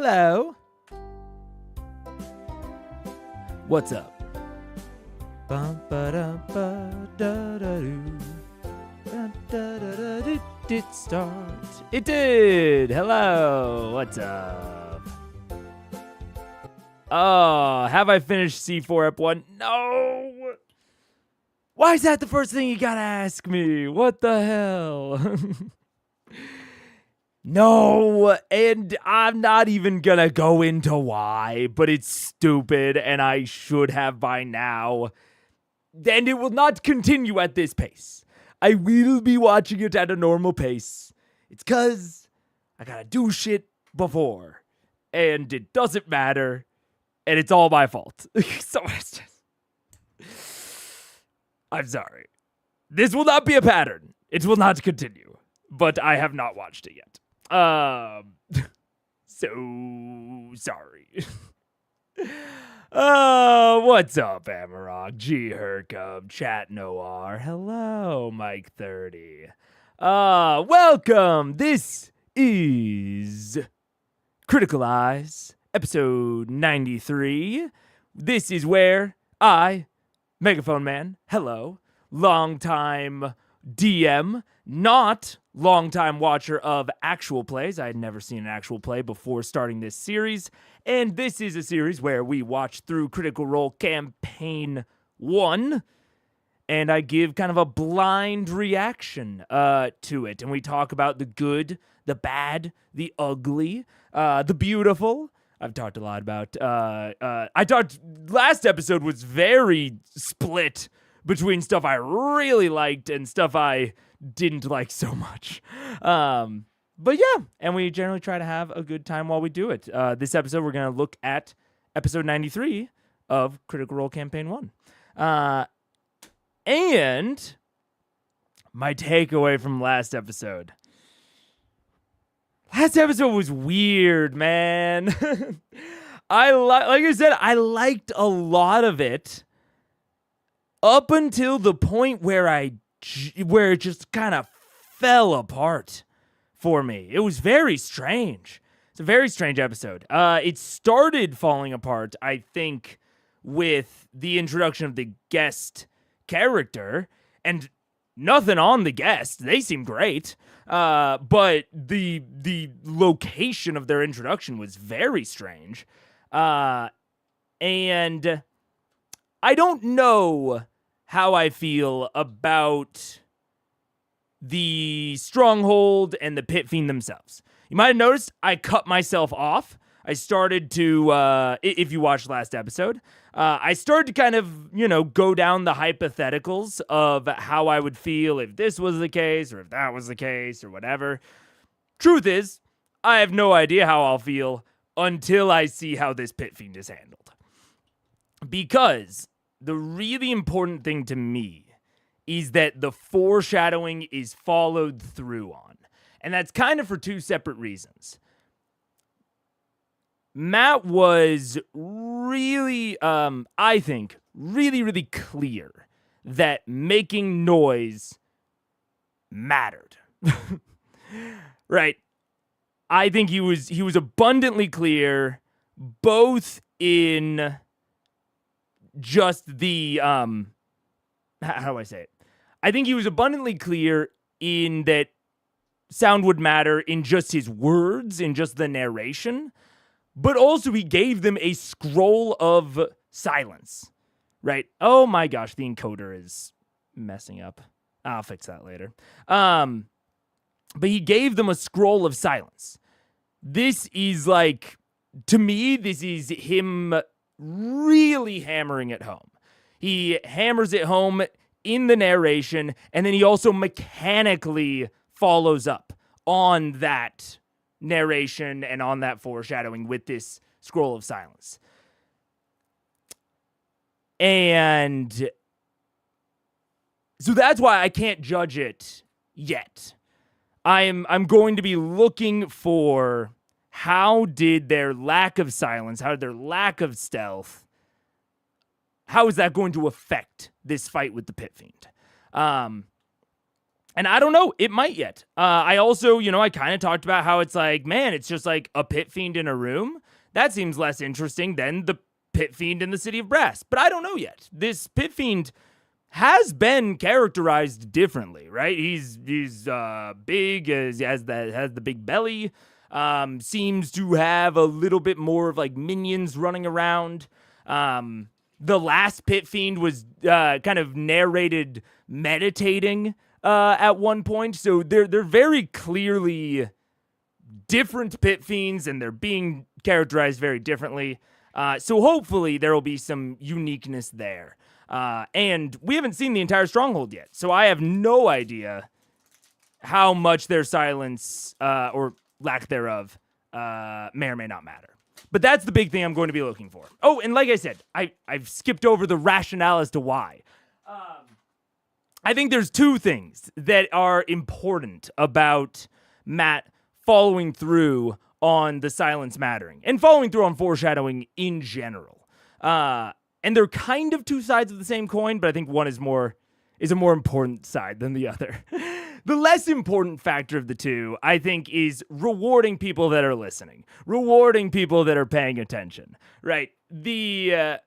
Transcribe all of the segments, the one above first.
Hello. What's up? Did it start? It did. Hello. What's up? Oh, have I finished C4 Ep 1? No. Why is that the first thing you gotta ask me? What the hell? No, and I'm not even gonna go into why, but it's stupid and I should have by now. And it will not continue at this pace. I will be watching it at a normal pace. It's cause I gotta do shit before. And it doesn't matter. And it's all my fault. So it's just... I'm sorry. This will not be a pattern. It will not continue. But I have not watched it yet. So sorry. What's up, Amarok? G Hercub, Chat Noir. Hello, Mike 30. Welcome. This is Critical Eyes, episode 93. This is where I, Megaphone Man, hello, longtime DM, not longtime watcher of actual plays. I had never seen an actual play before starting this series, and this is a series where we watch through Critical Role Campaign 1, and I give kind of a blind reaction to it, and we talk about the good, the bad, the ugly, the beautiful. I've talked a lot about, I talked, last episode was very split between stuff I really liked and stuff I didn't like so much. But yeah, and we generally try to have a good time while we do it. This episode, we're going to look at episode 93 of Critical Role Campaign 1. And my takeaway from last episode. Last episode was weird, man. Like I said, I liked a lot of it up until the point where it just kind of fell apart for me. It was very strange. It's a very strange episode. It started falling apart, I think, with the introduction of the guest character, and nothing on the guest. They seem great. But the location of their introduction was very strange. And I don't know how I feel about the stronghold and the pit fiend themselves. You might have noticed I cut myself off. I started to, if you watched last episode, I started to kind of, go down the hypotheticals of how I would feel if this was the case or if that was the case or whatever. Truth is, I have no idea how I'll feel until I see how this pit fiend is handled. Because the really important thing to me is that the foreshadowing is followed through on. And that's kind of for two separate reasons. Matt was really, I think, really clear that making noise mattered. Right? I think he was abundantly clear, both in just the, how do I say it? I think he was abundantly clear in that sound would matter in just his words, in just the narration, but also he gave them a scroll of silence, right? Oh my gosh, the encoder is messing up. I'll fix that later. But he gave them a scroll of silence. This is like, to me, this is him really hammering it home. He hammers it home in the narration, and then he also mechanically follows up on that narration and on that foreshadowing with this scroll of silence. And so that's why I can't judge it yet. I'm going to be looking for how did their lack of silence, how did their lack of stealth, how is that going to affect this fight with the Pit Fiend? And And I don't know, it might yet. I also, I kind of talked about how it's like, man, it's just like a pit fiend in a room. That seems less interesting than the pit fiend in the City of Brass. But I don't know yet. This pit fiend has been characterized differently, right? He's big, he has the big belly, seems to have a little bit more of like minions running around. The last pit fiend was kind of narrated meditating at one point, so they're very clearly different pit fiends, and they're being characterized very differently. So hopefully there will be some uniqueness there. And we haven't seen the entire stronghold yet, so I have no idea how much their silence or lack thereof may or may not matter. But that's the big thing I'm going to be looking for. Oh, and like I said, I've skipped over the rationale as to why. I think there's two things that are important about Matt following through on the silence mattering and following through on foreshadowing in general. And they're kind of two sides of the same coin, but I think one is a more important side than the other. The less important factor of the two, I think, is rewarding people that are listening, rewarding people that are paying attention, right? There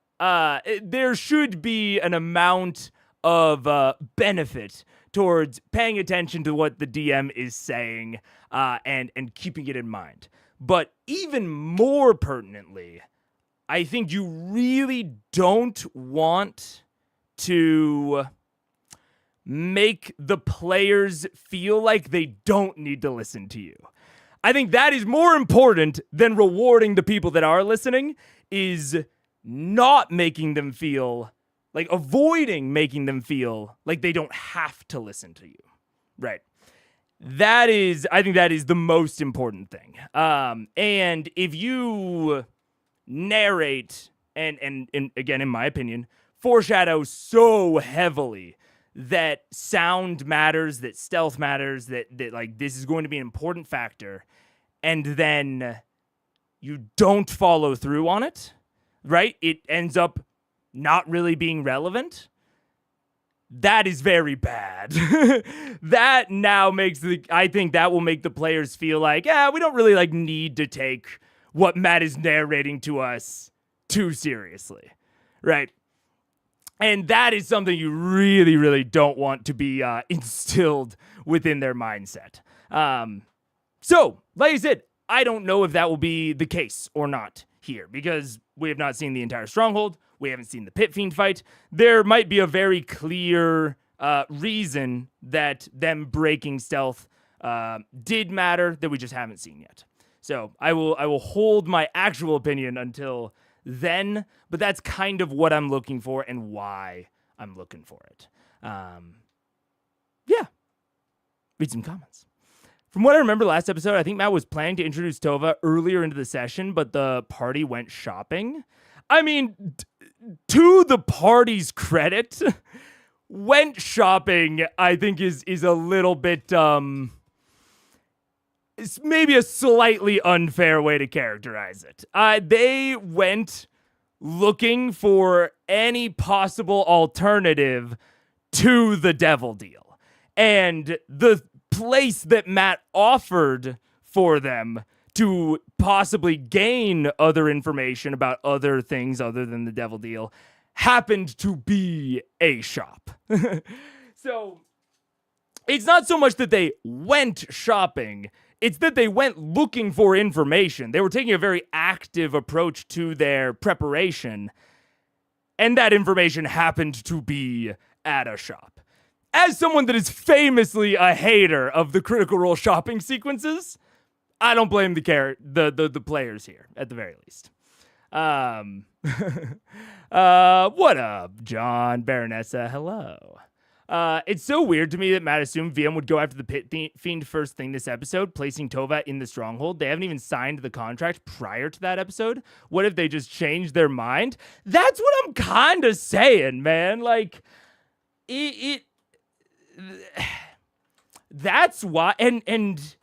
should be an amount of benefit towards paying attention to what the DM is saying and keeping it in mind. But even more pertinently, I think you really don't want to make the players feel like they don't need to listen to you. I think that is more important than rewarding the people that are listening, is not making them feel like, avoiding making them feel like they don't have to listen to you. Right. I think that is the most important thing. And if you narrate and again, in my opinion, foreshadow so heavily that sound matters, that stealth matters, that like this is going to be an important factor, and then you don't follow through on it, right? It ends up not really being relevant. That is very bad. That now I think that will make the players feel like, we don't really like need to take what Matt is narrating to us too seriously, right? And that is something you really, really don't want to be instilled within their mindset. So, like I said, I don't know if that will be the case or not here, because we have not seen the entire stronghold. We haven't seen the Pit Fiend fight. There might be a very clear reason that them breaking stealth did matter that we just haven't seen yet. So I will hold my actual opinion until then, but that's kind of what I'm looking for and why I'm looking for it. Yeah. Read some comments. From what I remember last episode, I think Matt was planning to introduce Tova earlier into the session, but the party went shopping. I mean, to the party's credit, went shopping, I think is a little bit, it's maybe a slightly unfair way to characterize it. They went looking for any possible alternative to the devil deal. And the place that Matt offered for them to possibly gain other information about other things other than the devil deal happened to be a shop. So it's not so much that they went shopping, it's that they went looking for information. They were taking a very active approach to their preparation, and that information happened to be at a shop. As someone that is famously a hater of the Critical Role shopping sequences, I don't blame the players here, at the very least. What up, John Baronessa? Hello. It's so weird to me that Matt assumed VM would go after the Pit Fiend first thing this episode, placing Tova in the stronghold. They haven't even signed the contract prior to that episode. What if they just changed their mind? That's what I'm kind of saying, man. Like, that's why, and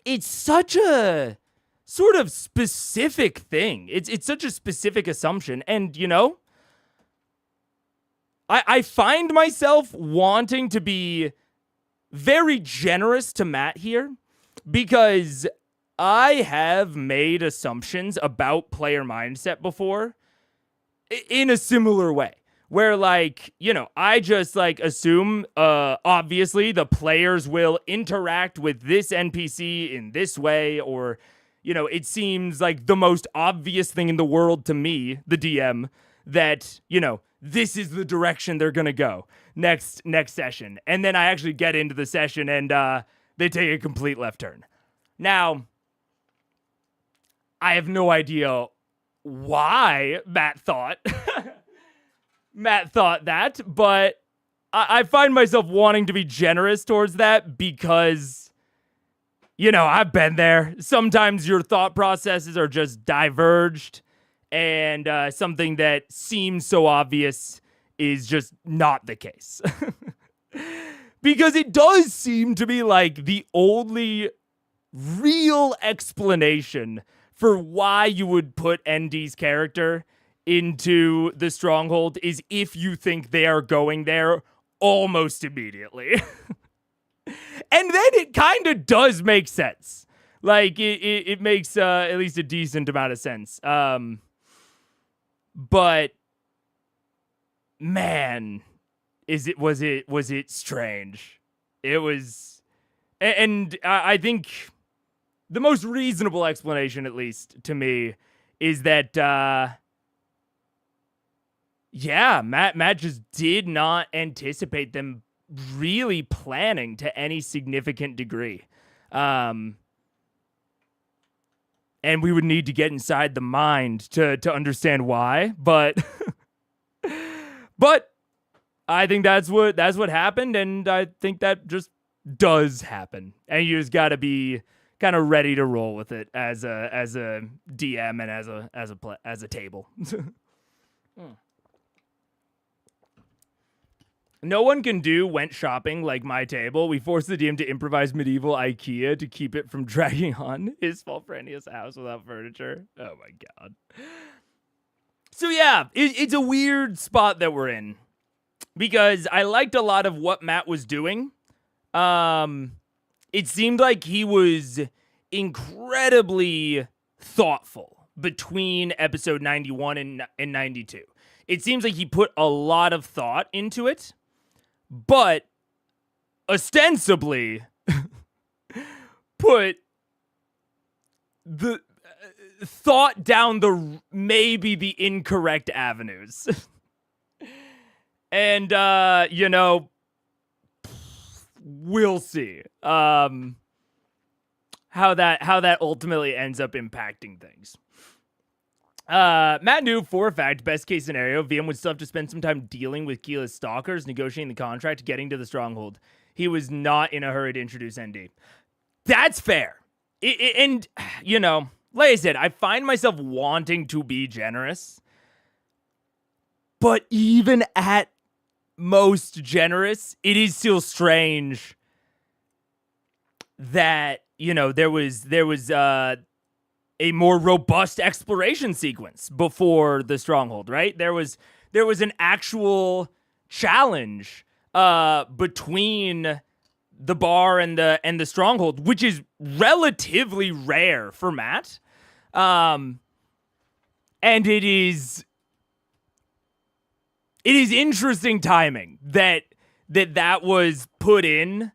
it's such a sort of specific thing. It's such a specific assumption, and you know, I find myself wanting to be very generous to Matt here because I have made assumptions about player mindset before in a similar way. Where, like, I just, like, assume, obviously, the players will interact with this NPC in this way, or, it seems like the most obvious thing in the world to me, the DM, that, this is the direction they're gonna go next session. And then I actually get into the session, and they take a complete left turn. Now, I have no idea why Matt thought... that, but I find myself wanting to be generous towards that because, I've been there. Sometimes your thought processes are just diverged, and something that seems so obvious is just not the case. Because it does seem to be like the only real explanation for why you would put ND's character into the stronghold is if you think they are going there almost immediately. And then it kind of does make sense. Like, it makes at least a decent amount of sense. But, man, was it strange? It was, and I think the most reasonable explanation, at least to me, is that, yeah, Matt just did not anticipate them really planning to any significant degree. And we would need to get inside the mind to understand why, but I think that's what happened, and I think that just does happen. And you just got to be kind of ready to roll with it as a DM and as a table. No one can went shopping like my table. We forced the DM to improvise medieval IKEA to keep it from dragging on. His fault for any house without furniture. Oh my god. So yeah, it's a weird spot that we're in. Because I liked a lot of what Matt was doing. It seemed like he was incredibly thoughtful between episode 91 and 92. It seems like he put a lot of thought into it. But ostensibly put the thought down maybe the incorrect avenues. And, we'll see how that ultimately ends up impacting things. Matt knew for a fact, best case scenario, VM would still have to spend some time dealing with Keela's stalkers, negotiating the contract, getting to the stronghold. He was not in a hurry to introduce ND. That's fair. And, like I said, I find myself wanting to be generous. But even at most generous, it is still strange that, there was a more robust exploration sequence before the stronghold, right? There was an actual challenge between the bar and the stronghold, which is relatively rare for Matt. And it is interesting timing that was put in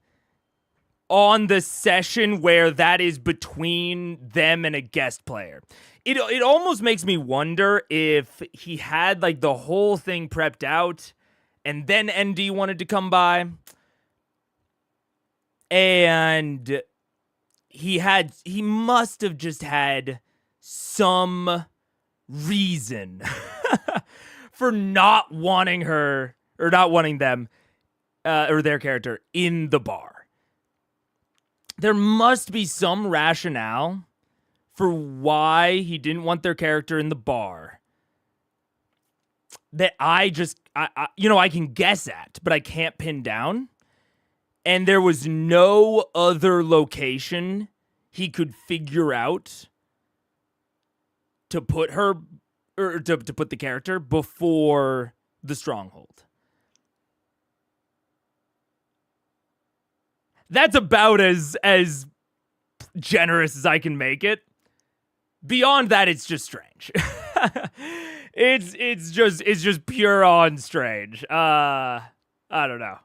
on the session where that is between them and a guest player. It almost makes me wonder if he had like the whole thing prepped out and then ND wanted to come by and he must have just had some reason for not wanting her or not wanting them or their character in the bar. There must be some rationale for why he didn't want their character in the bar that I can guess at, but I can't pin down. And there was no other location he could figure out to put her or to put the character before the stronghold. That's about as generous as I can make it. Beyond that, it's just strange. it's just pure on strange. I don't know.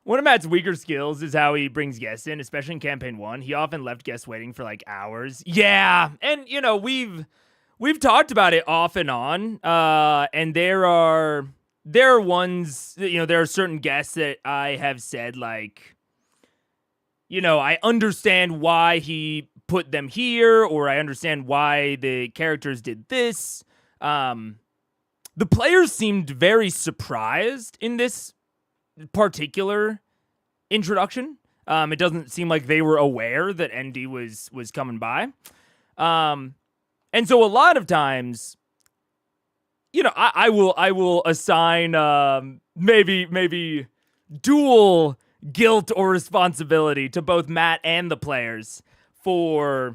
One of Matt's weaker skills is how he brings guests in, especially in campaign 1. He often left guests waiting for like hours. Yeah, and we've talked about it off and on. And there are ones, there are certain guests that I have said like, I understand why he put them here, or I understand why the characters did this. The players seemed very surprised in this particular introduction. It doesn't seem like they were aware that ND was coming by. And so a lot of times, I will assign maybe dual guilt or responsibility to both Matt and the players for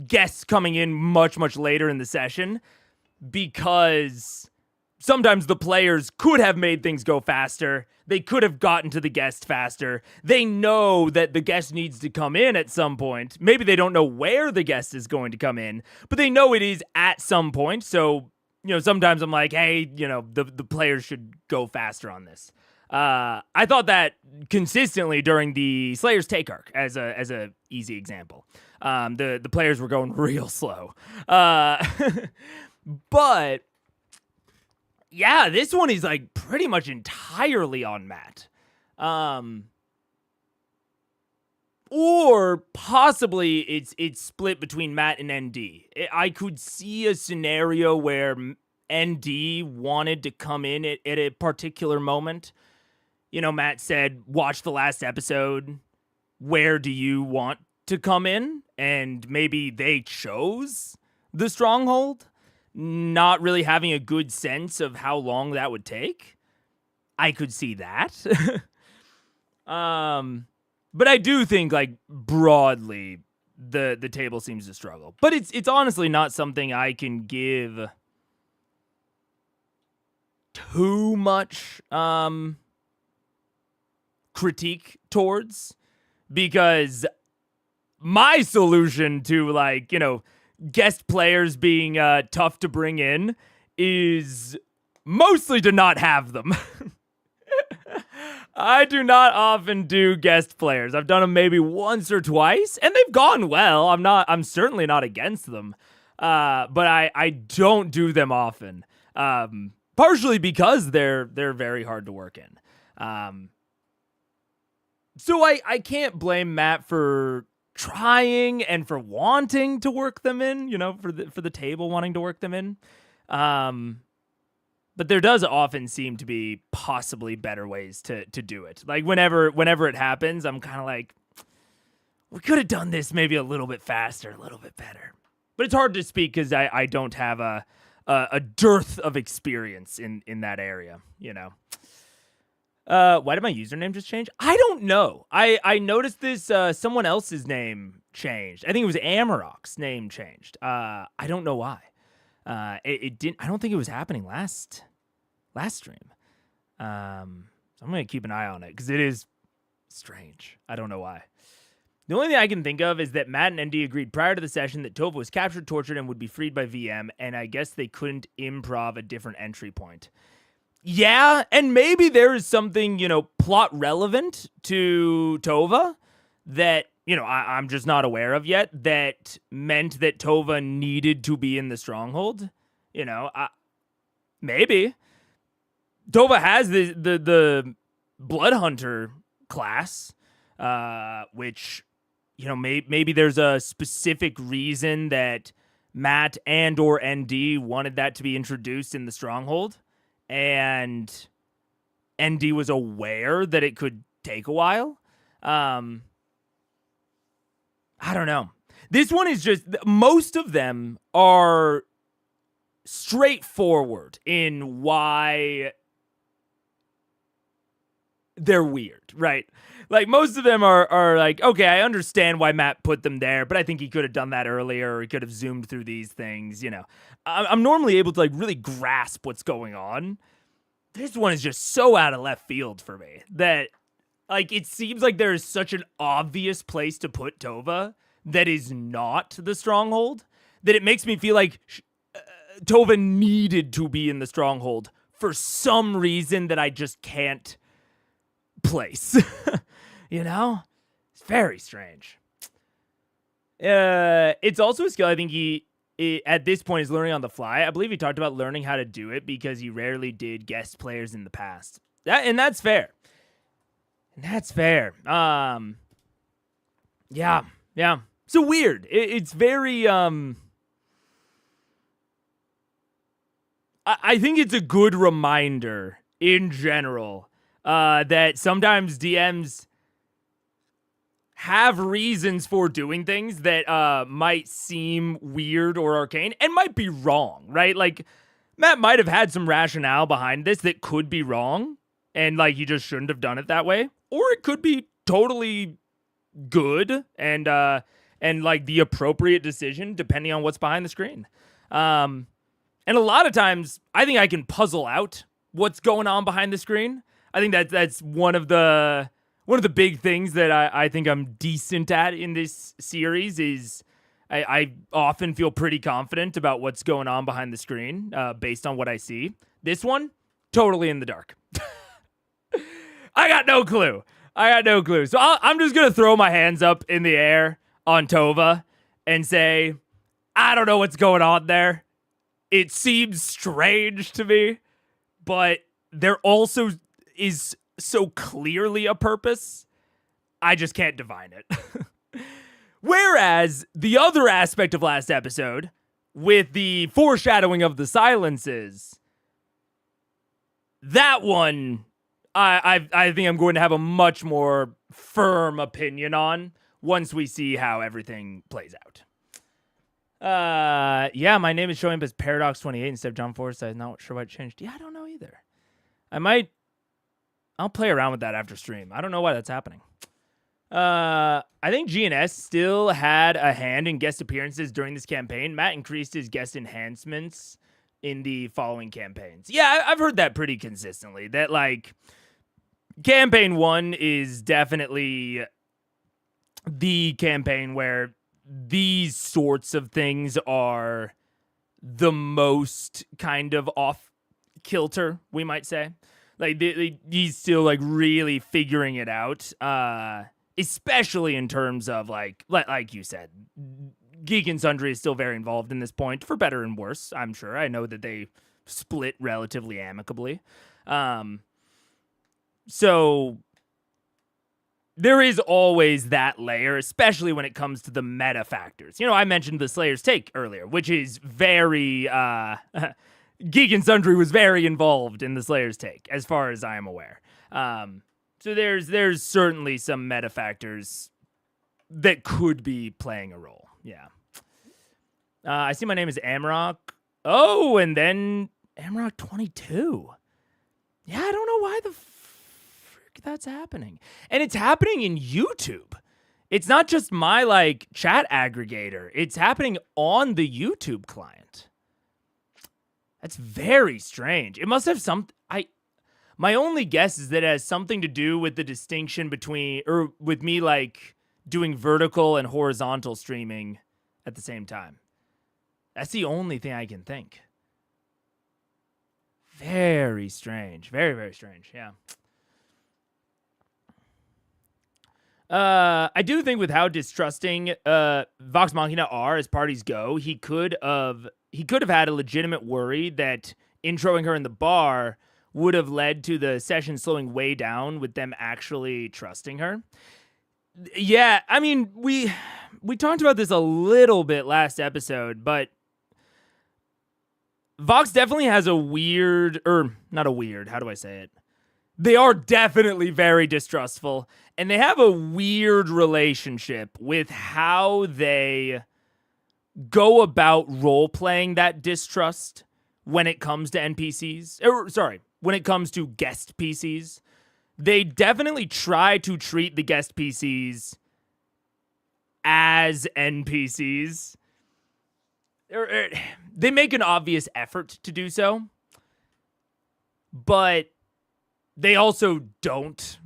guests coming in much later in the session, because sometimes the players could have made things go faster. They could have gotten to the guest faster. They know that the guest needs to come in at some point. Maybe they don't know where the guest is going to come in, but they know it is at some point. So, sometimes I'm like, hey, the players should go faster on this. I thought that consistently during the Slayer's Take arc as a easy example. The players were going real slow. But yeah, this one is like pretty much entirely on Matt. Or possibly it's split between Matt and ND. I could see a scenario where ND wanted to come in at a particular moment. Matt said, watch the last episode. Where do you want to come in? And maybe they chose the Stronghold, not really having a good sense of how long that would take. I could see that. But I do think, like, broadly, the table seems to struggle. But it's honestly not something I can give too much critique towards, because my solution to, like, guest players being tough to bring in is mostly to not have them. I do not often do guest players. I've done them maybe once or twice, and they've gone well. I'm certainly not against them. But I don't do them often. Partially because they're very hard to work in. So I can't blame Matt for trying and for wanting to work them in, for the table wanting to work them in. But there does often seem to be possibly better ways to do it. Like whenever it happens, I'm kind of like, we could have done this maybe a little bit faster, a little bit better. But it's hard to speak because I don't have a dearth of experience in that area, Why did my username just change? I don't know. I noticed this, someone else's name changed. I think it was Amarok's name changed. I don't know why. It didn't. I don't think it was happening last stream. So I'm gonna keep an eye on it because it is strange. I don't know why. The only thing I can think of is that Matt and ND agreed prior to the session that Tova was captured, tortured, and would be freed by VM, and I guess they couldn't improv a different entry point. Yeah, and maybe there is something, plot relevant to Tova that, I'm just not aware of yet, that meant that Tova needed to be in the Stronghold. Maybe. Tova has the Blood Hunter class, which, maybe there's a specific reason that Matt and or ND wanted that to be introduced in the Stronghold, and ND was aware that it could take a while. I don't know. This one is just, most of them are straightforward in why they're weird, right? Like, most of them are like, okay, I understand why Matt put them there, but I think he could have done that earlier, or he could have zoomed through these things, I'm normally able to, like, really grasp what's going on. This one is just so out of left field for me that, like, it seems like there is such an obvious place to put Tova that is not the stronghold that it makes me feel like Tova needed to be in the stronghold for some reason that I just can't place. You know? It's very strange. It's also a skill I think he at this point is learning on the fly. I believe he talked about learning how to do it because he rarely did guest players in the past. That's fair. That's fair. Yeah. So weird. It's very I think it's a good reminder in general that sometimes DMs have reasons for doing things that might seem weird or arcane and might be wrong, right? Like, Matt might have had some rationale behind this that could be wrong, and, like, he just shouldn't have done it that way. Or it could be totally good and like, the appropriate decision, depending on what's behind the screen. And a lot of times, I think I can puzzle out what's going on behind the screen. I think that's one of the big things that I think I'm decent at in this series is I often feel pretty confident about what's going on behind the screen based on what I see. This one, totally in the dark. I got no clue. So I'm just going to throw my hands up in the air on Tova and say, I don't know what's going on there. It seems strange to me, but there also is so clearly a purpose, I just can't divine it. Whereas the other aspect of last episode, with the foreshadowing of the silences, that one, I think I'm going to have a much more firm opinion on once we see how everything plays out. Yeah, my name is showing up as Paradox28 instead of John Forsyth. Not sure why it changed. Yeah, I don't know either. I'll play around with that after stream. I don't know why that's happening. I think GNS still had a hand in guest appearances during this campaign. Matt increased his guest enhancements in the following campaigns. Yeah, I've heard that pretty consistently. That, like, campaign 1 is definitely the campaign where these sorts of things are the most kind of off kilter, we might say. Like, he's still, like, really figuring it out, especially in terms of, like you said, Geek and Sundry is still very involved in this point, for better and worse, I'm sure. I know that they split relatively amicably. So there is always that layer, especially when it comes to the meta factors. You know, I mentioned the Slayer's Take earlier, which is very... Geek and Sundry was very involved in the Slayer's Take, as far as I am aware. So there's certainly some meta factors that could be playing a role. Yeah. I see my name is Amrock. Oh, and then Amrock22. Yeah, I don't know why the frick that's happening. And it's happening in YouTube. It's not just my, like, chat aggregator. It's happening on the YouTube client. That's very strange. It must have my only guess is that it has something to do with the distinction between, or with me, like, doing vertical and horizontal streaming at the same time. That's the only thing I can think. Very strange. Very, very strange. Yeah. I do think with how distrusting Vox Machina are as parties go, he could have had a legitimate worry that introing her in the bar would have led to the session slowing way down with them actually trusting her. Yeah, I mean, we talked about this a little bit last episode, but Vox definitely has a weird, or not a weird, how do I say it? They are definitely very distrustful, and they have a weird relationship with how they go about role-playing that distrust when it comes to NPCs. When it comes to guest PCs. They definitely try to treat the guest PCs as NPCs. They make an obvious effort to do so. but they also don't.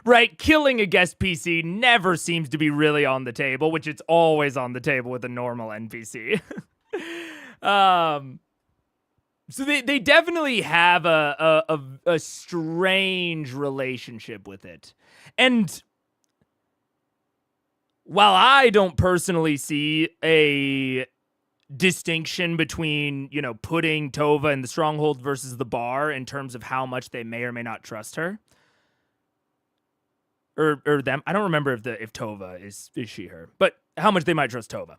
Right? Killing a guest PC never seems to be really on the table, which it's always on the table with a normal NPC. So they definitely have a strange relationship with it. And while I don't personally see a distinction between, putting Tova in the stronghold versus the bar in terms of how much they may or may not trust her, or them. I don't remember if Tova is she her, but how much they might trust Tova.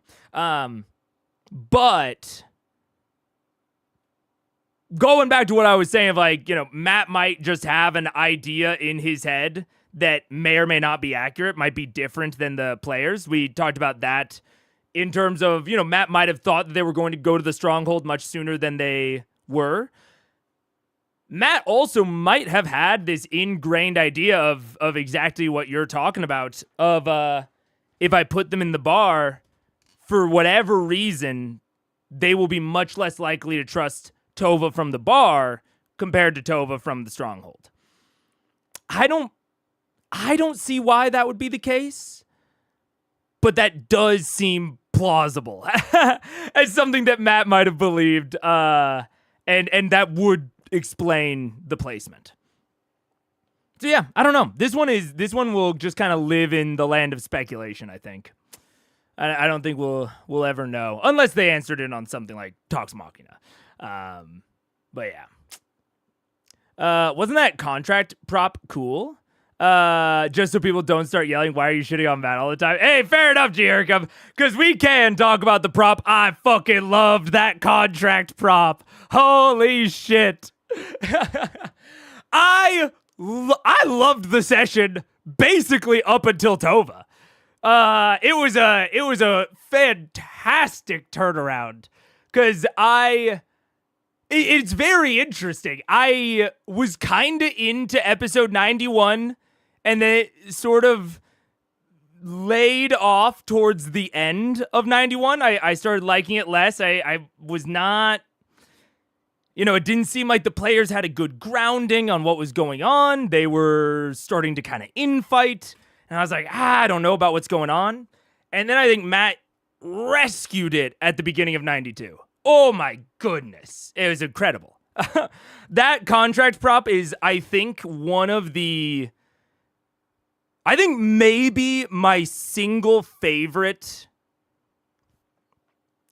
But going back to what I was saying of Matt might just have an idea in his head that may or may not be accurate, might be different than the players. We talked about that in terms of, Matt might have thought that they were going to go to the stronghold much sooner than they were. Matt also might have had this ingrained idea of exactly what you're talking about, of if I put them in the bar, for whatever reason, they will be much less likely to trust Tova from the bar compared to Tova from the stronghold. I don't see why that would be the case, but that does seem plausible as something that Matt might have believed, and that would explain the placement. So yeah, I don't know. This one will just kind of live in the land of speculation, I think. I don't think we'll ever know, unless they answered it on something like Talks Machina. But yeah. Wasn't that contract prop cool? Just so people don't start yelling, why are you shitting on Matt all the time? Hey, fair enough, Jericho, because we can talk about the prop. I fucking loved that contract prop. Holy shit. I loved the session basically up until Tova. It was a fantastic turnaround, because it's very interesting. I was kind of into episode 91, and then it sort of laid off towards the end of 91. I started liking it less. I was not, it didn't seem like the players had a good grounding on what was going on. They were starting to kind of infight, and I was like, I don't know about what's going on. And then I think Matt rescued it at the beginning of 92. Oh my goodness. It was incredible. That contract prop is, I think maybe my single favorite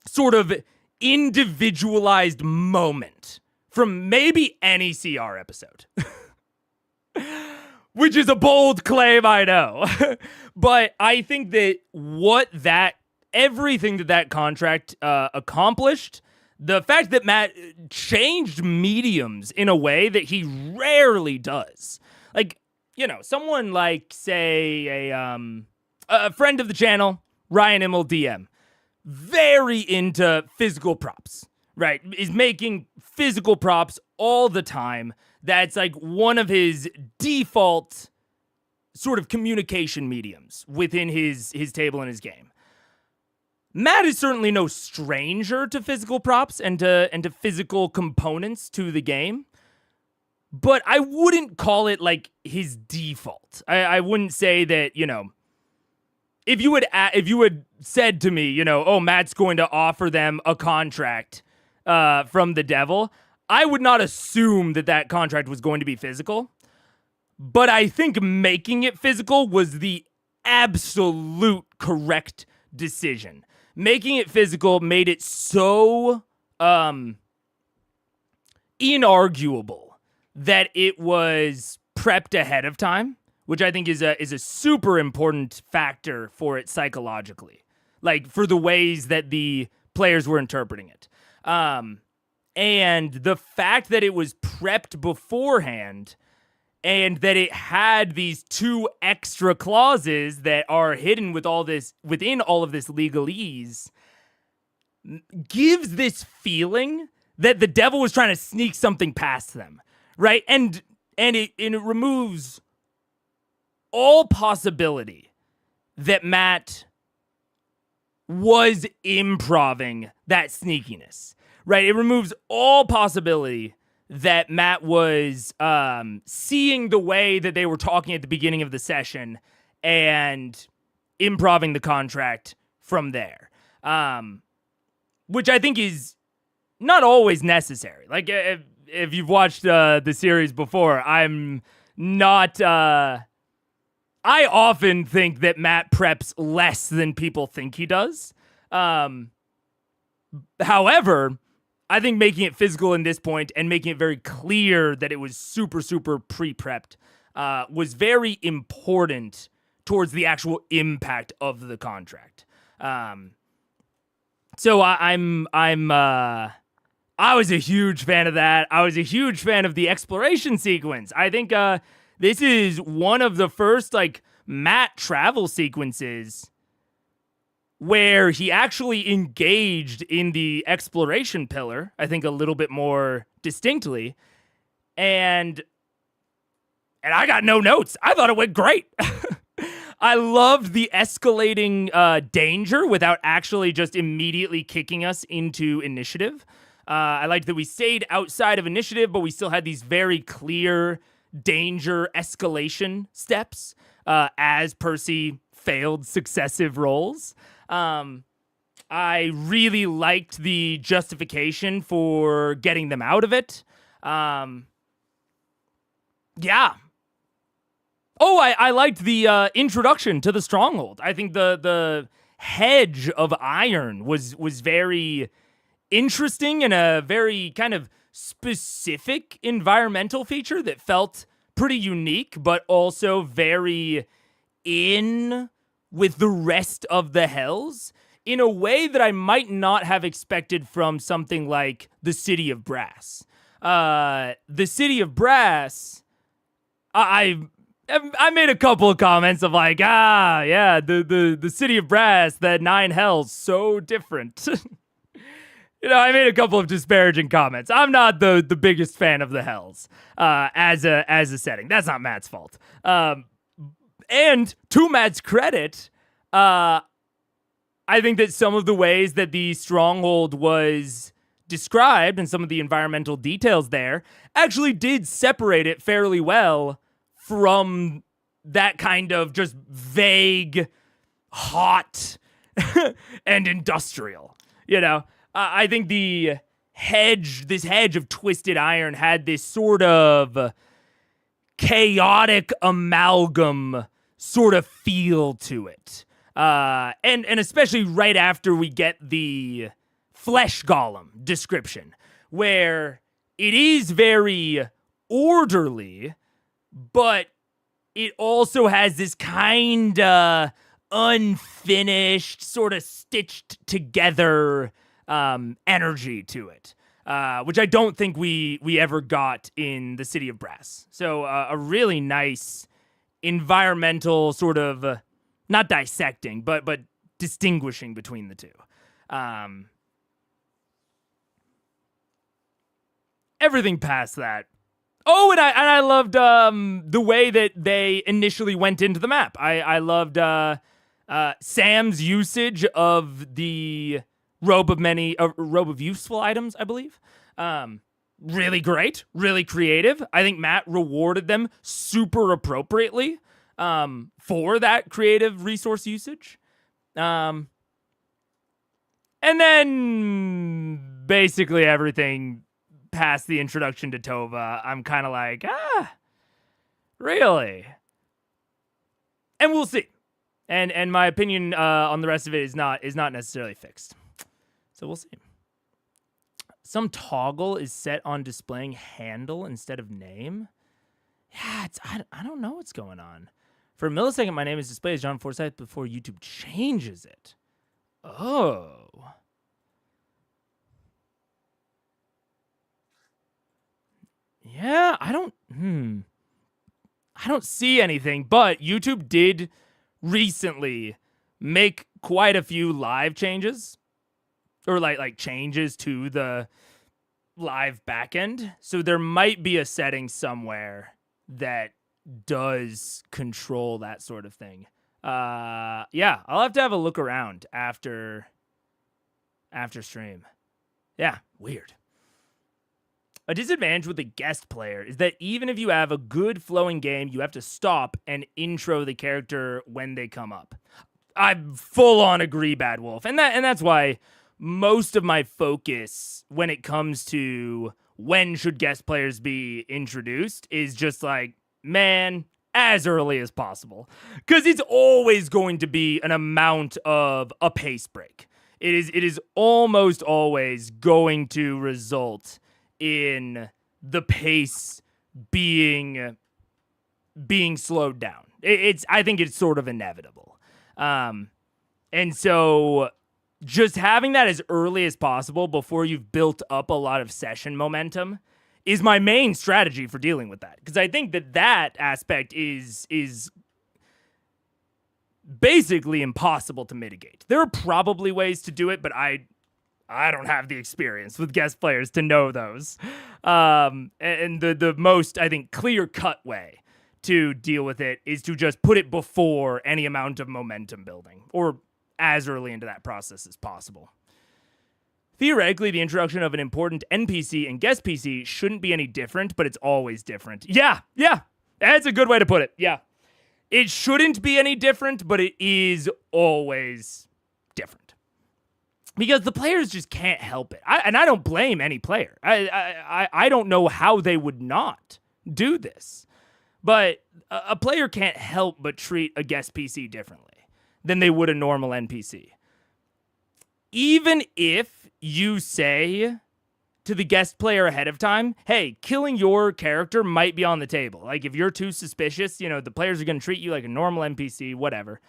sort of individualized moment from maybe any CR episode. Which is a bold claim, I know. But I think that everything that contract accomplished, the fact that Matt changed mediums in a way that he rarely does. Like, someone like, say, a friend of the channel, Ryan Immel DM, very into physical props, right? Is making physical props all the time. That's like one of his default sort of communication mediums within his table and his game. Matt is certainly no stranger to physical props and to physical components to the game, but I wouldn't call it like his default. I wouldn't say that, if you had said to me, oh, Matt's going to offer them a contract from the devil, I would not assume that contract was going to be physical. But I think making it physical was the absolute correct decision. Making it physical made it so inarguable that it was prepped ahead of time, which I think is a super important factor for it psychologically, like for the ways that the players were interpreting it. And the fact that it was prepped beforehand and that it had these 2 extra clauses that are hidden within all of this legalese gives this feeling that the devil was trying to sneak something past them, right? And it removes all possibility that Matt was improving that sneakiness, right? It removes all possibility that Matt was seeing the way that they were talking at the beginning of the session and improving the contract from there, which I think is not always necessary. Like, if you've watched the series before, I'm not... I often think that Matt preps less than people think he does. However, I think making it physical in this point and making it very clear that it was super, super pre-prepped was very important towards the actual impact of the contract. So I was a huge fan of that. I was a huge fan of the exploration sequence. I think this is one of the first like Matt travel sequences where he actually engaged in the exploration pillar, I think a little bit more distinctly. And I got no notes. I thought it went great. I loved the escalating danger without actually just immediately kicking us into initiative. I liked that we stayed outside of initiative, but we still had these very clear danger escalation steps as Percy failed successive rolls. I really liked the justification for getting them out of it. Yeah. Oh, I liked the introduction to the stronghold. I think the hedge of iron was very interesting and a very kind of specific environmental feature that felt pretty unique, but also very in with the rest of the Hells in a way that I might not have expected from something like the City of Brass. The City of Brass, I made a couple of comments of like, the City of Brass, the 9 Hells, so different. I made a couple of disparaging comments. I'm not the biggest fan of the Hells as a setting. That's not Matt's fault. And to Matt's credit, I think that some of the ways that the stronghold was described and some of the environmental details there actually did separate it fairly well from that kind of just vague, hot, and industrial, I think this hedge of twisted iron had this sort of chaotic amalgam sort of feel to it. And especially right after we get the flesh golem description, where it is very orderly, but it also has this kind of unfinished, sort of stitched together energy to it, which I don't think we ever got in the City of Brass. So a really nice environmental sort of, not dissecting, but distinguishing between the two. Everything past that. Oh, and I loved the way that they initially went into the map. I loved Sam's usage of the robe of useful items, I believe. Really great, really creative. I think Matt rewarded them super appropriately for that creative resource usage. And then basically everything past the introduction to Tova, I'm kind of like, really? And we'll see. And my opinion on the rest of it is not necessarily fixed. So we'll see. Some toggle is set on displaying handle instead of name. Yeah, I don't know what's going on. For a millisecond, my name is displayed as John Forsyth before YouTube changes it. Oh. Yeah, I don't see anything, but YouTube did recently make quite a few live changes, or like changes to the live backend. So there might be a setting somewhere that does control that sort of thing. Yeah, I'll have to have a look around after stream. Yeah, weird. A disadvantage with a guest player is that even if you have a good flowing game, you have to stop and intro the character when they come up. I full on agree, Bad Wolf. And that's why most of my focus when it comes to when should guest players be introduced is just like, man, as early as possible. Because it's always going to be an amount of a pace break. It is almost always going to result in the pace being slowed down. I think it's sort of inevitable. And so just having that as early as possible before you've built up a lot of session momentum is my main strategy for dealing with that. Because I think that aspect is basically impossible to mitigate. There are probably ways to do it, but I don't have the experience with guest players to know those. And the most, I think, clear-cut way to deal with it is to just put it before any amount of momentum building, or as early into that process as possible. Theoretically, the introduction of an important NPC and guest PC shouldn't be any different, but it's always different. Yeah, that's a good way to put it, yeah. It shouldn't be any different, but it is always different. Because the players just can't help it. I don't blame any player. I don't know how they would not do this. But a player can't help but treat a guest PC differently than they would a normal NPC. Even if you say to the guest player ahead of time, hey, killing your character might be on the table. Like, if you're too suspicious, the players are going to treat you like a normal NPC, whatever.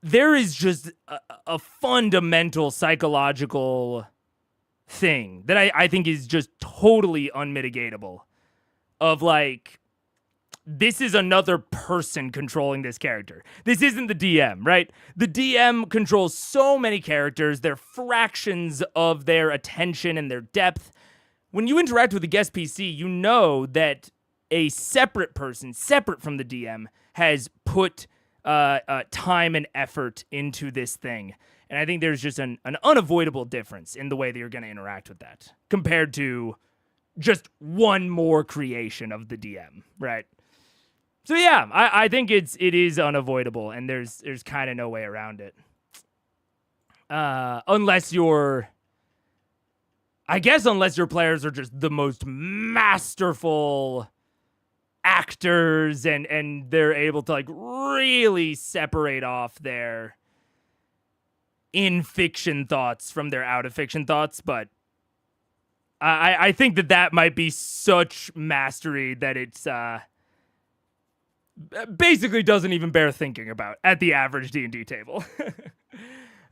There is just a fundamental psychological thing that I think is just totally unmitigatable of, like, this is another person controlling this character. This isn't the DM, right? The DM controls so many characters. They're fractions of their attention and their depth. When you interact with a guest PC, you know that a separate person, separate from the DM, has put time and effort into this thing. And I think there's just an unavoidable difference in the way that you're going to interact with that compared to just one more creation of the DM, right? So yeah, I think it is unavoidable, and there's kind of no way around it. Unless your players are just the most masterful actors and they're able to, like, really separate off their in-fiction thoughts from their out-of-fiction thoughts, but I think that might be such mastery that it's basically doesn't even bear thinking about at the average D&D table.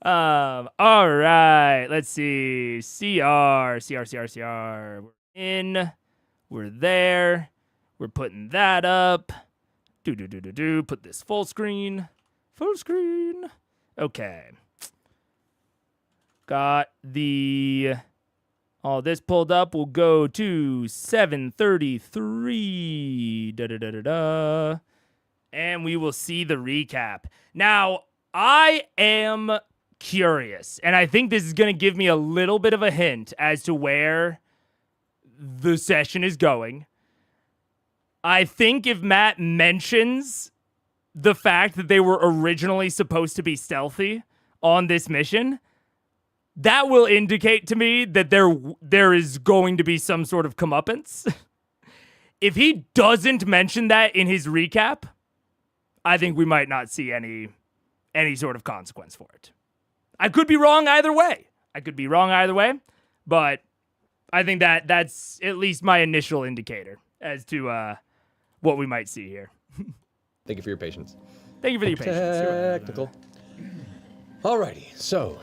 All right, let's see. CR. We're in. We're there. We're putting that up. Put this full screen. Okay. Got all this pulled up. We'll go to 7:33. And we will see the recap. Now, I am curious, and I think this is going to give me a little bit of a hint as to where the session is going. I think if Matt mentions the fact that they were originally supposed to be stealthy on this mission, that will indicate to me that there is going to be some sort of comeuppance. If he doesn't mention that in his recap, I think we might not see any sort of consequence for it. I could be wrong either way. But I think that's at least my initial indicator as to what we might see here. Thank you for your patience. Technical. Alrighty, so,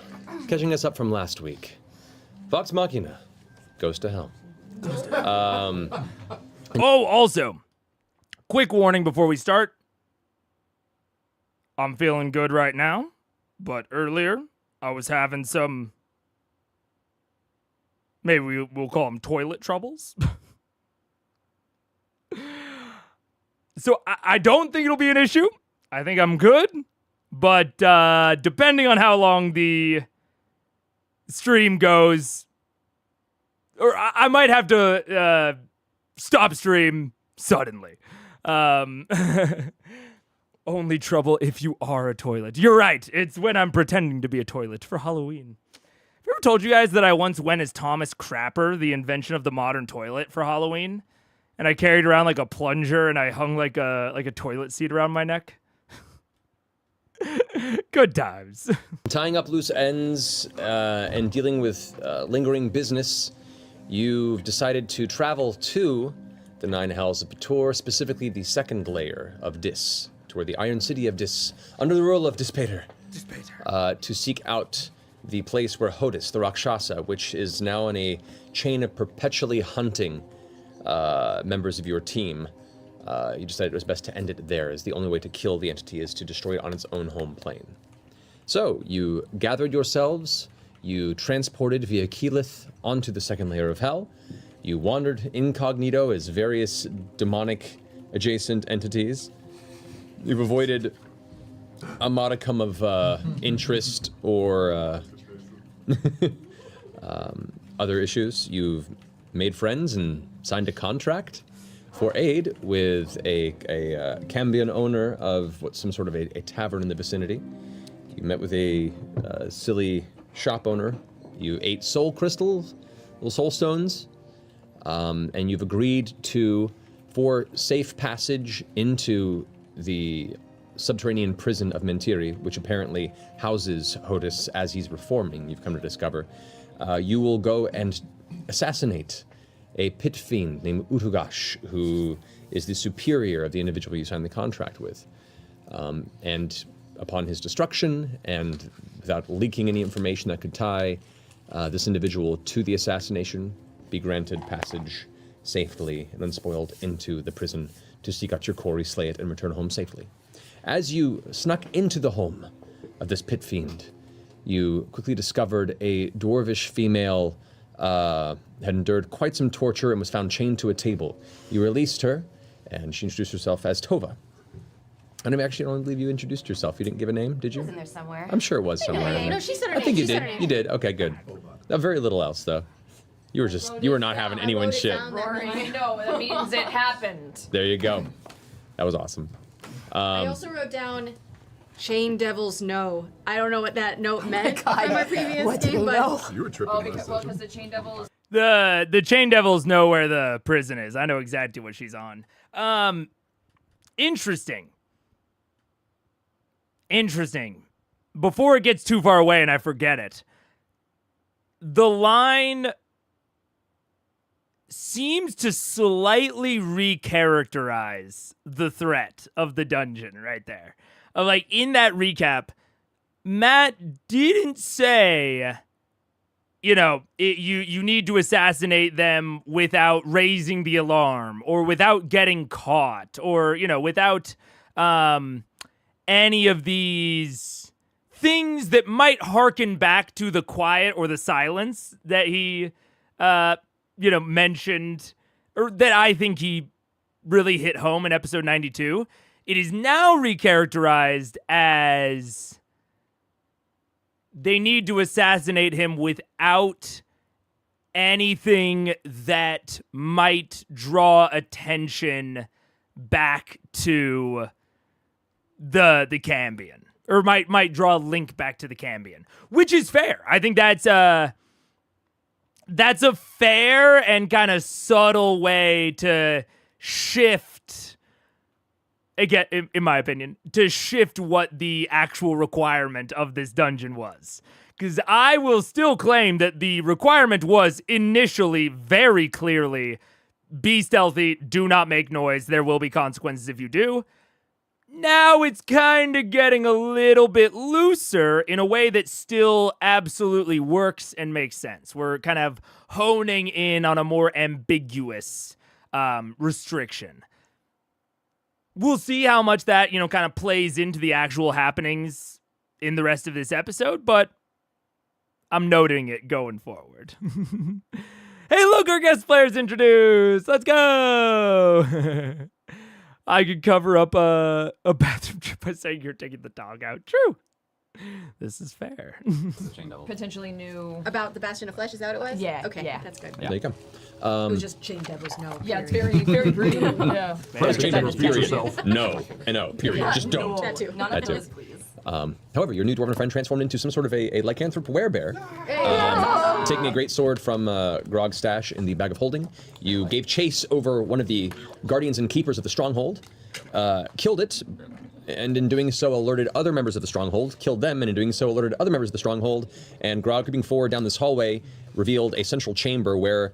catching us up from last week. Vox Machina goes to hell. Also, quick warning before we start. I'm feeling good right now, but earlier I was having some, maybe we'll call them toilet troubles. So I don't think it'll be an issue. I think I'm good, but depending on how long the stream goes, or I might have to stop stream suddenly. Only trouble if you are a toilet. You're right. It's when I'm pretending to be a toilet for Halloween. Have you ever told you guys that I once went as Thomas Crapper, the invention of the modern toilet, for Halloween? And I carried around like a plunger and I hung like a toilet seat around my neck? Good times. Tying up loose ends and dealing with lingering business, you've decided to travel to the Nine Hells of Pator, specifically the second layer of Dis, toward the Iron City of Dis, under the rule of Dispater, to seek out the place where Hodis, the Rakshasa, which is now in a chain of perpetually hunting members of your team, you decided it was best to end it there, as the only way to kill the entity is to destroy it on its own home plane. So, you gathered yourselves, you transported via Keyleth onto the second layer of Hell, you wandered incognito as various demonic adjacent entities. You've avoided a modicum of interest or other issues. You've made friends and signed a contract for aid with a Cambion owner of some sort of a tavern in the vicinity. You met with a silly shop owner. You ate soul crystals, little soul stones, and you've agreed for safe passage into the subterranean prison of Mentiri, which apparently houses Hodis as he's reforming, you've come to discover. You will go and assassinate a pit fiend named Utugash, who is the superior of the individual you signed the contract with. And upon his destruction, and without leaking any information that could tie this individual to the assassination, be granted passage safely and unspoiled into the prison to seek out your quarry, slay it, and return home safely. As you snuck into the home of this pit fiend, you quickly discovered a dwarvish female had endured quite some torture and was found chained to a table. You released her, and she introduced herself as Tova. And I actually don't believe you introduced yourself. You didn't give a name, did you? It was in there somewhere. I'm sure it was somewhere. in there. No, she said her I name. think you She said did. her name. You did. Okay, good. Very little else, though. You were not having anyone's shit. Rory. No, that means it happened. There you go. That was awesome. I also wrote down Chain Devils No. I don't know what that note meant from my previous game, but You were tripping on this Because session. the Chain Devils. The Chain Devils know where the prison is. I know exactly what she's on. Interesting. Before it gets too far away and I forget it, the line seems to slightly recharacterize the threat of the dungeon right there. Like, in that recap, Matt didn't say, you know, you need to assassinate them without raising the alarm or without getting caught or, you know, without any of these things that might harken back to the quiet or the silence that he, mentioned, or that I think he really hit home in episode 92. It is now recharacterized as they need to assassinate him without anything that might draw attention back to the Cambion, or might draw a link back to the Cambion, which is fair. I think that's a fair and kind of subtle way to shift, again, in my opinion, to shift what the actual requirement of this dungeon was. Because I will still claim that the requirement was initially very clearly, be stealthy, do not make noise, there will be consequences if you do. Now it's kind of getting a little bit looser in a way that still absolutely works and makes sense. We're kind of honing in on a more ambiguous restriction. We'll see how much that, kind of plays into the actual happenings in the rest of this episode, but I'm noting it going forward. Hey, look, our guest player's introduced. Let's go. I could cover up a bathroom trip by saying you're taking the dog out. True. This is fair. Chain Devil. Potentially new. About the Bastion of Flesh, is that what it was? Yeah, Okay, yeah. that's good. There you go. It was just Chain Devils, no. Yeah, it's period. very brief. Yeah. Chain Devils, period. No, and no, period. Yeah. Just don't. That too. None That of too. those, please. However, your new dwarven friend transformed into some sort of a lycanthrope werebear. Taking a great sword from Grog's stash in the bag of holding, you gave chase over one of the guardians and keepers of the stronghold, killed it, and in doing so alerted other members of the stronghold, killed them, and in doing so alerted other members of the stronghold, and Grog, creeping forward down this hallway, revealed a central chamber where,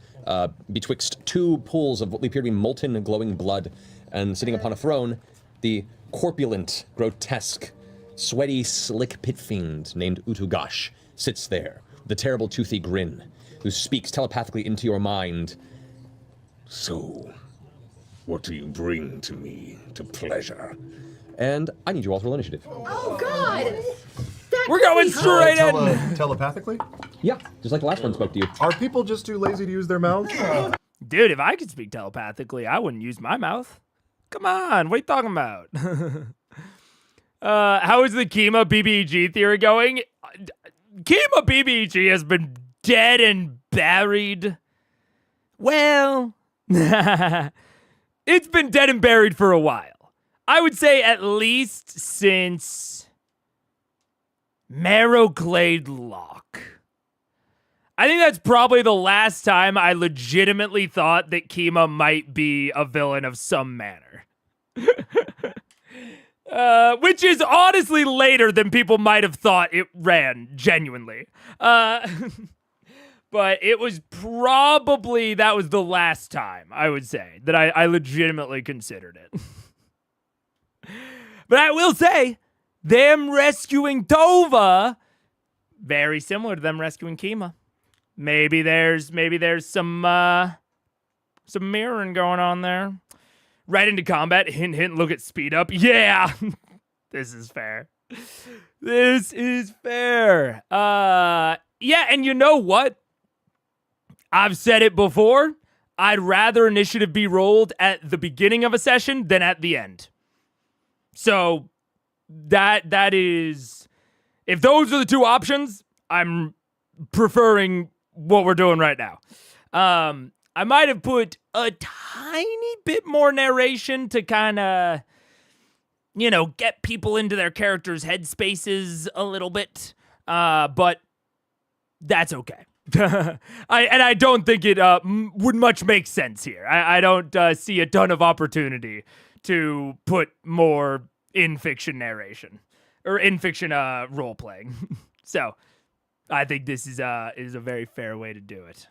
betwixt two pools of what appear to be molten, glowing blood, and sitting upon a throne, the corpulent, grotesque, sweaty, slick pit fiend named Utugash sits there, with a terrible toothy grin, who speaks telepathically into your mind. So, what do you bring to me to pleasure? And I need you all to roll initiative. Oh, God! We're going straight in. Telepathically? Yeah, just like the last one spoke to you. Are people just too lazy to use their mouths? Dude, if I could speak telepathically, I wouldn't use my mouth. Come on, what are you talking about? How is the Kima BBG theory going? Kima BBG has been dead and buried. Well, it's been dead and buried for a while. I would say at least since Marrowglade Lock. I think that's probably the last time I legitimately thought that Kima might be a villain of some manner. Which is honestly later than people might have thought it ran, genuinely. But it was probably, that was the last time, I would say, that I legitimately considered it. But I will say, them rescuing Tova, very similar to them rescuing Kima. Maybe there's some mirroring going on there. Right into combat, hint, hint, look at speed up. Yeah, this is fair. This is fair. Yeah, and you know what? I've said it before. I'd rather initiative be rolled at the beginning of a session than at the end. So that is, if those are the two options, I'm preferring what we're doing right now. I might have put a tiny bit more narration to kind of, get people into their characters' headspaces a little bit. But that's okay. I don't think it would much make sense here. I don't see a ton of opportunity to put more in-fiction narration or in-fiction role-playing. So I think this is a very fair way to do it.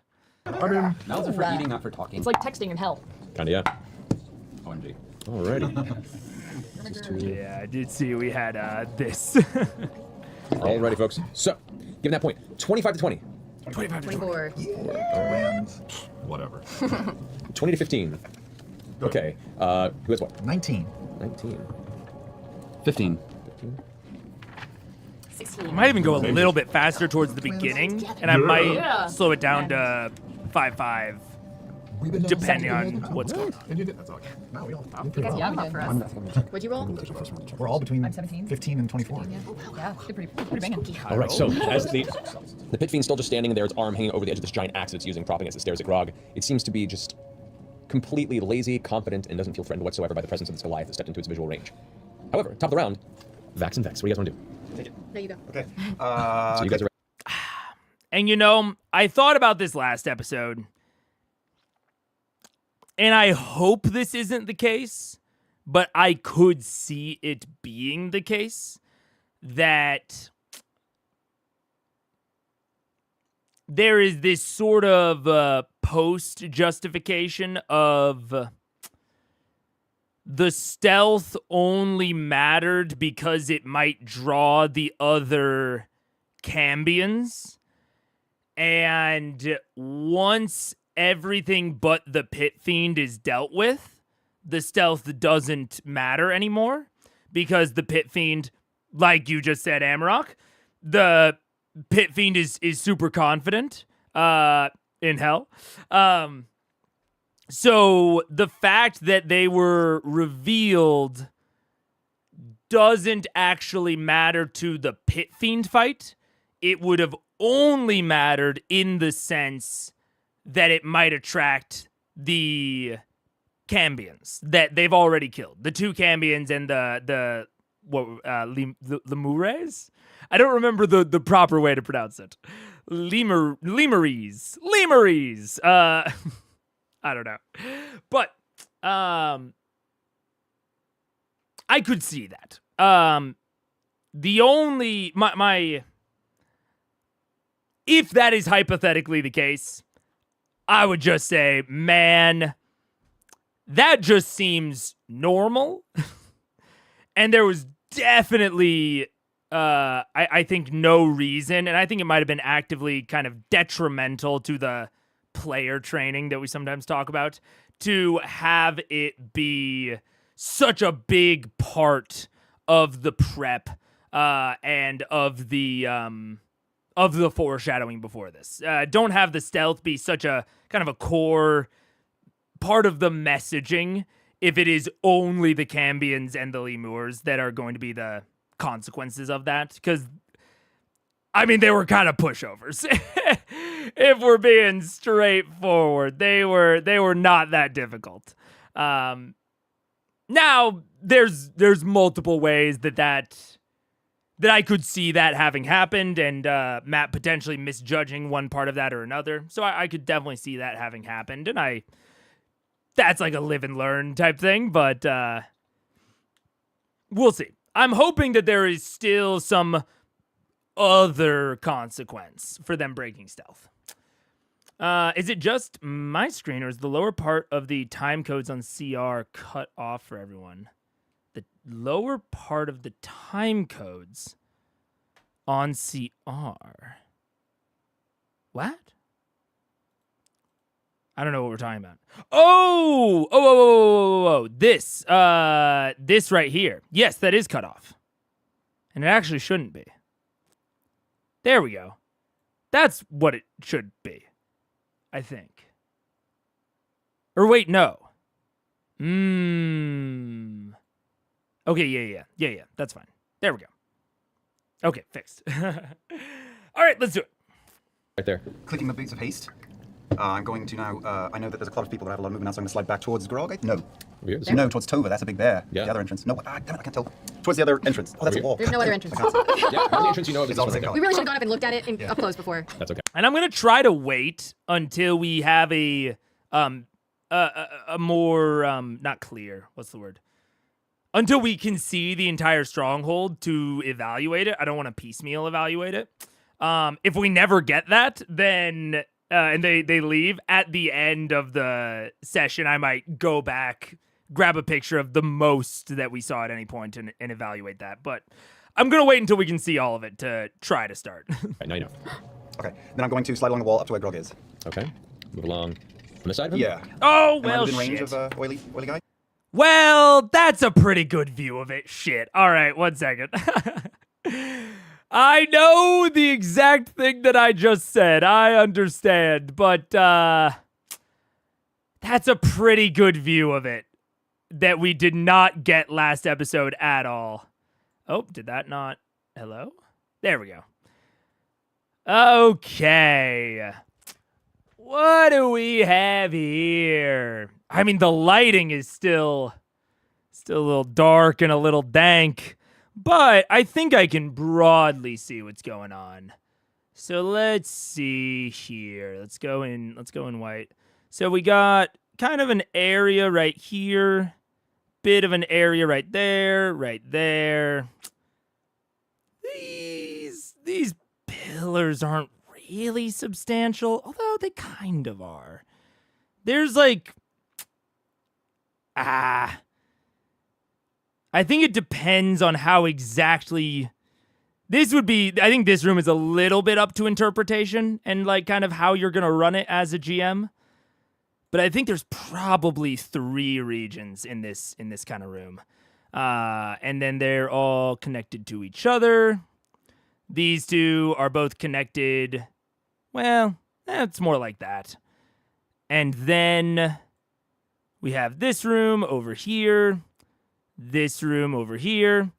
I mean, Mouths are for eating, not for talking. It's like texting in hell. Kinda, yeah. OMG. Alrighty. Yeah, I did see we had this. Alrighty, folks. So, given that point, 25 to 20. 24. and whatever. 20 to 15. Okay. Who has what? 19. 19. 15. 16. Might even go a little bit faster towards the beginning, and I might slow it down to 5-5, depending on what's going on. And you did. That's all. No, we all. Yeah, we did for us. What'd you roll? We're all between 17. 15 and 24. Yeah, did pretty banging. All right, so as the pit fiend's still just standing there, its arm hanging over the edge of this giant axe it's using, propping as it stares at Grog, it seems to be just completely lazy, confident, and doesn't feel threatened whatsoever by the presence of this Goliath that stepped into its visual range. However, top of the round, Vax and Vex. What do you guys want to do? Take it. There you go. Okay. So you guys are And I thought about this last episode, and I hope this isn't the case, but I could see it being the case, that there is this sort of post-justification of the stealth only mattered because it might draw the other Cambions. And once everything but the Pit Fiend is dealt with, the stealth doesn't matter anymore. Because the Pit Fiend, like you just said, Amarok, the Pit Fiend is super confident in hell. So the fact that they were revealed doesn't actually matter to the Pit Fiend fight. It would have only mattered in the sense that it might attract the Cambions that they've already killed. The 2 Cambions and the Lemures? I don't remember the proper way to pronounce it. Lemures. I don't know. But I could see that. The only my if that is hypothetically the case, I would just say, man, that just seems normal. And there was definitely, I think, no reason, and I think it might have been actively kind of detrimental to the player training that we sometimes talk about, to have it be such a big part of the prep and of the foreshadowing before this. Don't have the stealth be such a kind of a core part of the messaging if it is only the Cambions and the Lemurs that are going to be the consequences of that. Because, I mean, they were kind of pushovers. If we're being straightforward, they were not that difficult. Now, there's multiple ways that I could see that having happened, and Matt potentially misjudging one part of that or another. So I could definitely see that having happened, and that's like a live and learn type thing, but we'll see. I'm hoping that there is still some other consequence for them breaking stealth. Is it just my screen, or is the lower part of the time codes on CR cut off for everyone? The lower part of the time codes on CR. What? I don't know what we're talking about. Oh, this right here. Yes, that is cut off. And it actually shouldn't be. There we go. That's what it should be, I think. Or wait, no. Okay, yeah, that's fine. There we go. Okay, fixed. All right, let's do it. Right there. Clicking the boots of haste. I'm going to now, I know that there's a lot of people that have a lot of movement now, so I'm going to slide back towards Grog. No. Weird. No, towards Tova. That's a big bear. Yeah. The other entrance. No, damn it, I can't tell. Towards the other entrance. Oh, that's a wall. There's no other entrance. Yeah, the entrance you know of is It's right there. We really should have gone up and looked at it up close before. That's okay. And I'm gonna try to wait until we have a more not clear. What's the word? Until we can see the entire stronghold to evaluate it. I don't want to piecemeal evaluate it. If we never get that, then and they leave at the end of the session, I might go back, grab a picture of the most that we saw at any point and evaluate that. But I'm gonna wait until we can see all of it to try to start. Right, now you know. Okay, then I'm going to slide along the wall up to where Grog is. Okay. Move along on the side of him? Yeah. Oh, Am I well, within range shit. of oily guy? Well, that's a pretty good view of it. Shit. All right, 1 second. I know the exact thing that I just said. I understand, but that's a pretty good view of it that we did not get last episode at all. Oh, did that not? Hello? There we go. Okay. What do we have here? I mean, the lighting is still a little dark and a little dank, but I think I can broadly see what's going on. So let's see here. Let's go in white. So we got kind of an area right here, bit of an area right there, right there. These pillars aren't really substantial, although they kind of are. There's like I think it depends on how exactly this would be. I think this room is a little bit up to interpretation and like kind of how you're going to run it as a GM. But I think there's probably 3 regions in this kind of room. And then they're all connected to each other. These 2 are both connected. Well, it's more like that. And then we have this room over here. This room over here.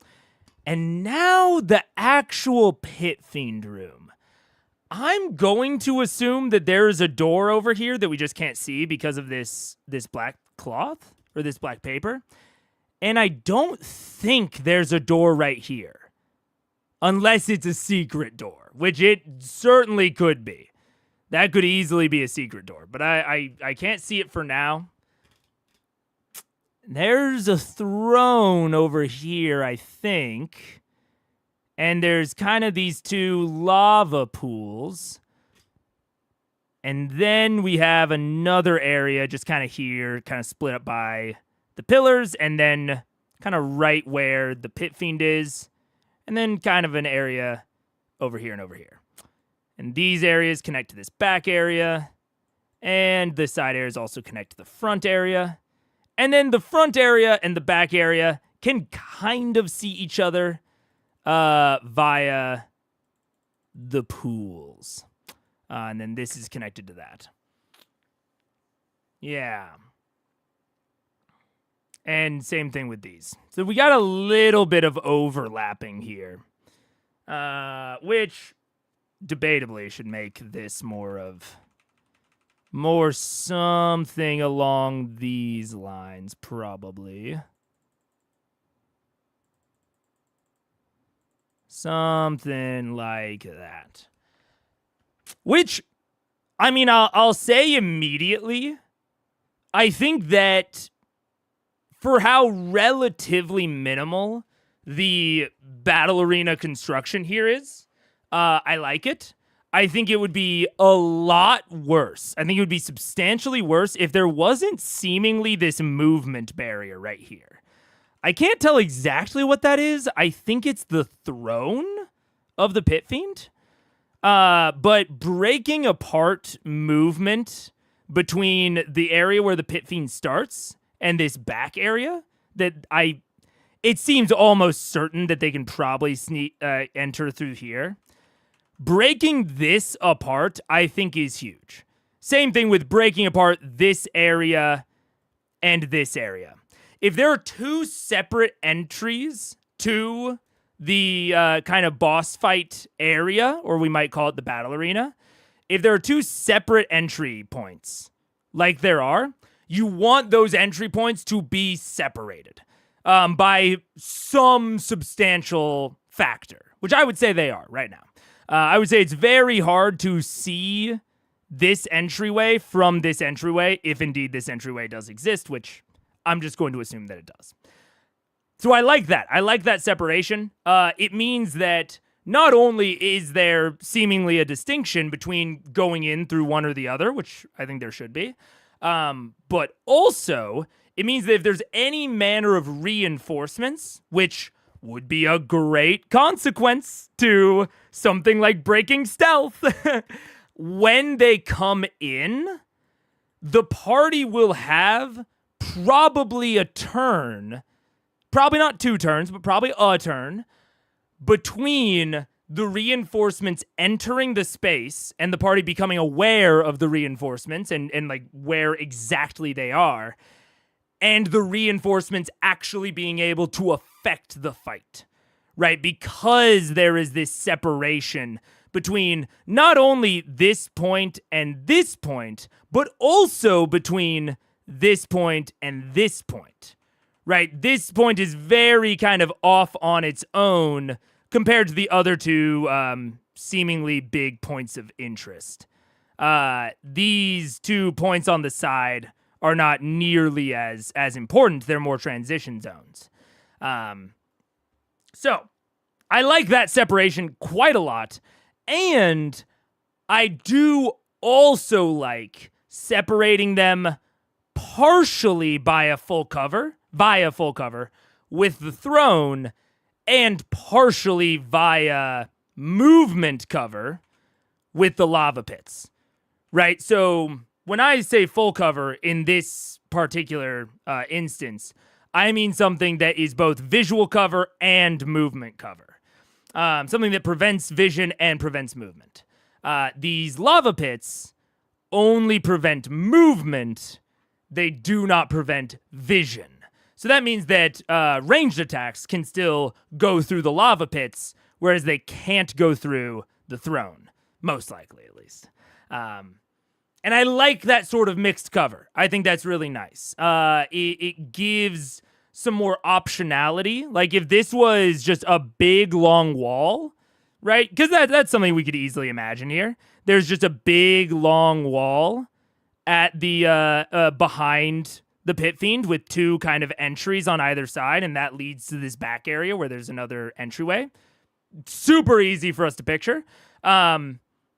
And now the actual Pit Fiend room. I'm going to assume that there is a door over here that we just can't see because of this black cloth or this black paper. And I don't think there's a door right here. Unless it's a secret door, which it certainly could be. That could easily be a secret door, but I can't see it for now. There's a throne over here, I think. And there's kind of these two lava pools. And then we have another area just kind of here, kind of split up by the pillars, and then kind of right where the Pit Fiend is. And then kind of an area over here and over here. And these areas connect to this back area. And the side areas also connect to the front area. And then the front area and the back area can kind of see each other via the pools. And then this is connected to that. Yeah. And same thing with these. So we got a little bit of overlapping here. Which debatably should make this more something along these lines, probably. Something like that. Which, I mean, I'll say immediately, I think that for how relatively minimal the battle arena construction here is, I like it. I think it would be a lot worse. I think it would be substantially worse if there wasn't seemingly this movement barrier right here. I can't tell exactly what that is. I think it's the throne of the Pit Fiend. But breaking apart movement between the area where the Pit Fiend starts and this back area, it seems almost certain that they can probably enter through here. Breaking this apart, I think, is huge. Same thing with breaking apart this area and this area. If there are two separate entries to the kind of boss fight area, or we might call it the battle arena, if there are two separate entry points, like there are, you want those entry points to be separated by some substantial factor, which I would say they are right now. I would say it's very hard to see this entryway from this entryway, if indeed this entryway does exist, which I'm just going to assume that it does. So I like that. I like that separation. It means that not only is there seemingly a distinction between going in through one or the other, which I think there should be, but also it means that if there's any manner of reinforcements, which would be a great consequence to something like breaking stealth, when they come in, the party will have probably a turn, probably not 2 turns, but probably a turn, between the reinforcements entering the space and the party becoming aware of the reinforcements and like where exactly they are, and the reinforcements actually being able to affect the fight, right? Because there is this separation between not only this point and this point, but also between this point and this point, right? This point is very kind of off on its own compared to the other two seemingly big points of interest. These 2 points on the side are not nearly as important. They're more transition zones. So I like that separation quite a lot. And I do also like separating them partially via full cover with the throne, and partially via movement cover with the lava pits, right? So when I say full cover in this particular instance, I mean something that is both visual cover and movement cover. Something that prevents vision and prevents movement. These lava pits only prevent movement. They do not prevent vision. So that means that ranged attacks can still go through the lava pits, whereas they can't go through the throne, most likely at least. And I like that sort of mixed cover. I think that's really nice. It gives some more optionality. Like if this was just a big long wall, right? Because that's something we could easily imagine here. There's just a big long wall at the behind the Pit Fiend with two kind of entries on either side, and that leads to this back area where there's another entryway. Super easy for us to picture.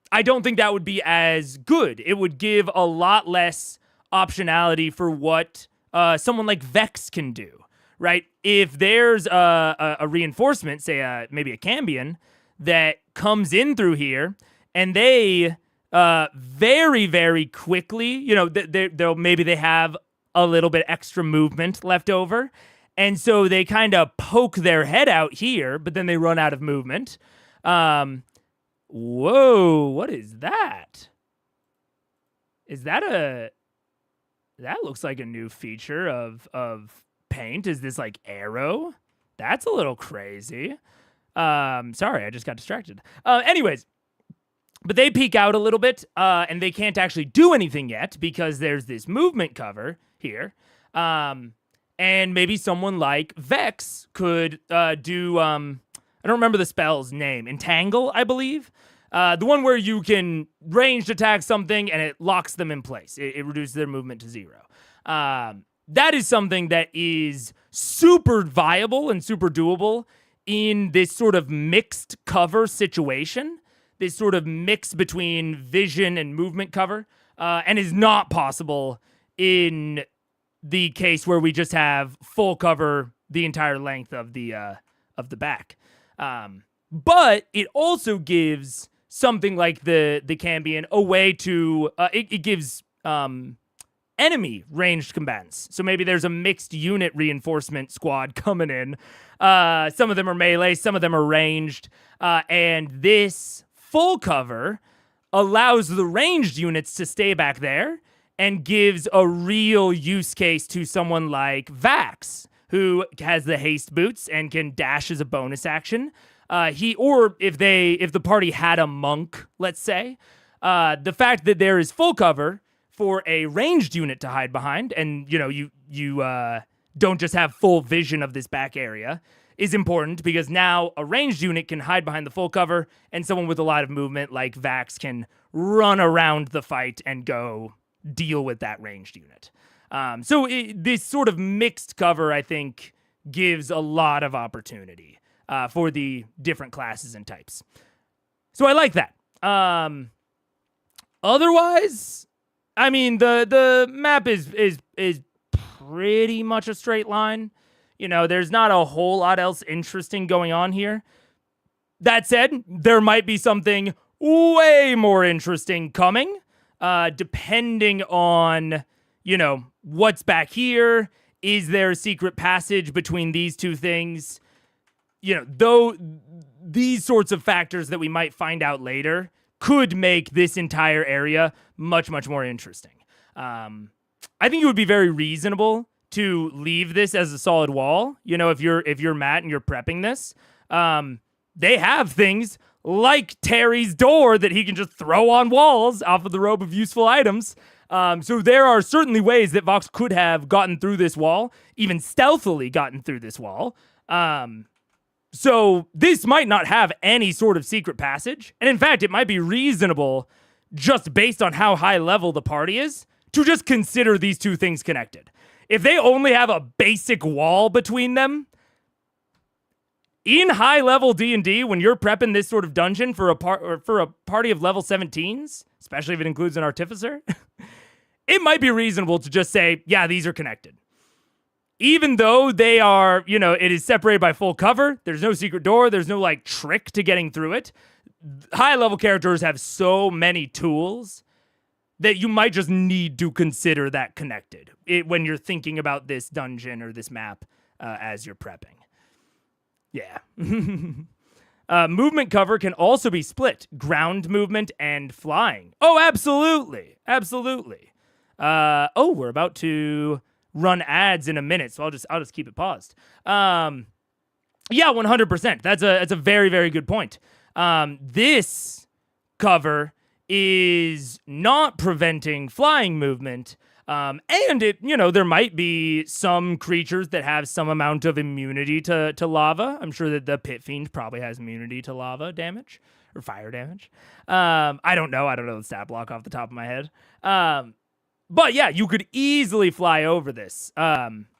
I don't think that would be as good. It would give a lot less optionality for what someone like Vex can do, right? If there's a reinforcement, say maybe a Cambion, that comes in through here, and they very, very quickly, they'll maybe they have a little bit extra movement left over, and so they kind of poke their head out here, but then they run out of movement. Whoa, what is that? Is that that looks like a new feature of Paint. Is this like arrow? That's a little crazy. Sorry, I just got distracted. Anyways, but they peek out a little bit, and they can't actually do anything yet because there's this movement cover here. And maybe someone like Vex could do, I don't remember the spell's name, Entangle, I believe. The one where you can ranged attack something and it locks them in place. It reduces their movement to 0. That is something that is super viable and super doable in this sort of mixed cover situation, this sort of mix between vision and movement cover, and is not possible in the case where we just have full cover the entire length of the back. But it also gives something like the Cambion a way to it gives enemy ranged combatants. So maybe there's a mixed unit reinforcement squad coming in. Some of them are melee, some of them are ranged, and this full cover allows the ranged units to stay back there and gives a real use case to someone like Vax, who has the haste boots and can dash as a bonus action. If the party had a monk, let's say, the fact that there is full cover for a ranged unit to hide behind, and you don't just have full vision of this back area, is important because now a ranged unit can hide behind the full cover, and someone with a lot of movement like Vax can run around the fight and go deal with that ranged unit. This sort of mixed cover, I think, gives a lot of opportunity for the different classes and types. So I like that. Otherwise, I mean, the map is pretty much a straight line. There's not a whole lot else interesting going on here. That said, there might be something way more interesting coming, depending on, what's back here. Is there a secret passage between these two things? Though these sorts of factors that we might find out later could make this entire area much, much more interesting. I think it would be very reasonable to leave this as a solid wall. If you're Matt and you're prepping this, they have things like Terry's door that he can just throw on walls off of the robe of useful items. So there are certainly ways that Vox could have gotten through this wall, even stealthily gotten through this wall. So this might not have any sort of secret passage. And in fact, it might be reasonable, just based on how high level the party is, to just consider these two things connected. If they only have a basic wall between them, in high level D&D, when you're prepping this sort of dungeon for a party of level 17s, especially if it includes an artificer, it might be reasonable to just say, yeah, these are connected. Even though they are, it is separated by full cover, there's no secret door, there's no trick to getting through it. High level characters have so many tools that you might just need to consider that connected when you're thinking about this dungeon or this map as you're prepping. Yeah. Movement cover can also be split. Ground movement and flying. Oh, absolutely. Absolutely. We're about to run ads in a minute, so I'll just keep it paused. Yeah, 100%. That's a very, very good point. This cover is not preventing flying movement. And there might be some creatures that have some amount of immunity to lava. I'm sure that the Pit Fiend probably has immunity to lava damage or fire damage. I don't know the stat block off the top of my head. But yeah, you could easily fly over this,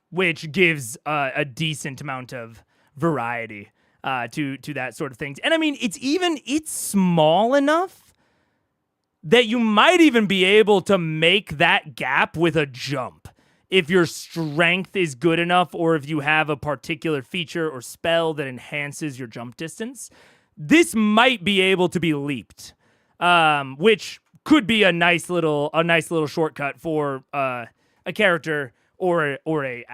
which gives a decent amount of variety to that sort of things. And I mean, it's small enough that you might even be able to make that gap with a jump if your strength is good enough, or if you have a particular feature or spell that enhances your jump distance. This might be able to be leaped, which could be a nice little shortcut for a character or a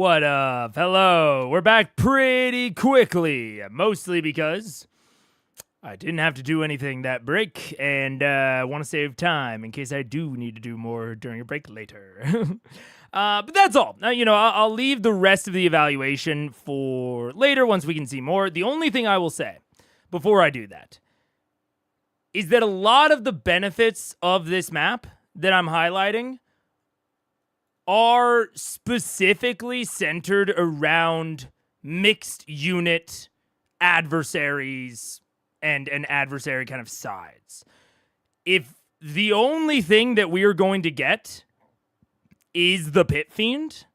What up? Hello. We're back pretty quickly, mostly because I didn't have to do anything that break, and I want to save time in case I do need to do more during a break later. But that's all. I'll leave the rest of the evaluation for later once we can see more. The only thing I will say before I do that is that a lot of the benefits of this map that I'm highlighting are specifically centered around mixed unit adversaries and an adversary kind of sides. If the only thing that we are going to get is the Pit Fiend,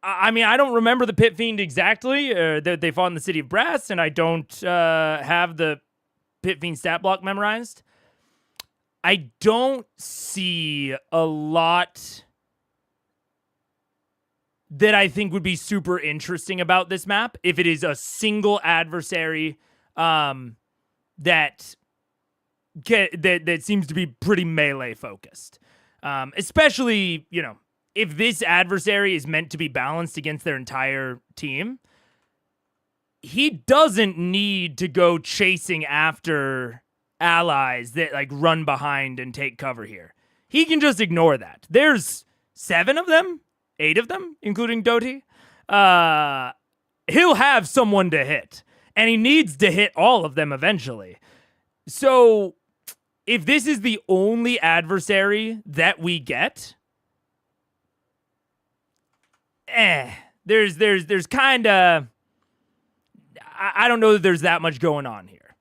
I mean, I don't remember the Pit Fiend exactly. They fought in the City of Brass, and I don't have the Pit Fiend stat block memorized. I don't see a lot that I think would be super interesting about this map if it is a single adversary that seems to be pretty melee focused. Especially, if this adversary is meant to be balanced against their entire team, he doesn't need to go chasing after allies that run behind and take cover here. He can just ignore that. There's 7 of them, 8 of them, including Doty. He'll have someone to hit, and he needs to hit all of them eventually. So if this is the only adversary that we get, there's kind of, I don't know that there's that much going on here.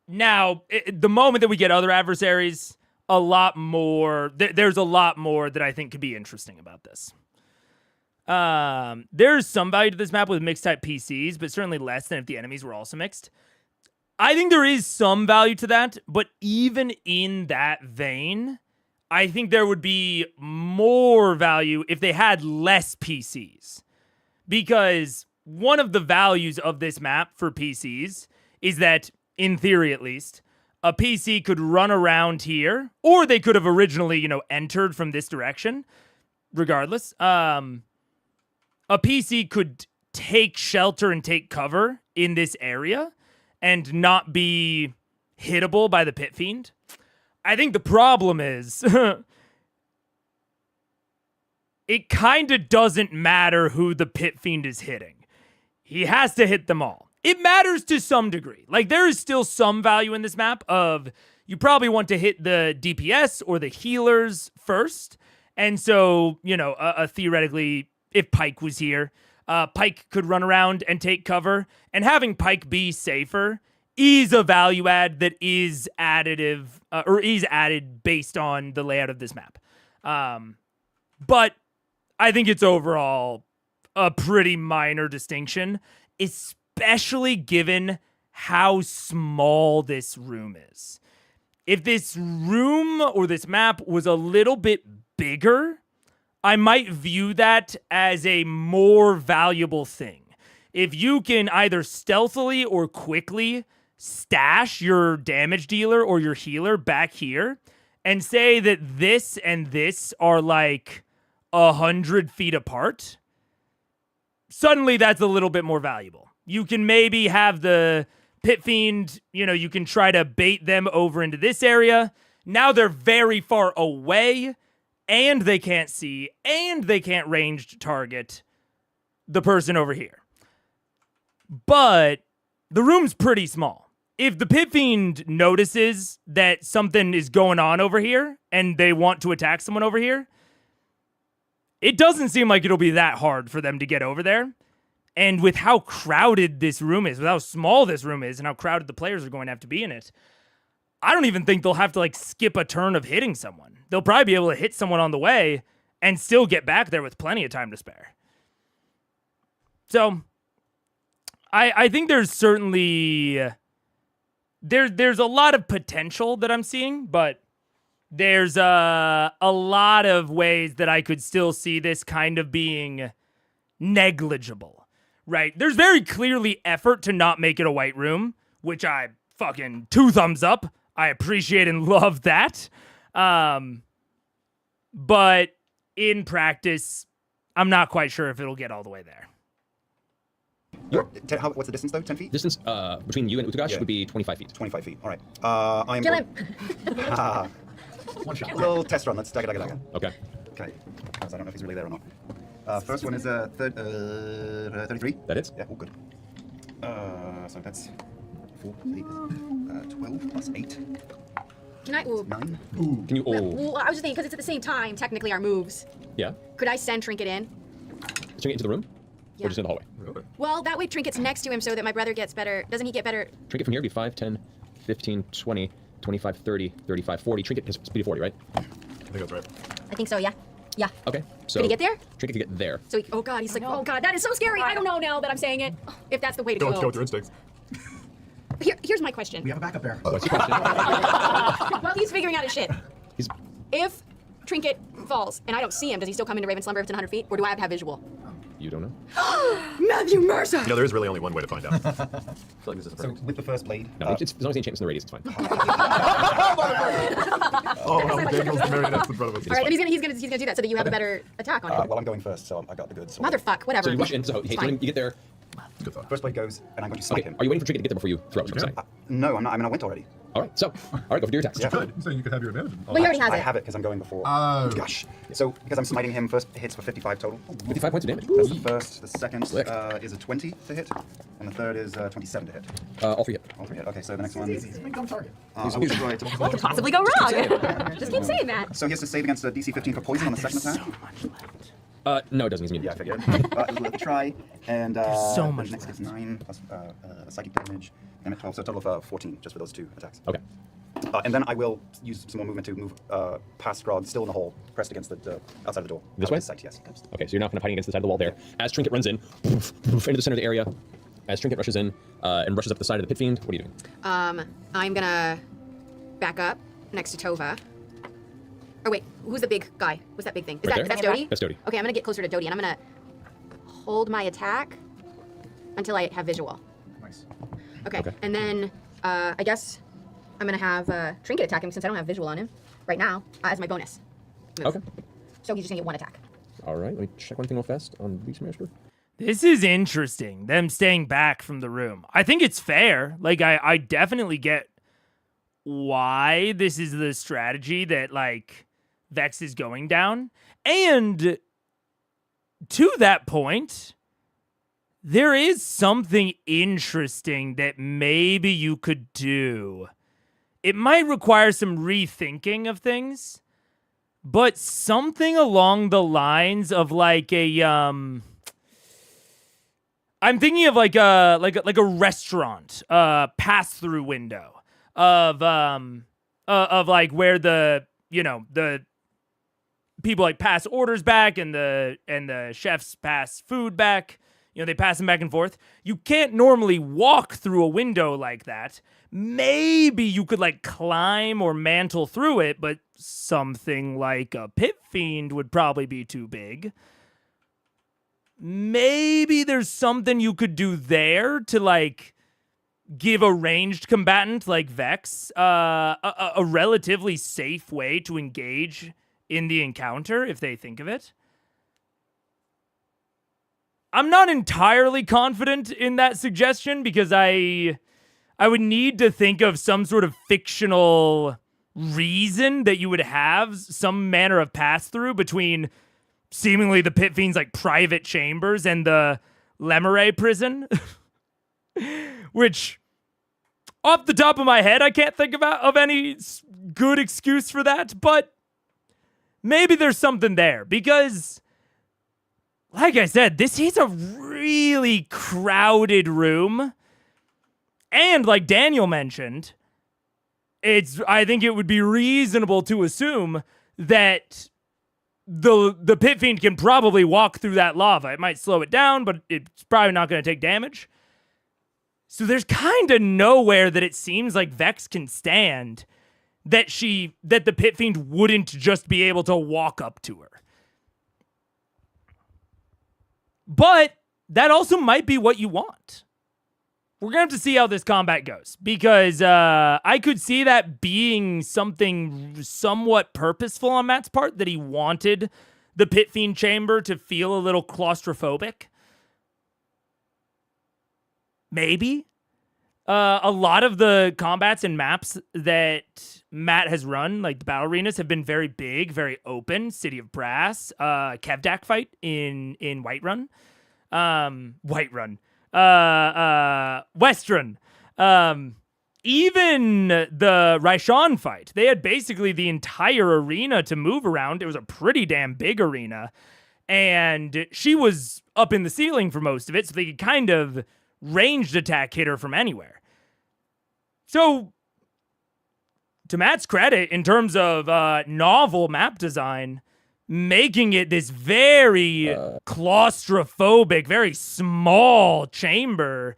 Now, the moment that we get other adversaries, a lot more, there's a lot more that I think could be interesting about this. There's some value to this map with mixed type PCs, but certainly less than if the enemies were also mixed. I think there is some value to that, but even in that vein, I think there would be more value if they had less PCs. Because one of the values of this map for PCs is that, in theory at least, a PC could run around here, or they could have originally, entered from this direction. Regardless, a PC could take shelter and take cover in this area and not be hittable by the Pit Fiend. I think the problem is it kind of doesn't matter who the Pit Fiend is hitting. He has to hit them all. It matters to some degree. Like, there is still some value in this map of you probably want to hit the DPS or the healers first. And so, theoretically, if Pyke was here, Pyke could run around and take cover. And having Pyke be safer is a value add that is additive, or is added based on the layout of this map. But I think it's overall a pretty minor distinction, especially given how small this room is. If this room or this map was a little bit bigger, I might view that as a more valuable thing. If you can either stealthily or quickly stash your damage dealer or your healer back here and say that this and this are like 100 feet apart, suddenly that's a little bit more valuable. You can maybe have the Pit Fiend, you can try to bait them over into this area. Now they're very far away, and they can't see, and they can't ranged target the person over here. But the room's pretty small. If the Pit Fiend notices that something is going on over here, and they want to attack someone over here, it doesn't seem like it'll be that hard for them to get over there. And with how crowded this room is, with how small this room is, and how crowded the players are going to have to be in it, I don't even think they'll have to skip a turn of hitting someone. They'll probably be able to hit someone on the way and still get back there with plenty of time to spare. So I think there's certainly there's a lot of potential that I'm seeing, but there's a lot of ways that I could still see this kind of being negligible, right? There's very clearly effort to not make it a white room, which I fucking 2 thumbs up. I appreciate and love that. But in practice, I'm not quite sure if it'll get all the way there. What's the distance though? 10 feet? Distance between you and Utagash would be 25 feet. 25 feet. All right. I'm. Kill him. One shot. Little test run. Let's dagger. Okay. Okay. Because I don't know if he's really there or not. First one is 33. That hits? Yeah, all good. So that's 4 plus 8 12 plus 8. Can I? Ooh. 9. Can you? Oh. Well, I was just thinking because it's at the same time. Technically, our moves. Yeah. Could I send Trinket in? Trinket into the room? Yeah. Or just in the hallway? Okay. Well, that way Trinket's next to him so that my brother gets better. Doesn't he get better? Trinket from here would be 5, 10, 15, 20, 25, 30, 35, 40. Trinket is speed of 40, right? I think that's right. I think so. Yeah. Yeah. Okay. So Could he get there? Trinket could get there. So, oh god, he's like, oh god, that is so scary. I don't know now that I'm saying it. If that's the way to Go go. with your instincts. Here's my question. We have a backup there. What's your question? Well, he's figuring out his shit. He's If Trinket falls and I don't see him, does he still come into Raven Slumber if it's 100 feet, or do I have to have visual? You don't know? Matthew Mercer. No, there is really only one way to find out. I feel like this is So perfect. with the first blade. No, it's, as long as he enchants in the radius, it's fine. Oh, no, Daniel's the marionettes in front of us. All right, then he's gonna do that so that you have a better attack on him. Well, I'm going first, so I got the goods. Motherfuck, whatever. So you rush in, so hey, It's fine. you get there. Good thought. First blade goes, and I'm going to smite Okay, him. are you waiting for Trinket to get there before you throw? Is what I'm saying. No, I'm not. I mean, I went already. All right, so, all right, go for your attacks. You could. You're saying you could have your advantage. Well, he already has I it. have it because I'm going before. Oh. Gosh. So, because I'm smiting him, first hits for 55 total. 55 points of damage. That's the first. The second Slick. is a 20 to hit. And the third is 27 to hit. All 3 hit. All 3 hit. Okay, so the next one. Dumb target. I will try to What could possibly go wrong? Just keep saying that. So he has to save against a DC 15 for poison on the second attack? No, it doesn't. He's Yeah, I immune. figured. But we'll try. And so much next gets 9 plus psychic damage. And 12, so a total of 14 just for those 2 attacks. Okay. And then I will use some more movement to move past Grog, still in the hole, pressed against the outside of the door. This Out of way? his sight, yes. Okay, so you're now kind of hiding against the side of the wall there. As Trinket runs in, into the center of the area, as Trinket rushes in and rushes up the side of the Pit Fiend, what are you doing? I'm gonna back up next to Tova. Or wait, who's the big guy? What's that big thing? Right there? That's Dodie? That's Dodie. Okay, I'm gonna get closer to Dodie and I'm gonna hold my attack until I have visual. Nice. Okay. And then I guess I'm gonna have Trinket attack him since I don't have visual on him right now as my bonus move. Okay. So he's just gonna get 1 attack. All right, let me check one thing real fast on Beastmaster. This is interesting, them staying back from the room. I think it's fair. Like, I definitely get why this is the strategy that, like, Vex is going down. And to that point, there is something interesting that maybe you could do. It might require some rethinking of things, but something along the lines of like a I'm thinking of like a restaurant pass-through window of like where the people like pass orders back and the chefs pass food back. They pass them back and forth. You can't normally walk through a window like that. Maybe you could like climb or mantle through it, but something like a Pit Fiend would probably be too big. Maybe there's something you could do there to like give a ranged combatant like Vex a relatively safe way to engage in the encounter if they think of it. I'm not entirely confident in that suggestion because I would need to think of some sort of fictional reason that you would have some manner of pass-through between seemingly the Pit Fiend's like private chambers and the Lemuray prison. Which, off the top of my head, I can't think of any good excuse for that, but maybe there's something there because, like I said, this is a really crowded room. And like Daniel mentioned, I think it would be reasonable to assume that the Pit Fiend can probably walk through that lava. It might slow it down, but it's probably not going to take damage. So there's kind of nowhere that it seems like Vex can stand that the Pit Fiend wouldn't just be able to walk up to her. But that also might be what you want. We're going to have to see how this combat goes because I could see that being something somewhat purposeful on Matt's part, that he wanted the Pit Fiend chamber to feel a little claustrophobic. Maybe. A lot of the combats and maps that Matt has run, like the battle arenas, have been very big, very open. City of Brass, Kevdak fight in Whiterun. Westrun. Even the Raishan fight, they had basically the entire arena to move around. It was a pretty damn big arena. And she was up in the ceiling for most of it, so they could kind of ranged attack hit her from anywhere. So, to Matt's credit, in terms of novel map design, making it this very claustrophobic, very small chamber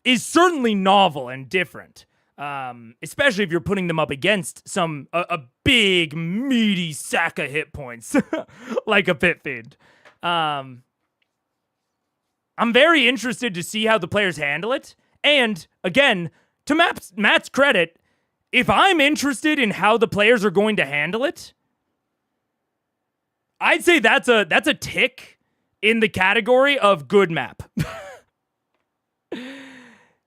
is certainly novel and different. Especially if you're putting them up against a big, meaty sack of hit points, like a Pit Fiend. I'm very interested to see how the players handle it. And, again, to Matt's credit, if I'm interested in how the players are going to handle it, I'd say that's a tick in the category of good map.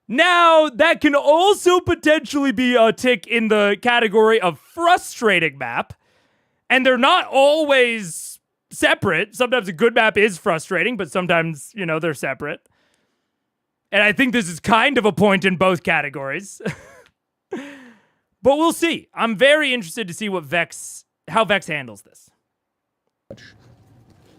Now, that can also potentially be a tick in the category of frustrating map, and they're not always separate. Sometimes a good map is frustrating, but sometimes, they're separate. And I think this is kind of a point in both categories. But we'll see. I'm very interested to see how Vex handles this.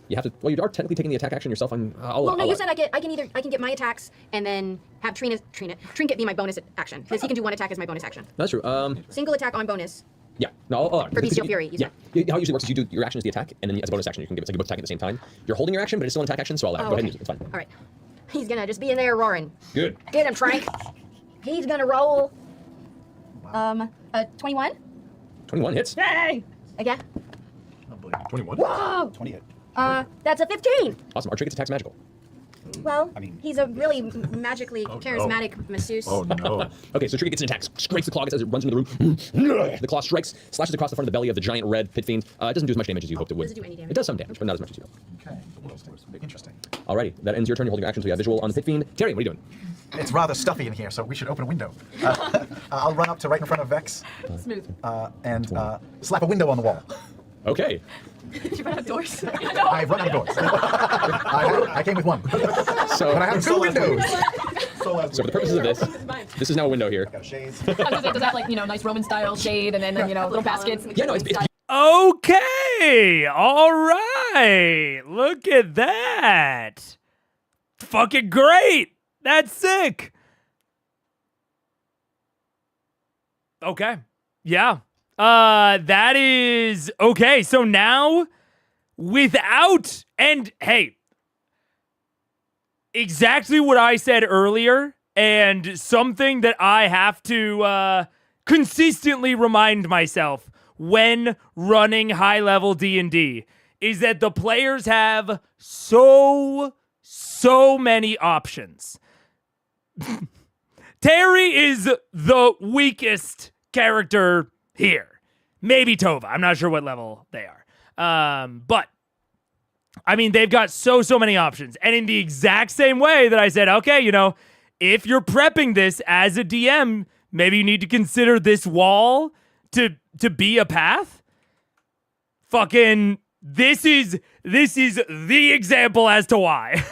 You have to. Well, you are technically taking the attack action yourself. You said I can get my attacks and then have Trinket be my bonus action because he can do one attack as my bonus action. That's true. Single attack on bonus. Yeah. No. For Bestial Fury. Yeah. How it usually works is you do your action is the attack, and then as a bonus action you can give it. It's like you both attack at the same time. You're holding your action, but it's still an attack action, so I'll go ahead and use it. It's fine. All right. He's gonna just be in there roaring. Good. Get him, Trank. He's gonna roll. 21. 21 hits. Yay! Again. I believe 21. Whoa! 28. That's a 15. Awesome. Our trinket's attack's magical. Well, I mean- he's a really magically no. charismatic masseuse. Oh no. Okay, so Trinket gets an attack, scrapes the claw as it runs into the room. The claw strikes, slashes across the front of the belly of the giant red pit fiend. It doesn't do as much damage as you hoped it would. Does it do any damage? It does some damage, but not as much as you hope. Okay. Interesting. Alrighty, that ends your turn. You're holding your action, so you have visual on the pit fiend. Terry, what are you doing? It's rather stuffy in here, so we should open a window. I'll run up to right in front of Vex. Smooth. And slap a window on the wall. Okay. Did you run out doors? I run out of doors. I came with one. So, But I have two windows. so for the purposes of this is now a window here. Got shades. Does that have nice Roman style shade and then little baskets? Yeah, no, it's Okay, all right. Look at that. Fucking great. That's sick. Okay. Yeah. That is okay. So now and hey, exactly what I said earlier, and something that I have to consistently remind myself when running high-level D&D is that the players have so many options. Terry is the weakest character here. Maybe Tova. I'm not sure what level they are. But I mean, they've got so many options. And in the exact same way that I said, okay, if you're prepping this as a DM, maybe you need to consider this wall to be a path. Fucking this is the example as to why.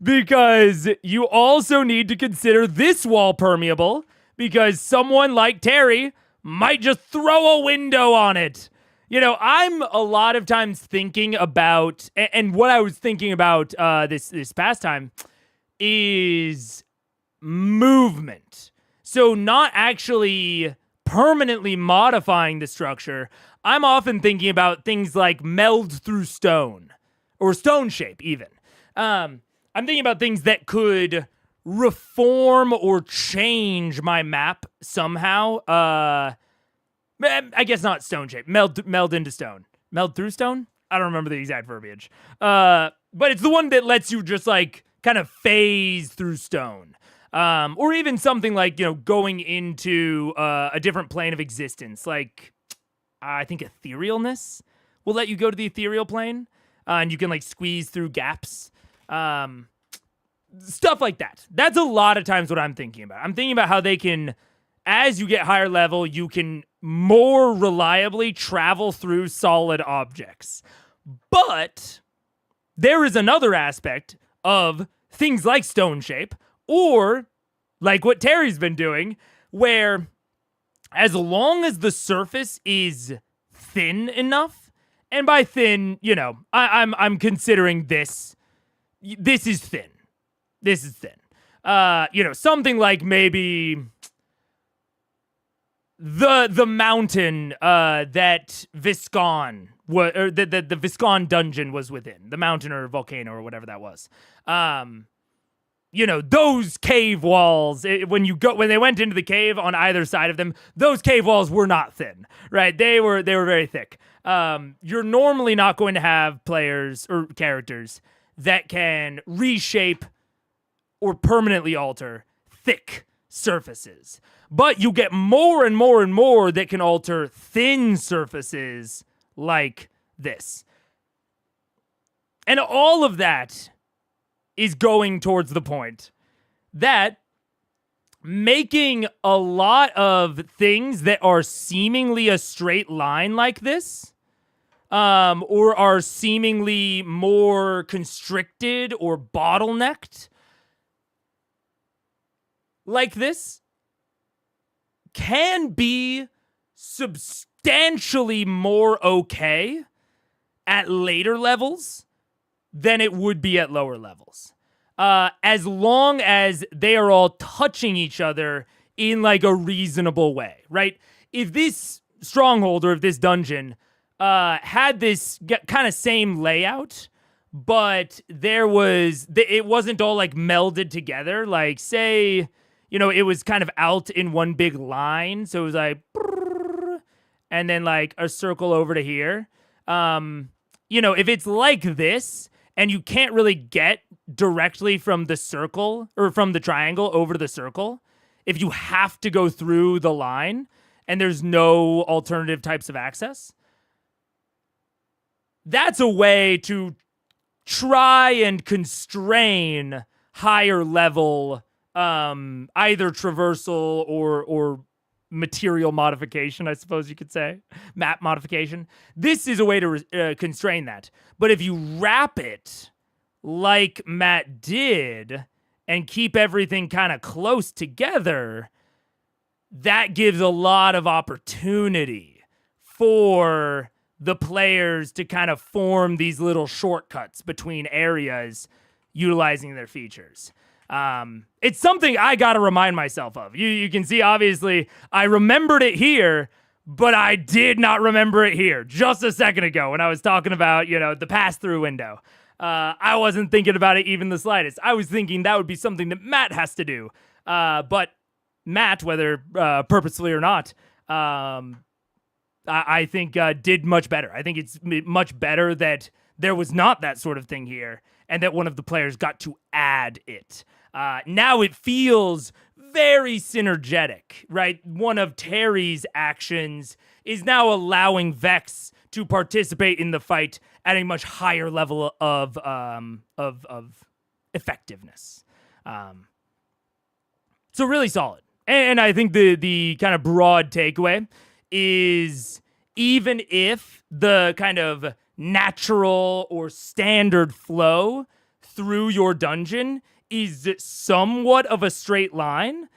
Because you also need to consider this wall permeable because someone like Terry might just throw a window on it. I'm a lot of times thinking about, and what I was thinking about this past time is movement. So not actually permanently modifying the structure. I'm often thinking about things like meld through stone or stone shape even. I'm thinking about things that could reform or change my map somehow. I guess not stone shape. Meld into stone. Meld through stone? I don't remember the exact verbiage. But it's the one that lets you just kind of phase through stone. Or even something like, going into a different plane of existence. Like, I think etherealness will let you go to the ethereal plane. And you can squeeze through gaps. Stuff like that. That's a lot of times what I'm thinking about. I'm thinking about how they can, as you get higher level, you can more reliably travel through solid objects. But there is another aspect of things like stone shape, or like what Terry's been doing, where as long as the surface is thin enough, and by thin, I'm considering this is thin. This is thin. Something like maybe the mountain that Viscon was, or the Viscon dungeon was within, the mountain or volcano or whatever that was. Those cave walls, when they went into the cave on either side of them, those cave walls were not thin, right? They were very thick. You're normally not going to have players or characters that can reshape or permanently alter thick surfaces. But you get more and more and more that can alter thin surfaces like this. And all of that is going towards the point that making a lot of things that are seemingly a straight line like this, or are seemingly more constricted or bottlenecked like this, can be substantially more okay at later levels than it would be at lower levels. As long as they are all touching each other in like a reasonable way, right? If this stronghold or if this dungeon had this kind of same layout, but it wasn't all like melded together, like say, you know, it was kind of out in one big line, so it was like, and then like a circle over to here. You know, if it's like this, and you can't really get directly from the circle or from the triangle over to the circle, if you have to go through the line and there's no alternative types of access, that's a way to try and constrain higher level either traversal or material modification, I suppose you could say, map modification. This is a way to constrain that. But if you wrap it like Matt did and keep everything kind of close together, that gives a lot of opportunity for the players to kind of form these little shortcuts between areas utilizing their features. It's something I got to remind myself of. You can see, obviously, I remembered it here, but I did not remember it here just a second ago when I was talking about, you know, the pass-through window. I wasn't thinking about it even the slightest. I was thinking that would be something that Matt has to do. But Matt, whether purposefully or not, I think did much better. I think it's much better that there was not that sort of thing here and that one of the players got to add it. Now it feels very synergetic, right? One of Terry's actions is now allowing Vex to participate in the fight at a much higher level of effectiveness. So really solid. And I think the kind of broad takeaway is, even if the kind of natural or standard flow through your dungeon is somewhat of a straight line,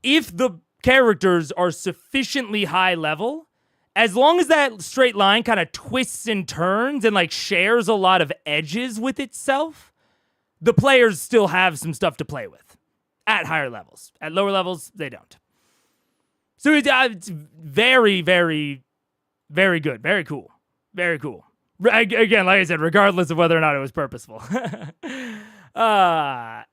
if the characters are sufficiently high level, as long as that straight line kind of twists and turns and like shares a lot of edges with itself, the players still have some stuff to play with at higher levels. At lower levels, they don't. So it's very, very, very good. Very cool. Very cool. Again, like I said, regardless of whether or not it was purposeful. I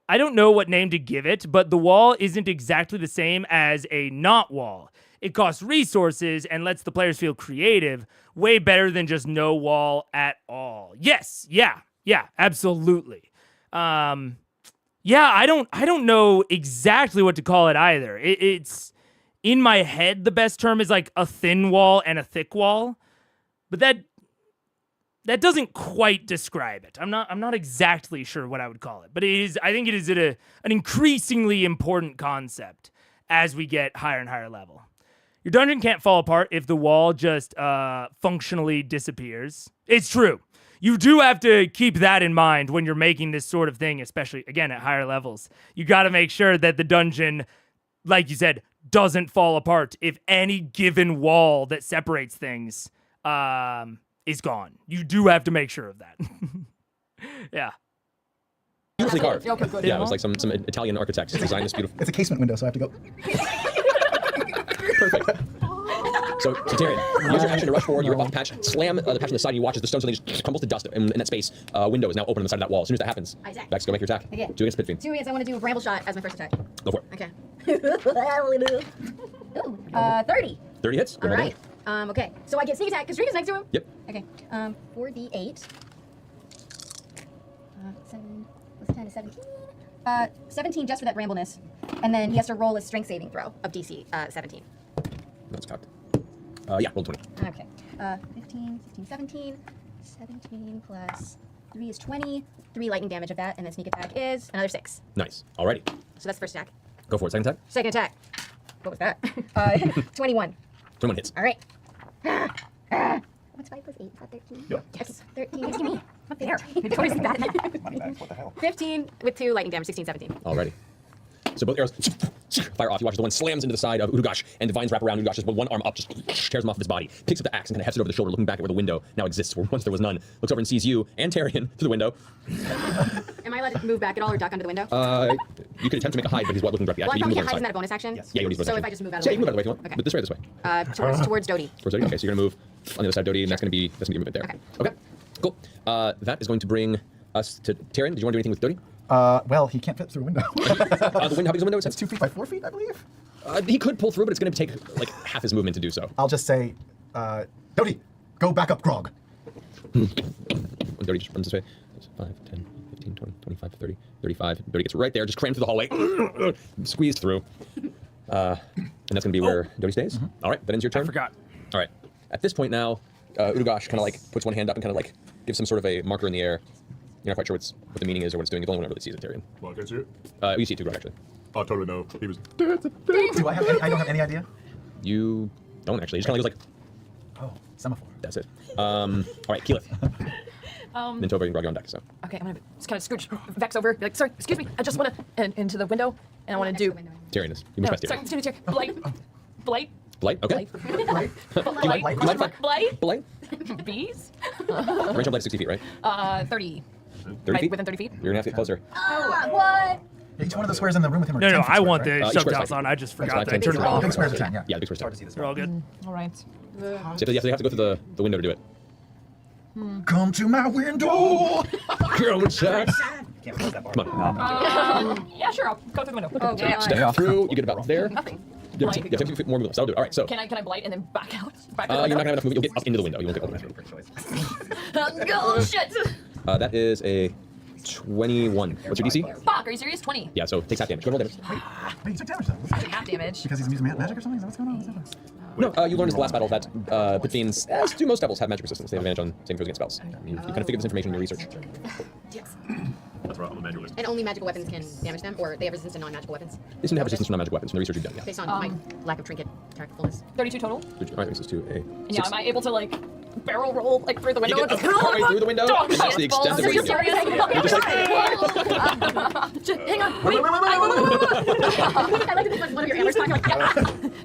don't know what name to give it, but the wall isn't exactly the same as a not wall. It costs resources and lets the players feel creative, way better than just no wall at all. Yes, yeah, absolutely. Yeah, I don't know exactly what to call it either. It's in my head, the best term is like a thin wall and a thick wall, but that doesn't quite describe it. I'm not exactly sure what I would call it, but I think it is an increasingly important concept as we get higher and higher level. Your dungeon can't fall apart if the wall just functionally disappears. It's true. You do have to keep that in mind when you're making this sort of thing, especially, again, at higher levels. You got to make sure that the dungeon, like you said, doesn't fall apart if any given wall that separates things is gone. You do have to make sure of that. Yeah. Beautifully carved. Okay, good. Yeah, it was like some Italian architects designed this beautiful. It's a casement window, so I have to go. Perfect. So Tyrion, use your action to rush forward, you rip off the patch, slam the patch on the side, and you watch as the stone suddenly just crumbles to dust in that space. Window is now open on the side of that wall. As soon as that happens, I attack. Vex, go make your attack. Okay. Do against Pitfiend. 2 against, I want to do a bramble shot as my first attack. Go for it. Okay. 30. 30 hits. All right. Okay. So I get sneak attack because Drake is next to him. Yep. Okay. 4d8. 7 plus 10 is 17. 17 just for that brambleness, and then he has to roll a strength saving throw of DC 17. That's cocked. Yeah, roll 20. Okay. 15, 16, 17. 17 plus 3 is 20. 3 lightning damage of that, and then sneak attack is another 6. Nice. Alrighty. So that's first attack. Go for it. Second attack. Second attack. What was that? 21. 21 hits. All right. What's 5 plus 8? Is that 13? Yep. Yes. 13. Give me. Up there. Victoria's bad. Money bags, what the hell? 15 with 2 lightning damage. 16, 17. Alrighty. So both arrows fire off. You watch as the one slams into the side of Urugash, and the vines wrap around Urugash, just with one arm up, just tears him off of his body. Picks up the axe and kind of hefts it over the shoulder, looking back at where the window now exists, where once there was none. Looks over and sees you and Tyrion through the window. Am I allowed to move back at all or duck under the window? You could attempt to make a hide, but he's looking directly at Well, I you. probably You can't can hide. move Isn't on that a bonus action? Yeah, you don't need bonus So action. if I just move out of Yeah, the you can move out of the way if you way. want. Okay. But this way or this way? Towards Dodie. Towards Dodie? Okay, so you're gonna move on the other side of Dodie, and that's gonna be your movement there. Okay. Cool. That is going to bring us to Tyrion. Did you want to do anything with Dodie? Well, he can't fit through a window. The window, how big is the window? It's 2 feet by 4 feet, I believe. He could pull through, but it's going to take like half his movement to do so. I'll just say, Dodie, go back up Grog. When Dodie just runs this way. 5, 10, 15, 20, 25, 30, 35. Dodie gets right there, just crammed through the hallway, squeezed through. And that's going to be where Dodie stays. All right, that ends your turn. I forgot. All right. At this point now, Urugash kind of like puts one hand up and kind of like gives some sort of a marker in the air. You're not quite sure what the meaning is or what it's doing. It's the only one that really sees it, Tyrion. Well, can I see it? You see it too, Grog, actually. Oh, totally no. He was. Do I have? I don't have any idea. You don't actually. You just kind of like, Oh, semaphore. that's it. All right, Keyleth. Then Tova and Grog are on deck, so. Okay, I'm gonna just kind of scooch Vex over. Be like, sorry, excuse me. I just want to into the window, and I want to do. Tyrion is. You No, move past sorry, Tyrion. excuse me, Blight. Blight. Blight, okay. Blight. You might find Blight. Blight. Bees. Range of Blight is 60 feet, right? 30. 30 feet? Within 30 feet. You're gonna have to get closer. What? Each one of the squares in the room with him are No, 10 no, feet I squares, want right? the Each shove square's down 5 on. I just That's forgot fine. that I turned it Oh, off. big squares are 10, yeah. Yeah, the big square's Hard 10. to see this. They're all good. All right. So you have to go through the window to do it. Come to my window. Go inside. Can't close that bar. Come on. Yeah, sure. I'll go through the window. Oh, God. Step through. You get about there. Nothing. You have 50 feet more movement. So I'll do it. All right, so. Can I blight and then back out? Back to You're the not gonna window? have enough movement. You'll get up into the window. You won't get all the way through. Great choice. Oh shit! That is a 21. What's your DC? Fuck, are you serious? 20. Yeah, so takes half damage. Go roll damage. Wait, you took damage then. Half damage. Because he's using magic or something? Is that what's going on? What's that? No, you learned in the last battle that Bitfiends, as do most devils, have magic resistance. They have advantage on saving throws against spells. You kind of figured this information in your research. Yes. That's right, I'm a manualist. And only magical weapons can damage them, or they have resistance to non-magical weapons? They seem to have resistance from non-magic weapons from the research you've done, yeah. Based on my lack of trinket characterfulness. 32 total. All right, this is to a And yeah, 6. am I able to like barrel roll like through the window? You and get just partway through the window, dog and that's shit the extent balls? of Are it. you serious? You're just like, Hang on. Wait. I like to put one of your antlers back, like, yeah.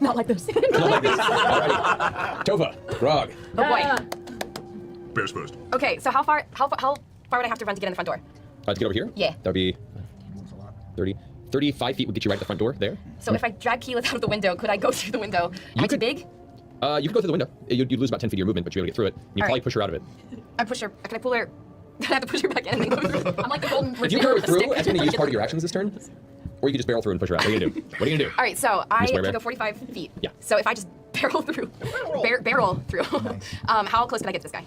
Not like this. not like this. Alrighty. Tova, Grog. Oh boy. Bears first. Okay, so how far would I have to run to get in the front door? To get over here? Yeah. That would be 35 feet would get you right at the front door there. So if I drag Keyleth out of the window, could I go through the window? Am I too big? You could go through the window. You'd lose about 10 feet of your movement, but you'd be able to get through it. You'd All probably right. push her out of it. I push her. Can I pull her? Can I have to push her back in and then go through? I'm like the golden If you retriever go with a through, stick. that's going to use part of your actions this turn. Or you could just barrel through and push her out. What are you going to do? What are you going to do? All right, so I square can bear? go 45 feet. Yeah. So if I just barrel through, barrel through, how close can I get to this guy?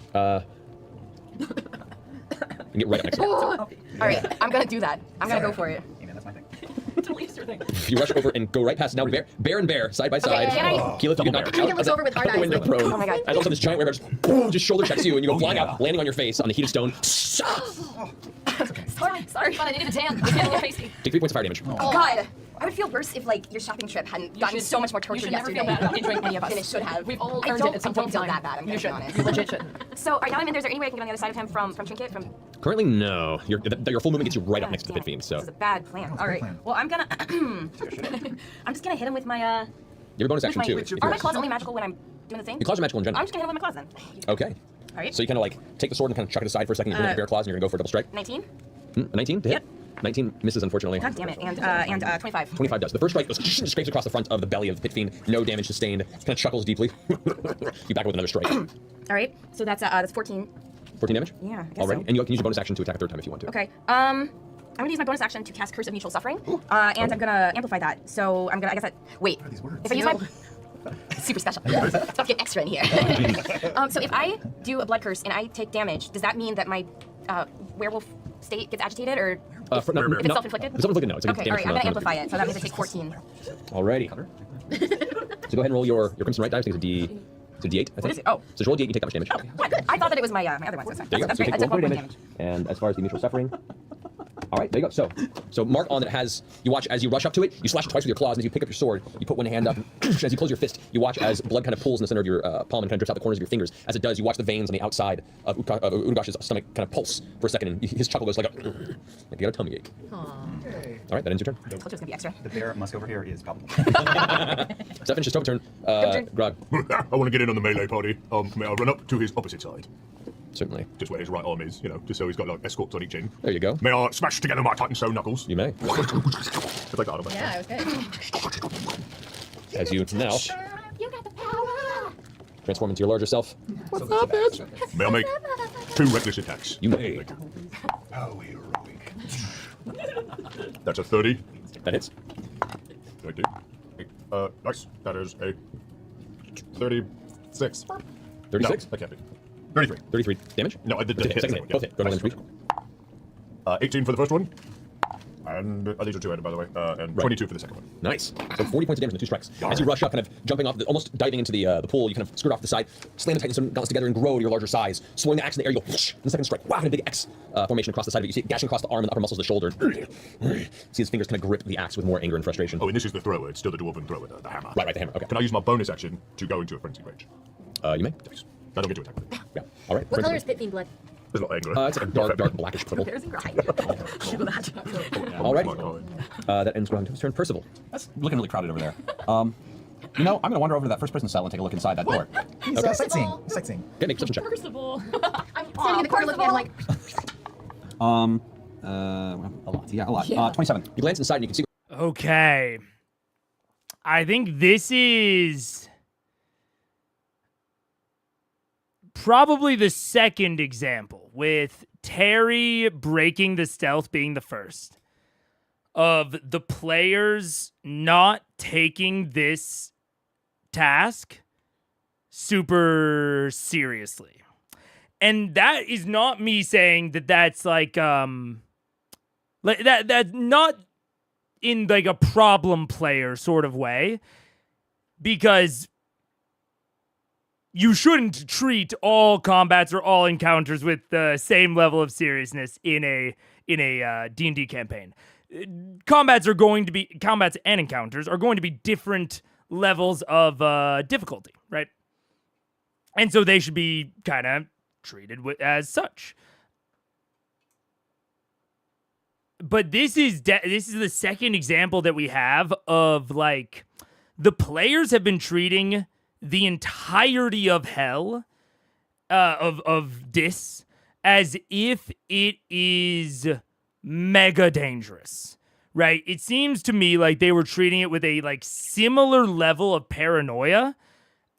You can get right up next to her. All right, I'm gonna do that. I'm gonna go for it. Hey, man, that's my thing. Delete your thing. You rush over and go right past. Now bear and bear, side by side. can I- Keyleth, you get knocked Keyleth out looks of over with hard out the eyes, window like, prone. oh my God. And all of a sudden this giant werewolf just, boom, just shoulder checks you and you go flying out, landing on your face on the heated stone. Sorry, fun. I needed a tan. It's getting a little pasty. Take 3 points of fire damage. Oh, God. I would feel worse if, like, your shopping trip hadn't gotten should- so much more You torture should never yesterday. feel bad about injuring any of us. Than it should have. We've all I earned don't, it at some I don't point in feel time. that bad, I'm You gonna be should. honest. You legit should. So, right now I'm in, there's there any way I can get on the other side of him from Trinket? From Currently, no. Your full movement gets you right up next to the Damn pit it. fiend, so. This is a bad plan. All right. plan. Well, I'm gonna. I'm just gonna hit him with my You have a bonus action too. if Are my yours. claws only magical when I'm doing the thing? Your claws are magical in general. I'm just gonna hit him with my claws then. Okay. All right. So you kind of like take the sword and kind of chuck it aside for a second. You're going to bear claws and you're going to go for a double strike. 19. 19 to hit. 19 misses, unfortunately. God damn it. And 25. 25 does. The first strike goes scrapes across the front of the belly of the pit fiend. No damage sustained. Kind of chuckles deeply. You back with another strike. All right. So that's 14. 14 damage. Yeah, I guess Already, so. and you can use your bonus action to attack a third time if you want to. Okay. I'm gonna use my bonus action to cast Curse of Mutual Suffering, and I'm gonna amplify that. So I guess that. Wait. What are these words? If I use my super special, so I have to get extra in here. So if I do a blood curse and I take damage, does that mean that my werewolf state gets agitated, or if it's self-inflicted? It's self-inflicted, no. It's Okay. All right. I'm gonna amplify it, so that means I take 14. Alrighty. So go ahead and roll your Crimson Right dice. I think it's a So D8, I think. What is it? Oh. So roll D8, you take that much damage. Oh, good. I thought that it was my my other one. So There you go. that's So you great. take I took 1 1 point point damage. damage. And as far as the mutual suffering, all right, there you go. So mark on that it has. You watch as you rush up to it. You slash it twice with your claws, and as you pick up your sword, you put one hand up. And as you close your fist, you watch as blood kind of pools in the center of your palm and kind of drips out the corners of your fingers. As it does, you watch the veins on the outside of Unogash's stomach kind of pulse for a second, and his chuckle goes like you got a tummy ache. All right, that ends your turn. I told you it was gonna be extra. The bear musk over here is palpable. So that finishes Toke's turn. Grog. I want to get in on the melee party. May I run up to his opposite side? Certainly. Just where his right arm is, just so he's got like escorts on each end. There you go. May I smash together my Titan Stone knuckles? You may. It's like that, Yeah, it was good. As you now You got the power. transform into your larger self. What's up, bitch? May I make 2 reckless attacks? You may. Thank you. How heroic. That's a 30. That hits. Thank you. Nice. That is a 36. 36. No, that can't be. 33. 33 damage. No, I did Okay, hit the second second hit. Both one. hit. Go ahead and reach. 18 for the first one. And these are 2-handed, by the way. And 22 for the second one. Nice. So 40 points of damage in the 2 strikes. As you rush up, kind of jumping off, almost diving into the pool, you kind of skirt off the side, slam the Titan Stone gauntlets together and grow to your larger size. Swing the axe in the air, you go whoosh, and the second strike, wow, and a big X formation across the side of it. You see it gashing across the arm and the upper muscles of the shoulder. See his fingers kind of grip the axe with more anger and frustration. Oh, and this is the thrower. It's still the dwarven thrower, the hammer. Right, the hammer. Okay. Can I use my bonus action to go into a frenzy rage? You may. Thanks. I don't get to attack. Yeah. All right. What color is Pit Fiend blood? There's not anger. It's like a dark blackish purple. There's a grind. Feel that. Alrighty. That ends Grog's turn. Percival. That's looking really crowded over there. I'm gonna wander over to that first person cell and take a look inside that door. He's sightseeing. He's sightseeing. Okay, make a perception check. First of all, I'm standing in the corner looking at him like. A lot. Yeah, a lot. 27. You glance inside and you can see. Okay. I think this is probably the second example, with Terry breaking the stealth being the first, of the players not taking this task super seriously. And that is not me saying that that's like that's not in like a problem player sort of way, because you shouldn't treat all combats or all encounters with the same level of seriousness in a D&D campaign. Combats and encounters are going to be different levels of difficulty, right? And so they should be kind of treated as such. But this is the second example that we have of like the players have been treating the entirety of hell, of Dis, as if it is mega dangerous, right? It seems to me like they were treating it with a like similar level of paranoia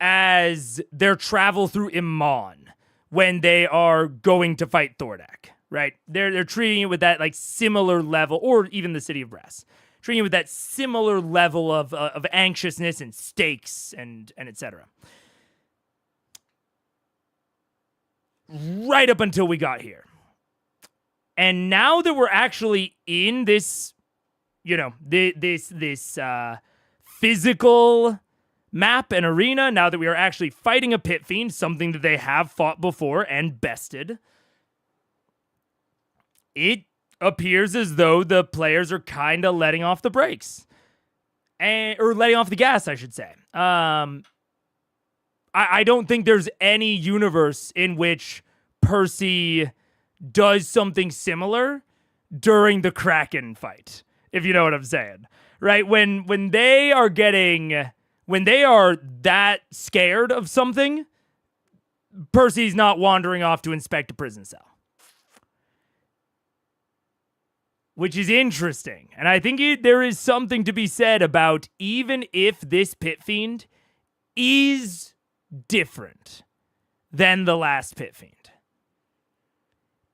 as their travel through Iman when they are going to fight Thordak, right? They're treating it with that like similar level, or even the City of Brass, treating it with that similar level of anxiousness and stakes and etc. Right up until we got here. And now that we're actually in this, this physical map and arena, now that we are actually fighting a pit fiend, something that they have fought before and bested, it appears as though the players are kind of letting off the brakes, or letting off the gas, I should say. I don't think there's any universe in which Percy does something similar during the Kraken fight, if you know what I'm saying, right? When they are that scared of something, Percy's not wandering off to inspect a prison cell. Which is interesting. And I think there is something to be said about, even if this pit fiend is different than the last pit fiend,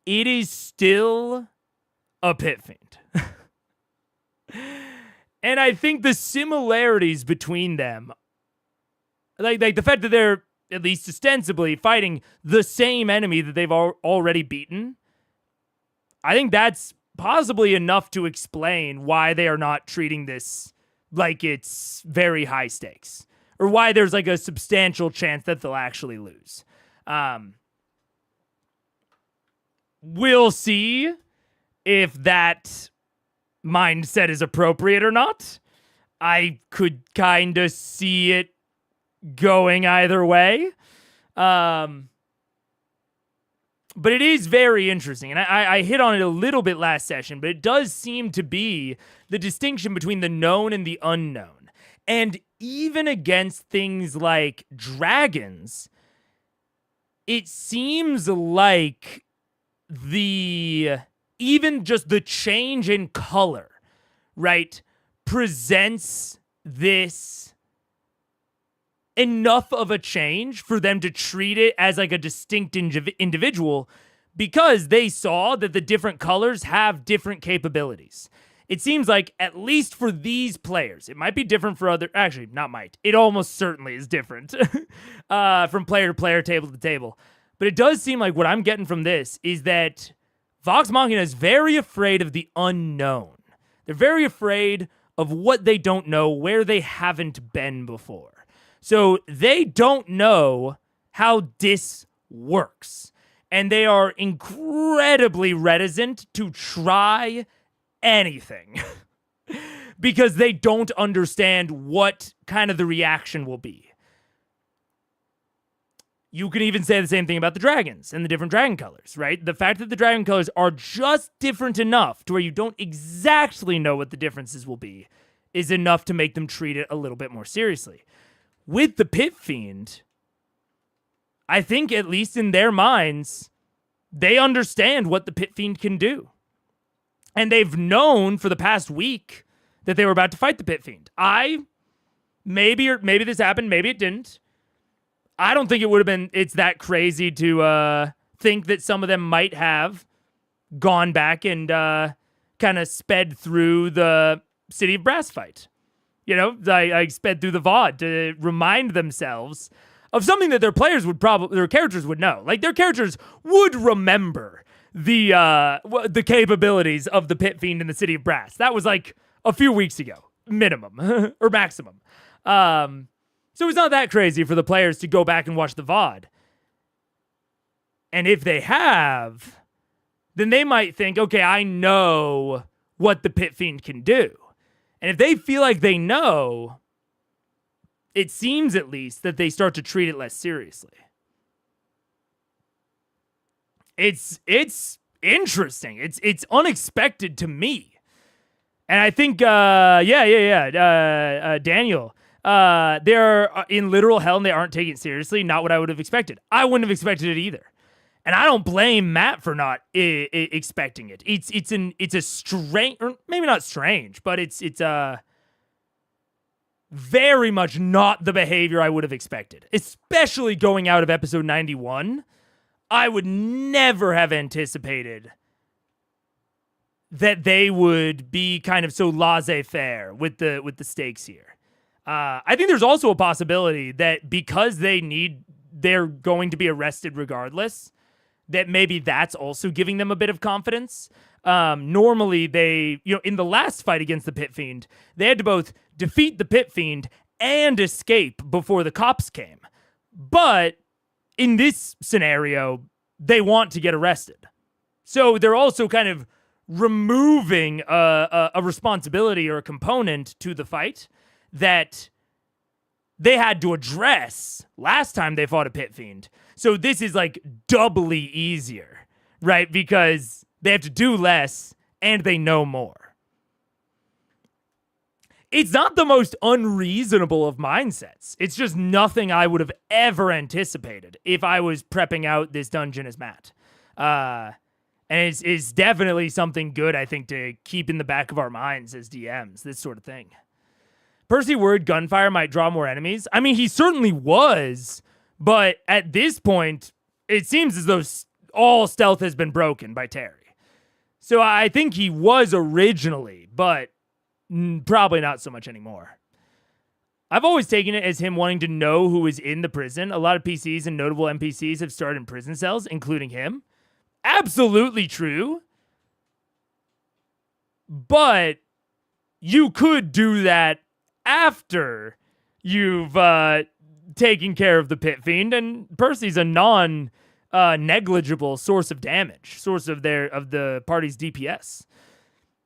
it is still a pit fiend. And I think the similarities between them, like the fact that they're at least ostensibly fighting the same enemy that they've already beaten, I think that's possibly enough to explain why they are not treating this like it's very high stakes, or why there's like a substantial chance that they'll actually lose. We'll see if that mindset is appropriate or not. I could kind of see it going either way. But it is very interesting. And I hit on it a little bit last session, but it does seem to be the distinction between the known and the unknown. And even against things like dragons, it seems like even just the change in color, right, presents this enough of a change for them to treat it as like a distinct individual, because they saw that the different colors have different capabilities. It seems like, at least for these players, it might be different for other, actually, not might, it almost certainly is different from player to player, table to table. But it does seem like what I'm getting from this is that Vox Machina is very afraid of the unknown. They're very afraid of what they don't know, where they haven't been before. So they don't know how this works. And they are incredibly reticent to try anything because they don't understand what kind of the reaction will be. You can even say the same thing about the dragons and the different dragon colors, right? The fact that the dragon colors are just different enough to where you don't exactly know what the differences will be is enough to make them treat it a little bit more seriously. With the Pit Fiend, I think, at least in their minds, they understand what the Pit Fiend can do. And they've known for the past week that they were about to fight the Pit Fiend. Maybe this happened, maybe it didn't. I don't think it would have been, it's that crazy to think that some of them might have gone back and kind of sped through the City of Brass fight. You know, I sped through the VOD to remind themselves of something that their players would their characters would know. Like, their characters would remember the capabilities of the Pit Fiend in the City of Brass. That was like a few weeks ago, minimum, or maximum. So it's not that crazy for the players to go back and watch the VOD. And if they have, then they might think, okay, I know what the Pit Fiend can do. And if they feel like they know, it seems at least that they start to treat it less seriously. It's interesting. It's unexpected to me. And I think, Daniel, they're in literal hell and they aren't taking it seriously. Not what I would have expected. I wouldn't have expected it either. And I don't blame Matt for not expecting it. It's a strange, or maybe not strange, but it's very much not the behavior I would have expected. Especially going out of episode 91, I would never have anticipated that they would be kind of so laissez-faire with the stakes here. I think there's also a possibility that because they're going to be arrested regardless, that maybe that's also giving them a bit of confidence. Normally they, in the last fight against the Pit Fiend, they had to both defeat the Pit Fiend and escape before the cops came. But in this scenario, they want to get arrested. So they're also kind of removing a responsibility or a component to the fight that they had to address last time they fought a Pit Fiend. So this is like doubly easier, right? Because they have to do less and they know more. It's not the most unreasonable of mindsets. It's just nothing I would have ever anticipated if I was prepping out this dungeon as Matt. And it's definitely something good, I think, to keep in the back of our minds as DMs, this sort of thing. Percy worried gunfire might draw more enemies. I mean, he certainly was, but at this point, it seems as though all stealth has been broken by Terry. So I think he was originally, but probably not so much anymore. I've always taken it as him wanting to know who is in the prison. A lot of PCs and notable NPCs have started in prison cells, including him. Absolutely true. But you could do that after you've taken care of the Pit Fiend, and Percy's a negligible source of damage, source of the party's DPS.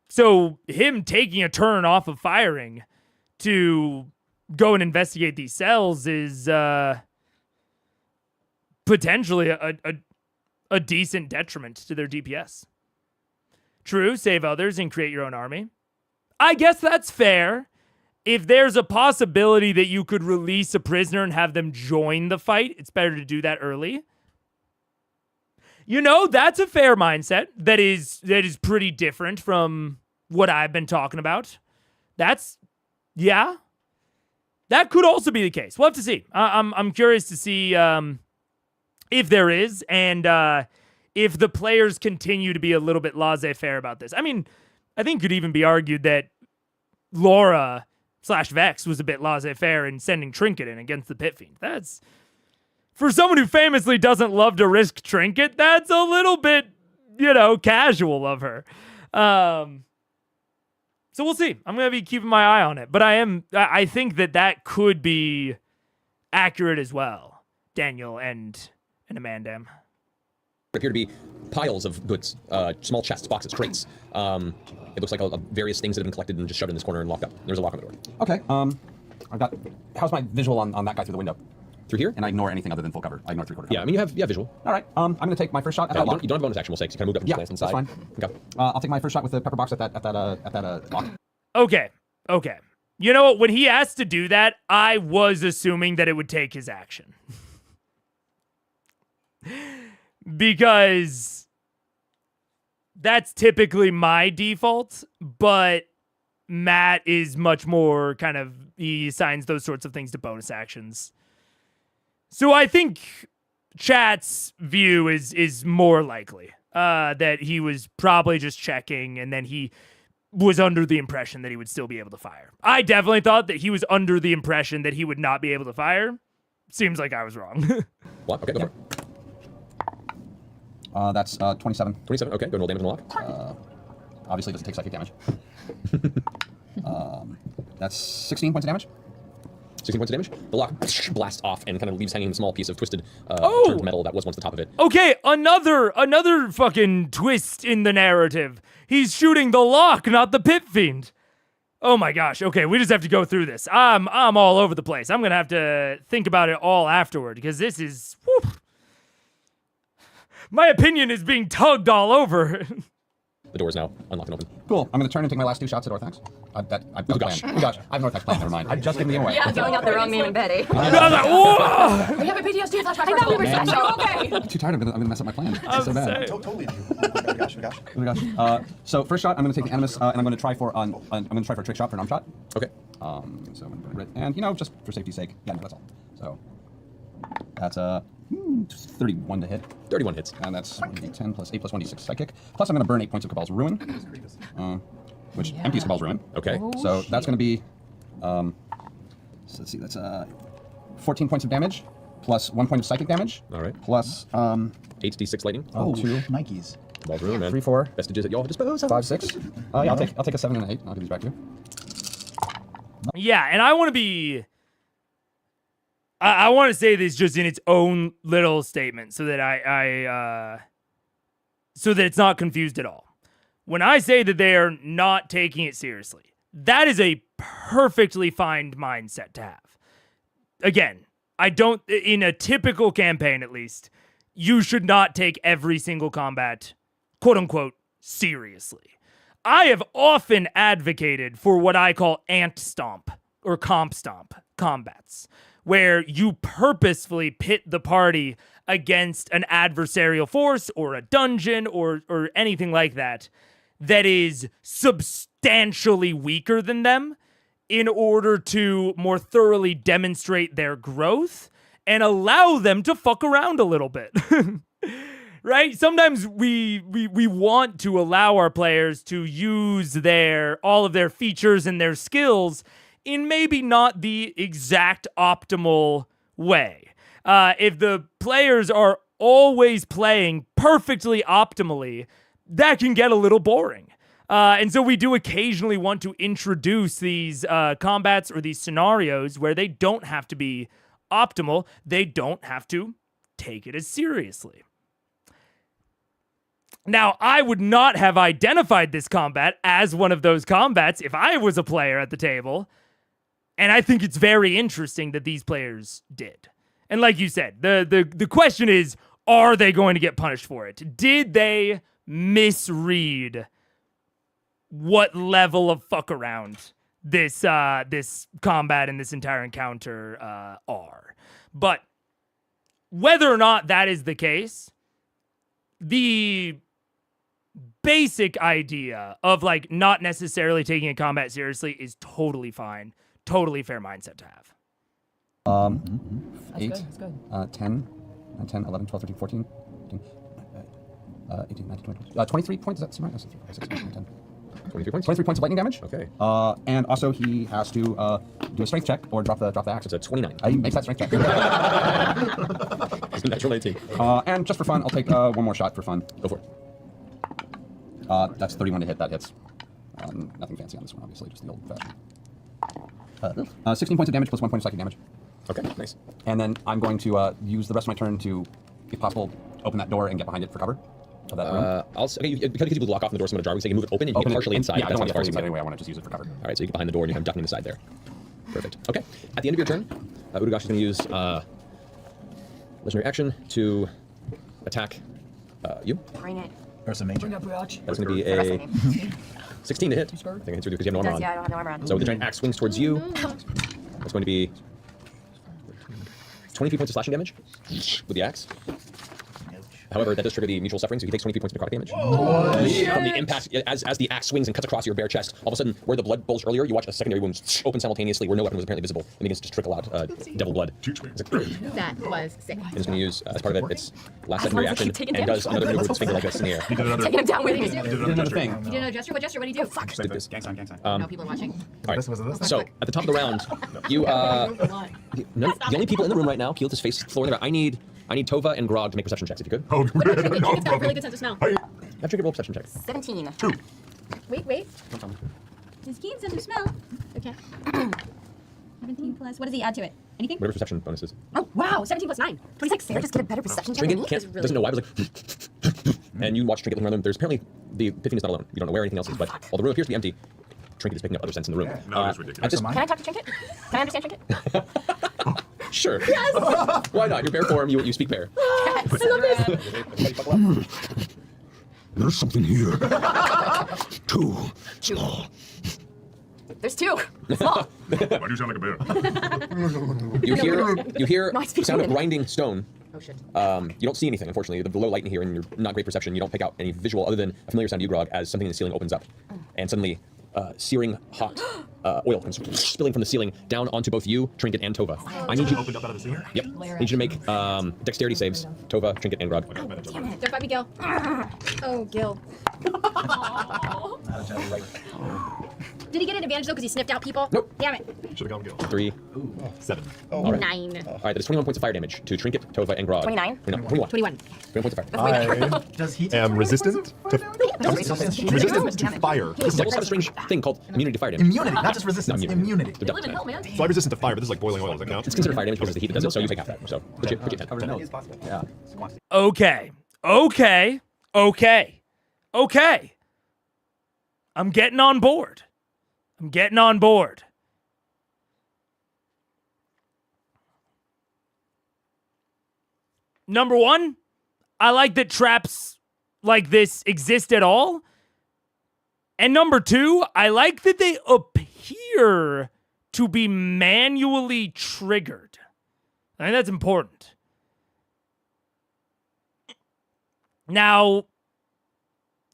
So him taking a turn off of firing to go and investigate these cells is potentially a decent detriment to their DPS. True, save others and create your own army. I guess that's fair. If there's a possibility that you could release a prisoner and have them join the fight, it's better to do that early. That's a fair mindset that is pretty different from what I've been talking about. That could also be the case. We'll have to see. I'm curious to see if there is, and if the players continue to be a little bit laissez-faire about this. I mean, I think it could even be argued that Laura/Vex was a bit laissez-faire in sending Trinket in against the Pit Fiend. That's, for someone who famously doesn't love to risk Trinket, that's a little bit, casual of her. So we'll see. I'm going to be keeping my eye on it. But I think that could be accurate as well, Daniel and Amanda. Appear to be piles of goods, small chests, boxes, crates. It looks like various things that have been collected and just shoved in this corner and locked up. There's a lock on the door. Okay. How's my visual on that guy through the window? Through here? And I ignore anything other than full cover. I ignore three-quarter cover. Yeah, I mean, you have visual. All right. I'm going to take my first shot at that lock. You don't have bonus action, we'll say, 'cause you kind of moved up and glanced inside. That's fine. Okay. I'll take my first shot with the pepper box at that lock. Okay. You know what? When he asked to do that, I was assuming that it would take his action. Because that's typically my default, but Matt is much more he assigns those sorts of things to bonus actions. So I think chat's view is more likely that he was probably just checking, and then he was under the impression that he would still be able to fire. I definitely thought that he was under the impression that he would not be able to fire. Seems like I was wrong. What? Okay, go for it. That's 27. 27, okay, go and roll damage on the lock. Obviously doesn't take psychic damage. That's 16 points of damage. 16 points of damage. The lock blasts off and kind of leaves hanging a small piece of twisted turned metal that was once the top of it. Okay, another fucking twist in the narrative. He's shooting the lock, not the Pit Fiend. Oh my gosh. Okay, we just have to go through this. I'm all over the place. I'm gonna have to think about it all afterward, because this is... Whew, my opinion is being tugged all over. The door is now unlocked and open. Cool. I'm going to turn and take my last two shots at Orthax. I've got a plan. Oh gosh, I have an Orthax plan. Never mind. I just gave me away. Yeah, throwing out the wrong name in bed, eh? We have a PTSD flashback. I thought we were special. Okay. I'm too tired. I'm going to mess up my plan. It's so bad. Totally do. Oh gosh. Oh my gosh. So first shot, I'm going to take the Animus, and I'm going to try for a trick shot for an arm shot. Okay. So I'm going to put it, and just for safety's sake, yeah, that's all. So that's 31 to hit. 31 hits. And that's 1d10 plus 8 plus 1d6 psychic. Plus I'm going to burn 8 points of Cabal's Ruin, which empties Cabal's Ruin. Okay. So that's going to be, so let's see, that's 14 points of damage, plus 1 point of psychic damage. All right. Plus 8d6 lightning. Oh, 2, Nikes. Cabal's Ruin, man. 3, 4, Vestiges at your disposal. 5, 6. Yeah, I'll take a 7 and an 8. I'll give these back to you. Yeah, and I want to be... I want to say this just in its own little statement so that so that it's not confused at all. When I say that they are not taking it seriously, that is a perfectly fine mindset to have. Again, in a typical campaign at least, you should not take every single combat, quote unquote, seriously. I have often advocated for what I call ant stomp or comp stomp combats, where you purposefully pit the party against an adversarial force or a dungeon or anything like that is substantially weaker than them in order to more thoroughly demonstrate their growth and allow them to fuck around a little bit. Right? Sometimes we want to allow our players to use all of their features and their skills in maybe not the exact optimal way. If the players are always playing perfectly optimally, that can get a little boring. And so we do occasionally want to introduce these combats or these scenarios where they don't have to be optimal. They don't have to take it as seriously. Now, I would not have identified this combat as one of those combats if I was a player at the table. And I think it's very interesting that these players did. And like you said, the question is, are they going to get punished for it? Did they misread what level of fuck around this combat and this entire encounter are? But whether or not that is the case, the basic idea of like not necessarily taking a combat seriously is totally fine, totally fair mindset to have. 8, That's good. 10, 10, 11, 12, 13, 14, 15, 18, 19, 20, 23 points. Is that right? That's 6, 7, 10. 23 points? 23 points of lightning damage. Okay. And also he has to do a strength check or drop the axe. It's a 29. He makes that strength check. It's a natural 19. And just for fun, I'll take one more shot for fun. Go for it. That's 31 to hit. That hits. Nothing fancy on this one, obviously, just the old fashioned. 16 points of damage plus 1 point of psychic damage. Okay, nice. And then I'm going to use the rest of my turn to, if possible, open that door and get behind it for cover of that room. Because you block off the door some ajar, we say you move it open and you get partially inside. Yeah, I don't That's want to on the fully far inside side. anyway. I want to just use it for cover. All right, so you get behind the door and you have ducking the side there. Perfect. Okay. At the end of your turn, Urugash is going to use legendary action to attack you. Bring it. Person major. Bring up Raj. That's going to be Rest a of me. 16 to hit. I think it hits you because you have no armor on. Yeah, I don't have no armor on. So the giant axe swings towards you. That's going to be 23 points of slashing damage with the axe. However, that does trigger the mutual suffering, so he takes 23 points of necrotic damage. From the impact, as the axe swings and cuts across your bare chest, all of a sudden, where the blood bulged earlier, you watch a secondary wound open simultaneously where no weapon was apparently visible, and begins to just trickle out devil blood. That was sick. And it's going to use, as part of it, its last secondary long as I action, keep taking and does damage. another maneuver with its finger like this in the air. He did another. Taking him down with me. Did another thing. You did another gesture? What gesture? What do you do? Fuck. Just did this. Gang sign, gang sign. No, people are watching. All This was right. this. So, at the top of the round, you, the only people in the room right now, Keeled his face floor in there. I need Tova and Grog to make perception checks, if you could. Oh, It's got a really good sense of smell. Have to roll a perception check. 17. Wait. His keen sense of smell. Okay. 17 plus. What does he add to it? Anything? Whatever perception bonus is. Oh, wow. 17 plus 9. 26. Sarah just get a better perception check than Trinket me? can't, doesn't know why, but like, and you watch Trinket looking around them. There's apparently, the Epiphany is not alone. You don't know where anything else is, but while the room appears to be empty, Trinket is picking up other scents in the room. No, it's ridiculous. at this- Can I talk to Trinket? Can I understand Trinket? Sure. Why not? Your bear form, you speak bear. I love this. There's something here. Too small. There's two. Small. Why do you sound like a bear? You hear No, I the speak sound of human. grinding stone. Oh, shit. You don't see anything, unfortunately. The low light in here and your not great perception, you don't pick out any visual other than a familiar sound to you, Grog, as something in the ceiling opens up. And suddenly, searing hot oil comes spilling from the ceiling down onto both you, Trinket, and Tova. I need you. Opened up out of the ceiling? Yep. I need you to make dexterity saves. Tova, Trinket, and Grog. Don't fight me, Gil. Oh, Gil. Did he get an advantage, though, because he sniffed out people? Nope. Damn it. Should have gone Gil. 3. 7. All right. 9. All right, that is 21 points of fire damage to Trinket, Tova, and Grog. 29? 21. 21. 21 points of fire. Does he Am resistant to resistant to fire. Devils have a strange thing called immunity to fire damage. immunity, not just resistance, No, immunity. immunity. The devils have. man. So I'm resistant to fire, but this is like boiling oil. Does that count? It's considered fire damage because it's the heat that does it, so you take half that. So put you at 10. Covered in It nose. is possible. Yeah. Okay. I'm getting on board. Number one, I like that traps like this exist at all. And number two, I like that they appear to be manually triggered. I think that's important. Now,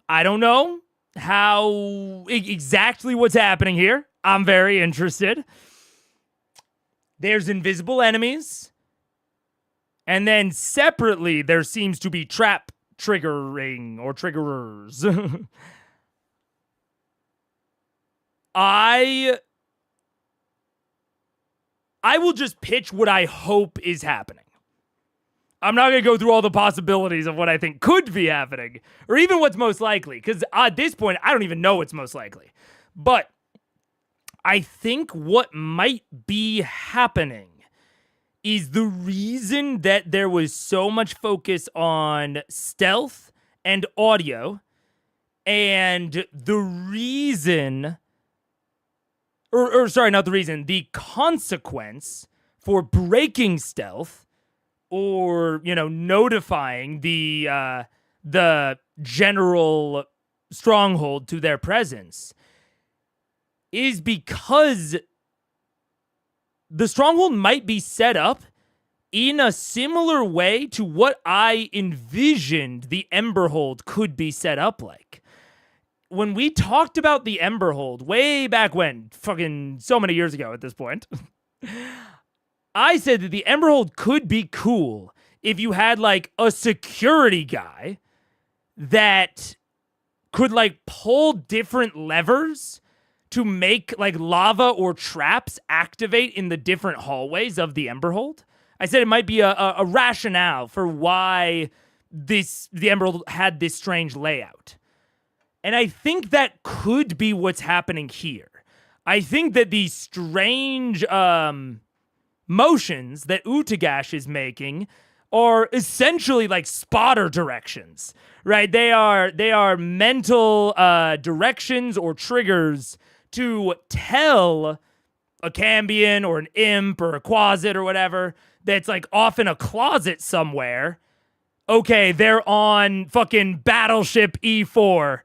I don't know how exactly what's happening here. I'm very interested. There's invisible enemies. And then separately, there seems to be trap triggering or triggerers. I will just pitch what I hope is happening. I'm not going to go through all the possibilities of what I think could be happening, or even what's most likely, because at this point, I don't even know what's most likely. But I think what might be happening is the reason that there was so much focus on stealth and audio, and the reason, or sorry, not the reason, the consequence for breaking stealth or, notifying the general stronghold to their presence is because the stronghold might be set up in a similar way to what I envisioned the Emberhold could be set up like. When we talked about the Emberhold way back when, fucking so many years ago at this point, I said that the Emberhold could be cool if you had like a security guy that could like pull different levers to make like lava or traps activate in the different hallways of the Emberhold. I said it might be a rationale for why the Emberhold had this strange layout. And I think that could be what's happening here. I think that these strange motions that Utagash is making are essentially like spotter directions, right? They are mental directions or triggers to tell a Cambion or an imp or a Quasit or whatever that's like off in a closet somewhere. Okay, they're on fucking Battleship E4.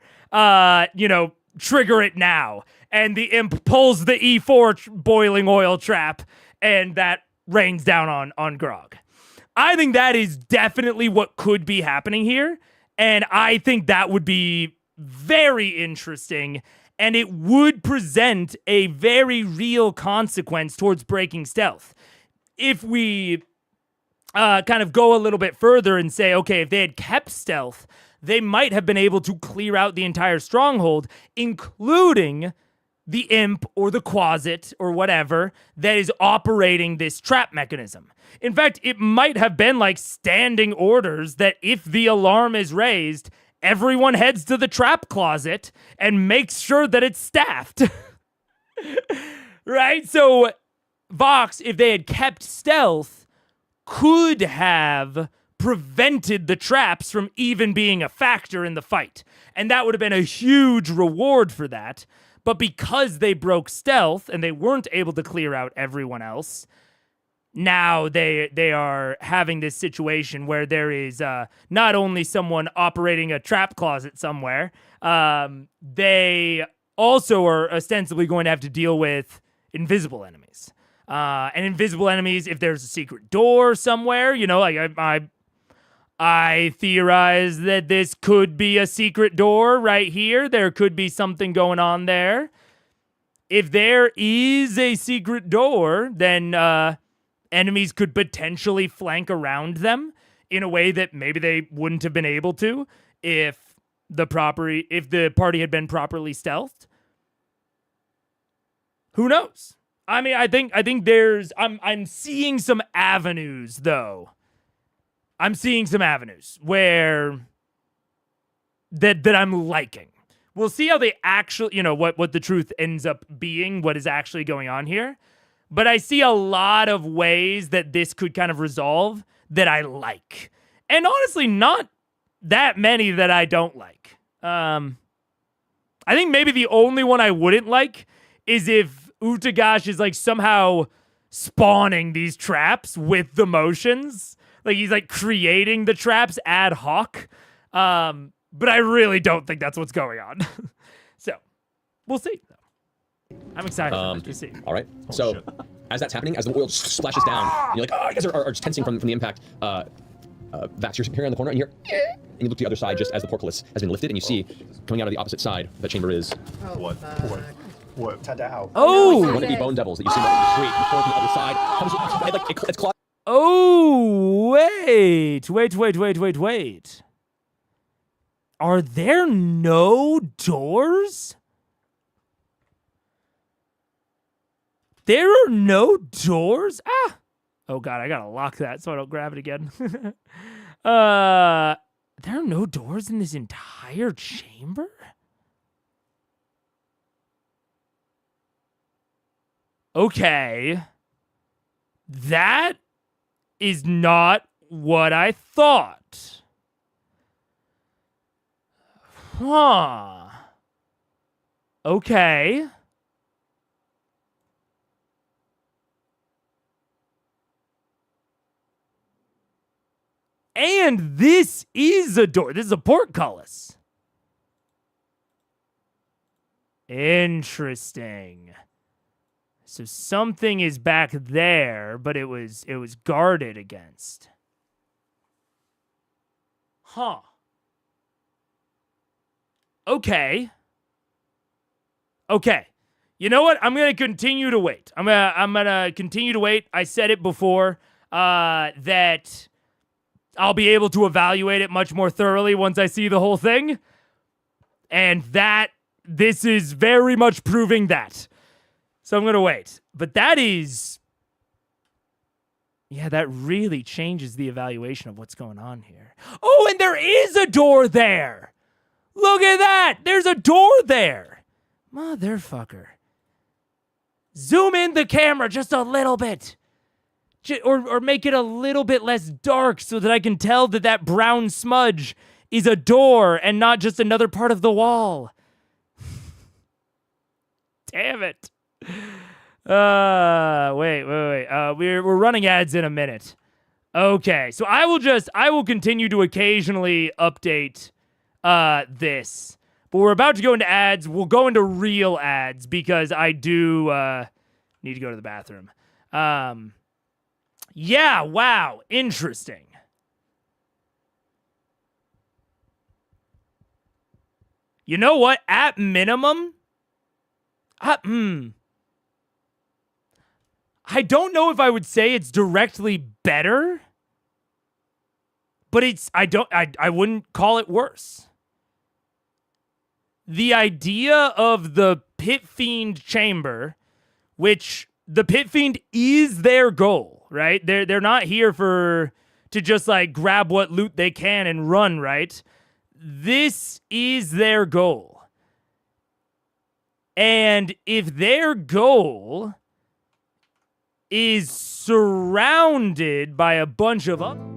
Trigger it now. And the imp pulls the E4 boiling oil trap, and that rains down on Grog. I think that is definitely what could be happening here, and I think that would be very interesting, and it would present a very real consequence towards breaking stealth. If we kind of go a little bit further and say, okay, if they had kept stealth, they might have been able to clear out the entire stronghold, including the imp or the Quasit or whatever that is operating this trap mechanism. In fact, it might have been like standing orders that if the alarm is raised, everyone heads to the trap closet and makes sure that it's staffed. Right? So Vox, if they had kept stealth, could have prevented the traps from even being a factor in the fight. And that would have been a huge reward for that. But because they broke stealth and they weren't able to clear out everyone else, now they are having this situation where there is not only someone operating a trap closet somewhere, they also are ostensibly going to have to deal with invisible enemies. And invisible enemies, if there's a secret door somewhere, I theorize that this could be a secret door right here. There could be something going on there. If there is a secret door, then enemies could potentially flank around them in a way that maybe they wouldn't have been able to if the party had been properly stealthed. Who knows? I mean, I think I'm seeing some avenues though. I'm seeing some avenues where that I'm liking. We'll see how they actually, what the truth ends up being, what is actually going on here. But I see a lot of ways that this could kind of resolve that I like. And honestly, not that many that I don't like. I think maybe the only one I wouldn't like is if Utagash is like somehow spawning these traps with the motions. Like he's like creating the traps ad hoc. But I really don't think that's what's going on. So we'll see. I'm excited to see. All right. So as that's happening, as the oil splashes down, and you're like, oh, you guys are just tensing from the impact. Vax, you're here on the corner, and you hear, and you look to the other side just as the portcullis has been lifted, and you see coming out of the opposite side that chamber is What? Tadao. Oh! one of the bone devils that you see on the street. You pull from the other side, comes like it's clawed. Oh, wait. Are there no doors? There are no doors? Oh god, I gotta lock that so I don't grab it again. There are no doors in this entire chamber? Okay. That is not what I thought. Huh. Okay. And this is a door. This is a portcullis. Interesting. So something is back there, but it was guarded against. Huh. Okay. Okay. You know what? I'm gonna continue to wait. I'm gonna continue to wait. I said it before that I'll be able to evaluate it much more thoroughly once I see the whole thing. And this is very much proving that. So I'm going to wait. But that is... Yeah, that really changes the evaluation of what's going on here. Oh, and there is a door there! Look at that! There's a door there! Motherfucker. Zoom in the camera just a little bit. Or make it a little bit less dark so that I can tell that brown smudge is a door and not just another part of the wall. Damn it. Wait. We're running ads in a minute. Okay, so I will continue to occasionally update this. But we're about to go into ads. We'll go into real ads because I do need to go to the bathroom. Yeah, wow, interesting. You know what? At minimum, I don't know if I would say it's directly better, but I wouldn't call it worse. The idea of the Pit Fiend chamber, which the Pit Fiend is their goal, right? They're not here to just like grab what loot they can and run, right? This is their goal. And if their goal is surrounded by a bunch of other...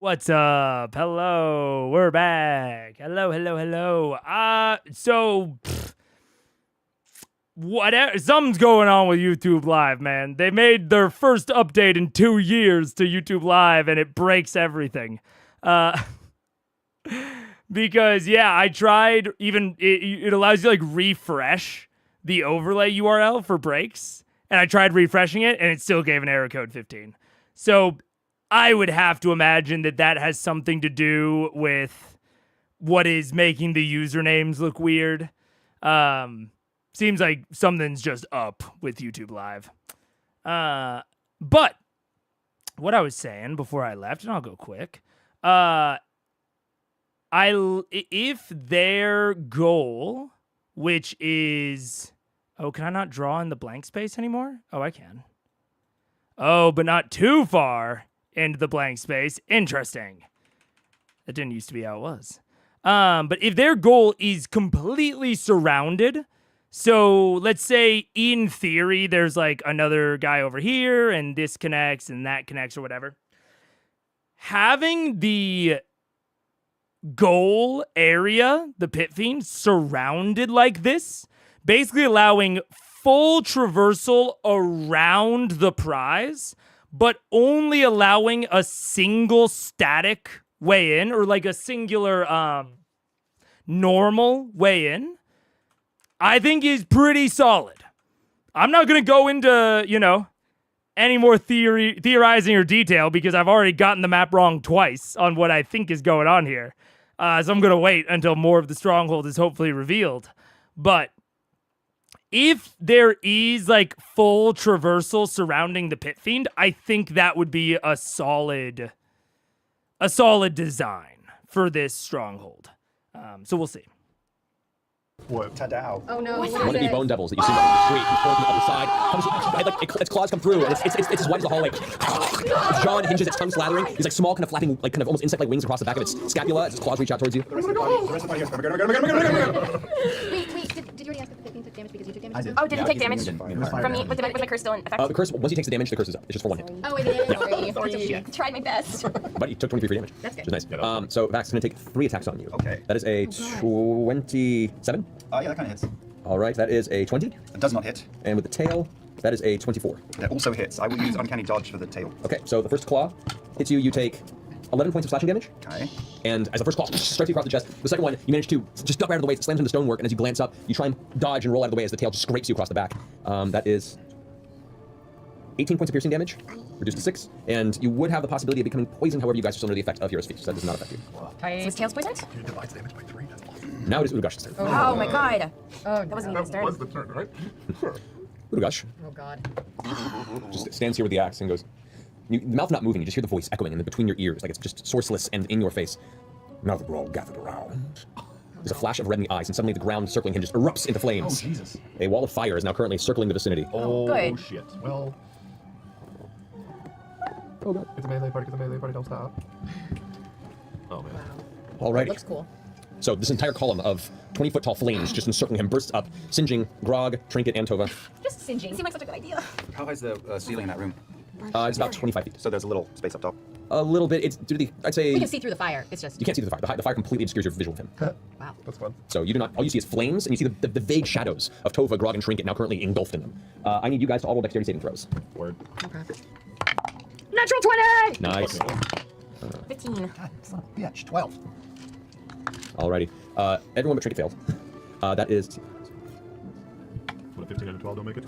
What's up? Hello, we're back. Hello. Whatever. Something's going on with YouTube Live, man. They made their first update in 2 years to YouTube Live, and it breaks everything. Because I tried. Even it allows you to like refresh the overlay URL for breaks, and I tried refreshing it, and it still gave an error code 15. So I would have to imagine that has something to do with what is making the usernames look weird. Seems like something's just up with YouTube Live. But what I was saying before I left, and I'll go quick. If their goal, which is, can I not draw in the blank space anymore? Oh, I can. Oh, but not too far into the blank space. Interesting. That didn't used to be how it was. But if their goal is completely surrounded, so let's say in theory there's like another guy over here and this connects and that connects or whatever. Having the goal area, the pit fiend, surrounded like this, basically allowing full traversal around the prize, but only allowing a single static way in, or like a singular normal way in, I think is pretty solid. I'm not going to go into, any more theorizing or detail because I've already gotten the map wrong twice on what I think is going on here. So I'm going to wait until more of the stronghold is hopefully revealed. But if there is like full traversal surrounding the pit fiend, I think that would be a solid design for this stronghold. So we'll see. What? Ta-dow. Oh no. One of the bone devils that you see on the street, he's from the other side. Its claws come through, and it's as white as the hallway. Its jaw hinges, its tongue slathering. He's like small, kind of flapping, like kind of almost insect-like wings across the back of its scapula as its claws reach out towards you. Wait, did you already ask if the 15 took damage because you took damage? I did. Oh, did he take damage From from me? Was my curse still in effect? The curse, once he takes the damage, the curse is up. It's just for one hit. Oh, wait, yeah. Tried my best. But he took 23 free damage. That's good. Which is nice. So Vax is going to take 3 attacks on you. Okay. That is a 27. Yeah, that kind of hits. All right, that is a 20. It does not hit. And with the tail, that is a 24. That also hits. I will use Uncanny Dodge for the tail. Okay, so the first claw hits you. You take 11 points of slashing damage. Okay. And as the first claw strikes you across the chest, the second one, you manage to just duck right out of the way. It slams into the stonework, and as you glance up, you try and dodge and roll out of the way as the tail just scrapes you across the back. That is 18 points of piercing damage, reduced to 6. And you would have the possibility of becoming poisoned, however, you guys are still under the effect of Hero's Feast, so that does not affect you. So his tail's poisoned? It divides damage by 3. Now it is Udugash's turn. Oh my god. Oh, That wasn't even his That was turn. the turn, right? Sure. Udugash oh god. just stands here with the axe and goes, the mouth not moving, you just hear the voice echoing in between your ears, like it's just sourceless and in your face. Now that we're all gathered around. There's a flash of red in the eyes, and suddenly the ground circling him just erupts into flames. Oh, Jesus. A wall of fire is now currently circling the vicinity. Oh, good. shit. Well, Oh, God. it's a melee party, don't stop. Oh, man. Alrighty. Looks cool. So this entire column of 20-foot tall flames just encircling him bursts up, singeing Grog, Trinket, and Tova. Just singeing. Seemed like such a good idea. How high is the ceiling in that room? It's about 25 feet. So there's a little space up top. A little bit. It's due to the, I'd say... We can see through the fire. It's just. You can't see the fire. The fire completely obscures your visual of him. Wow. That's fun. So you do not... All you see is flames, and you see the vague shadows of Tova, Grog, and Trinket now currently engulfed in them. I need you guys to all roll dexterity saving throws. Word. Okay. Natural 20! Nice. 15. God, son of a bitch. 12. Alrighty. Everyone but Trinket failed. That is What, a 15 and a 12 don't make it?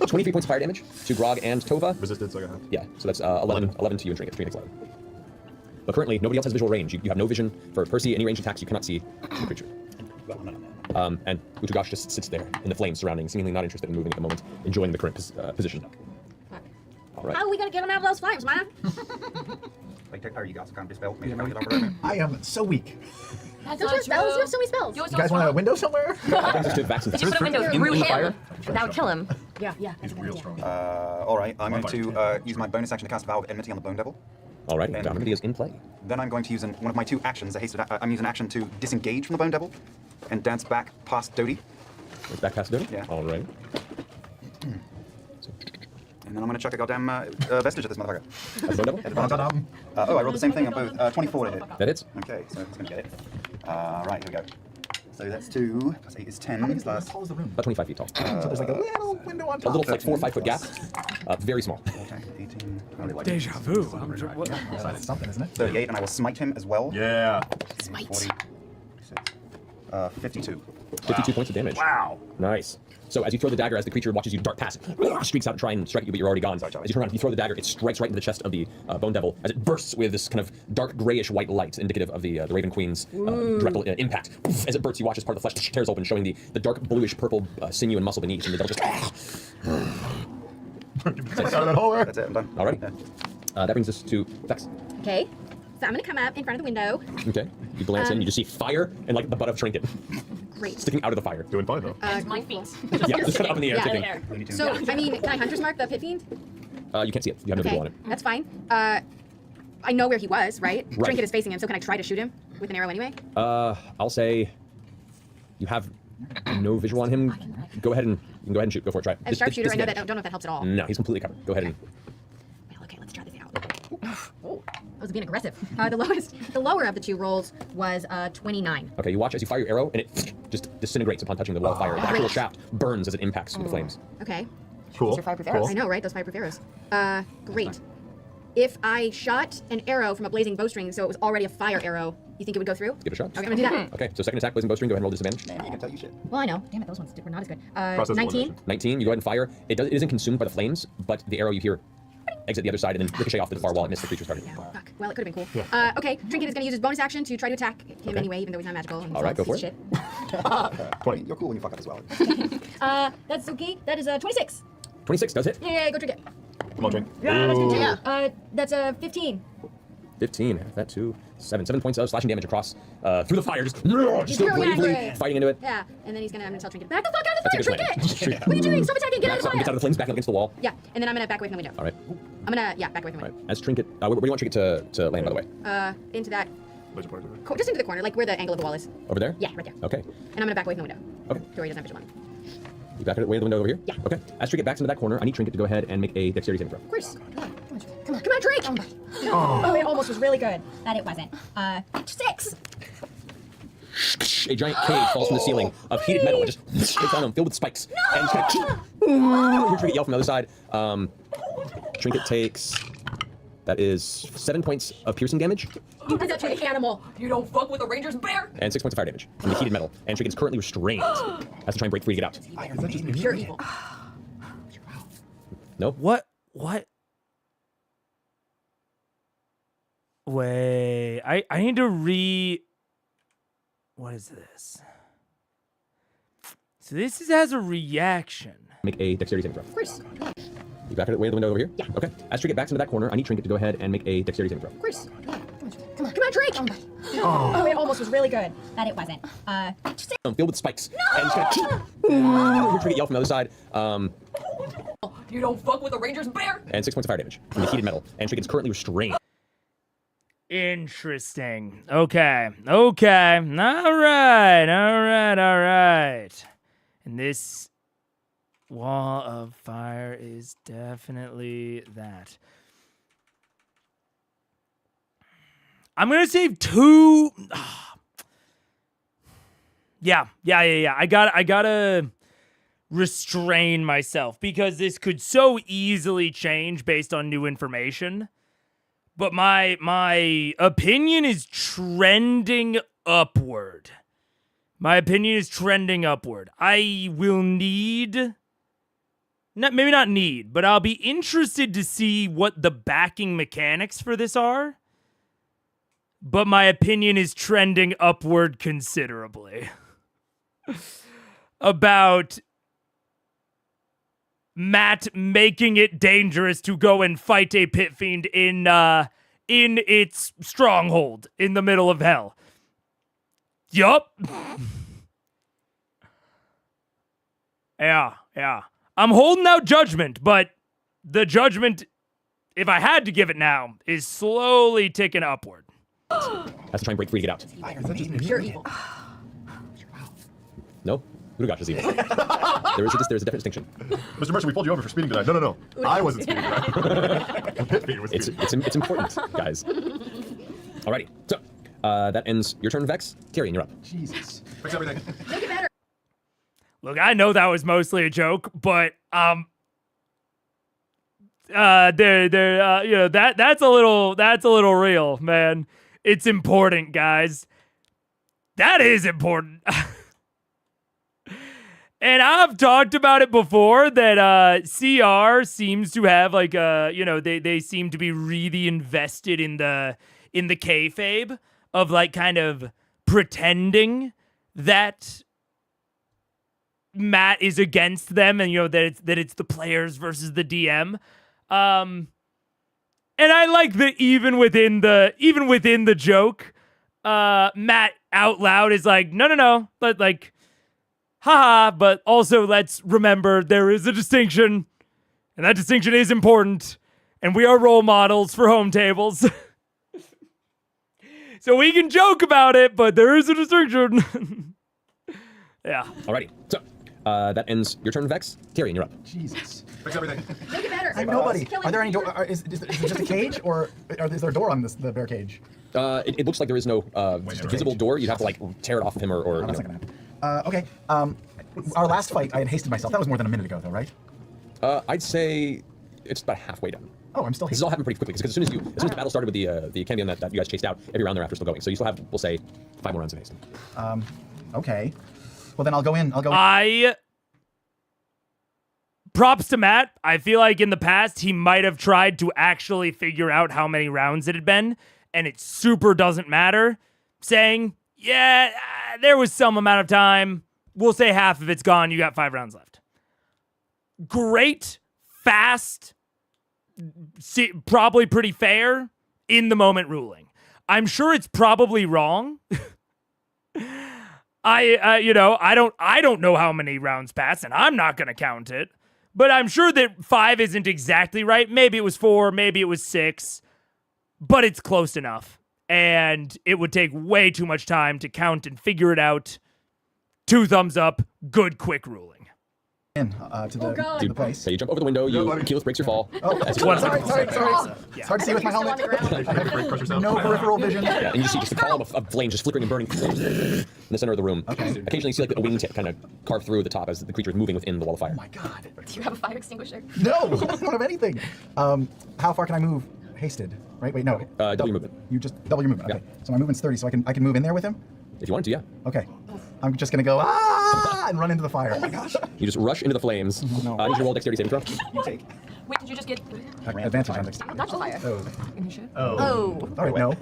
23 points of fire damage to Grog and Tova. Resistance, I got half. Yeah, so that's 11 to you and Trinket. Trinket's 11. But currently, nobody else has visual range. You have no vision for Percy. Any ranged attacks, you cannot see the creature. And Utugash just sits there in the flames surrounding, seemingly not interested in moving at the moment, enjoying the current position. All right. How are we gonna get him out of those flames, man? Like, are you guys kind of dispelled? Maybe can't get over there. I am so weak. Don't you have spells? You have so many spells. You guys want a window somewhere? I think it's just Vax and If you put a window through in the him, fire. that would kill him. Yeah. He's real strong. All right, I'm going to use my bonus action to cast Vow of Enmity on the Bone Devil. Alright, And- Dominity is in play. Then I'm going to use one of my 2 actions, a hasted. I'm using an action to disengage from the Bone Devil and dance back past Dodie. It's back past Doty? Yeah. Alright. And then I'm gonna chuck a goddamn vestige at this motherfucker. That's the devil. Oh, I rolled the same thing on both. 24 to hit. That hits. Okay, so it's gonna get it. Right, here we go. So that's 2 plus 8 is 10 plus. About 25 feet tall. So there's like a little window on A top. little, like 4 or 5 foot gap. Very small. 14, 18, Deja vu. It's something, isn't it? 38, and I will smite him as well. Yeah. 40, 52. 52 points of damage. Wow. Nice. So as you throw the dagger, as the creature watches you dart past, it streaks out and try and strike you, but you're already gone. As you turn around, you throw the dagger, it strikes right into the chest of the bone devil as it bursts with this kind of dark grayish white light, indicative of the Raven Queen's directal impact. As it bursts, you watch as part of the flesh tears open, showing the dark bluish purple sinew and muscle beneath, and the devil just. Out of that hole there. That's it, I'm done. Alrighty. Yeah. That brings us to Vex. Okay. So I'm gonna come up in front of the window. Okay. You glance in, you just see fire and like the butt of Trinket Great. sticking out of the fire. Doing fine though. My feet. Yeah, just kind of up in the air. Yeah, ticking. There. Looney Tunes. So, I mean, can I Hunter's Mark the Pit Fiend? You can't see it. You have no Okay, visual on it. that's fine. I know where he was, right? Right. Trinket is facing him, so can I try to shoot him with an arrow anyway? I'll say you have no visual on him. Go ahead and you can go ahead and shoot. Go for it. Try it. As sharpshooter, I know that. Don't know if that helps at all. No, he's completely covered. Go ahead and. Well, okay, let's try this out. Oh, that was being aggressive. The lower of the two rolls was 29. Okay, you watch as you fire your arrow, and it just disintegrates upon touching the wall of fire. The actual shaft burns as it impacts the flames. Okay. Cool. These are fireproof arrows. I know, right? Those fireproof arrows. Great. If I shot an arrow from a blazing bowstring, so it was already a fire arrow, you think it would go through? Give it a shot. Okay, I'm gonna do that. Okay, so second attack, blazing bowstring. Go ahead and roll disadvantage. Man, you can tell you shit. Well, I know. Damn it, those ones were not as good. Process 19. elimination. 19. You go ahead and fire. It isn't consumed by the flames, but the arrow you hear exit the other side and then ricochet off to the far wall and miss the creature's target. Yeah, fuck. Well, it could have been cool. Okay, Trinket is gonna use his bonus action to try to attack him anyway, even though he's not magical. And All right, go for it. Shit. 20. You're cool when you fuck up as well. That's okay. That is 26. 26 does hit. Yeah, go Trinket. Come on, Jane. Yeah. That's 15. 15. That to 7. 7 points of slashing damage across through the fire. Just still very bravely angry. fighting into it. Yeah, and then I'm gonna tell Trinket, back the fuck out of That's a the fire, good plan. Trinket! What are you doing? Stop attacking! Get out of the Gets out fire! of the flames, back up against the wall. Yeah, and then I'm gonna back away from the window. All right. I'm gonna, back away from the All right. window. As Trinket, where do you want Trinket to land, by the way? Into that, Where's your partner? just into the corner, like where the angle of the wall is. Over there? Yeah, right there. Okay. And I'm gonna back away from the window. Okay. To where he doesn't have visual on me. You back away the window over here? Yeah. Okay. As Trinket backs into that corner, I need Trinket to go ahead and make a dexterity saving throw. Of course. Come on, Drake! Oh, it almost was really good. That it wasn't. 6. A giant cage falls from the ceiling of heated metal and just hits on him, filled with spikes. And just kind of, you hear Trinket yell from the other side. Trinket takes, that is 7 points of piercing damage You did that to the animal. You don't fuck with a ranger's bear. and 6 points of fire damage from the heated metal. And Trinket is currently restrained. Has to try and break free to get out. Pure evil. No? What? Wait, I need to what is this? So this has a reaction. Make a dexterity saving throw. Of course. You back away the window over here? Yeah. Okay. As Trinket backs into that corner, I need Trinket to go ahead and make a dexterity saving throw. Of course. Come on, Drake! Oh, it almost was really good. That it wasn't. 6. Filled with spikes. And just kind of, you hear Trinket yell from the other side. You don't fuck with a ranger's bear. And 6 points of fire damage from the heated metal. And Trinket is currently restrained. Interesting. Okay. All right. And this wall of fire is definitely that. I'm going to save 2. Yeah. I gotta restrain myself because this could so easily change based on new information. But my opinion is trending upward. I will need, maybe not need, but I'll be interested to see what the backing mechanics for this are. But my opinion is trending upward considerably. About Matt making it dangerous to go and fight a pit fiend in its stronghold in the middle of hell. Yup. Yeah. I'm holding out judgment, but the judgment, if I had to give it now, is slowly ticking upward. Has to try and break free to get out. Pure evil. No? Urugash is evil. The there's a definite distinction. Mr. Mercer, we pulled you over for speeding tonight. No. I wasn't speeding tonight. The pit feed was speeding. It's important, guys. Alrighty. So that ends your turn, Vex. Tyrion, you're up. Jesus. Fix everything. Make it better. Look, I know that was mostly a joke, but you know, that's a little real, man. It's important, guys. That is important. And I've talked about it before that CR seems to have like you know, they seem to be really invested in the kayfabe of like kind of pretending that Matt is against them, and you know that it's the players versus the DM. And I like that even within the joke, Matt out loud is like, no, but like, haha, but also let's remember there is a distinction, and that distinction is important, and we are role models for home tables. So we can joke about it, but there is a distinction. Yeah. Alrighty. So that ends your turn, Vex. Tyrion, you're up. Jesus. Fix everything. Make it better. I'm nobody. Killing Are there any me. door? Is it just a cage, or is there a door on the bear cage? It looks like there is no visible door. You'd have to like tear it off of him, or Oh, that's not gonna happen. Okay. Our last fight, I had hasted myself. That was more than a minute ago, though, right? I'd say it's about halfway done. Oh, I'm still This has all happened pretty quickly because as soon as the battle started with the Cambion that you guys chased out, every round thereafter still going. So you still have, we'll say, 5 more rounds of haste. Okay. Well, then I'll go in. Props to Matt. I feel like in the past he might have tried to actually figure out how many rounds it had been, and it super doesn't matter. Saying, yeah, there was some amount of time. We'll say half of it's gone. You got 5 rounds left. Great, fast, probably pretty fair in the moment ruling. I'm sure it's probably wrong. I don't know how many rounds passed, and I'm not gonna count it. But I'm sure that 5 isn't exactly right. Maybe it was 4, maybe it was 6, but it's close enough. And it would take way too much time to count and figure it out. 2 thumbs up, good quick ruling. In to the place. So you jump over the window, Keyleth breaks your fall. Oh, sorry. It's hard to see with my helmet. No peripheral vision. Yeah, and you see just a column of flame just flickering and burning in the center of the room. Okay. Occasionally you see like a wingtip kind of carve through the top as the creature is moving within the wall of fire. Oh my god. Do you have a fire extinguisher? No, I don't have anything. How far can I move hasted? Right? Wait, no. Double your movement. You just double your movement. Okay. So my movement's 30, so I can move in there with him? If you wanted to, yeah. Okay. I'm just gonna go and run into the fire. Oh my gosh. You just rush into the flames. No. I need you to roll dexterity saving throw. You take. Wait, did you just get? Advantage on next. Dodge the fire. Oh. Oh. All right, no.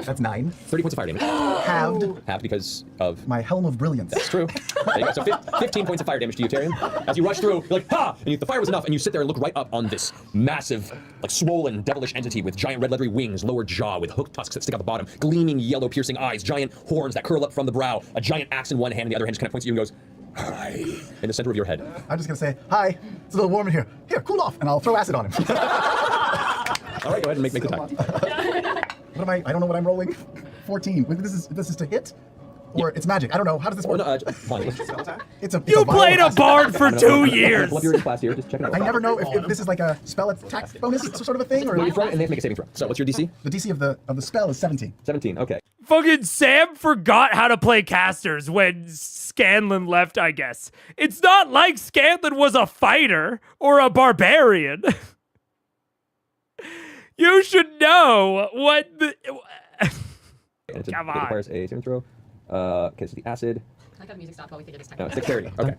That's 9. 30 points of fire damage. Halved. Half because of... My helm of brilliance. That's true. There you go. So 15 points of fire damage to you, Tyrion. As you rush through, you're like, ha! And the fire was enough, and you sit there and look right up on this massive, like swollen, devilish entity with giant red leathery wings, lower jaw with hooked tusks that stick out the bottom, gleaming yellow piercing eyes, giant horns that curl up from the brow, a giant axe in one hand, and the other hand just kind of points at you and goes, hi, in the center of your head. I'm just gonna say, hi, it's a little warm in here. Here, cool off, and I'll throw acid on him. All right, go ahead and make the attack. What am I don't know what I'm rolling. 14. This is to hit? Or it's magic. I don't know. How does this work? Fine. It's a You played a violent- bard for 2 years. Pull up your class here, just check it out. I never know if this is like a spell attack bonus sort of a thing, or You throw it and they have to make a saving throw. So what's your DC? the DC of the spell is 17. 17, okay. Fucking Sam forgot how to play casters when Scanlan left, I guess. It's not like Scanlan was a fighter or a barbarian. You should know what the... And it Come on. requires a saving throw. Okay, so the acid. I got music stopped while we figured this No, it's dexterity. Okay.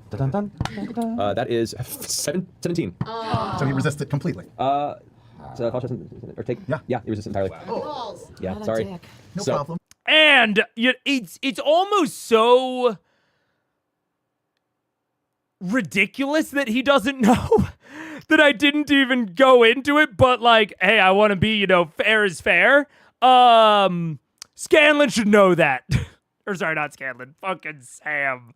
That is 17. So he resists it completely. So or take. Yeah. Yeah, he resists it entirely. Balls. Yeah, sorry. No So- problem. And it's almost so ridiculous that he doesn't know that I didn't even go into it, but like, hey, I want to be, fair is fair. Scanlan should know that. Or sorry, not Scanlan, fucking Sam.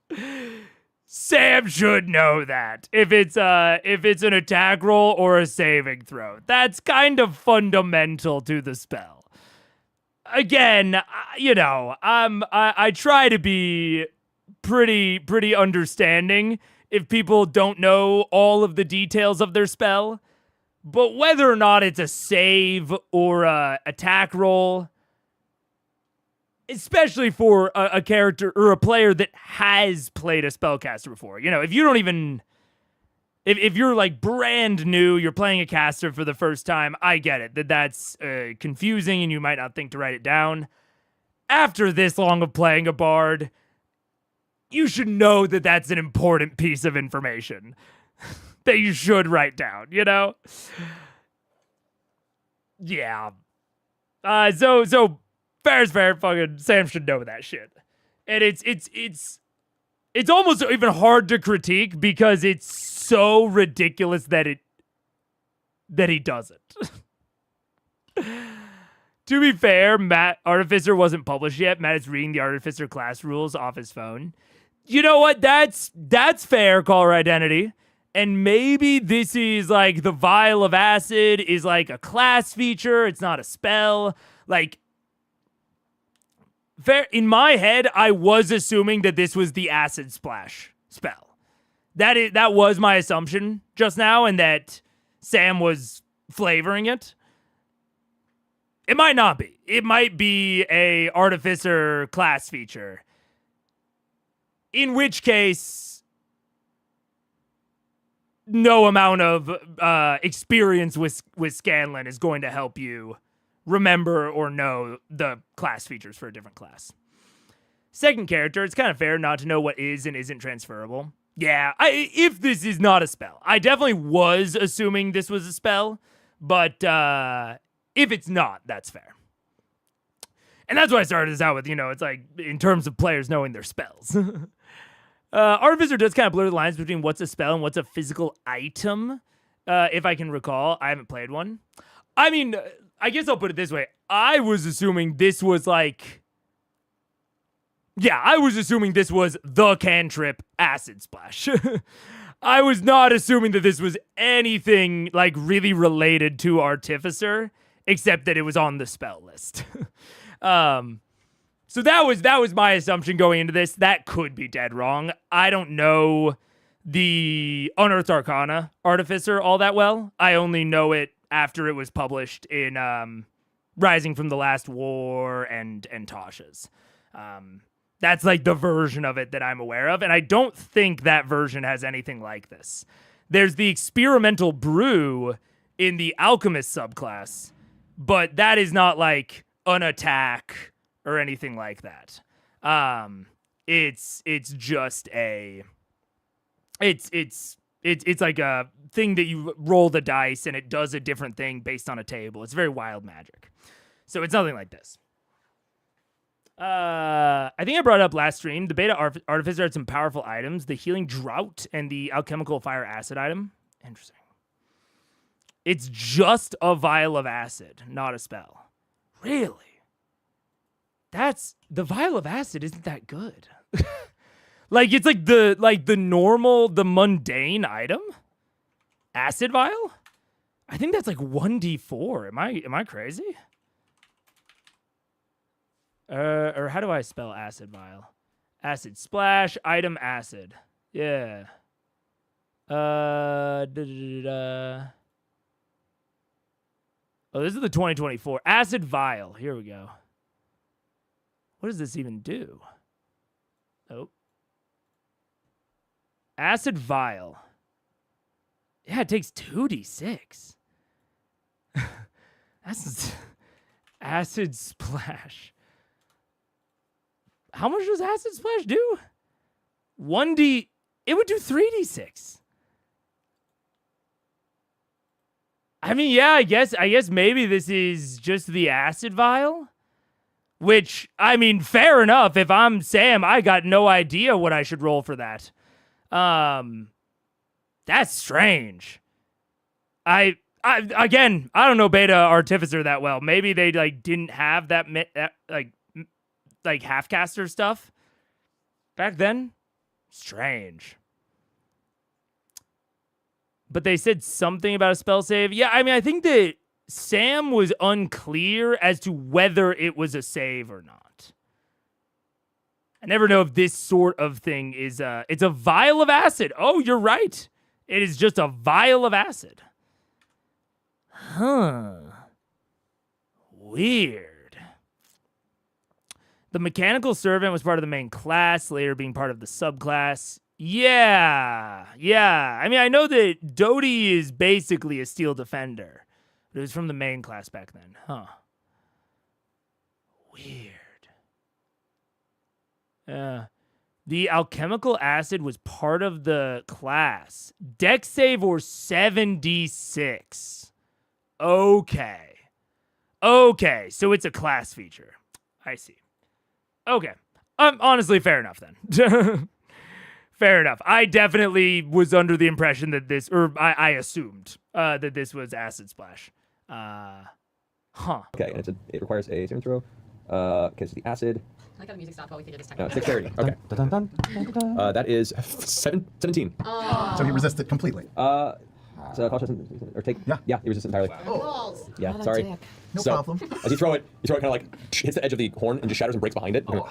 Sam should know that if it's an attack roll or a saving throw. That's kind of fundamental to the spell. Again, I try to be pretty understanding if people don't know all of the details of their spell. But whether or not it's a save or a attack roll, especially for a character or a player that has played a spellcaster before, if you don't even, if you're like brand new, you're playing a caster for the first time, I get it, that's confusing and you might not think to write it down. After this long of playing a bard, you should know that that's an important piece of information that you should write down, Yeah. So fair's fair, fucking Sam should know that shit. And it's almost even hard to critique because it's so ridiculous that he doesn't. To be fair, Matt Artificer wasn't published yet. Matt is reading the Artificer class rules off his phone. You know what? That's fair, Caller Identity. And maybe this is like the Vial of Acid is like a class feature. It's not a spell. Like, fair. In my head, I was assuming that this was the Acid Splash spell. That was my assumption just now, and that Sam was flavoring it. It might not be. It might be a Artificer class feature. In which case, no amount of experience with Scanlan is going to help you remember or know the class features for a different class. Second character, it's kind of fair not to know what is and isn't transferable. Yeah, if this is not a spell. I definitely was assuming this was a spell, but if it's not, that's fair. And that's why I started this out with, it's like, in terms of players knowing their spells. Artificer does kind of blur the lines between what's a spell and what's a physical item, if I can recall. I haven't played one. I mean, I guess I'll put it this way. I was assuming this was like... Yeah, I was assuming this was the cantrip Acid Splash. I was not assuming that this was anything like really related to Artificer, except that it was on the spell list. So that was my assumption going into this. That could be dead wrong. I don't know the Unearthed Arcana Artificer all that well. I only know it after it was published in Rising from the Last War and Tasha's. That's like the version of it that I'm aware of, and I don't think that version has anything like this. There's the Experimental Brew in the Alchemist subclass, but that is not like an attack or anything like that. It's just a it's like a thing that you roll the dice and it does a different thing based on a table. It's very wild magic. So it's nothing like this. I think I brought it up last stream. The Beta Artificer had some powerful items. The Healing Drought and the Alchemical Fire Acid item. Interesting. It's just a vial of acid, not a spell. Really? The vial of acid isn't that good. Like, it's like the normal, the mundane item? Acid vial? I think that's like 1d4. Am I crazy? Or how do I spell acid vial? Acid splash, item acid. Yeah. Oh, this is the 2024. Acid vial. Here we go. What does this even do? Oh. Acid vial. Yeah, it takes 2d6. That's acid splash. How much does acid splash do? 1d. It would do 3d6. I mean, yeah, I guess maybe this is just the acid vial. Which, I mean, fair enough. If I'm Sam, I got no idea what I should roll for that. That's strange. I again, I don't know Beta Artificer that well. Maybe they like didn't have that like half-caster stuff back then. Strange. But they said something about a spell save. Yeah, I mean, I think that Sam was unclear as to whether it was a save or not. I never know if this sort of thing is it's a vial of acid. Oh, you're right. It is just a vial of acid. Huh. Weird. The mechanical servant was part of the main class, later being part of the subclass. Yeah. I mean, I know that Doty is basically a steel defender, but it was from the main class back then. Huh. Weird. The alchemical acid was part of the class. Dex save or 7d6. Okay, so it's a class feature. I see. Okay. Honestly, fair enough then. Fair enough. I definitely was under the impression that this, or I assumed that this was Acid Splash. Huh. Okay, and it requires a saving throw. Okay, so the acid. I like how the music stopped while we figured this technical. Dexterity. Okay. That is 17. So he resisted completely. So or take. Yeah, he resists entirely. Balls. Yeah, sorry. No So, problem. As you throw it kind of like hits the edge of the horn and just shatters and breaks behind it. Ooh.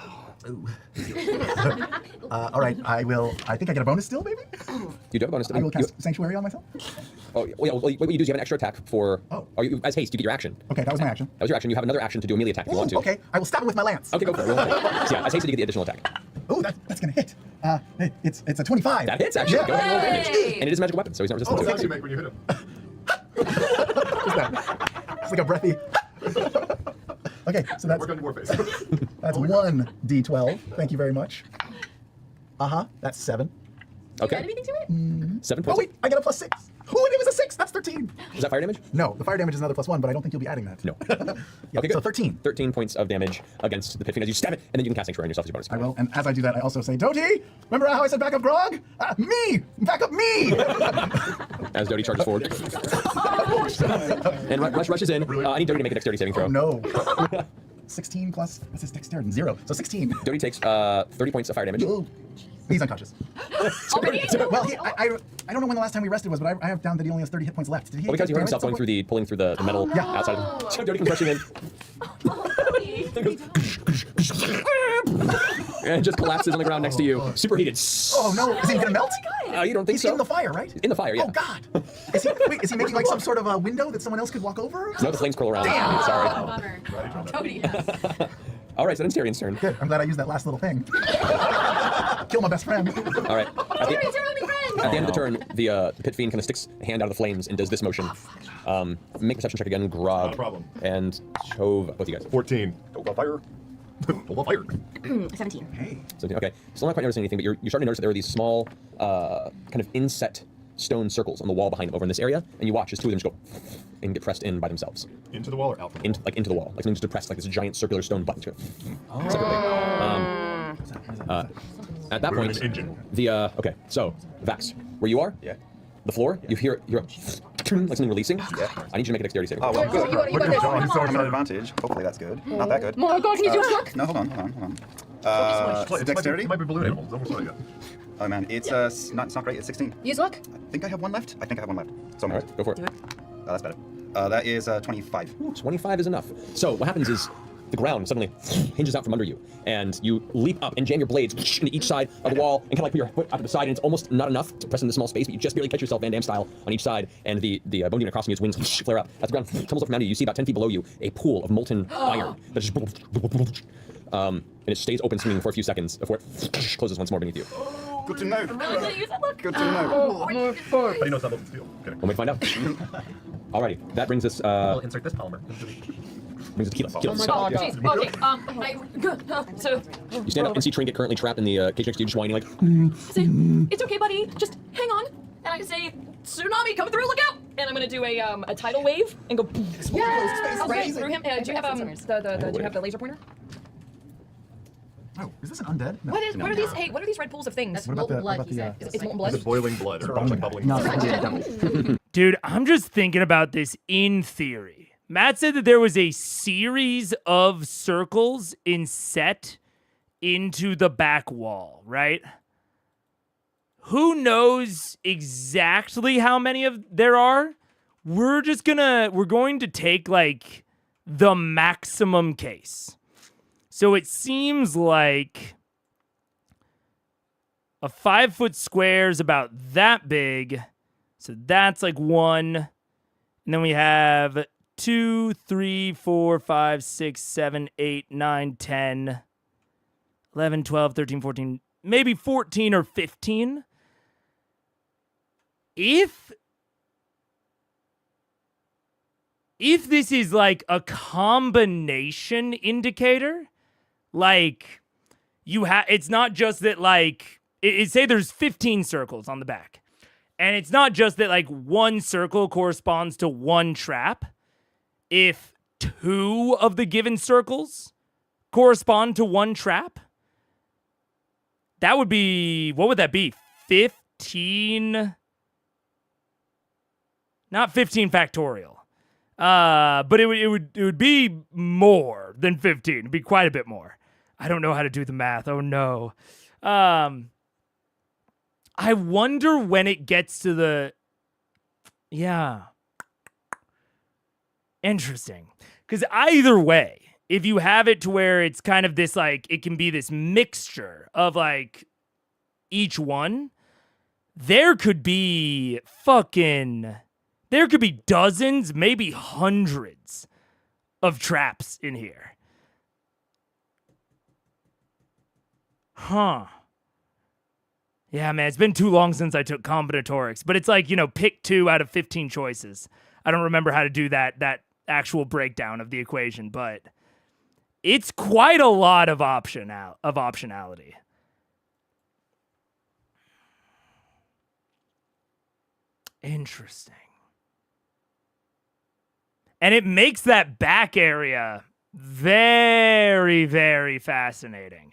All right, I think I get a bonus still, maybe? You do have a bonus. I will cast Sanctuary on myself. Oh, yeah, well, what you do is you have an extra attack for. Oh. As haste, you get your action. Okay, that was my action. That was your action. You have another action to do a melee attack if you want to. Okay, I will stab him with my lance. Okay, go for it. Roll an attack. So yeah, as haste, you get the additional attack. Oh, that's gonna hit. It's a 25. That hits, actually. Yeah. Go ahead and roll damage. And it is a magical weapon, so he's not resistant Oh, to sounds it. you make when you hit him. What's that? It's like a breathy. Okay, so that's Work on your face. that's 1d12. Thank you very much. That's 7. Okay. Add anything to it? 7 Oh points. wait, I get a +6. Oh, it was a 6. That's 13. Is that fire damage? No, the fire damage is another +1, but I don't think you'll be adding that. No. Yeah, Okay, good. so 13. 13 points of damage against the pit fiend as you stab it, and then you can cast Sanctuary on yourself as your bonus. I will, and as I do that, I also say, Doty, remember how I said back up Grog? Me! Back up me! As Doty charges forward. And rushes in. I need Doty to make a dexterity saving throw. Oh, no. 16 plus, what's his dexterity? 0. So 16. Doty takes 30 points of fire damage. Oh, he's unconscious. Already? Well, I don't know when the last time we rested was, but I have down that he only has 30 hit points left. Did he? Well, because you heard damage himself at some pulling through the metal Yeah. outside of him. So Doty comes rushing in. And just collapses on the ground next to you. Superheated. Oh no, is he gonna melt? You don't think He's so? in the fire, right? In the fire, yeah. Oh god. Is he making like some sort of a window that someone else could walk over? No, the flames curl around. Damn. Sorry. Bummer. Cody, yes. All right, so then it's Tyrion's turn. Good. I'm glad I used that last little thing. Kill my best friend. All right. At the end of the turn, the pit fiend kind of sticks a hand out of the flames and does this motion. Make a perception check again, Grog. Not a problem. And Chove, both of you guys. 14. Go on fire. Go on fire. 17. Hey. 17, okay. Still not quite noticing anything, but you're starting to notice that there are these small, kind of inset stone circles on the wall behind them over in this area, and you watch as two of them just go and get pressed in by themselves. Into the wall or out from the wall? Into the wall. Like something just depressed, like this giant circular stone button to it. Separately. At that point, an engine. okay, so, Vax, where you are? Yeah. The floor, you hear like something releasing. Yeah. I need you to make a dexterity saving. Oh, well, good. You got Look at this. John, he's so I'm at excited. advantage. Hopefully that's good. Not that good. Oh my god, can you do a stroke? No, hold on. Dexterity? It might be balloon animals. Don't worry about it. Oh man, it's not great. It's 16. Use luck. I think I have one left. So I'm All good. right, go for it. Oh, that's better. That is 25. 25 is enough. So what happens is the ground suddenly hinges out from under you, and you leap up and jam your blades into each side of the wall, and kind of like put your foot out to the side, and it's almost not enough to press in the small space, but you just barely catch yourself Van Damme style on each side, and the bone demon crossing his wings flare up. As the ground tumbles up from under you, you see about 10 feet below you a pool of molten iron that just and it stays open swinging for a few seconds before it closes once more beneath you. Good to know. I'm really gonna use that look. Good to know. How do you know it's not molten steel? Okay. We'll wait to find out. Alrighty, that brings us I'll insert this polymer into the... brings us to Keyleth. Keyleth, Oh so jeez. Okay. So you stand up and see Trinket currently trapped in the cage next to you, just whining like. say, it's okay, buddy. Just hang on. And I say, tsunami coming through. Look out! And I'm gonna do a tidal wave and go. Yeah. Okay, through him. Do you have do you have the laser pointer? Oh, is this an undead? No. What are these? Hey, what are these red pools of things? What about the... blood, What he about said. the It's molten is blood. it boiling blood or like bubbling? No. Dude, I'm just thinking about this in theory. Matt said that there was a series of circles inset into the back wall, right? Who knows exactly how many of there are? We're going to take like the maximum case. So it seems like A 5-foot square is about that big. So that's like 1. And then we have 2, 3, 4, 5, 6, 7, 8, 9, 10, 11, 12, 13, 14, maybe 14 or 15. If this is like a combination indicator, like it's not just that like, say there's 15 circles on the back. And it's not just that like one circle corresponds to one trap. If 2 of the given circles correspond to one trap, that would be, what would that be? 15? Not 15 factorial. But it would be more than 15. It'd be quite a bit more. I don't know how to do the math. Oh no. I wonder when it gets to the... Yeah. Interesting. Because either way, if you have it to where it's kind of this, like, it can be this mixture of, like, each one, there could be dozens, maybe hundreds of traps in here. Huh. Yeah, man, it's been too long since I took combinatorics, but it's like, pick 2 out of 15 choices. I don't remember how to do that actual breakdown of the equation, but it's quite a lot of optionality. Interesting. And it makes that back area very, very fascinating.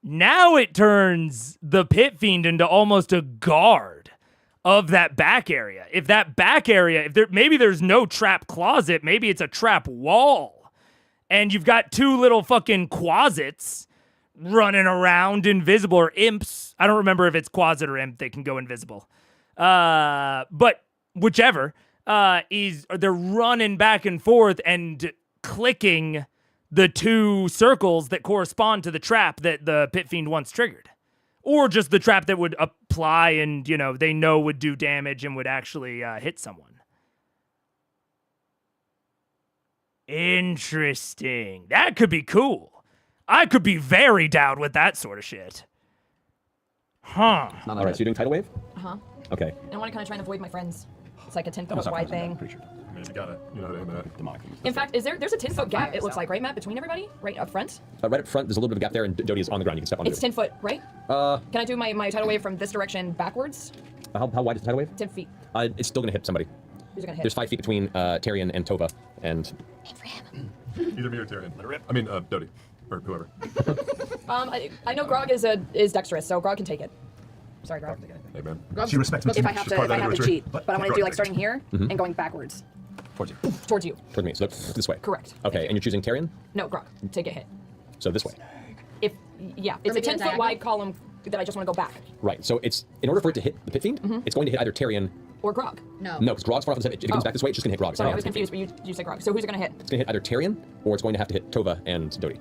Now it turns the Pit Fiend into almost a guard of that back area. If that back area, maybe there's no trap closet, maybe it's a trap wall. And you've got 2 little fucking quasits running around invisible, or imps. I don't remember if it's quasit or imp, they can go invisible. But whichever, they're running back and forth and clicking the 2 circles that correspond to the trap that the Pit Fiend once triggered. Or just the trap that would apply and, they know would do damage and would actually hit someone. Interesting. That could be cool. I could be very down with that sort of shit. Huh. All right, so you're doing tidal wave? Uh-huh. Okay. And I want to kind of try and avoid my friends. It's like a 10-foot wide thing. Pretty sure. I mean, you got it. You know, demonic. In fact, there's a 10-foot gap, it looks like, right, Matt, between everybody? Right up front? Right up front, there's a little bit of a gap there, and Dodie is on the ground. You can step on it. It's 10 foot, right? Can I do my tidal wave from this direction backwards? How wide is the tidal wave? 10 feet. It's still going to hit somebody. Who's it gonna hit? There's 5 feet between Tyrion and Tova, and... Either me or Tyrion. Let it rip. I mean, Dodie. Or whoever. I know Grog is dexterous, so Grog can take it. Sorry, Grog. Hey, man. She respects me. If I have to cheat. What? But I want to do like starting here and going backwards. Towards you. Towards you. Towards me, so this way. Correct. Okay, and you're choosing Tyrion? No, Grog. Take a hit. So this way. It's a 10-foot wide column that I just want to go back. Right, so it's, in order for it to hit the Pit Fiend, it's going to hit either Tyrion... Or Grog. No. No, because Grog's far off the side. If it comes back this way, it's just going to hit Grog. Sorry, I was confused, but you said Grog. So who's it going to hit? It's going to hit either Tyrion, or it's going to have to hit Tova and Dodie.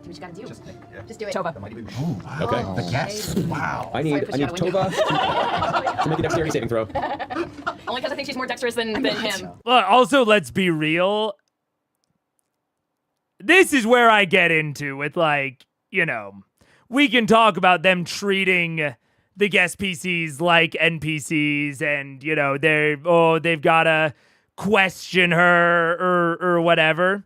Do what you gotta do. Just do it. Tova. Okay. The guess. Wow. I need Tova to make a dexterity saving throw. Only because I think she's more dexterous than him. Also, let's be real. This is where I get into with, like, we can talk about them treating the guest PCs like NPCs and, they've got to question her or whatever.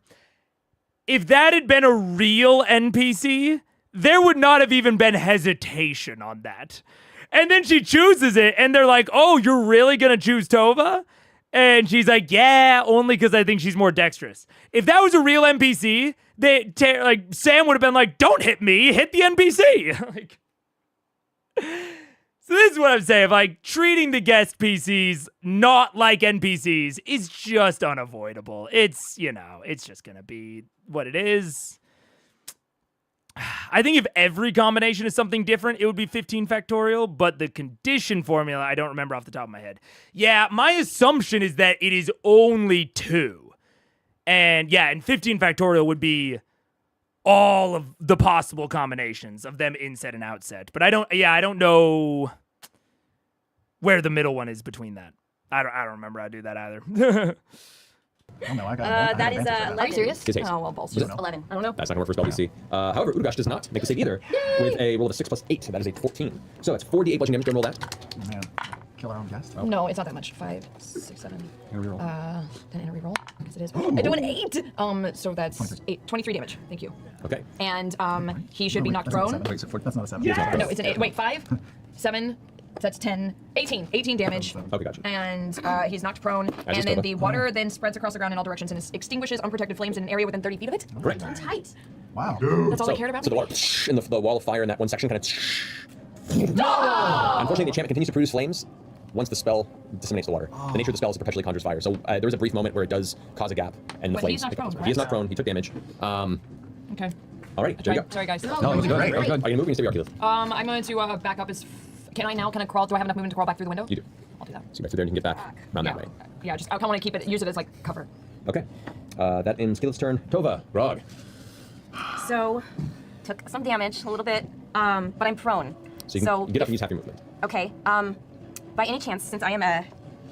If that had been a real NPC, there would not have even been hesitation on that. And then she chooses it, and they're like, oh, you're really going to choose Tova? And she's like, yeah, only because I think she's more dexterous. If that was a real NPC, Sam would have been like, don't hit me, hit the NPC. So this is what I'm saying. Like, treating the guest PCs not like NPCs is just unavoidable. It's, it's just going to be what it is. I think if every combination is something different, it would be 15 factorial, but the condition formula, I don't remember off the top of my head. Yeah, my assumption is that it is only 2. And yeah, and 15 factorial would be all of the possible combinations of them inset and outset. But I don't know where the middle one is between that. I don't remember how to do that either. Oh no, I got That is 11. Are you serious? It's 8. Oh, well, balls. Is it? 11. I don't know. That's not going to work for spell DC. However, Urugash does not make a save either with a roll of a 6 plus 8. That is a 14. So that's 4d8 bludgeoning damage. Go and roll that. Man, kill our own guest. Oh. No, it's not that much. 5, 6, 7. And a reroll. Then and a reroll. Because it is. I do an 8. So that's 23 damage. Thank you. Okay. And he should be knocked That's not a prone. 7. Wait, so that's not a 7. Yeah. No, it's an 8. Wait, 5, 7. That's 10, 18. 18 damage. Okay, gotcha. And he's knocked prone. As And is then Nova. the water then spreads across the ground in all directions and extinguishes unprotected flames in an area within 30 feet of it. Correct. Tight. Wow. That's all I cared about. So the water and the wall of fire in that one section kind of. Unfortunately, the enchantment continues to produce flames once the spell disseminates the water. The nature of the spell is it perpetually conjures fire. So there was a brief moment where it does cause a gap, and the But flames. he's not pick up. prone, He is right? not prone. He took damage. Okay. Alright, there you go. Sorry, guys. No, it was good. It was good. Are you moving instead of Oculus? I'm going to back up as. Can I now? Can I crawl? Do I have enough movement to crawl back through the window? You do. I'll do that. So you back through there and you can get back around Yeah. that way. Yeah, just I kind of want to keep it, use it as like cover. Okay. That ends Skillet's turn. Tova, Grog. So, took some damage, a little bit, but I'm prone. So you can get up and use half your movement. Okay, by any chance, since I am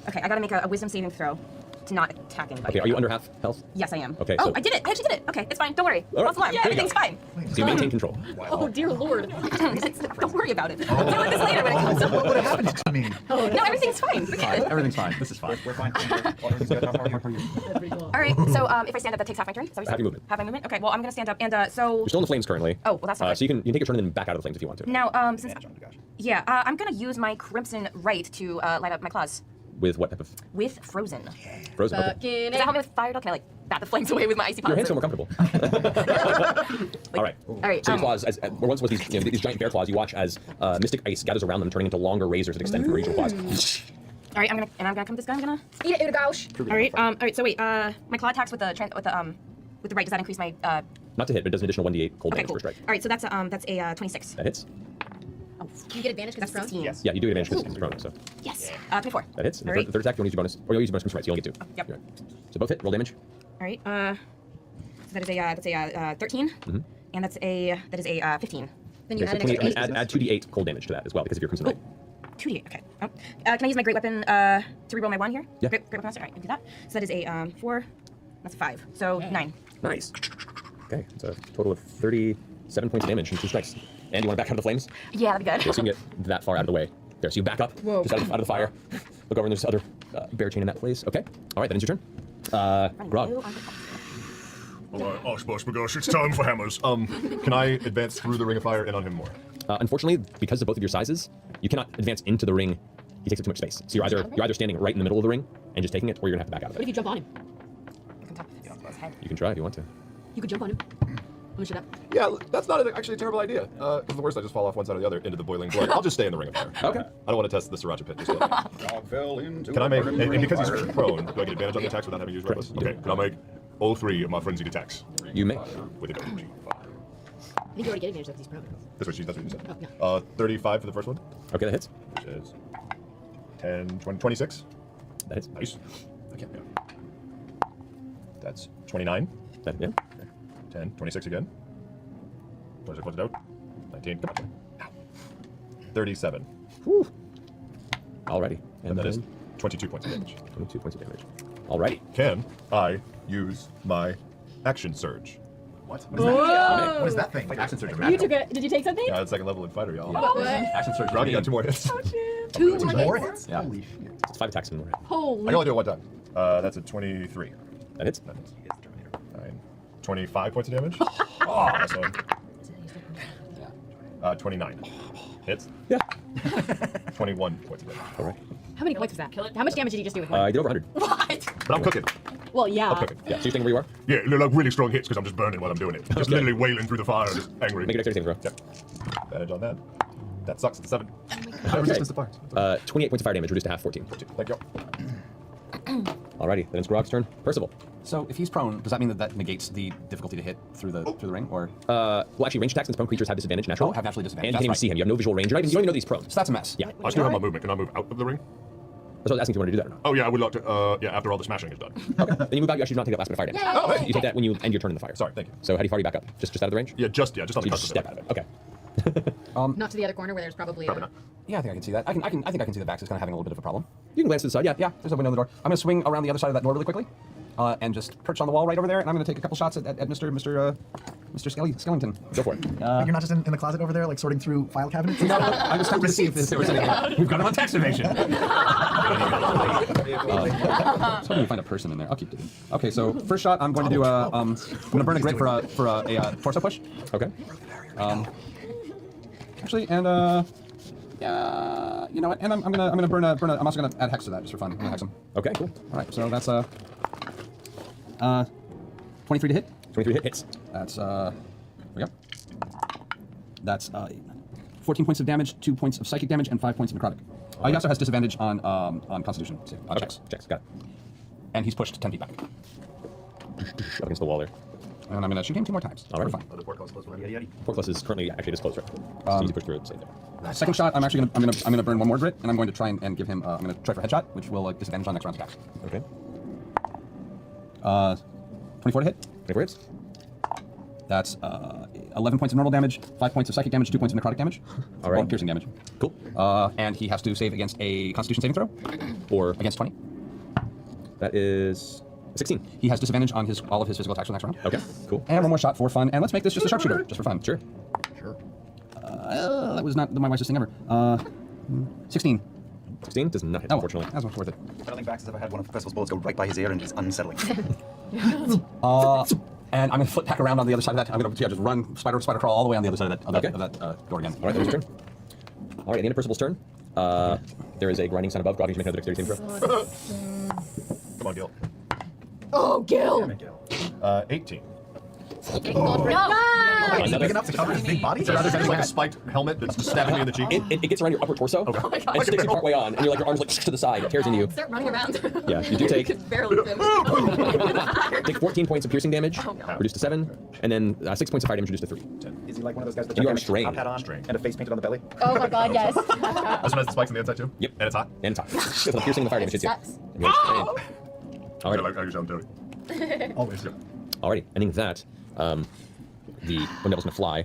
okay, I gotta make a wisdom saving throw to not attack anybody. Okay, are you under half health? Yes, I am. Okay, Oh, so- I did it! I actually did it! Okay, it's fine, don't worry. All right, False alarm, there you go. everything's fine. So you maintain control. Oh dear lord. Don't worry about it. I'll deal with this later when it comes up. What would have happened to me? No, everything's fine. Forget it. Everything's fine. This is fine. We're fine. Everything's good. How are you? All right, so if I stand up, that takes half my turn? Is that what you Half said? your movement. Half my movement? Okay, well, I'm gonna stand up, and so... You're still in the flames currently. Oh, well, that's not So you can take your turn and then back out of the flames if you want to. Now, since... Yeah, I'm gonna use my Crimson Right to light up my claws. With what type of With Frozen. frozen? Okay. Does that help me with fire? Can I, like, bat the flames away with my icy paws? Your hands feel more comfortable. All right. All right, So your claws, where once was these, these giant bear claws, you watch as mystic ice gathers around them, turning into longer razors that extend from your claws. All right, I'm gonna come with this guy. I'm gonna eat it, gauche. All right. So wait, my claw attacks with the right. Does that increase my? Not to hit, but it does an additional 1d8 cold Okay, damage cool. per strike. All right, so that's a 26. That hits. Can you get advantage because That's it's prone? 16. Yes. Yeah, you do get advantage because it's prone, so. Yes. 24. That hits. And All the right. third attack, you want to use your bonus, or you'll use your bonus from strike, so you only get 2. Yep. You're right. So both hit, roll damage. All right. So that's a 13, and that is a 15. Then you Okay, add so an 28, extra 8. add 2d8 cold damage to that as well because of your crimson right. 2d8. Okay. Oh. Can I use my great weapon to reroll my 1 here? Yeah. Great weapon master. All right, I can do that. So that is a 4. That's a 5. So 9. Nice. Okay, it's a total of 37 points of damage in 2 strikes. And you want to back out of the flames? Yeah, that'd be good. Okay, so you can get that far out of the way. There, so you back up, just out of the fire. Look over and there's other bear chain in that place. Okay, all right, that ends your turn. Grog. Alright, Oshbosh Bagosh, it's time for hammers. Can I advance through the ring of fire and on him more? Unfortunately, because of both of your sizes, you cannot advance into the ring. He takes up too much space. So you're either standing right in the middle of the ring and just taking it, or you're gonna have to back out of What if it. you jump on him? You can try if you want to. You could jump on him. Push it up. Yeah, that's not actually a terrible idea. Because the worst, I just fall off one side or the other into the boiling blood. I'll just stay in the ring of fire. Okay. I don't want to test the Sriracha pit just yet. Dog fell into Can I make, burning and because fire. he's prone, do I get advantage on the attacks without having to use reckless? you do. Okay, can I make all 3 of my frenzied attacks You may. with advantage? I think you already get advantage of these prone. That's what you said. Oh, yeah. 35 for the first one, Okay, that hits. which is 10, 20, 26. That hits. Nice. Okay. That's 29. That, yeah. 10, 26 again. 26 points it out. 19. Come on. Ow. 37. Alrighty. And that is then 22 points of damage. 22 points of damage. Alrighty. Can I use my action surge? What? What is that? What is that thing? Action surge. You took it. Did you take something? Yeah, it's second level in fighter, y'all. Action surge. Rocky got 2 more hits. 2 More more hits? Yeah. Holy shit. It's 5 attacks in more. I Holy. can only do it one time. That's a 23. That hits. That hits. 9. 25 points of damage. Oh, that's one. 29. Hits. Yeah. 21 points of damage. Alright. How many points was that? How much damage did you just do with I one? did over 100. What? But I'm cooking. Well, yeah. I'm cooking. Yeah, so you're staying where you are? Yeah, they're like really strong hits because I'm just burning while I'm doing it. Just Okay. literally wailing through the fire, just angry. Make a dexterity saving throw. Yep. Advantage on that. That sucks. It's a 7. Resistance to fire. 28 points of fire damage, reduced to half 14. Thank you. Alrighty, then it's Grog's turn. Percival. So if he's prone, does that mean that negates the difficulty to hit through the ring, or? Well, actually, ranged attacks against prone creatures have disadvantage naturally. Oh, have naturally disadvantage. And you can't even That's see him. You have no visual range. You don't even know that he's prone. So that's a mess. Yeah. I still have my movement. Can I move out of the ring? That's what I was asking if you wanted to do that or not. Oh yeah, I would like to. Yeah, after all the smashing is done. Okay. Then you move out. You actually do not take that last minute fire damage. Oh, hey. You take that when you end your turn in the fire. Sorry, thank you. So how do you fire you back up? Just out of the range? Yeah, just on the You just cusp of step it. out of it. Okay. Not to the other corner where there's probably, Probably not. Yeah, I think I can see that. I think I can see the Vax is kind of having a little bit of a problem. You can glance to the side. Yeah. Yeah, there's a window in the door. I'm gonna swing around the other side of that door really quickly, and just perch on the wall right over there, and I'm gonna take a couple shots at Mr. Skellington. Go for it. You're not just in the closet over there, like sorting through file cabinets? I was trying to see if there was anything. We've got him on tax evasion. So let me find a person in there. I'll keep digging. Okay, so first shot, I'm going to do I'm gonna burn a grit for a torso push. Okay. Actually, and yeah, you know what? And I'm gonna burn a. I'm also gonna add hex to that just for fun. I'm gonna hex him. Okay. Cool. All right, so that's 23 to hit. 23 hits. That's there we go. That's 14 points of damage, 2 points of psychic damage, and 5 points of necrotic. He also has disadvantage on Constitution checks. Checks. Got it. And he's pushed 10 feet back. Up against the wall there. And I'm gonna shoot him 2 more times. All right. For fun. Oh, the port close, yaddy, yaddy. Porkless is currently actually this close, right? So easy push through it. Save there. Second shot, I'm gonna burn one more grit, and I'm going to try and give him. I'm gonna try for headshot, which will disadvantage on next round's attacks. Okay. 24 to hit. 24 hits. That's 11 points of normal damage, 5 points of psychic damage, 2 points of necrotic damage. All right. Or piercing damage. Cool. And he has to save against a Constitution saving throw, Or against 20. that is 16. He has disadvantage on all of his physical attacks for the next round. Okay. Cool. And one more shot for fun, and let's make this just a sharpshooter, just for fun. Sure. That was not my wisest thing ever. 16. 16 does not hit, Oh, unfortunately. that's much worth it. I don't think Vax has ever had one of Percival's bullets go right by his ear, and he's unsettling. And I'm gonna flip back around on the other side of that. I'm gonna just run spider crawl all the way on the other side of that door again. All right, that was your turn. All right, at the end of Percival's turn, there is a grinding sound above. Groggy, you make another dexterity saving throw. Come on, Gil. Oh, Gil. 18. Is he big enough to cover his big body? It's rather than like a spiked helmet that's just stabbing me in the cheek. It gets around your upper torso. Okay. Oh my God. And sticks you partway on, and you're like your arms like to the side. It tears into you. Start running around. Yeah, you do take barely fit. take 14 points of piercing damage, Oh, no. reduced to 7, and then 6 points of fire damage reduced to 3. Is he like one of those guys with You a are gigantic strained. top hat on Strained. and a face painted on the belly? Oh my god, yes. This one has the spikes on the inside too? Yep. And it's hot? And top. So the piercing and the fire damage hits you. Sucks. And you're strained. I Alrighty. like how you sound, Toby. Always. Alrighty. Ending that, the one devil's gonna fly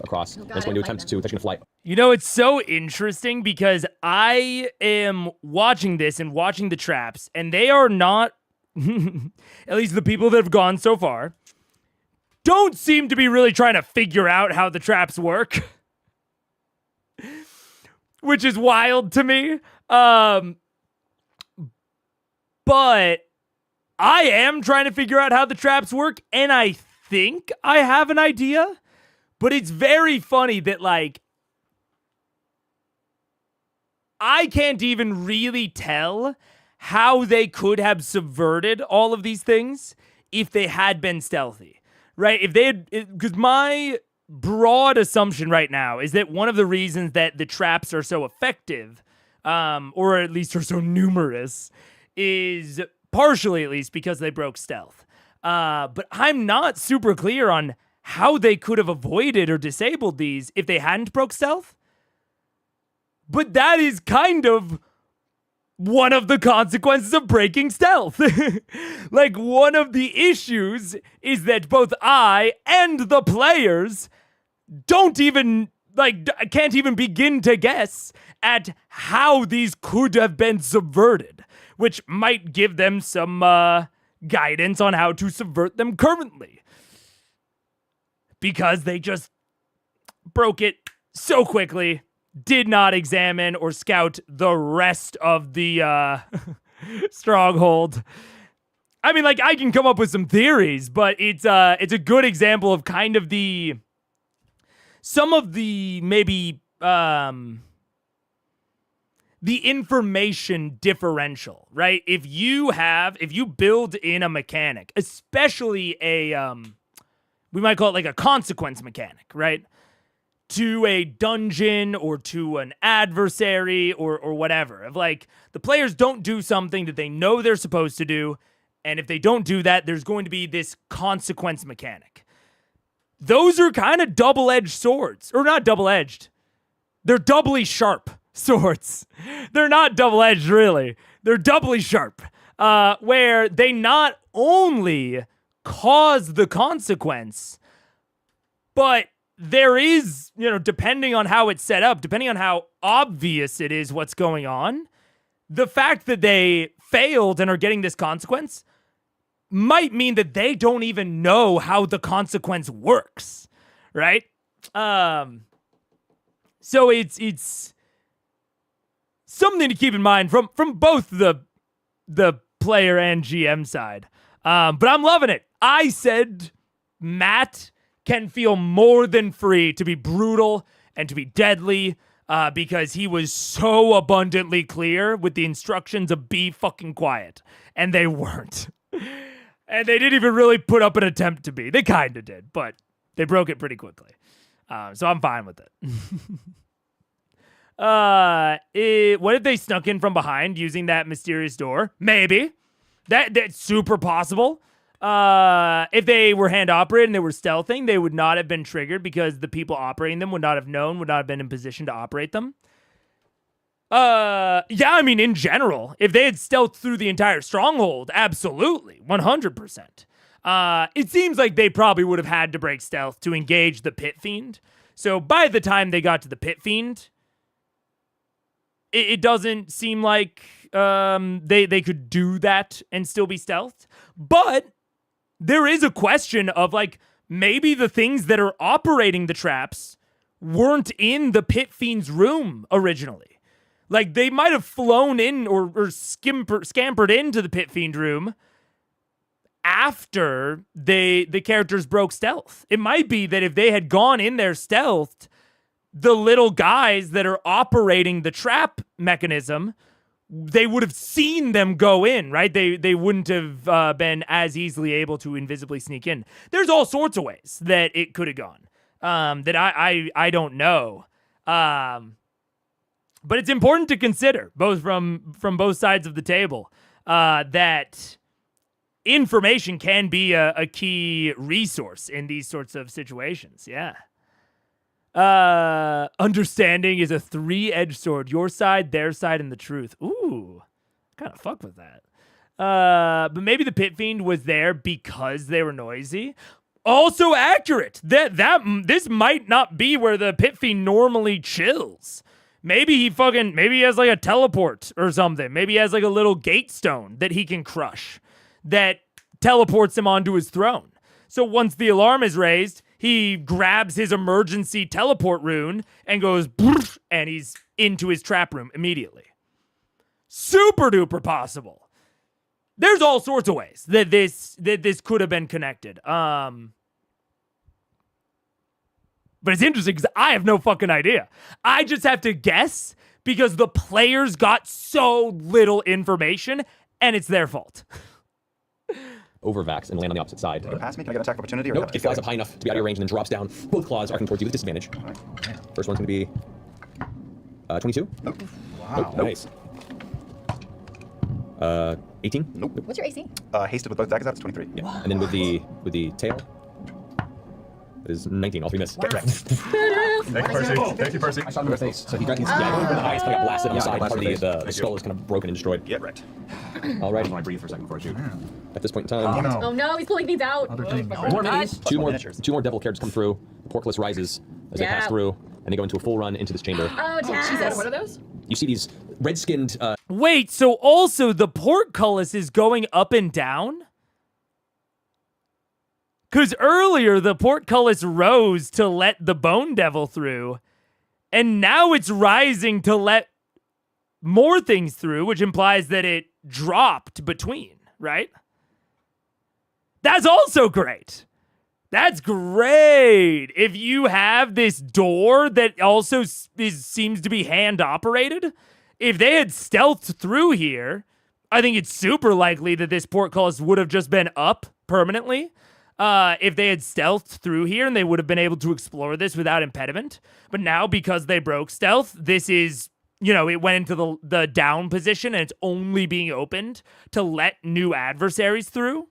across. And it's going to attempt to. It's gonna fly. You know, it's so interesting because I am watching this and watching the traps, and they are not, at least the people that have gone so far, don't seem to be really trying to figure out how the traps work. Which is wild to me. But I am trying to figure out how the traps work, and I think I have an idea. But it's very funny that, like, I can't even really tell how they could have subverted all of these things if they had been stealthy, right? If they had, because my broad assumption right now is that one of the reasons that the traps are so effective, or at least are so numerous, is partially at least because they broke stealth. But I'm not super clear on how they could have avoided or disabled these if they hadn't broke stealth. But that is kind of one of the consequences of breaking stealth. Like, one of the issues is that both I and the players don't even, can't even begin to guess at how these could have been subverted, which might give them some guidance on how to subvert them currently. Because they just broke it so quickly, did not examine or scout the rest of the stronghold. I mean, like, I can come up with some theories, but it's a good example of kind of some of the maybe the information differential, right? If you build in a mechanic, especially we might call it like a consequence mechanic, right? To a dungeon or to an adversary or whatever. Of like, the players don't do something that they know they're supposed to do, and if they don't do that, there's going to be this consequence mechanic. Those are kind of double-edged swords. Or not double-edged. They're doubly sharp swords. They're not double-edged, really. They're doubly sharp, where they not only cause the consequence, but there is, depending on how it's set up, depending on how obvious it is what's going on, the fact that they failed and are getting this consequence might mean that they don't even know how the consequence works, right? So it's something to keep in mind from both the player and GM side. But I'm loving it. I said Matt can feel more than free to be brutal and to be deadly because he was so abundantly clear with the instructions of be fucking quiet. And they weren't. And they didn't even really put up an attempt to be. They kind of did, but they broke it pretty quickly. So I'm fine with it. What if they snuck in from behind using that mysterious door? Maybe. That's super possible. If they were hand operated and they were stealthing, they would not have been triggered because the people operating them would not have known, would not have been in position to operate them. Yeah, I mean, in general, if they had stealthed through the entire stronghold, absolutely, 100%. It seems like they probably would have had to break stealth to engage the Pit Fiend. So by the time they got to the Pit Fiend, it doesn't seem like they could do that and still be stealthed. But there is a question of, like, maybe the things that are operating the traps weren't in the Pit Fiend's room originally. Like, they might have flown in or scampered into the Pit Fiend room after the characters broke stealth. It might be that if they had gone in there stealthed, the little guys that are operating the trap mechanism, they would have seen them go in, right? They wouldn't have been as easily able to invisibly sneak in. There's all sorts of ways that it could have gone that I don't know. But it's important to consider, both from both sides of the table, that information can be a key resource in these sorts of situations. Yeah. Understanding is a 3-edged sword. Your side, their side, and the truth. Ooh, kind of fuck with that. But maybe the Pit Fiend was there because they were noisy. Also accurate. This might not be where the Pit Fiend normally chills. Maybe he has like a teleport or something. Maybe he has like a little gate stone that he can crush that teleports him onto his throne. So once the alarm is raised, he grabs his emergency teleport rune and goes, and he's into his trap room immediately. Super duper possible. There's all sorts of ways that this could have been connected. But it's interesting because I have no fucking idea. I just have to guess because the players got so little information, and it's their fault. Overvax and land on the opposite side. Pass me? Can I get an attack of opportunity? Or nope, it flies up high enough to be out of your range and then drops down. Both claws arcing towards you with disadvantage. First one's going to be 22. Nope. Wow. Nope. Nice. 18. Nope. What's your AC? Hasted with both daggers out, it's 23. Yeah. And then with the tail, it is 19. All 3 miss. Get wrecked. Thank you, Percy. Thank you, Percy. I shot him in the face. So he got the eyes kind of got blasted on the side. Part of the skull is kind of broken and destroyed. Get wrecked. All right. I want to breathe for a second before I shoot. At this point in time, Oh no, he's pulling these out. More minis. two more devil characters come through. The portcullis rises as they pass through, and they go into a full run into this chamber. Oh, Jesus. What are those? You see these red-skinned. Wait, so also the portcullis is going up and down? Because earlier the portcullis rose to let the bone devil through, and now it's rising to let more things through, which implies that it dropped between, right? That's also great. That's great. If you have this door that also seems to be hand operated, if they had stealthed through here, I think it's super likely that this portcullis would have just been up permanently. If they had stealthed through here and they would have been able to explore this without impediment. But now, because they broke stealth, this is, it went into the down position and it's only being opened to let new adversaries through.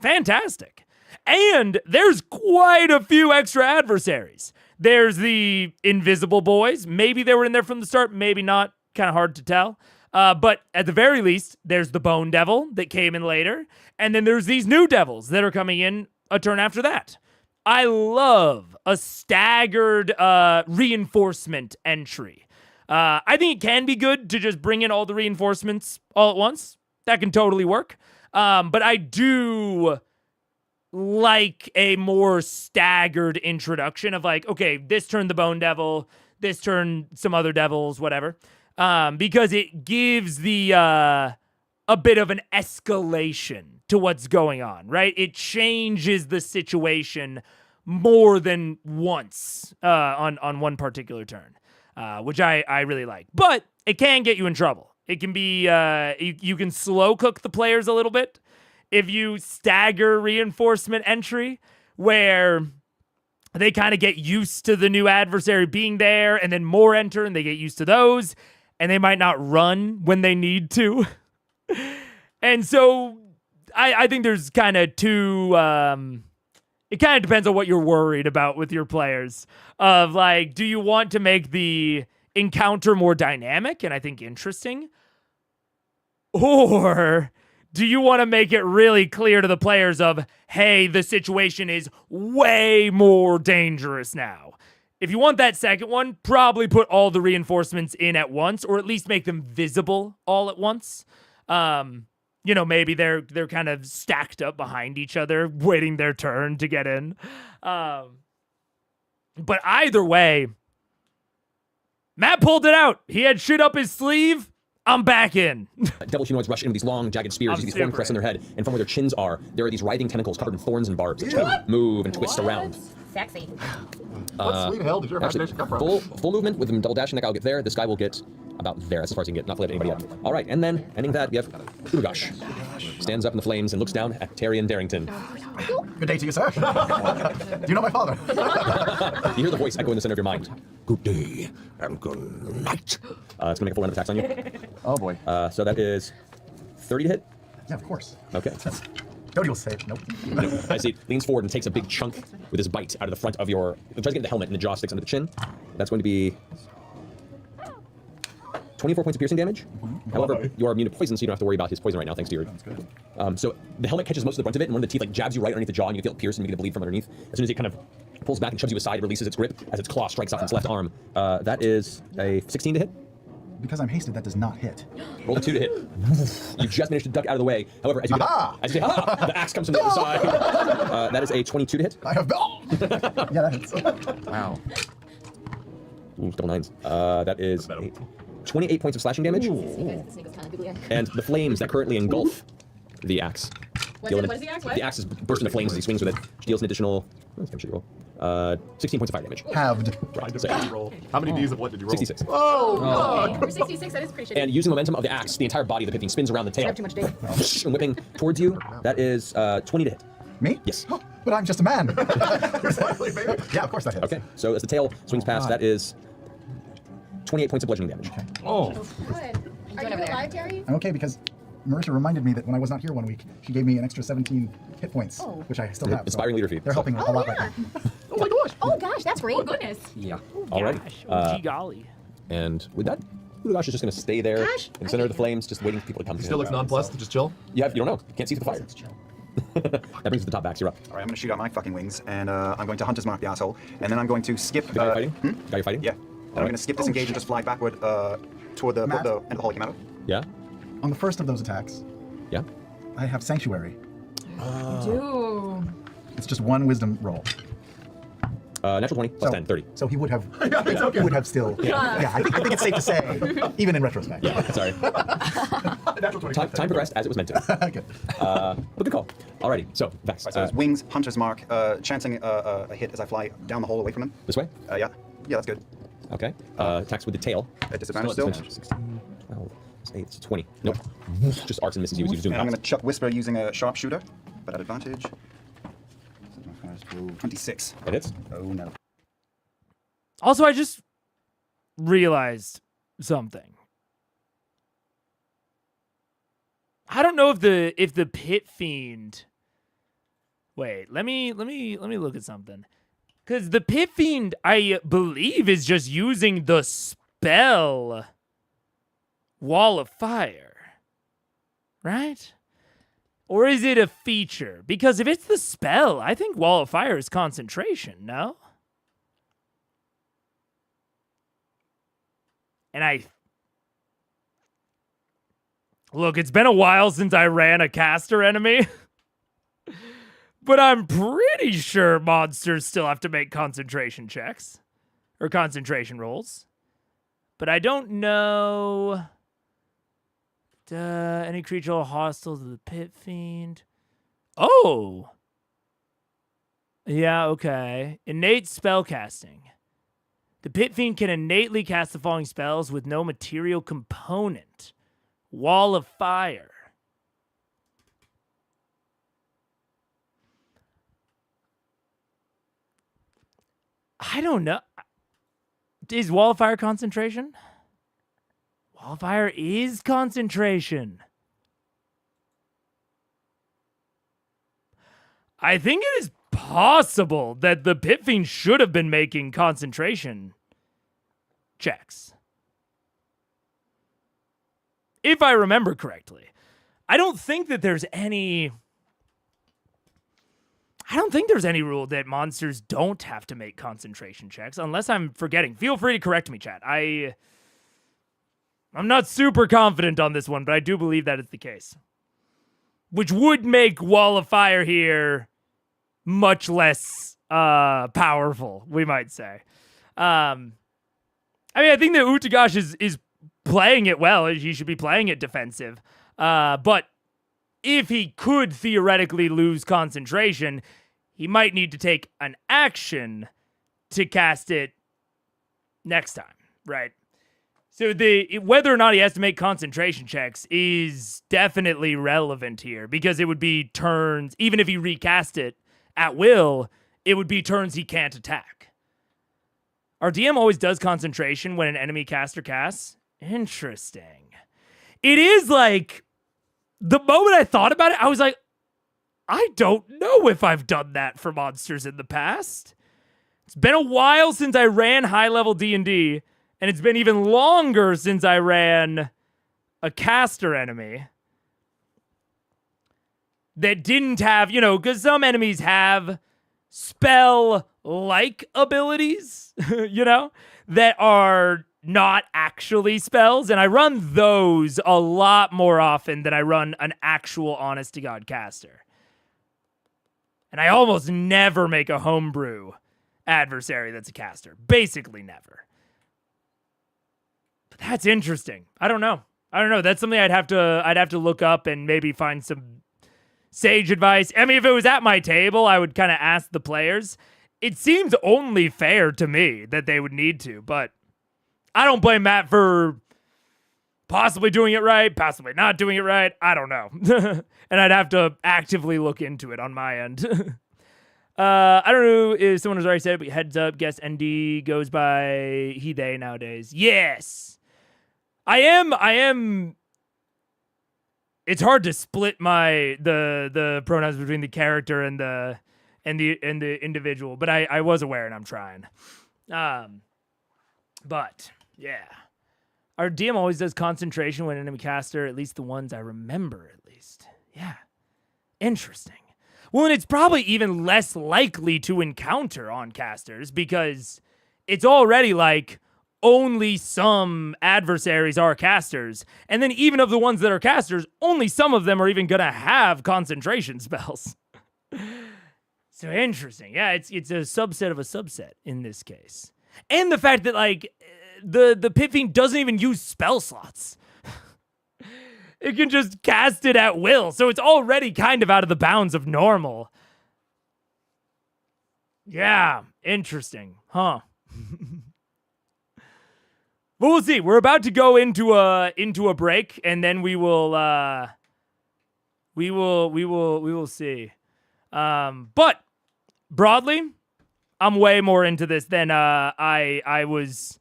Fantastic. And there's quite a few extra adversaries. There's the invisible boys. Maybe they were in there from the start, maybe not. Kind of hard to tell. But at the very least, there's the Bone Devil that came in later. And then there's these new devils that are coming in a turn after that. I love a staggered reinforcement entry. I think it can be good to just bring in all the reinforcements all at once. That can totally work. But I do like a more staggered introduction of like, okay, this turn the Bone Devil, this turn some other devils, whatever. Because it gives the a bit of an escalation to what's going on, right? It changes the situation more than once on one particular turn, which I really like. But it can get you in trouble. It can be you can slow cook the players a little bit if you stagger reinforcement entry, where they kind of get used to the new adversary being there, and then more enter, and they get used to those, and they might not run when they need to. And so I think there's kind of two... it kind of depends on what you're worried about with your players. Of like, do you want to make the encounter more dynamic and I think interesting? Or do you want to make it really clear to the players of, hey, the situation is way more dangerous now? If you want that second one, probably put all the reinforcements in at once, or at least make them visible all at once. Maybe they're kind of stacked up behind each other, waiting their turn to get in. But either way, Matt pulled it out. He had shit up his sleeve. I'm back in. Devil humanoids rush in with these long, jagged spears, these horn crests on their head, and from where their chins are, there are these writhing tentacles covered in thorns and barbs that move and twist around. Sexy. What sweet hell did your imagination come from? Full movement with them double dashing. That guy will get there. This guy will get about there. That's as far as he can get. Not flat anybody yet. All right, and then ending that, we have Urugosh. Stands up in the flames and looks down at Tyrion Darrington. Good day to you, sir. Do you know my father? You hear the voice echo in the center of your mind. Good day and good night. It's gonna make a full round of attacks on you. Oh boy. So that is 30 to hit. Yeah, of course. Okay. Cody will say nope. I see. Leans forward and takes a big chunk with his bite out of the front of your. Tries to get in the helmet and the jaw sticks under the chin. That's going to be 24 points of piercing damage. However, you are immune to poison, so you don't have to worry about his poison right now, thanks to your. That's good. So the helmet catches most of the brunt of it, and one of the teeth like jabs you right underneath the jaw, and you feel it pierce and you get bleed from underneath. As soon as it kind of pulls back and shoves you aside, it releases its grip as its claw strikes off its left arm. That is a 16 to hit. Because I'm hasted, that does not hit. Roll a 2 to hit. You just managed to duck out of the way. However, as you say, the axe comes from the other side. That is a 22 to hit. I have yeah, that hits. Wow. Ooh, double nines. That is 28 points of slashing damage. And the flames that currently engulf the axe. What is the axe? What? The axe is burst into flames as he swings with it, which deals an additional 16 points of fire damage. Halved. Right, So, how many Ds of what did you roll? 66. Oh, for 66, that is pretty shitty. And using the momentum of the axe, the entire body of the Pithing spins around the tail. I have too much dick. And whipping towards you. That is 20 to hit. Me? Yes. But I'm just a man. Yeah, of course that hits. Okay, so as the tail swings past, that is 28 points of bludgeoning damage. Okay. Oh. Good. Are you alive, Terry? I'm okay because Marissa reminded me that when I was not here one week, she gave me an extra 17 hit points, which I still have. Inspiring leader feat. They're helping a lot right now. Oh my gosh. Oh gosh, that's great. Oh goodness. Yeah. All right. Gosh, gee golly. And with that, Ulugash is just going to stay there Gosh, in the center of the flames, just waiting for people to come. He still looks nonplussed, just chill. You don't know. You can't see through the fire. That brings us to the top backs. You're up. All right, I'm going to shoot out my fucking wings, and I'm going to Hunter's Mark the asshole, and then I'm going to skip. The guy you're fighting? Guy you're fighting? Yeah. And I'm going to skip disengage and just fly backward toward the Matt? end of the Holy Commando. Yeah? On the first of those attacks, Yeah? I have Sanctuary. Dude. It's just one wisdom roll. Natural 20 plus 10, 30. So he would have. He would have still. Yeah, I think it's safe to say, even in retrospect. Yeah, sorry. Time progressed as it was meant to. Okay. But good call. Alrighty, so Vax. Right, so it's wings, Hunter's Mark, chancing a hit as I fly down the hole away from him. This way? Yeah, that's good. Okay. Attacks with the tail. At disadvantage still. 16, 12, 8, 20. Nope. Just arcs and misses you as you zoom And I'm past. going to chuck Whisper using a sharpshooter, but at advantage. 26. It hits. Oh no. Also, I just realized something. I don't know if the Pit Fiend. Wait, let me look at something. Because the Pit Fiend, I believe, is just using the spell Wall of Fire. Right? Or is it a feature? Because if it's the spell, I think Wall of Fire is concentration, no? And look, it's been a while since I ran a caster enemy. But I'm pretty sure monsters still have to make concentration checks. Or concentration rolls. But I don't know... any creature hostile to the Pit Fiend. Oh! Yeah, okay. Innate spellcasting. The Pit Fiend can innately cast the following spells with no material component. Wall of Fire. I don't know. Is Wall of Fire concentration? Wall of Fire is concentration. I think it is possible that the Pit Fiend should have been making concentration checks. If I remember correctly. I don't think there's any rule that monsters don't have to make concentration checks, unless I'm forgetting. Feel free to correct me, chat. I'm not super confident on this one, but I do believe that is the case. Which would make Wall of Fire here much less powerful, we might say. I think that Utagash is playing it well. He should be playing it defensive. But if he could theoretically lose concentration, he might need to take an action to cast it next time, right? So whether or not he has to make concentration checks is definitely relevant here, because it would be turns, even if he recast it at will, it would be turns he can't attack. Our DM always does concentration when an enemy caster casts. Interesting. It is like, the moment I thought about it, I was like, I don't know if I've done that for monsters in the past. It's been a while since I ran high-level D&D, and it's been even longer since I ran a caster enemy that didn't have, because some enemies have spell-like abilities, that are not actually spells, and I run those a lot more often than I run an actual honest-to-God caster. And I almost never make a homebrew adversary that's a caster. Basically never. But that's interesting. I don't know. That's something I'd have to look up and maybe find some sage advice. I mean, if it was at my table, I would kind of ask the players. It seems only fair to me that they would need to, but I don't blame Matt for possibly doing it right, possibly not doing it right. I don't know. And I'd have to actively look into it on my end. I don't know if someone has already said it, but heads up, guess ND goes by he, they nowadays. Yes. I am. It's hard to split the pronouns between the character and the individual, but I was aware and I'm trying. But yeah. Our DM always does concentration when enemy caster, at least the ones I remember, at least. Yeah. Interesting. Well, and it's probably even less likely to encounter on casters, because it's already like only some adversaries are casters. And then even of the ones that are casters, only some of them are even going to have concentration spells. So interesting. Yeah, it's a subset of a subset in this case. And the fact that, like, the Pit Fiend doesn't even use spell slots. It can just cast it at will, so it's already kind of out of the bounds of normal. Yeah, interesting, huh? But we'll see. We're about to go into a break, and then we will see. But broadly, I'm way more into this than I was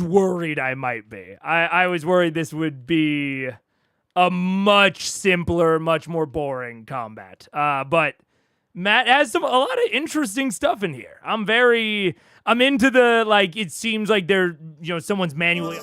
worried I might be. I was worried this would be a much simpler, much more boring combat. But Matt has a lot of interesting stuff in here. I'm into the, like, it seems like they're, someone's manually.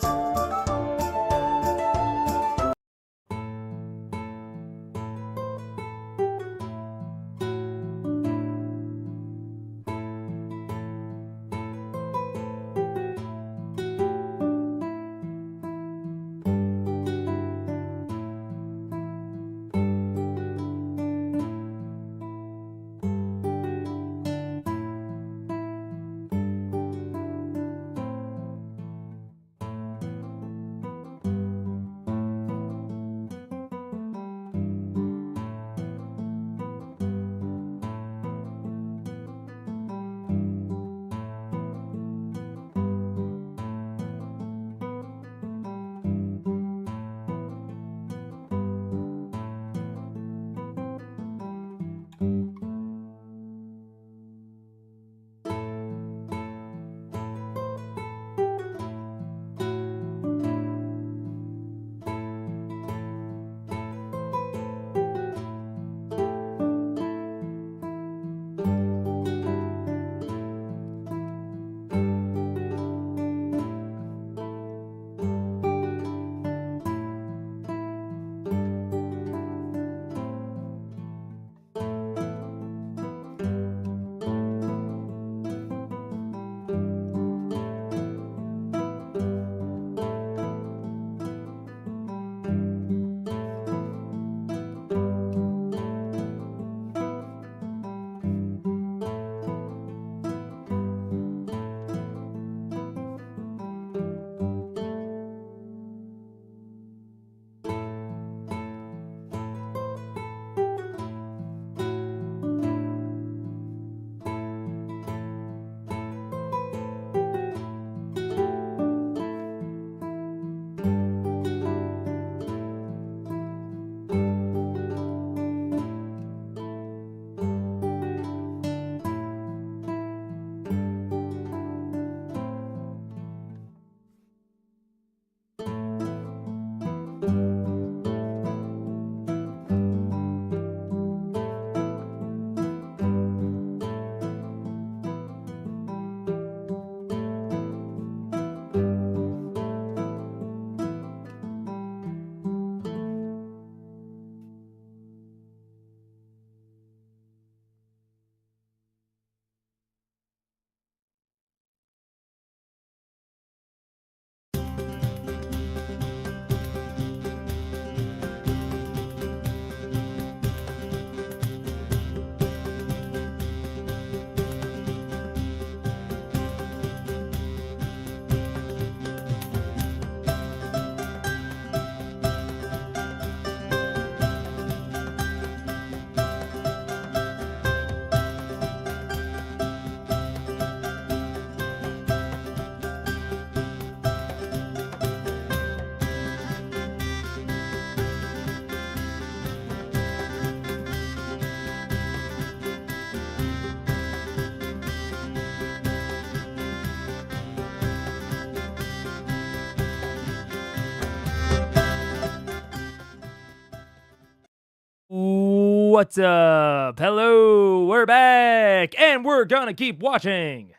What's up? Hello, we're back, and we're gonna keep watching.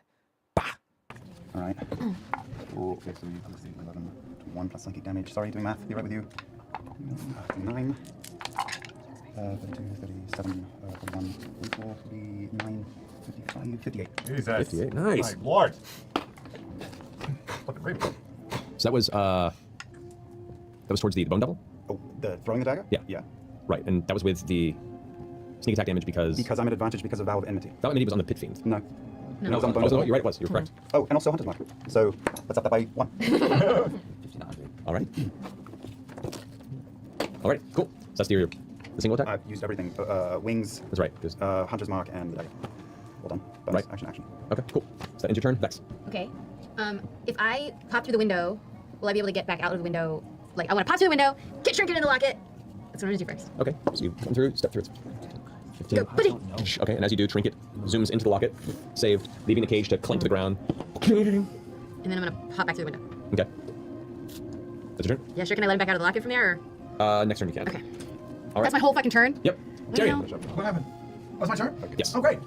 All right. Oh, okay, so let's see, 11 to 1 plus psychic damage. Sorry, doing math. Be right with you. 9. 32, 37, 41, 44, 49, 55, 58. Jesus. 58, nice. My lord. Fucking great. So that was towards the bone devil? Oh, the throwing the dagger? Yeah. Yeah. Right, and that was with the sneak attack damage because... Because I'm at advantage because of Vow of Enmity. Vow of Enmity was on the Pit Fiend. No. No. It was on the Oh, bone so devil. you're right, it was. You're correct. Oh, and also Hunter's Mark. So let's up that by 1. All right. All right, cool. So that's the single attack? I've used everything. Wings. That's right. Just, Hunter's Mark and the dagger. Well done. Bonus. Right. Action. okay, cool. So that ends your turn. Vex. Okay. If I pop through the window, will I be able to get back out of the window? Like, I want to pop through the window, get trinket in the locket. That's what I'm going to do first. Okay, so you come through, step through it. 15. Go, buddy. Okay, and as you do, trinket zooms into the locket, saved, leaving the cage to clink to the ground. And then I'm going to hop back through the window. Okay. That's your turn? Yeah, sure. Can I let him back out of the locket from there? Or? Next turn you can. Okay. All right. That's my whole fucking turn? Yep. What Jerry. the hell? What happened? Oh, it's my turn? Yes. Oh, great.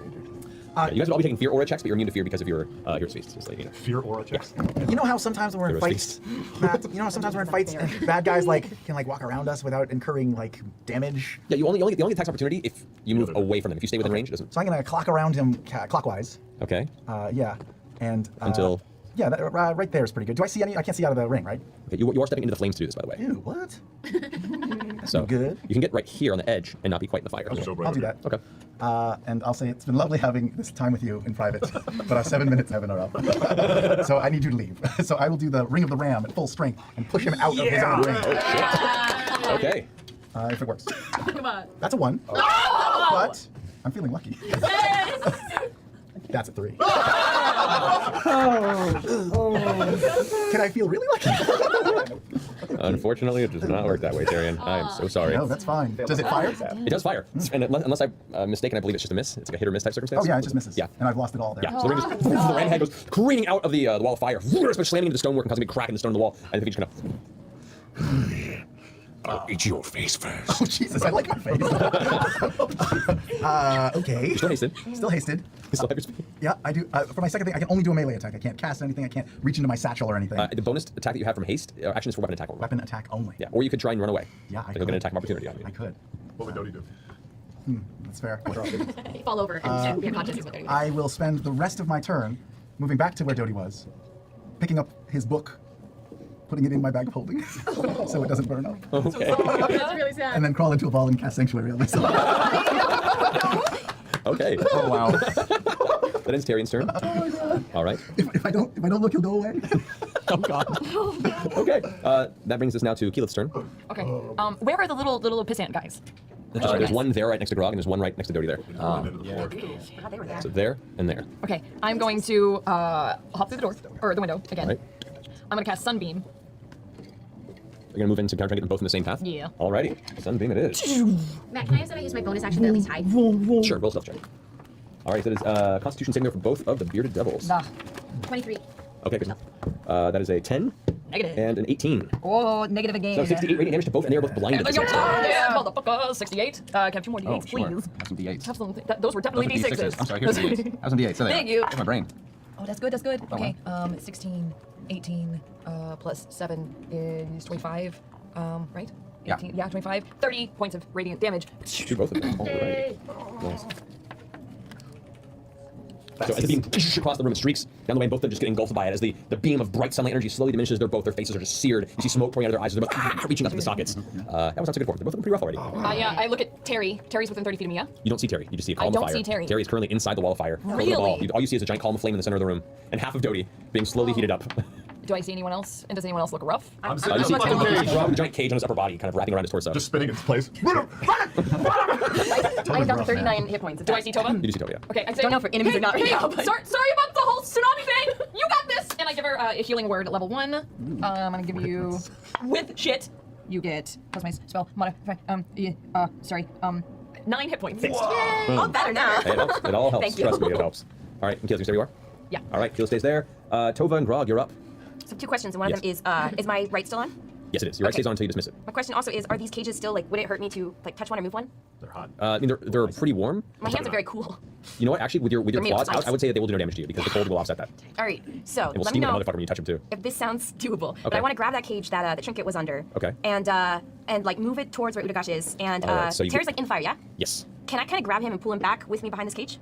You guys would all be taking fear aura checks, but you're immune to fear because of your hero's feast. Just like, you know. Fear aura checks. You know how sometimes when we're in Hero's fights, Matt, you know how sometimes we're in fights and bad guys can walk around us without incurring damage? Yeah, you only get attacks opportunity if you move away from them. If you stay within range, it doesn't. So I'm gonna clock around him clockwise. Okay. Yeah, and Until. Yeah, that, right there is pretty good. Do I see any? I can't see out of the ring, right? Okay, you are stepping into the flames to do this, by the way. Ew, what? So good. You can get right here on the edge and not be quite in the fire. I'll do that. Okay. And I'll say it's been lovely having this time with you in private, but our 7 minutes have been up. So I need you to leave. So I will do the Ring of the Ram at full strength and push him out of his own ring. Oh, shit. Okay. If it works. Come on. That's a 1. But I'm feeling lucky. That's a 3. Can I feel really lucky? Unfortunately, it does not work that way, Tyrion. I am so sorry. No, that's fine. Does it fire? It does fire. And unless I'm mistaken, I believe it's just a miss. It's like a hit or miss type circumstance. Oh, yeah, it just misses. Yeah. And I've lost it all there. Yeah. So the ring just, the ram head goes careening out of the wall of fire, slamming into the stonework and causing a big crack in the stone of the wall. And the thing just kind of. I'll eat your face first. Oh, Jesus, I like my face. Okay. You're still hasted. Still hasted. You still have your speed. Yeah, I do. For my second thing, I can only do a melee attack. I can't cast anything. I can't reach into my satchel or anything. The bonus attack that you have from haste action is for weapon attack only. Weapon attack only. Yeah, or you could try and run away. Yeah, I You'll get an could. attack of opportunity on you. I could. What would Dodie do? That's fair. Fall over and be unconscious. I will spend the rest of my turn moving back to where Dodie was, picking up his book, putting it in my bag of holding so it doesn't burn up, Okay. That's really sad. and then crawl into a ball and cast Sanctuary on myself. Okay. Oh, wow. That ends Tyrion's turn. All right. If I don't look, he'll go away. Oh, God. Okay. That brings us now to Keyleth's turn. Okay. Where are the little pissant guys? There's one there right next to Grog, and there's one right next to Dodie there. Oh, Forgot they were there. So there and there. Okay, I'm going to hop through the door or the window again. Right. I'm gonna cast Sunbeam. You're gonna move into counter and get them both in the same path. Yeah. Alrighty. Sunbeam it is. Matt, can I ask that I use my bonus action to at least hide? Sure. Roll stealth check. All right. So it is Constitution saving throw for both of the bearded devils. Nah. 23. Okay. Good. That is a 10 Negative. and an 18. Oh, negative again. So 68 radiant damage to both, and they are both blinded. at the same time. Yeah, motherfucker. 68. Can I have 2 more Oh, D8s, sure. please? Have some D8s. Have some. Those were definitely Those are D6s. I'm sorry, here's some D8s. Have some D8s. So there. Thank you. Here's my brain. Oh, that's good. That's good. Okay. 16, 18, plus 7 is 25. Right? Yeah. 18, yeah, 25. 30 points of radiant damage. To both of them. Alrighty. Nice. So as the beam across the room streaks down the way, and both of them just get engulfed by it as the beam of bright sunlight energy slowly diminishes. Their faces are just seared. You see smoke pouring out of their eyes as they're both reaching up to the sockets. That was not so good for them. They're both looking pretty rough already. Yeah, I look at Terry. Terry's within 30 feet of me, yeah? You don't see Terry. You just see a I column of don't fire. see Terry. Terry is currently inside the wall of fire. Really? All you see is a giant column of flame in the center of the room, and half of Dodie being slowly heated up. Do I see anyone else? And does anyone else look rough? I'm You sitting see on Grog the with a giant cage on his upper body, kind of wrapping around his torso. just spinning its place. I am down to 39 hit points. Do I see Tova? You do see Toby, yeah. Okay, I say, Don't know if her enemies hey, are not right hey, now, but- sorry about the whole tsunami thing. You got this. And I give her a healing word at level 1. I'm gonna give you with shit. You get plus my spell modify. 9 hit points. All better now. Hey, it helps. It all helps. Thank you. Trust me, it helps. All right, and Keyleth, you stay where you are? Yeah. All right, Keyleth stays there. Tova and Grog, you're up. So 2 questions, and one of them is my right still on? Yes, it is. Your right Okay. stays on until you dismiss it. My question also is, are these cages still, would it hurt me to touch one or move one? They're hot. I mean, they're pretty warm. My hands are very cool. You know what? Actually, with your They're made of claws out, ice. I would say that they will do no damage to you because the cold will offset that. All right, so It will let me steam like a know motherfucker when you touch them too. if this sounds doable. But Okay. I want to grab that cage that the trinket was under. Okay. And move it towards where Udagash is. And All right, so you- Terry's in fire, yeah? Yes. Can I kind of grab him and pull him back with me behind this cage?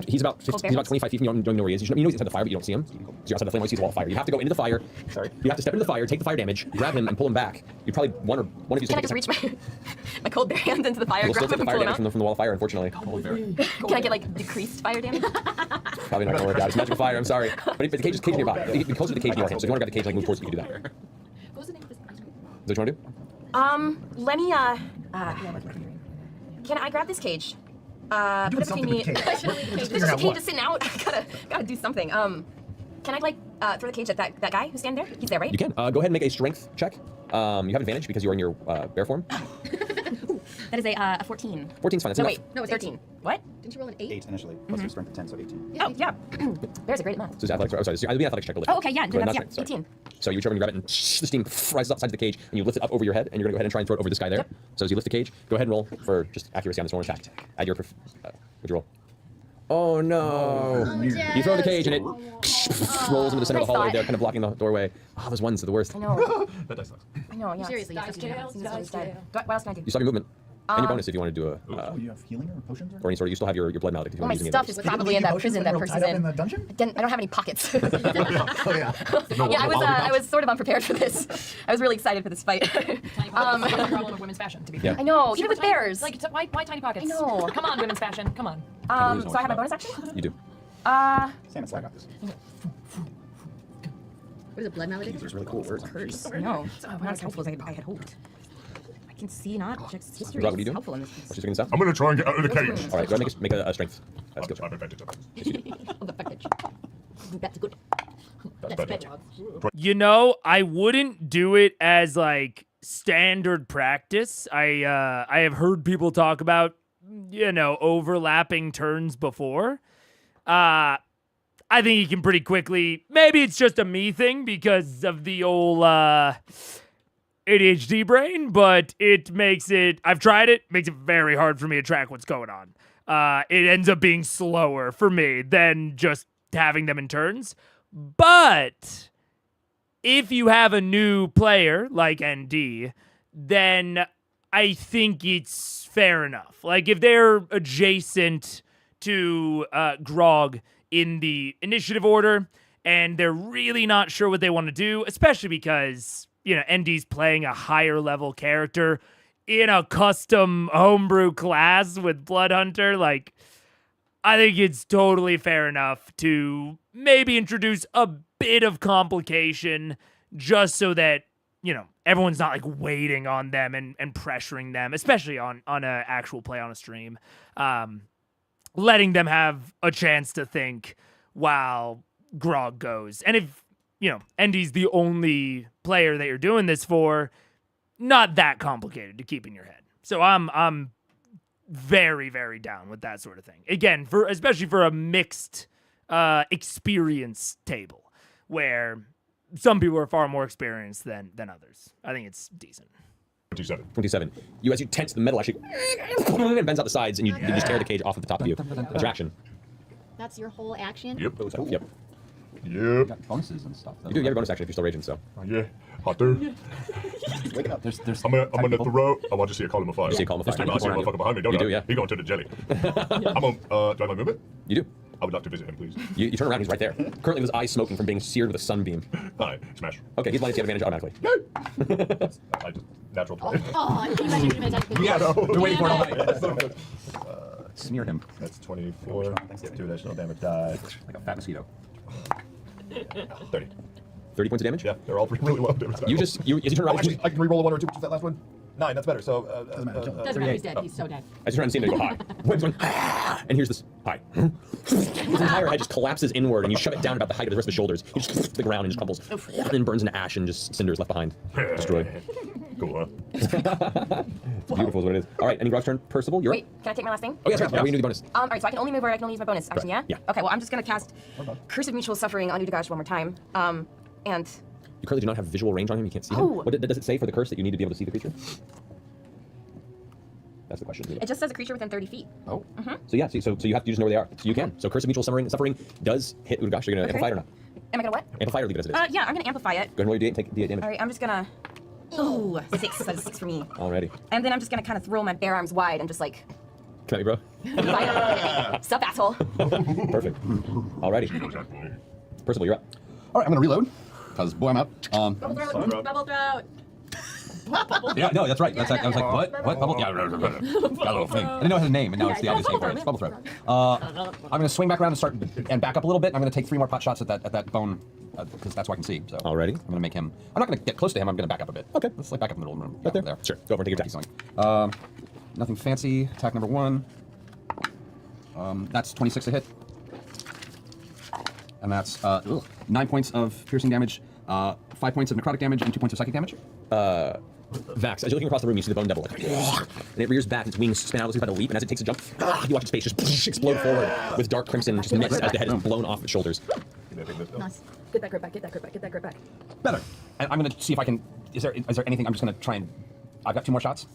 He's about 25 feet. You don't know where he is. You know he's inside the fire, but you don't see him. So you're outside the flame. You see the wall of fire. You have to go into the fire. Sorry. You have to step into the fire, take the fire damage, grab him, and pull him back. You probably one of you. Can I just reach my cold bare hands into the fire, You'll still grab take him the and fire pull him damage out? from the wall of fire, unfortunately. Can I get decreased fire damage? Probably not gonna work out. It's magical fire. I'm sorry, but the cage is nearby. You can closer to the cage in your hand. So if you want to grab the cage, move towards it, you can do that. What was the name of this ice cream? Is that what you want to do? Let me can I grab this cage? Put it between me. This is a cage just sitting out. I gotta do something. Can I throw the cage at that guy who's standing there? He's there, right? You can. Go ahead and make a strength check. You have advantage because you're in your bear form. That is a 14. 14's fine. That's No, enough. wait. No, it's 13. What? Didn't you roll an 8? 8 initially, plus your strength of 10, so 18. Oh, yeah. Bears are great at math. So it's athletics. Oh, sorry. It'd be athletics check to lift. Oh, okay, yeah. Go ahead, That's, not yeah, strength, sorry. 18. So you reach over and you grab it, and the steam rises up the side of the cage, and you lift it up over your head, and you're gonna go ahead and try and throw it over this guy there. Yep. So as you lift the cage, go ahead and roll for just accuracy on this one attack. Add your, what'd you roll? Oh no! You throw the cage and it rolls into the center of the hallway there, kind of blocking the doorway. Oh, those ones are the worst. I know. That dice sucks. I know, yeah. Seriously, you Dice have to do jail, that. dice jail. What else can I do? You still have your movement. And your bonus if you want to do a, Oh, you have healing or potions? or any sort of, you still have your blood maledict if you Well, want my to use any stuff of is those. probably in that prison that person's tied up in in. the dungeon? I don't have any pockets. Oh yeah. Yeah, I was sort of unprepared for this. I was really excited for this fight. Tiny pockets is the problem of women's fashion, to be fair. Yeah. I know, See even what with bears. Like, why tiny pockets? I know. Come on, women's fashion. Come on. So I have my bonus action? You do. Samus, I got this. What is it, blood malediction? These are really cool words. Curse. No. Not as helpful as I had hoped. I can see not objects. History Rob, what are you is doing? helpful in this What's case. your second stuff? I'm gonna try and get out of the cage. All right, go ahead and make a strength skill check. I'm advantage of it. Oh, the package. That's good. That's That's better. better. You know, I wouldn't do it as like standard practice. I have heard people talk about, you know, overlapping turns before. I think you can pretty quickly. Maybe it's just a me thing because of the old ADHD brain, but it makes it. I've tried it. Makes it very hard for me to track what's going on. It ends up being slower for me than just having them in turns. But if you have a new player like ND, then I think it's fair enough. Like if they're adjacent to Grog in the initiative order and they're really not sure what they want to do, especially because, you know, ND's playing a higher level character in a custom homebrew class with Blood Hunter, like, I think it's totally fair enough to maybe introduce a bit of complication just so that, you know, everyone's not like waiting on them and pressuring them, especially on an actual play on a stream. Letting them have a chance to think while Grog goes. And if, you know, ND's the only player that you're doing this for, not that complicated to keep in your head. So I'm very, very down with that sort of thing. Again, especially for a mixed experience table where some people are far more experienced than others. I think it's decent. 27. As you tense, the metal actually and bends out the sides, and you just tear the cage off at the top of you. That's your action. That's your whole action? Yep. Yep. Yep. Got bonuses and stuff. You do. You have a bonus action if you're still raging, so. Yeah. Hot dude. Wake up. There's I'm gonna throw. I want to see a column of fire. You see a column of fire. I see a motherfucker behind me, don't You I? do, yeah. He going to the jelly. I'm gonna, do I have my movement? You do. I would love to visit him, please. You turn around, he's right there. Currently with his eyes smoking from being seared with a sunbeam. Hi, smash. Okay, he's blind, so you have advantage automatically. I just natural 20. Oh, can you imagine him attacking? Yeah, been waiting for it all night. Smear him That's 24. 2 additional damage die. like a fat mosquito. 30. 30 points of damage? Yeah, they're all really low damage. As you turn around, Actually, I can reroll a 1 or 2, which is that last one. 9, that's better. So, Doesn't matter, he's dead. He's so dead. as you turn around and see him, they go, hi. Web's going, ah, and here's this, hi. His entire head just collapses inward, and you shove it down about the height of the rest of the shoulders. He just to the ground and just crumbles, and then burns into ash and just cinders left behind. Destroyed. Cool, huh? It's beautiful is what it is. All right, ending Grog's turn. Percival, you're Wait, can I take my last thing? Oh, yes, right. Yeah, we can do the bonus. All right, so I can only move or I can only use my bonus action, yeah? Yeah. Okay, well, I'm just going to cast Curse of Mutual Suffering on Udogash one more time. And You currently do not have visual range on him. You can't see him. Oh. What does it say for the curse that you need to be able to see the creature? That's the question. it just says a creature within 30 feet. Oh. So yeah, so you have to just know where they are. So you can. So curse of mutual suffering does hit Udogash. You're gonna amplify it or not? Am I going to what? Amplify it or leave it as it is. Yeah, I'm going to amplify it. Go ahead and roll your D8 and take D8 damage. All right, I'm just going to... Ooh, 6. That's a 6 for me. Alrighty. And then I'm just going to kind of throw my bare arms wide and just like... Come at me, bro. Sup, asshole. Perfect. Alrighty. Percival, you're up. All right, I'm gonna reload because boy, I'm out. Bubble throat. Bubble throat. Yeah, no, that's right. I was like, what? What? Bubble? Yeah, got a little thing. I didn't know it had a name, and now it's the obvious name for it. It's bubble throat. I'm gonna swing back around and back up a little bit. I'm gonna take 3 more pot shots at that bone because that's what I can see. So Alrighty. I'm gonna make him. I'm not gonna get close to him. I'm gonna back up a bit. Okay. Let's like back up in the middle of the room. Right there. Sure. Go over and take your attack. Nothing fancy. Attack number 1. That's 26 to hit. And that's 9 points of piercing damage, 5 points of necrotic damage, and 2 points of psychic damage. Vax, as you're looking across the room, you see the bone devil, like, and it rears back, its wings spin out, looks like about to leap, and as it takes a jump, you watch its face just explode forward with dark crimson just mist as the head is blown off its shoulders. Nice. Get that grip back, get that grip back, get that grip back. Better. And I'm gonna see if I can. Is there anything? I'm just gonna try and. I've got 2 more shots.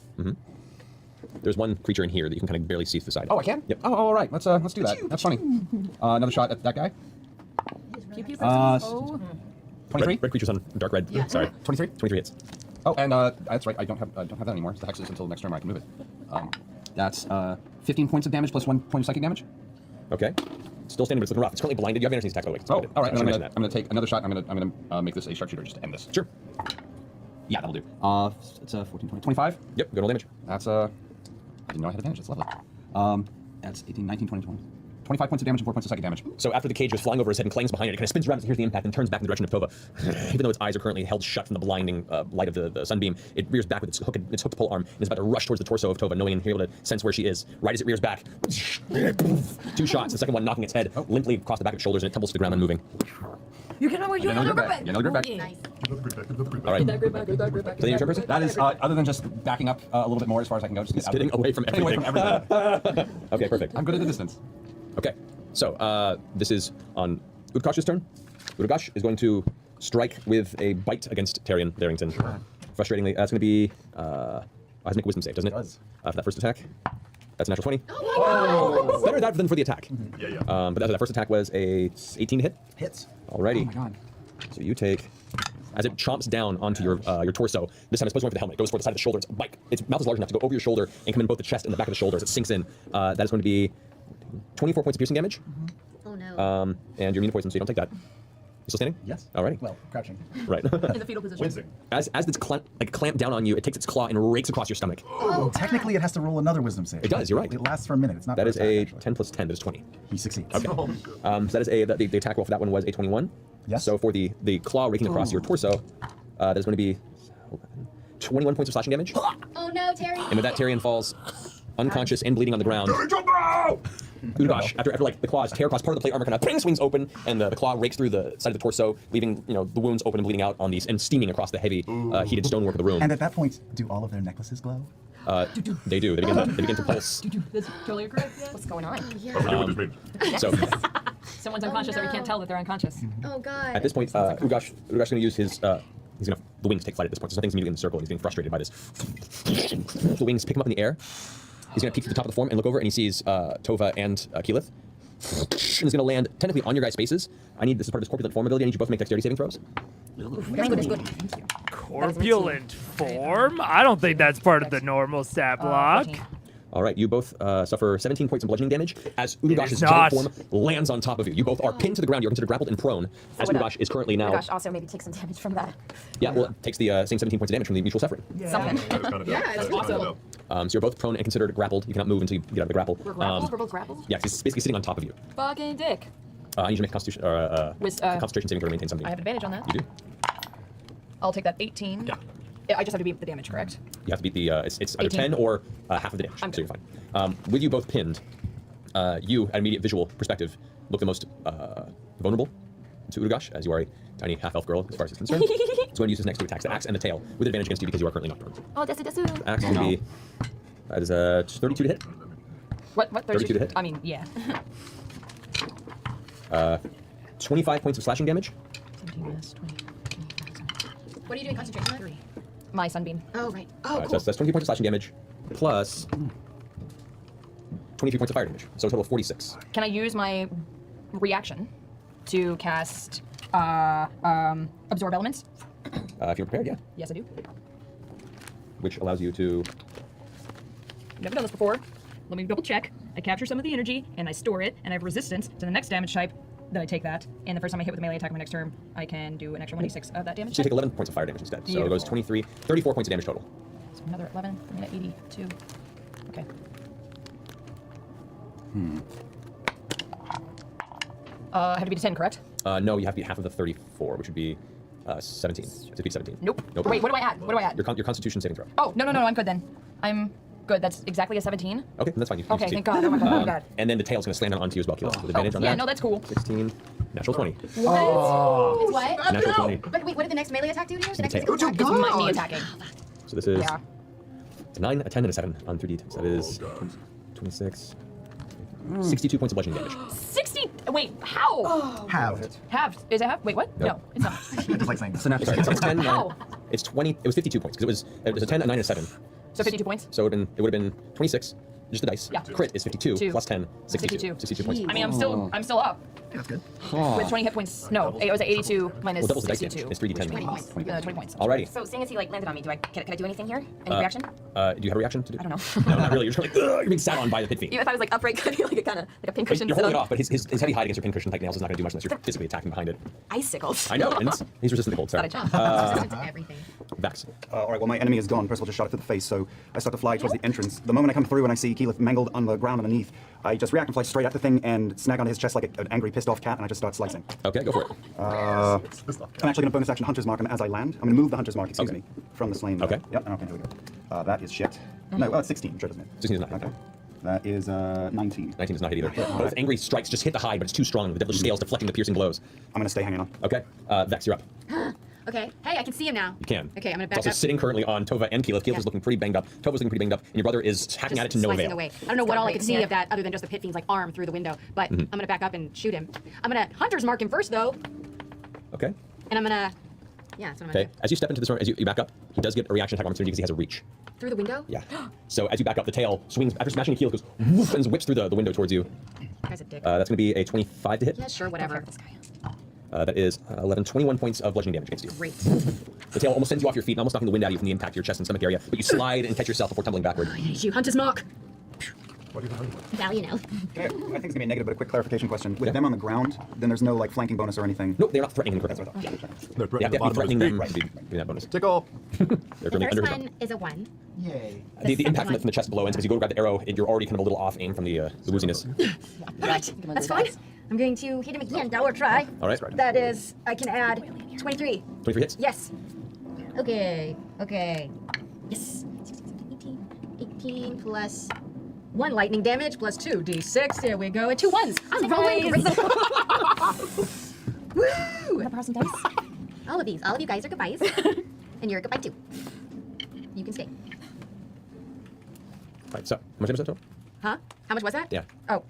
There's one creature in here that you can kind of barely see through the side. Oh, I can. Yep. Oh, all right. Let's do that. That's funny. Another shot at that guy. Pew, pew, 23. Red creatures on dark red. Yeah. Sorry. 23. 23 hits. Oh, and that's right. I don't have that anymore. The hex is until next turn where I can move it. That's 15 points of damage plus 1 point of psychic damage. Okay. Still standing, but it's looking rough. It's currently blinded. You have advantage attack, by the way. Oh, all right. I should mention I'm gonna take another shot. I'm gonna make this a sharpshooter just to end this. Sure. Yeah, that'll do. It's 14, 20, 25. Yep. Good old damage. That's I didn't know I had advantage. That's lovely. That's 18, 19, 20, 20. 25 points of damage and 4 points of psychic damage. So after the cage was flying over his head and clangs behind it, it kind of spins around and hears the impact and turns back in the direction of Tova. Even though its eyes are currently held shut from the blinding light of the sunbeam, it rears back with its hooked pole arm and is about to rush towards the torso of Tova, knowing and able to sense where she is. Right as it rears back, 2 shots. The second one knocking its head limply across the back of its shoulders, and it tumbles to the ground unmoving. You can know You know grip back. You know grip back. Nice. All right. Get that grip back, get that grip back. So your turn, Percy? That is other than just backing up a little bit more as far as I can go. Just Getting away from getting away everything. from everything. Okay, perfect. I'm good at the distance. Okay, so this is on Udgash's turn. Udgash is going to strike with a bite against Tyrion Darrington. Frustratingly, that's going to be. Has to make a wisdom save, doesn't it? It does. For that first attack. That's a natural 20. Oh, Better that than for the attack. Yeah. But that first attack was a 18 hit. Hits. Alrighty. Oh my god. So you take. As it chomps down onto your torso, this time it's supposed to go for the helmet. It goes for the side of the shoulder. Its mouth is large enough to go over your shoulder and come in both the chest and the back of the shoulder as it sinks in. That is going to be 24 points of piercing damage. oh no. And you're immune to poison, so you don't take that. You still standing? Yes. Alrighty. Well, crouching. Right. In the fetal position. Wincing. As it's clamped down on you, it takes its claw and rakes across your stomach. Oh, technically, it has to roll another wisdom save. It does, you're right. It lasts for a minute. It's not. That per is attack, a actually. 10 plus 10. That is 20. He succeeds. Okay. So that is the attack roll for that one was a 21. Yes. So for the claw raking across your torso, that is going to be 21 points of slashing damage. Oh no, Terry. And with that, Tyrion falls unconscious and bleeding on the ground. Udgash, after like the claws tear across part of the plate armor, kind of bang, swings open, and the claw rakes through the side of the torso, leaving the wounds open and bleeding out on these and steaming across the heavy heated stonework of the room. And at that point, do all of their necklaces glow? They do. They begin to pulse. That's totally correct. Yeah. What's going on? What this means. So Someone's unconscious or we no. can't tell that they're unconscious. Oh god. at this point, Udgash going to use his. He's gonna the wings take flight at this point. So nothing's immediately in the circle. He's getting frustrated by this. The wings pick him up in the air. He's gonna peek to the top of the form and look over, and he sees Tova and Keyleth. And he's gonna land technically on your guys' faces. This is part of his corpulent form ability. I need you both to make dexterity saving throws. Very good, good. Corpulent form? I don't think that's part of the normal stat block. 14. All right, you both suffer 17 points of bludgeoning damage as is Udgash's not. giant form lands on top of you. You both are pinned to the ground. You're considered grappled and prone, as would, Udgash is currently now. Gosh, also maybe take some damage from that. Yeah, well, it takes the same 17 points of damage from the mutual suffering. Something. That is kind of Yeah, dope. it's That is kinda awesome. dope. So you're both prone and considered grappled. You cannot move until you get out of the grapple. We're grappled? We're both grappled? Yeah, 'cause he's basically sitting on top of you. Fucking dick. I need you to make a constitution or concentration saving throw to maintain something. I have advantage on that. You do. I'll take that 18. Yeah. I just have to beat the damage, correct? You have to beat the. It's either 18. 10 or half of the damage. I'm so good. you're fine. With you both pinned, you at immediate visual perspective look the most vulnerable to Udgash, as you are a tiny half-elf girl as far as it's concerned. It's going to use his next 2 attacks, the axe and the tail, with advantage against you because you are currently not prone. Oh, that's it. Axe will be. That is a 32 to hit. What? 32 to hit. I mean, yeah. 25 points of slashing damage. 17 minus 20. What are you doing concentration on? My sunbeam. Oh right. Oh So cool. that's 20 points of slashing damage, plus 23 points of fire damage. So a total of 46. Can I use my reaction to cast absorb elements? If you're prepared, yeah. Yes, I do. Which allows you to. Never done this before. Let me double check. I capture some of the energy and I store it, and I have resistance to the next damage type. Then I take that, and the first time I hit with a melee attack on my next turn, I can do an extra 1d6 of that damage. So you take 11 points of fire damage instead. So it goes 34 points of damage total. So another 11. I'm at 82. Okay. I have to beat a 10, correct? No, you have to beat half of the 34, which would be 17. To beat 17. Nope. Nope. Wait, what do I add? What do I add? Your Constitution saving throw. Oh, no, I'm good then. I'm good. That's exactly a 17. Okay, that's fine. You Okay, succeed. thank God. Oh my God. Oh my God. And then the tail's going to slam down onto you as well, Keyleth, with advantage on Yeah, that. no, that's cool. 16, natural 20. It's what? Natural 20. But wait, what did the next melee attack do to you? The next tail. physical attack? It's me attacking. So this is Yeah. a 9, a 10, and a 7 on 3d10. So that is 26, 62 points of bludgeoning damage. 60. Wait, how? Halved. Half? Is it half? Wait, what? Nope. No, it's not. I just like saying that. Synaptic. Sorry, it's 10, How? it's 20, it was 52 points, because it was a 10, a 9, and a 7. So 52 points. So it would have been 26, just the dice. Yeah. Crit is 52, Two. plus 10, 62. 62. 62 points. I mean, I'm still up. That's good. With 20 hit points. No, it was 82 minus Well, doubles the dice 62. damage. It's 3d10. 20 points. 20 points. Alrighty. So seeing as he like landed on me, can I do anything here? Any reaction? Do you have a reaction to do? I don't know. No, not really. You're just like, you're being sat on by the pit fiend. Even if I was like upright, could be like a kind of like a pincushion. You're holding it off, but his heavy hide against your pincushion tight nails is not going to do much unless you're physically attacking behind it. Icicles. I know, and he's resistant to cold. Sorry. Resistant to everything. Vex. All right, well, my enemy is gone. Percival just shot it to the face, so I start to fly towards the entrance. The moment I come through and I see Keyleth mangled on the ground underneath, I just react and fly straight at the thing and snag onto his chest like an angry, pissed-off cat, and I just start slicing. Okay, go for it. I'm actually going to bonus action Hunter's Mark him as I land. I'm going to move the Hunter's Mark, excuse Okay. me, from the slain. Okay. Yep, okay, here we go. That is shit. No, it's 16. Sure doesn't it? 16 is not hit. Okay. That is 19. 19 does not hit either. Both angry strikes just hit the hide, but it's too strong. The devilish scales deflecting the piercing blows. I'm going to stay hanging on. Okay, Vex, you're up. Okay. Hey, I can see him now. You can. Okay, I'm gonna It's back also up. sitting currently on Tova and Keyleth. Keyleth Yeah. is looking pretty banged up. Tova's looking pretty banged up, and your brother is hacking at it to no slicing avail. away. I don't know what all I could see Yeah. of that other than just the pit fiend's like arm through the window. But Mm-hmm. I'm gonna back up and shoot him. I'm gonna hunter's mark him first though, Okay. and I'm gonna. Yeah, that's what I'm gonna Okay. As you step into this room, as you back up, he does get a reaction attack opportunity because he has a reach. do. Through the window? Yeah. So as you back up, the tail swings after smashing the keel, goes woof, and whips through the window towards you. Guy's a dick. That's going to be a 25 to hit. Yeah, sure, whatever. That is 11, 21 points of bludgeoning damage against you. Great. The tail almost sends you off your feet and almost knocking the wind out of you from the impact of your chest and stomach area, but you slide and catch yourself before tumbling backward. You hunter's mark. Val, you know. Okay, I think it's going to be a negative, but a quick clarification question. With them on the ground, then there's no like flanking bonus or anything. Nope, they're not threatening him. That's what I thought. They're Yeah, threatening yeah, be threatening them right. to be giving that bonus. Tickle. They're The currently first under his one is a 1. Yay. The second impact one. from the chest below ends because you go to grab the arrow, you're already kind of a little off aim from the wooziness. Right. That's fine. I'm going to hit him again. Dollar try. All right. That is, I can add 23. 23 hits. Yes. Okay. Okay. Yes. 18 plus 1 lightning damage plus 2d6. There we go. And 2 ones. I'm rolling great. Woo! Wanna borrow some dice? All of you guys are goodbyes. And you're a goodbye too. You can stay. All right, so how much damage is that total? Huh? How much was that? Yeah. Oh,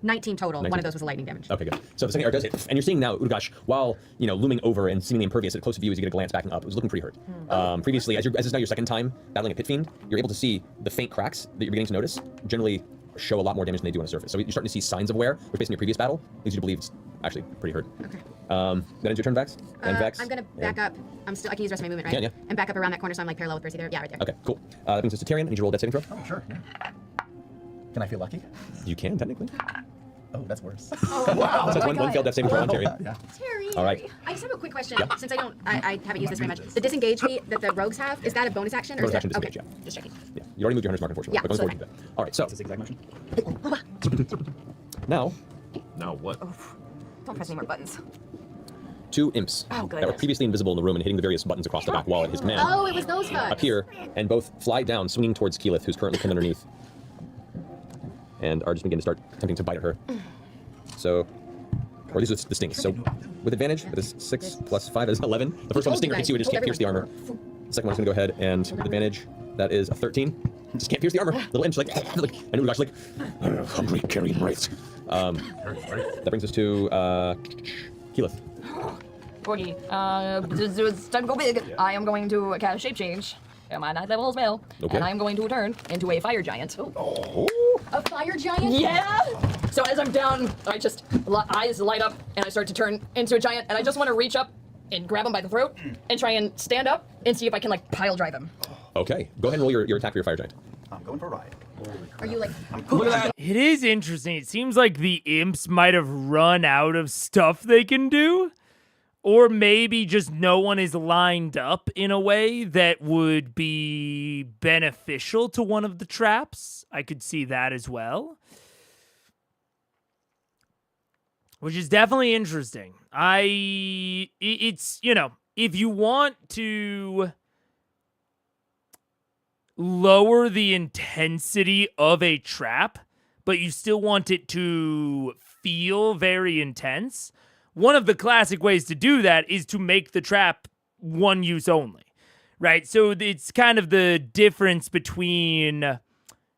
19 total. 19. One of those was a lightning damage. Okay, good. So the second arrow does hit, and you're seeing now Udgash, while looming over and seemingly impervious at a close view as you get a glance back and up, it was looking pretty hurt. Previously, as it's now your second time battling a pit fiend, you're able to see the faint cracks that you're beginning to notice generally show a lot more damage than they do on the surface. So you're starting to see signs of wear, which based on your previous battle leads you to believe it's actually pretty hurt. Okay. That ends your turn, Vex. And Vex. I'm gonna back up. I can use the rest of my movement, right? can, yeah. And back up around that corner so I'm like parallel with Percy there. Yeah, right there. Okay, cool. That brings us to Tyrion. I need you to roll a death saving throw. Oh, sure. Yeah. Can I feel lucky? You can technically. Oh, that's worse. Wow. So it's one failed death saving throw on Tyrion. Yeah. Terry. All right. I just have a quick question. Yeah. Since I haven't used this very much. The disengage feat that the rogues have, is that a bonus action? Or Bonus is action that, disengage, okay. yeah. Just checking. Yeah, you already moved your hunter's mark, unfortunately. Yeah, but going so forward, you do that. All right, so It's a zigzag motion. now Now what? Don't press any more buttons. 2 imps Oh, good. that were previously invisible in the room and hitting the various buttons across the back wall at his command Oh, it was those fucks. appear and both fly down, swinging towards Keyleth, who's currently pinned underneath, and are just begin to start attempting to bite at her. So, or these are the stings. So, with advantage, that is 6 plus 5 is 11. The first one, the stinger hits you, it just can't pierce the armor. The second one's gonna go ahead and with advantage, that is a 13. Just can't pierce the armor. Little imp's like, and Udgash like, hungry carrion wraith. That brings us to Keyleth. Corgi, it's time to go big. I am going to cast Shape Change. My 9th level is male. Okay. And I am going to turn into a fire giant. A fire giant? Yeah! So as I'm down, I just, eyes light up, and I start to turn into a giant, and I just want to reach up and grab him by the throat and try and stand up and see if I can, like, pile drive him. Okay, go ahead and roll your attack for your fire giant. I'm going for a ride. Are you like... Look at that. It is interesting. It seems like the imps might have run out of stuff they can do. Or maybe just no one is lined up in a way that would be beneficial to one of the traps. I could see that as well. Which is definitely interesting. It's, if you want to lower the intensity of a trap, but you still want it to feel very intense, one of the classic ways to do that is to make the trap one use only, right? So it's kind of the difference between,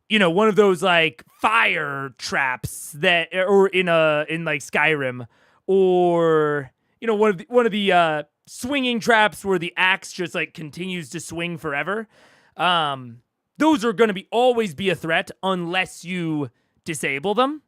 you know, one of those like fire traps that, or in like Skyrim, or you know, one of the swinging traps where the axe just like continues to swing forever. Those are going to always be a threat unless you disable them.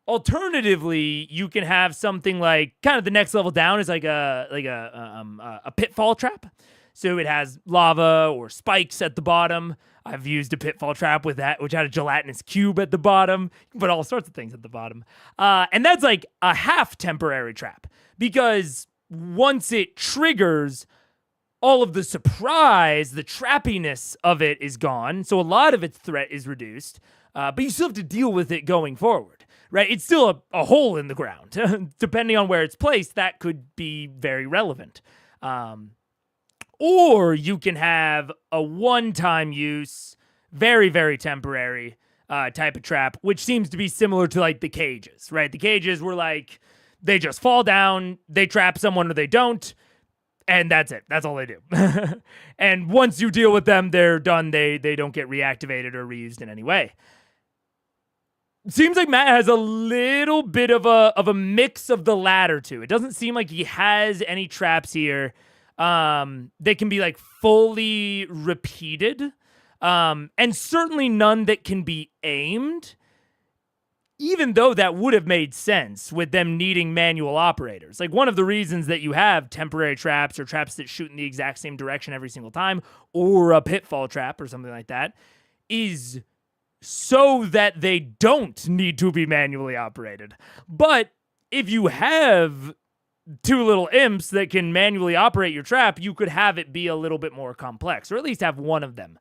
Alternatively, you can have something like kind of the next level down is like a pitfall trap. So it has lava or spikes at the bottom. I've used a pitfall trap with that, which had a gelatinous cube at the bottom. You can put all sorts of things at the bottom. And that's like a half temporary trap, because once it triggers, all of the surprise, the trappiness of it is gone. So a lot of its threat is reduced, but you still have to deal with it going forward, right? It's still a hole in the ground. Depending on where it's placed, that could be very relevant. Or you can have a one-time use, very, very temporary type of trap, which seems to be similar to like the cages, right? The cages were like, they just fall down, they trap someone or they don't, and that's it. That's all they do. And once you deal with them, they're done. They don't get reactivated or reused in any way. Seems like Matt has a little bit of a mix of the latter two. It doesn't seem like he has any traps here. They can be like fully repeated, and certainly none that can be aimed, even though that would have made sense with them needing manual operators. Like, one of the reasons that you have temporary traps or traps that shoot in the exact same direction every single time, or a pitfall trap or something like that, is so that they don't need to be manually operated. But if you have two little imps that can manually operate your trap, you could have it be a little bit more complex, or at least have one of them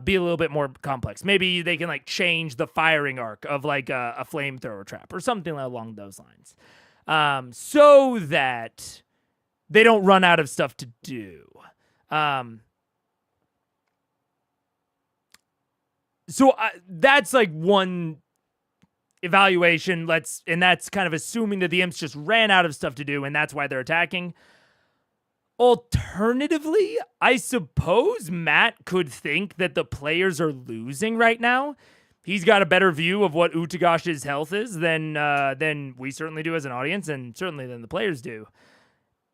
be a little bit more complex. Maybe they can like change the firing arc of like a flamethrower trap or something along those lines, so that they don't run out of stuff to do. So that's like one evaluation. And that's kind of assuming that the imps just ran out of stuff to do, and that's why they're attacking. Alternatively, I suppose Matt could think that the players are losing right now. He's got a better view of what Utagash's health is than we certainly do as an audience, and certainly than the players do.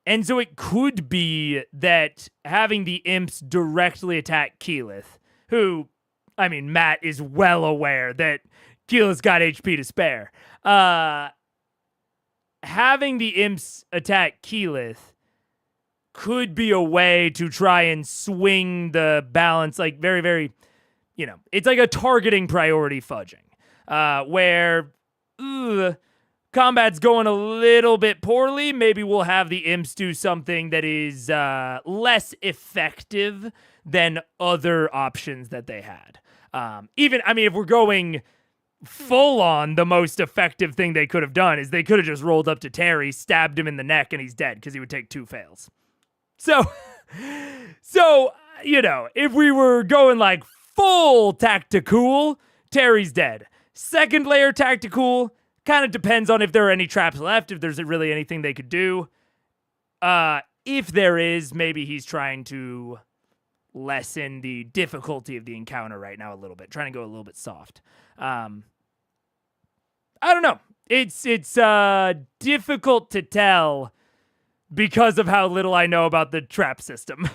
And so it could be that having the imps directly attack Keyleth, who, I mean, Matt is well aware that Keyleth's got HP to spare. Having the imps attack Keyleth could be a way to try and swing the balance, like very, very, you know, it's like a targeting priority fudging, where combat's going a little bit poorly. Maybe we'll have the imps do something that is less effective than other options that they had. If we're going full on, the most effective thing they could have done is they could have just rolled up to Terry, stabbed him in the neck, and he's dead because he would take 2 fails. So, you know, if we were going like full tactical, Terry's dead. Second layer tactical, kind of depends on if there are any traps left, if there's really anything they could do. If there is, maybe he's trying to lessen the difficulty of the encounter right now a little bit, trying to go a little bit soft. I don't know. It's difficult to tell because of how little I know about the trap system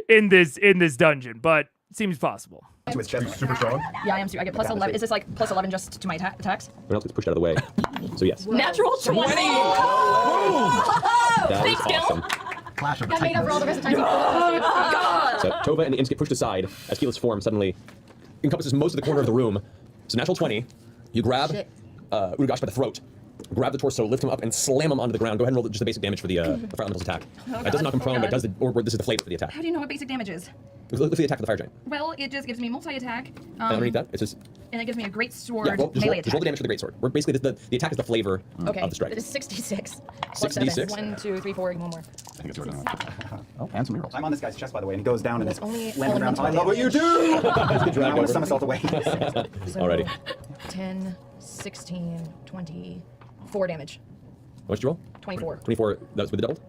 in this dungeon, but it seems possible. Super strong. Yeah, I am. I get plus 11. Is this like plus 11 just to my attacks? Everyone else gets pushed out of the way. So yes. Natural 20. That is awesome. Flash of Got made up for all the rest of the time. So Tova and the imps get pushed aside as Keyleth's form suddenly encompasses most of the corner of the room. So natural 20, you grab Utagash by the throat, grab the torso, lift him up, and slam him onto the ground. Go ahead and roll just the basic damage for the fire elemental's attack. It doesn't knock him prone, but it does this is the flavor for the attack. How do you know what basic damage is? Look for the attack of the fire giant. Well, it just gives me multi-attack. And underneath that, it's just... And it gives me a great sword Yeah, well, just melee roll attack. the damage for the great sword. We're basically, the attack is the flavor of the strike. It is 66. 66? 1, 2, 3, 4, one more. I think it's yours now. Oh, and some rerolls. I'm on this guy's chest, by the way, and he goes down and That's is only landing around. I elemental love what you do! I want to somersault away. Alrighty. 10, 16, 24 damage. What did you roll? 24. 24, that was with the doubled?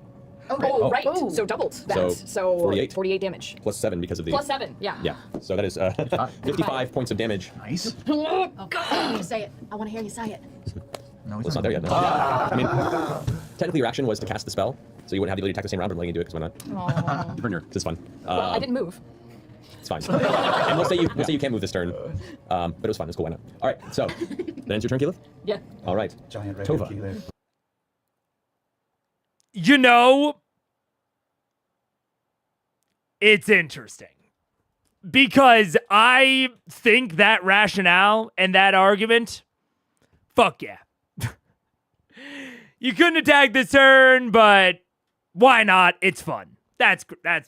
Oh, right. Oh. So doubled that. So, So 48. 48 damage. Plus 7 because of the. Plus 7, yeah. Yeah. So that is 55 points of damage. Nice. Oh, God. Say it. I want to hear you say it. No, Well, it's not there yet. No. I mean, technically your action was to cast the spell, so you wouldn't have the ability to attack the same round, but I'm letting you do it because why not? Burn your. Because it's fun. Well, I didn't move. It's fine. And we'll say you can't move this turn, but it was fun. It's cool. Why not? All right. So that ends your turn, Keyleth. Yeah. All right. Giant red Tova. Keyleth. You know, it's interesting because I think that rationale and that argument, fuck yeah. You couldn't attack this turn, but why not? It's fun. That's fine.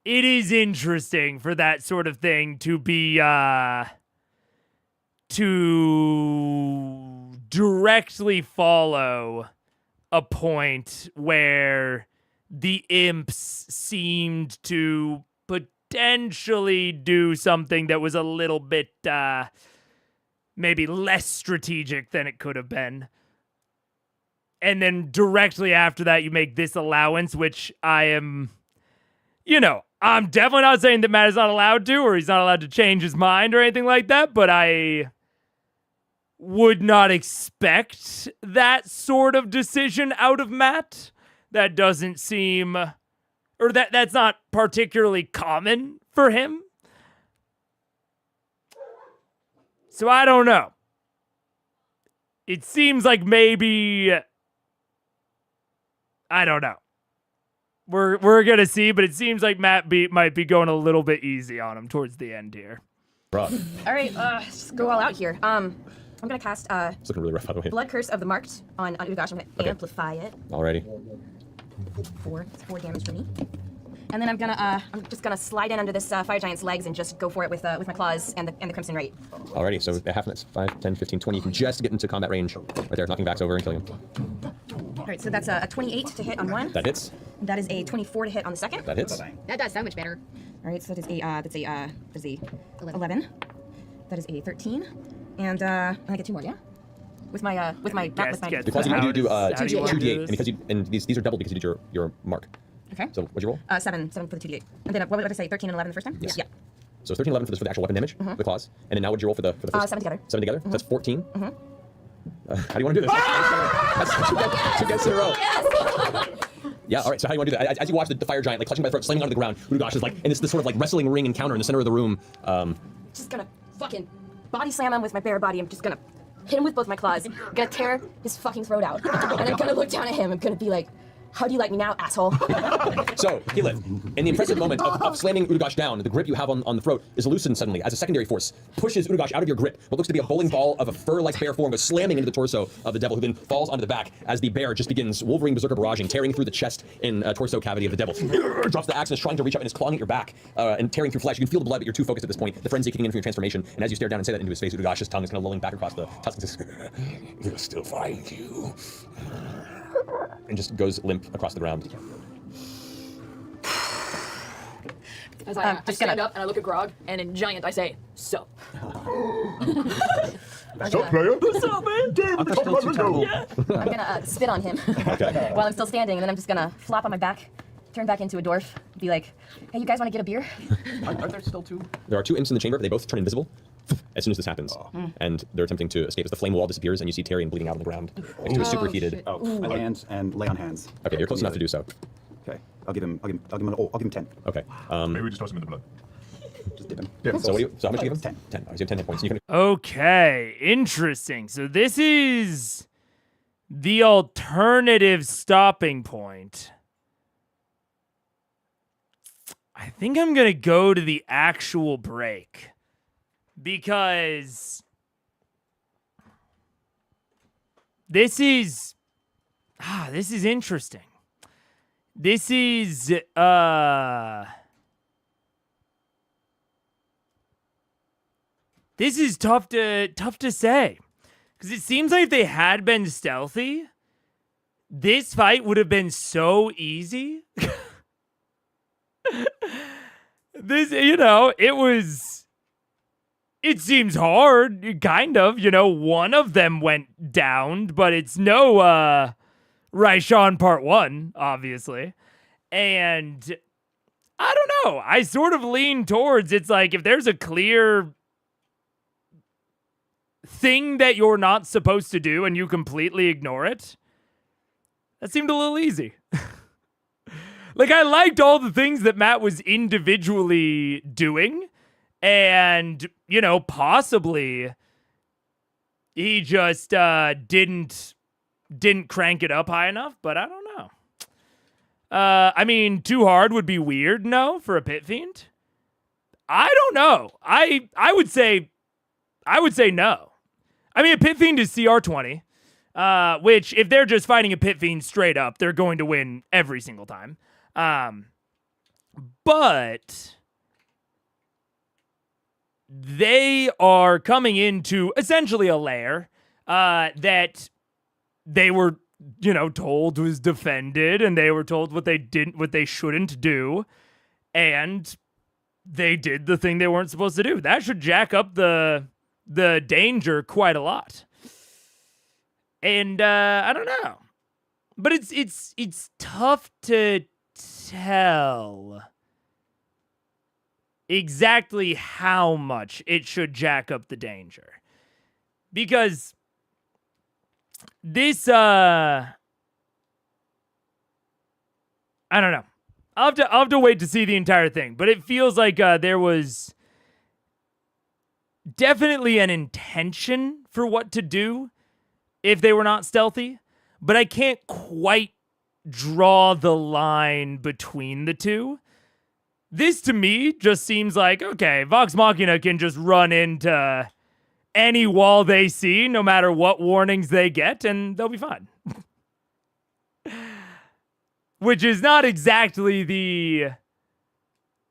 It is interesting for that sort of thing to be to directly follow a point where the imps seemed to potentially do something that was a little bit maybe less strategic than it could have been. And then directly after that, you make this allowance, which I am, I'm definitely not saying that Matt is not allowed to, or he's not allowed to change his mind or anything like that, but I would not expect that sort of decision out of Matt. That doesn't seem, or that's not particularly common for him. So I don't know. It seems like maybe, I don't know. We're gonna see, but it seems like Matt might be going a little bit easy on him towards the end here. Rough. All right, just go all out here. I'm gonna cast It's looking really rough, by the way. Blood Curse of the Marked on Ugash. I'm gonna amplify it. Alrighty. 4 damage for me. And then I'm just gonna slide in under this fire giant's legs and just go for it with my claws and the Crimson Rite. Alrighty. So half minutes, 5, 10, 15, 20. You can just get into combat range right there, knocking backs over and killing him. All right, so that's a 28 to hit on one. That hits. That is a 24 to hit on the second. That hits. That does so much better. All right, so that is a 11. That is a 13, and I get 2 more, yeah. With my Because you do 2d8, and these are doubled because you did your mark. Okay. So what'd you roll? 7 for the 2d8, and then what did I say? 13 and 11 the first time? Yes. Yeah. So 13, 11 for the actual weapon damage, the claws, and then now what'd you roll for the first? 7 together. 7 together. So that's 14. How do you want to do this? That's two deaths in a row. Yeah, all right, so how do you want to do that? As you watch the fire giant, like, clutching by the throat, slamming onto the ground, Urugosh is like, and it's this sort of like wrestling ring encounter in the center of the room. Just gonna fucking body slam him with my bare body. I'm just gonna hit him with both my claws. I'm gonna tear his fucking throat out. And I'm gonna look down at him. I'm gonna be like, how do you like me now, asshole? So, Keyleth, in the impressive moment of slamming Urugosh down, the grip you have on the throat is loosened suddenly as a secondary force pushes Urugosh out of your grip. What looks to be a bowling ball of a fur-like bear form goes slamming into the torso of the devil, who then falls onto the back as the bear just begins Wolverine Berserker barraging, tearing through the chest and torso cavity of the devil. Drops the axe and is trying to reach up and is clawing at your back and tearing through flesh. You can feel the blood, but you're too focused at this point. The frenzy kicking in from your transformation, and as you stare down and say that into his face, Urugosh's tongue is kind of lolling back across the tusks. We'll still find you. And just goes limp across the ground. As I stand up and I look at Grog, and in giant I say, "So." So, player? What's up, man? Damn, They're still too terrible. I'm gonna spit on him Okay. while I'm still standing, and then I'm just gonna flop on my back, turn back into a dwarf, be like, hey, you guys wanna get a beer? Are there still 2? There are 2 imps in the chamber, but they both turn invisible as soon as this happens. And they're attempting to escape as the flame wall disappears and you see Tyrion bleeding out on the ground next to a superheated. Oh, and hands and lay on hands. Okay, you're close enough to do so. Okay, I'll give him 10. Okay. Maybe we just toss him in the blood. Just dip him. Yeah. So how much do you give him? 10. 10. All right, so you have 10 hit points. You can Okay, interesting. So this is the alternative stopping point. I think I'm going to go to the actual break because this is interesting. This is tough to say, because it seems like if they had been stealthy, this fight would have been so easy. It it seems hard, kind of. You know, one of them went down, but it's no Raishan Part 1, obviously. And I don't know. I sort of lean towards it's like if there's a clear thing that you're not supposed to do and you completely ignore it, that seemed a little easy. Like, I liked all the things that Matt was individually doing, and, you know, possibly he just didn't crank it up high enough, but I don't know. I mean, too hard would be weird, no, for a Pit Fiend? I don't know. I would say no. I mean, a Pit Fiend is CR20, which, if they're just fighting a Pit Fiend straight up, they're going to win every single time. But they are coming into essentially a lair that they were, you know, told was defended, and they were told what they shouldn't do, and they did the thing they weren't supposed to do. That should jack up the danger quite a lot. And I don't know, but it's tough to tell exactly how much it should jack up the danger, because this I don't know. I'll have to wait to see the entire thing, but it feels like there was definitely an intention for what to do if they were not stealthy, but I can't quite draw the line between the two. This, to me, just seems like, okay, Vox Machina can just run into any wall they see, no matter what warnings they get, and they'll be fine. Which is not exactly the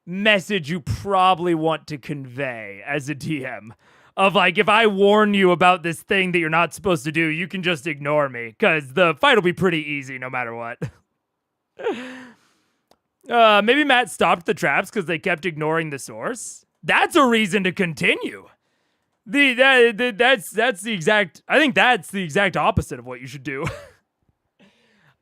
message you probably want to convey as a DM. Of like, if I warn you about this thing that you're not supposed to do, you can just ignore me, because the fight will be pretty easy no matter what. Maybe Matt stopped the traps because they kept ignoring the source. That's a reason to continue. That's the exact. I think that's the exact opposite of what you should do.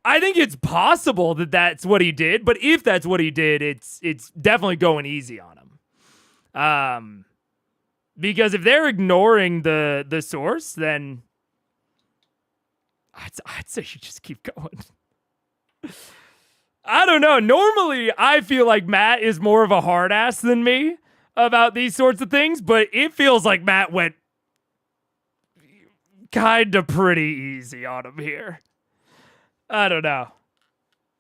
I think it's possible that that's what he did, but if that's what he did, it's definitely going easy on him. Because if they're ignoring the source, then I'd say you just keep going. I don't know. Normally, I feel like Matt is more of a hard ass than me about these sorts of things, but it feels like Matt went kind of pretty easy on him here. I don't know.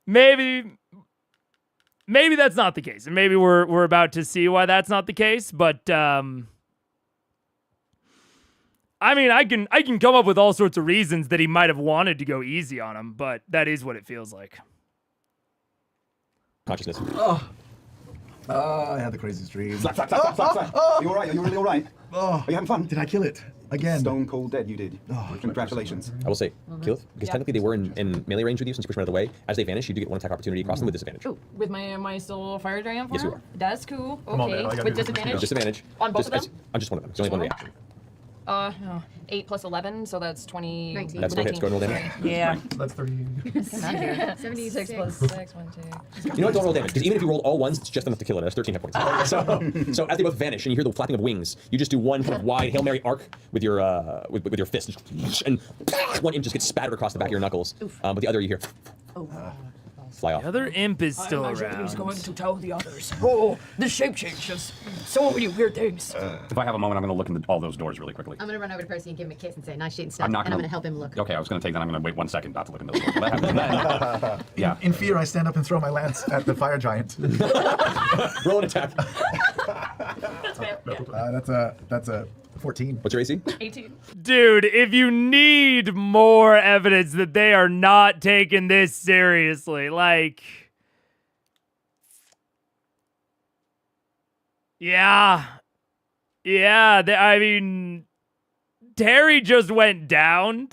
Maybe that's not the case, and maybe we're about to see why that's not the case. But I mean, I can come up with all sorts of reasons that he might have wanted to go easy on him, but that is what it feels like. Consciousness. I had the craziest dream. Slap. Are you alright? Are you really alright? Oh, Are you having fun? did I kill it again? Stone cold dead, you did. Congratulations. I will say, Keyleth, because technically they were in melee range with you since you pushed them out of the way. As they vanish, you do get one attack opportunity across them with disadvantage. Ooh, with my am I still fire giant form? Yes, you are. That's cool. Come on, man, all Okay, you gotta with do is disadvantage. Disadvantage. On both of them? On just one of them. It's only one reaction. 8 plus 11, so that's 20. 19. That's no hits. Go and roll damage. Yeah. That's 30. 76 plus 6, 1, 2. You know what? Don't roll damage, because even if you rolled all ones, it's just enough to kill it. That's 13 hit points. So as they both vanish and you hear the flapping of wings, you just do one kind of wide Hail Mary arc with your with your fist, and one imp just gets spattered across the back of your knuckles. But the other you hear fly off. The other imp is still around. He's going to tell the others. Oh, the shape changes. So many weird things. If I have a moment, I'm going to look into all those doors really quickly. I'm gonna run over to Percy and give him a kiss and say nice shit and stuff, I'm not and I'm gonna- gonna help him look. Okay, I was going to take that. I'm going to wait 1 second not to look in those doors. But that happens. Then, yeah. In fear, I stand up and throw my lance at the fire giant. Roll an attack. That's fair. Yeah. That's a 14. What's your AC? 18. Dude, if you need more evidence that they are not taking this seriously, like... Yeah. I mean, Terry just went down.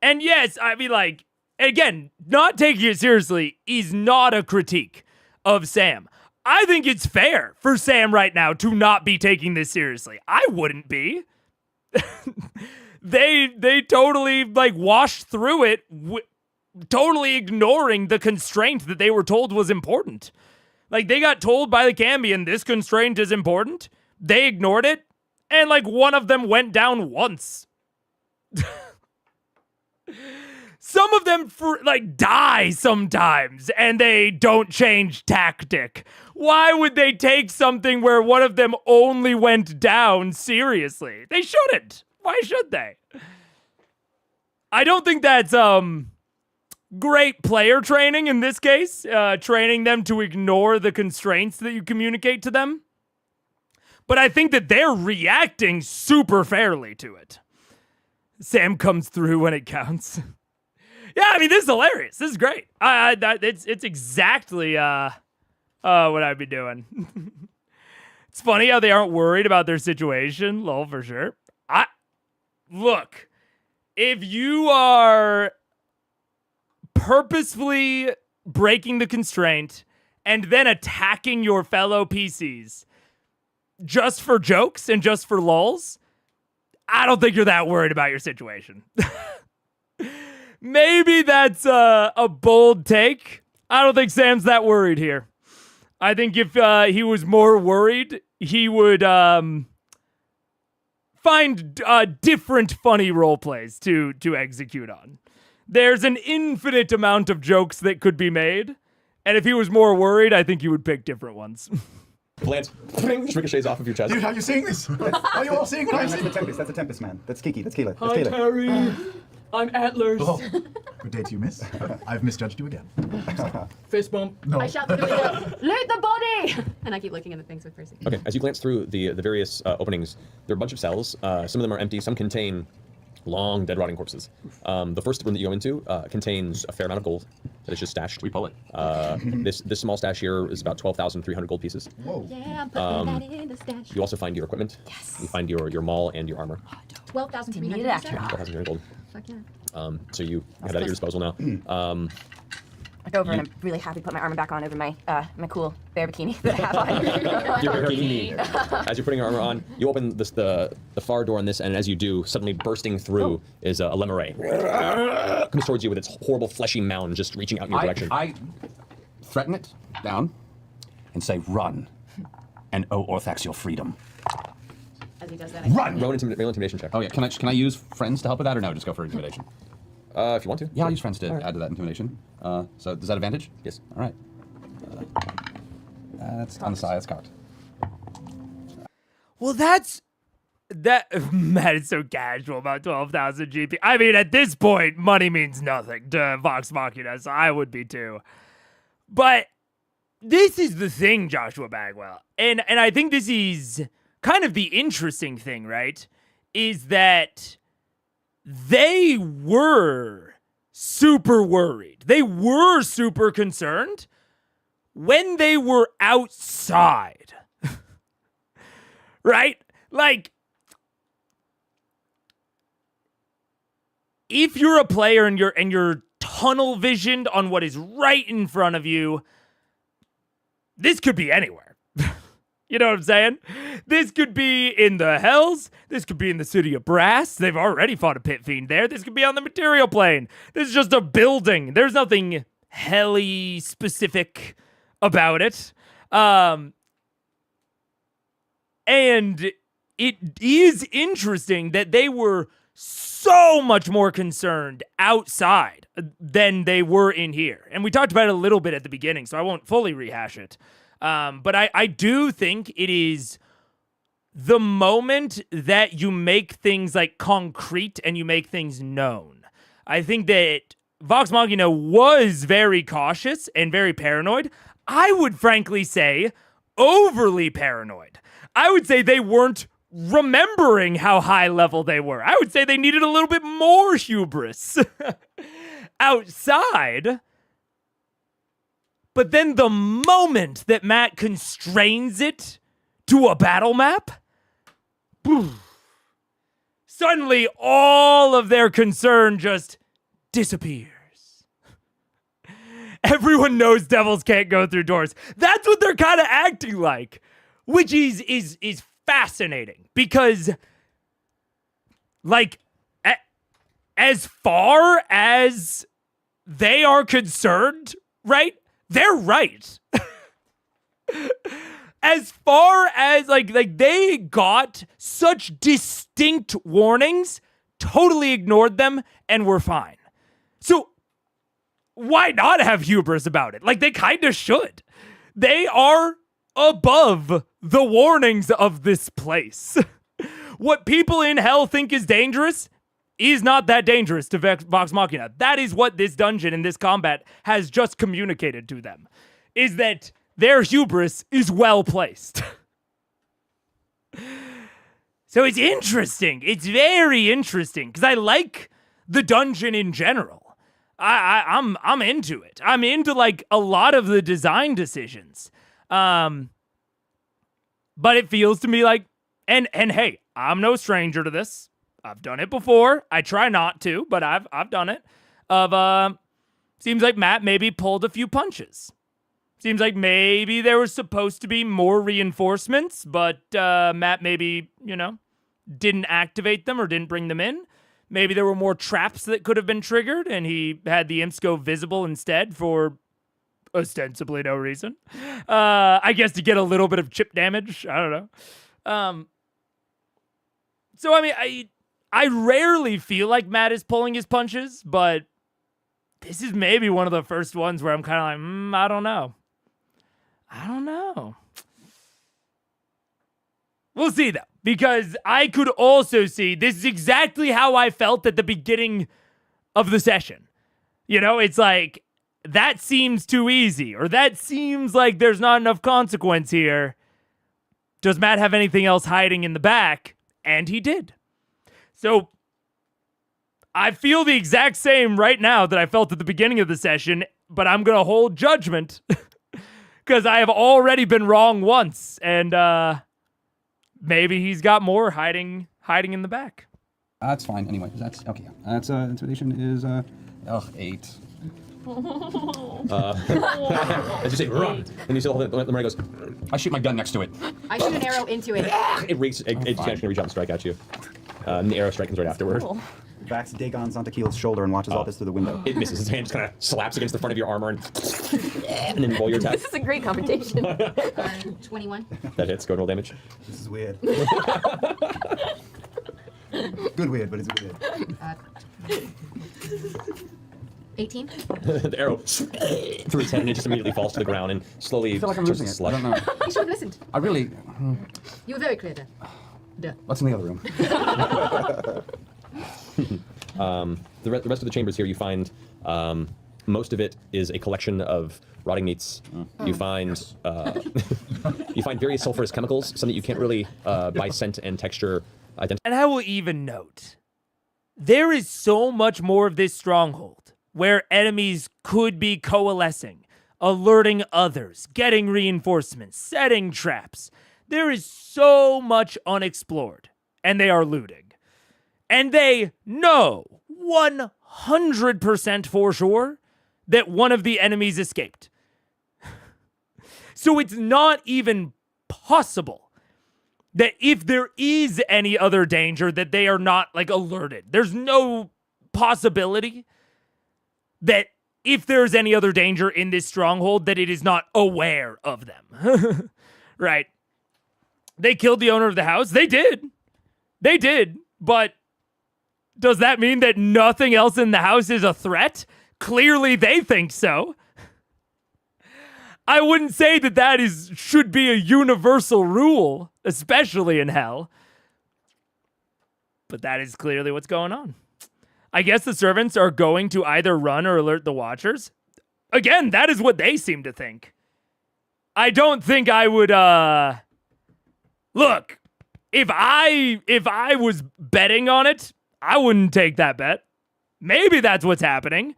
And yes, I mean, like, again, not taking it seriously is not a critique of Sam. I think it's fair for Sam right now to not be taking this seriously. I wouldn't be. They totally like washed through it, totally ignoring the constraint that they were told was important. Like they got told by the Cambion this constraint is important. They ignored it, and like one of them went down once. Some of them die sometimes, and they don't change tactic. Why would they take something where one of them only went down seriously? They shouldn't. Why should they? I don't think that's great player training in this case, training them to ignore the constraints that you communicate to them. But I think that they're reacting super fairly to it. Sam comes through when it counts. Yeah, I mean, this is hilarious. This is great. It's exactly what I'd be doing. It's funny how they aren't worried about their situation. Lol, for sure. Look, if you are purposefully breaking the constraint and then attacking your fellow PCs just for jokes and just for lulz, I don't think you're that worried about your situation. Maybe that's a bold take. I don't think Sam's that worried here. I think if he was more worried, he would find different funny role plays to execute on. There's an infinite amount of jokes that could be made, and if he was more worried, I think he would pick different ones. Glance, ricochets off of your chest. Dude, how are you seeing this? Are you all seeing what I'm That's seeing? the Tempest. That's the Tempest, man. That's Kiki. That's Keela. That's Hi, Keela. Terry. I'm Atlas. Oh, good day to you, miss. I've misjudged you again. Fist bump. No. I shout through the loot the body, and I keep looking at the things with Percy. Okay, as you glance through the various openings, there are a bunch of cells. Some of them are empty. Some contain long, dead, rotting corpses. The first room that you go into contains a fair amount of gold that is just stashed. We pull it. This small stash here is about 12,300 gold pieces. Whoa. Yeah, I'm putting that in the stash. You also find your equipment. Yes. You find your maul and your armor. 12,300. Need it after all. 12,300 gold. Fuck yeah. So you have that at your disposal now. I go over and I'm really happy to put my armor back on over my my cool bear bikini that I have on. Your bikini. As you're putting your armor on, you open the far door on this, and as you do, suddenly bursting through is a lemurray. Comes towards you with its horrible fleshy mound just reaching out in your direction. I threaten it down and say, run, and owe Orthax your freedom. As he does that, Run! Roll an intimidation check. Oh yeah, can I use friends to help with that, or no? Just go for intimidation. If you want to. Yeah, I'll use friends to add to that intimidation. So does that advantage? Yes. All right. That's on the side. That's cocked. Well, that Matt is so casual about 12,000 GP. I mean, at this point, money means nothing to Vox Machina, so I would be too. But this is the thing, Joshua Bagwell, and I think this is kind of the interesting thing, right? Is that they were super worried. They were super concerned when they were outside. Right? Like, if you're a player and you're tunnel visioned on what is right in front of you, this could be anywhere. You know what I'm saying? This could be in the Hells. This could be in the City of Brass. They've already fought a pit fiend there. This could be on the material plane. This is just a building. There's nothing helly specific about it. And it is interesting that they were so much more concerned outside than they were in here. And we talked about it a little bit at the beginning, so I won't fully rehash it. But I do think it is the moment that you make things like concrete and you make things known. I think that Vox Machina was very cautious and very paranoid. I would frankly say overly paranoid. I would say they weren't remembering how high level they were. I would say they needed a little bit more hubris outside. But then the moment that Matt constrains it to a battle map, suddenly all of their concern just disappears. everyone knows devils can't go through doors. That's what they're kind of acting like, which is fascinating because, like, as far as they are concerned, right? They're right. As far as like they got such distinct warnings, totally ignored them, and were fine. So why not have hubris about it? Like, they kind of should. They are above the warnings of this place. What people in hell think is dangerous is not that dangerous to Vox Machina. That is what this dungeon and this combat has just communicated to them, is that their hubris is well placed. So it's interesting. It's very interesting because I like the dungeon in general. I'm into it. I'm into like a lot of the design decisions. But it feels to me like, and hey, I'm no stranger to this. I've done it before. I try not to, but I've done it. Seems like Matt maybe pulled a few punches. Seems like maybe there was supposed to be more reinforcements, but Matt maybe, didn't activate them or didn't bring them in. Maybe there were more traps that could have been triggered, and he had the imps go visible instead for ostensibly no reason. I guess to get a little bit of chip damage. I don't know. So, I mean, I rarely feel like Matt is pulling his punches, but this is maybe one of the first ones where I'm kind of like, I don't know. We'll see, though, because I could also see this is exactly how I felt at the beginning of the session. It's like, that seems too easy, or that seems like there's not enough consequence here. Does Matt have anything else hiding in the back? And he did. So I feel the exact same right now that I felt at the beginning of the session, but I'm going to hold judgment because I have already been wrong once, and maybe he's got more hiding in the back. That's fine. Anyway, that's okay. That's intimidation is 8. As you say, run, and you see the Murray goes. I shoot my gun next to it. I shoot an arrow into it. It's going to reach out and strike at you. And the arrow strikes right afterward. Cool. Vax Dagon's onto Keel's shoulder and watches all this through the window. It misses. His hand just kind of slaps against the front of your armor and then roll your attack. This is a great confrontation. 21. That hits. Go and roll damage. This is weird. Good weird, but it's weird. 18. The arrow through his head and it just immediately falls to the ground and slowly I feel like I'm turns losing to it. slush. I don't know. You should have listened. I really. You were very clear then. Duh. What's in the other room? The rest of the chambers here, you find most of it is a collection of rotting meats. You find you find various sulfurous chemicals, some that you can't really by scent and texture identify. And I will even note, there is so much more of this stronghold where enemies could be coalescing, alerting others, getting reinforcements, setting traps. There is so much unexplored, and they are looting. And they know 100% for sure that one of the enemies escaped. So it's not even possible that if there is any other danger that they are not like alerted. There's no possibility that if there's any other danger in this stronghold that it is not aware of them. Right? They killed the owner of the house. They did. But does that mean that nothing else in the house is a threat? Clearly they think so. I wouldn't say that should be a universal rule, especially in hell. But that is clearly what's going on. I guess the servants are going to either run or alert the watchers. Again, that is what they seem to think. I don't think I would, look, if I was betting on it, I wouldn't take that bet. Maybe that's what's happening.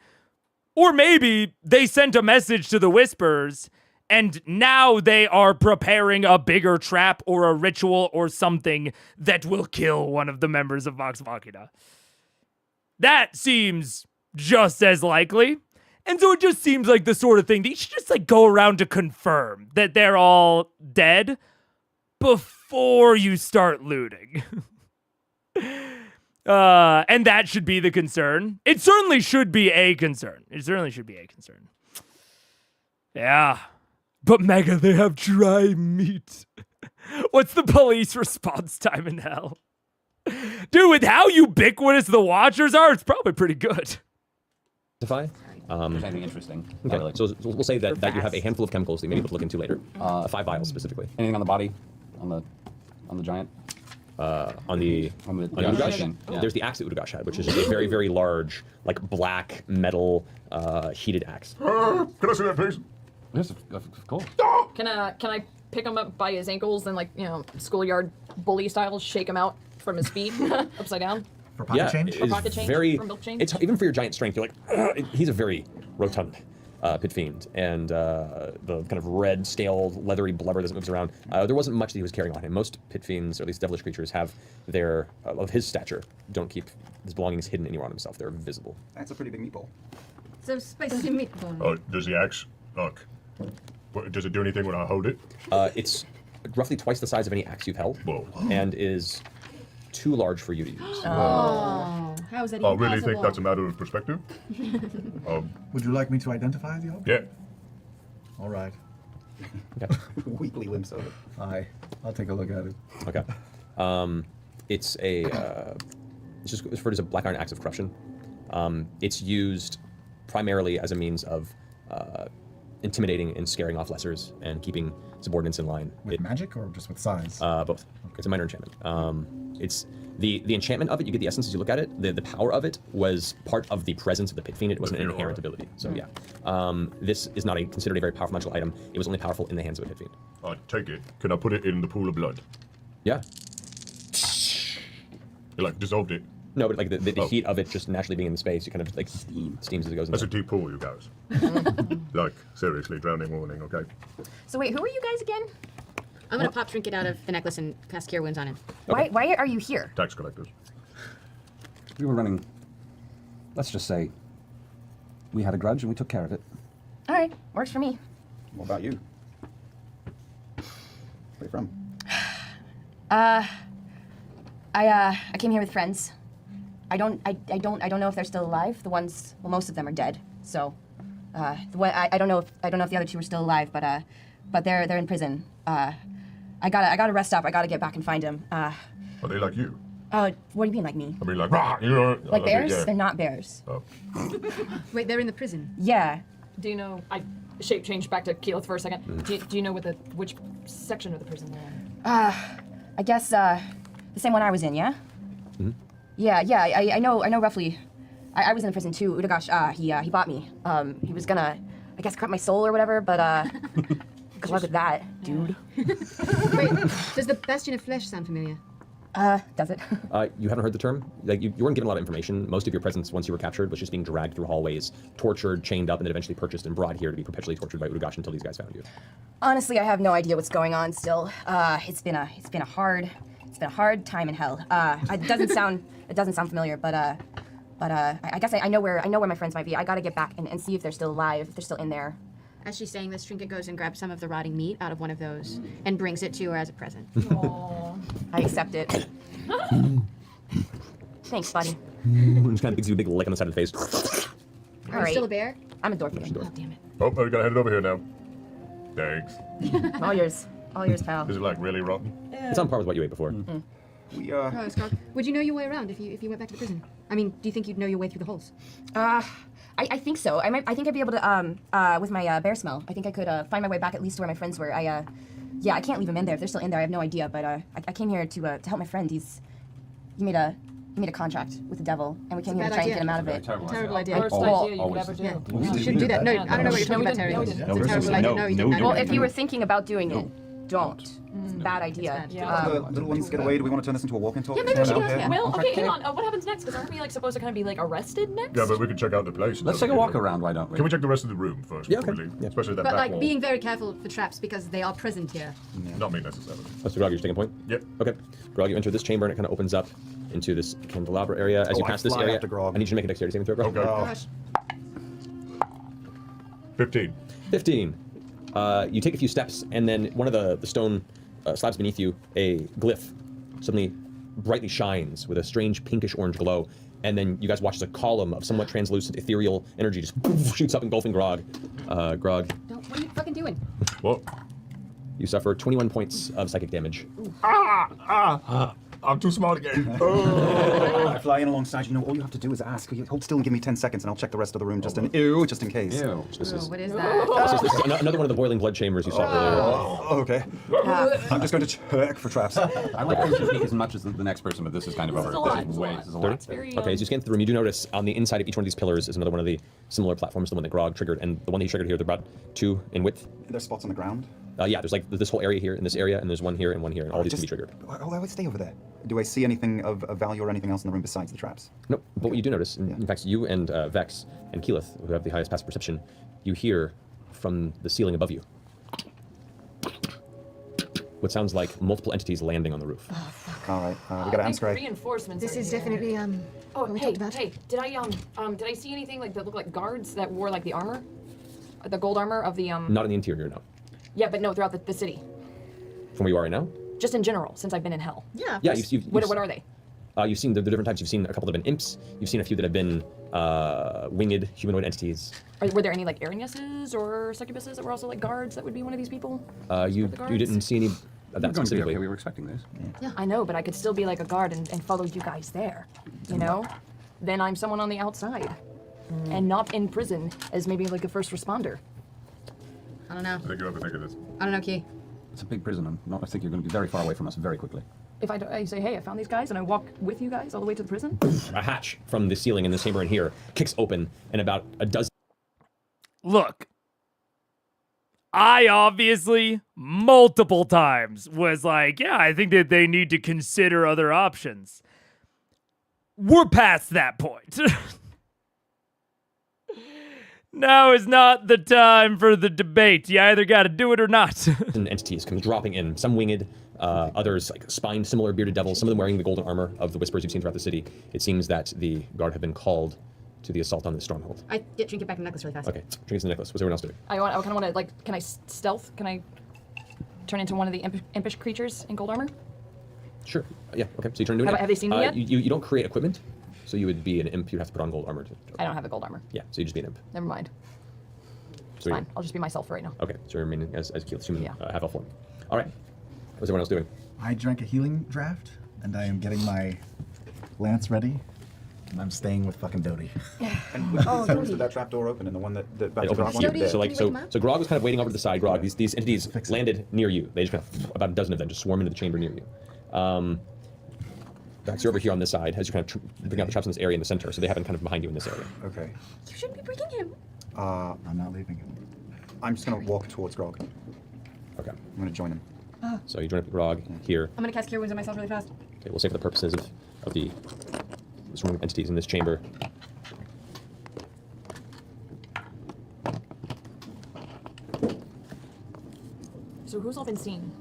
Or maybe they sent a message to the Whisperers, and now they are preparing a bigger trap or a ritual or something that will kill one of the members of Vox Machina. That seems just as likely. And so it just seems like the sort of thing that you should just like go around to confirm that they're all dead before you start looting. And that should be the concern. It certainly should be a concern. Yeah. But Mega, they have dry meat. What's the police response time in hell? Dude, with how ubiquitous the Watchers are, it's probably pretty good. Identify. There's anything interesting. Okay, Really. so we'll say that you have a handful of chemicals that you may be able to look into later. 5 vials specifically. Anything on the body? On the giant? On the Udogash? Yeah. There's the axe that Udogash had, which is a very, very large, like black metal heated axe. Can I see that, please? Yes, of course. Can I pick him up by his ankles and, like, you know, schoolyard bully style, shake him out from his feet upside down? For pocket change? For pocket change? Very, For milk change? it's even for your giant strength. You're like, he's a very rotund pit fiend, and the kind of red, stale, leathery blubber that moves around. There wasn't much that he was carrying on him. Most pit fiends, or at least devilish creatures, have their of his stature. Don't keep his belongings hidden anywhere on himself. They're visible. That's a pretty big meatball. So spicy meatball. Oh, does the axe, look, does it do anything when I hold it? It's roughly twice the size of any axe you've held, Whoa. and is too large for you to use. Oh, how is that even I really think possible? that's a matter of perspective. Would you like me to identify the object? Yeah. All right. Okay. Weekly limb soda. I'll take a look at it. Okay. It's a it's just referred to as a black iron axe of corruption. It's used primarily as a means of intimidating and scaring off lessers and keeping subordinates in line. With magic or just with size? Both. Okay. It's a minor enchantment. It's the enchantment of it. You get the essence as you look at it. The power of it was part of the presence of the pit fiend. It wasn't an inherent ability. So yeah, this is not considered a very powerful magical item. It was only powerful in the hands of a pit fiend. I take it. Can I put it in the pool of blood? Yeah. You like dissolved it? No, but like the heat of it just naturally being in the space, you kind of like steams as it goes in. That's a deep pool, you guys. Like, seriously, drowning warning, okay? So wait, who are you guys again? I'm gonna pop trinket out of the necklace and cast Cure Wounds on him. Why are you here? Tax collectors. We were running. Let's just say we had a grudge and we took care of it. All right, works for me. What about you? Where you from? I came here with friends. I don't know if they're still alive. The ones, well, most of them are dead. So, I don't know if the other two are still alive, but they're in prison. I gotta rest up. I gotta get back and find them. Are they like you? What do you mean, like me? I mean, like, rah, you know, Like bears? Yeah. They're not bears. Oh. Wait, they're in the prison. Yeah. Do you know? I shape change back to Keyleth for a second. Do you know which section of the prison they're in? I guess the same one I was in. Yeah. Mm-hmm. Yeah. I know roughly. I was in the prison too. Udogash, he bought me. He was gonna, I guess, corrupt my soul or whatever. But good luck with that, dude. Wait, does the Bastion of Flesh sound familiar? Does it? You haven't heard the term? Like you weren't given a lot of information. Most of your presence, once you were captured, was just being dragged through hallways, tortured, chained up, and then eventually purchased and brought here to be perpetually tortured by Udogash until these guys found you. Honestly, I have no idea what's going on still. It's been a hard time in hell. It doesn't sound familiar, but I guess I know where my friends might be. I gotta get back and see if they're still alive, if they're still in there. As she's saying this, Trinket goes and grabs some of the rotting meat out of one of those and brings it to her as a present. Aww. I accept it. Thanks, buddy. Just kind of gives you a big lick on the side of the face. All Are you right. still a bear? I'm a dwarf. Oh, damn it. Oh, we gotta head it over here now. Thanks. All yours, pal. Is it like really rotten? It's on par with what you ate before. We Oh, Scott, would you know your way around if you went back to the prison? I mean, do you think you'd know your way through the holes? I think so. I think I'd be able to with my bear smell. I think I could find my way back at least to where my friends were. I can't leave them in there. If they're still in there, I have no idea. But I came here to help my friend. He made a contract with the devil, and we came here to try and get him out of it. Terrible idea. Worst idea you could ever do. Yeah. You shouldn't do that. No, I don't know what you're talking about, Terry. It's a terrible idea. No, you didn't. Well, if you were thinking about doing it, don't. It's a bad idea. the little ones get away. Do we want to turn this into a walk and talk? Yeah, maybe we should No? do that. Okay. Well, okay, hang on. What happens next? Because aren't we like supposed to kind of be like arrested next? Yeah, but we can check out the place. Let's take a walk around, why don't we? Can we check the rest of the room first? Yeah, before okay. we leave? Yeah. Especially that But back like wall. being very careful for traps because they are prisoned here. Not me necessarily. That's the Grog, you're taking a point? Yep. Okay. Grog, you enter this chamber and it kind of opens up into this candelabra area. As you I pass this fly area, after Grog. I need you to make a dexterity saving throw, Grog. Okay. Oh. Gosh. 15. 15. You take a few steps, and then one of the stone slabs beneath you, a glyph, suddenly brightly shines with a strange pinkish orange glow. And then you guys watch as a column of somewhat translucent ethereal energy just shoots up, engulfing Grog. Grog, What are you fucking doing? Whoa. you suffer 21 points of psychic damage. I'm too small again. I fly in alongside you. All you have to do is ask. You hold still and give me 10 seconds, and I'll check the rest of the room just in case. Ew. This is, What is that? this is another one of the boiling blood chambers you saw earlier. Oh, okay. I'm just going to check for traps. I like to sneak as much as the next person, but this is kind of over. is a lot. This is way. This is a lot. It's very, Okay, as you scan through the room, you do notice on the inside of each one of these pillars is another one of the similar platforms, the one that Grog triggered, and the one that he triggered here, they're about 2 in width. There's spots on the ground. Yeah, there's like this whole area here, and this area, and there's one here, and all these can be triggered. Oh, I would stay over there. Do I see anything of value or anything else in the room besides the traps? Nope, but what you do notice, in fact, you and Vex and Keyleth, who have the highest passive perception, you hear from the ceiling above you what sounds like multiple entities landing on the roof. All right, we got to answer. Reinforcements. This are is here. definitely Oh, what we hey, talked about. hey, did I see anything like that looked like guards that wore like the armor, the gold armor of the Not in the interior, no. Yeah, but no, throughout the city, From where you are right now? just in general, since I've been in hell. Yeah. Yeah, What are they? You've seen the different types. You've seen a couple that have been imps. You've seen a few that have been winged humanoid entities. Were there any like Arianuses or succubuses that were also like guards that would be one of these people? You guards? didn't see any of We're that going to be specifically. okay. We were expecting this. I know, but I could still be like a guard and follow you guys there. You know? Then I'm someone on the outside. And not in prison as maybe like a first responder. I don't know. I think you overthink this. I don't know, Key. It's a big prison. I think you're going to be very far away from us very quickly. If I say, hey, I found these guys, and I walk with you guys all the way to the prison? A hatch from the ceiling in this chamber in here kicks open, and about a dozen. Look, I obviously multiple times was like, yeah, I think that they need to consider other options. We're past that point. Now is not the time for the debate. You either got to do it or not. Entities come dropping in, some winged, others like spine similar bearded devils, some of them wearing the golden armor of the whispers you've seen throughout the city. It seems that the guard have been called to the assault on the stronghold. I get Trinket back in the necklace really fast. Okay, trinkets and necklace. What's everyone else doing? I kind of want to, like, can I stealth? Can I turn into one of the impish creatures in gold armor? Sure. Yeah. Okay. So you turn into an imp. Have they seen me yet? You don't create equipment, so you would be an imp. You'd have to put on gold armor. I don't have the gold armor. Yeah. So you just be an imp. Never mind. It's So fine. I'll just be myself for right now. Okay. So you're remaining as Keyleth's human Yeah. half elf form. All right. What's everyone else doing? I drank a healing draft, and I am getting my lance ready, and I'm staying with fucking Dodie. And which of these rooms did that trap door open? And the one that It back to opens Grog here. one? Dodie, So like can you wake him so up? Grog was kind of waiting over to the side. Grog, these entities Fix it. landed near you. They just kind of about a dozen of them just swarm into the chamber near you. That's you're over here on this side as you're kind of bringing out the traps in this area in the center. So they happen kind of behind you in this area. Okay. You shouldn't be breaking him. I'm not leaving him. I'm just going to walk towards Grog. Okay. I'm going to join him. So you join up with Grog here. I'm gonna cast Cure Wounds on myself really fast. Okay, we'll say for the purposes of the swarming of entities in this chamber. So who's all been seen?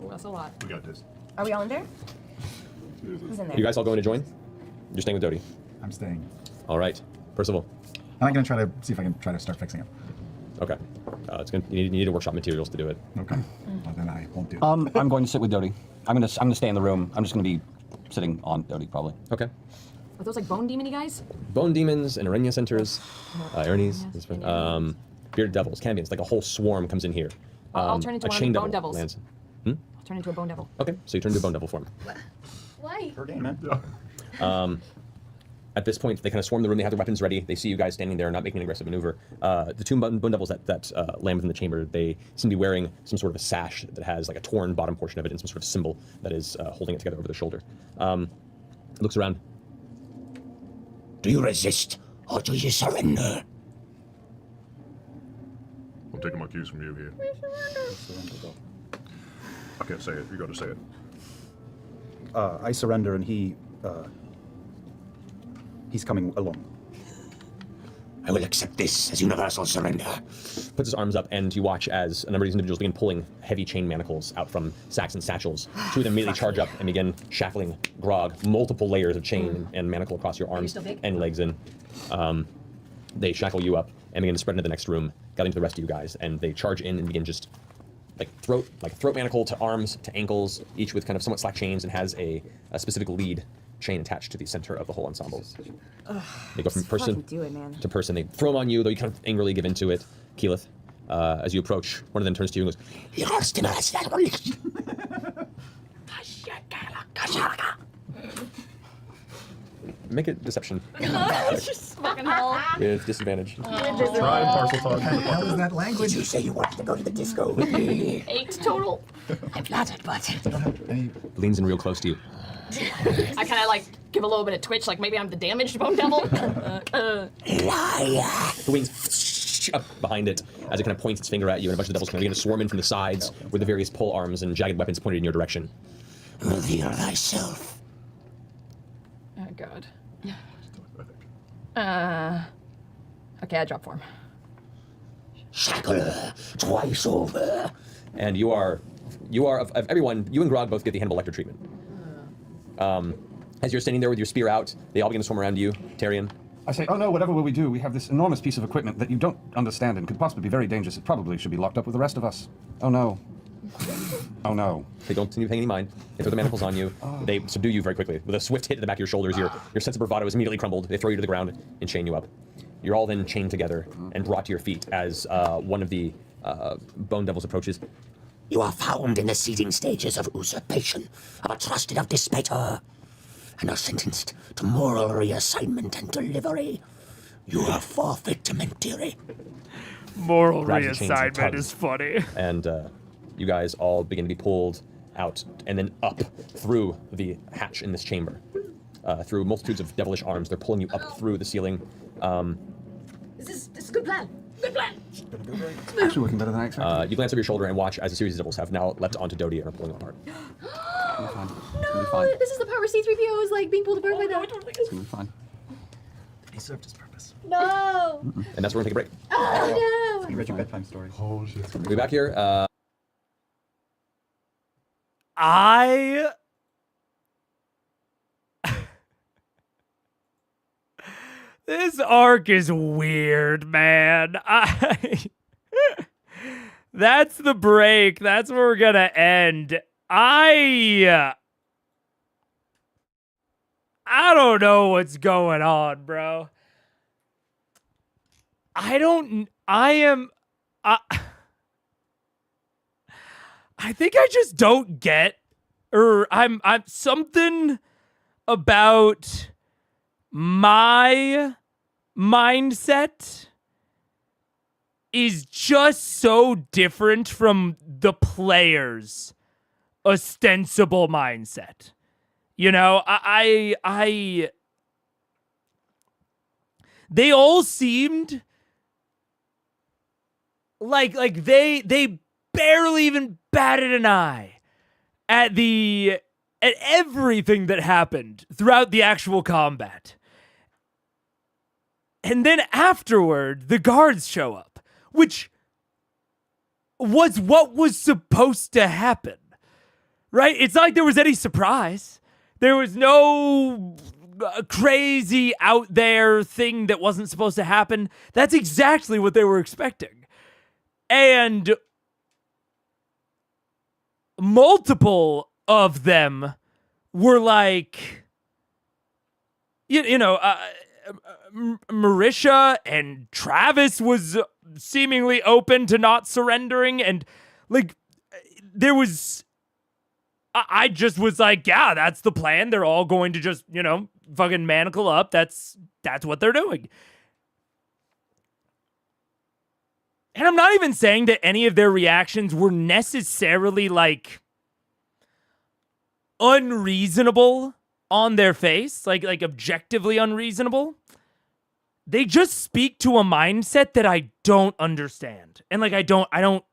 Oh, that's a lot. We got this. Are we all in there? Who's in there? You guys all going to join? You're staying with Dodie. I'm staying. All right. Percival. And I'm gonna try to see if I can try to start fixing him. Okay. You need to workshop materials to do it. Okay. Well, then I won't do it. I'm going to sit with Dodie. I'm gonna stay in the room. I'm just gonna be sitting on Dodie probably. Okay. Are those like bone demon guys? Bone demons and Arenya centers, Ernie's, bearded devils, cambions, like a whole swarm comes in here. I'll turn into a one of chain the bone devil devils. lands. I'll turn into a bone devil. Okay, so you turn into a bone devil form. Why? Per game, man. At this point, they kind of swarm the room. They have their weapons ready. They see you guys standing there, not making an aggressive maneuver. The two bone devils that land within the chamber, they seem to be wearing some sort of a sash that has like a torn bottom portion of it and some sort of symbol that is holding it together over the shoulder. Looks around. Do you resist or do you surrender? I'm taking my cues from you here. I can't say it. You got to say it. I surrender, and he's coming along. I will accept this as universal surrender. Puts his arms up, and you watch as a number of these individuals begin pulling heavy chain manacles out from sacks and satchels. Two of them immediately charge up and begin shackling Grog, multiple layers of chain and manacle across your arms still big? and legs in. They shackle you up and begin to spread into the next room, gathering to the rest of you guys, and they charge in and begin just like throat manacle to arms to ankles, each with kind of somewhat slack chains, and has a specific lead chain attached to the center of the whole ensemble. They go from person to person. They throw them on you, though you kind of angrily give into it. Keyleth, as you approach, one of them turns to you and goes, make a deception Just fucking hell. with disadvantage. Try and parcel talk. What the hell is that language? Did you say you wanted to go to the disco with me? 8 total. I'm flattered, but I don't have any. Leans in real close to you. I kind of like give a little bit of twitch, like maybe I'm the damaged bone devil. Liar! The wings up behind it as it kind of points its finger at you, and a bunch of the devils kind of begin to swarm in from the sides with the various pole arms and jagged weapons pointed in your direction. Reveal thyself. Oh god. Okay, I drop form. Shackle her twice over. And you are of everyone, you and Grog both get the Hannibal Lecter treatment. As you're standing there with your spear out, they all begin to swarm around you. Tarion. I say, oh no, whatever will we do? We have this enormous piece of equipment that you don't understand and could possibly be very dangerous. It probably should be locked up with the rest of us. Oh no. Oh no. They don't seem to be paying any mind. They throw the manacles on you. They subdue you very quickly. With a swift hit to the back of your shoulders, your sense of bravado is immediately crumbled. They throw you to the ground and chain you up. You're all then chained together and brought to your feet as one of the bone devils approaches. You are found in the seeding stages of usurpation of a trusted of Despater, and are sentenced to moral reassignment and delivery. You are forfeit to Mentiri. Moral Grabs the chains and reassignment tugs. is funny. And you guys all begin to be pulled out and then up through the hatch in this chamber. Through multitudes of devilish arms, they're pulling you up through the ceiling. This is a good plan. Good plan. Actually working better than I expected. You glance over your shoulder and watch as a series of devils have now leapt onto Dodie and are pulling apart. It'll be fine. It'll be No, fine. this is the part where C-3PO is like being pulled apart by the. It's gonna be fine. He served his purpose. No. And that's where we're gonna take a break. Oh You read your bedtime story. Oh shit. We'll be back here. This arc is weird, man. That's the break. That's where we're gonna end. I don't know what's going on, bro. I think I just don't get, or I'm something about my mindset is just so different from the player's ostensible mindset. You know, they all seemed like they barely even batted an eye at everything that happened throughout the actual combat. And then afterward, the guards show up, which was what was supposed to happen, right? It's not like there was any surprise. There was no crazy out there thing that wasn't supposed to happen. That's exactly what they were expecting. And multiple of them were like, Marisha and Travis was seemingly open to not surrendering, and like there was I just was like, yeah, that's the plan. They're all going to just, fucking manacle up. That's what they're doing. And I'm not even saying that any of their reactions were necessarily like unreasonable on their face, like objectively unreasonable. They just speak to a mindset that I don't understand. And like I don't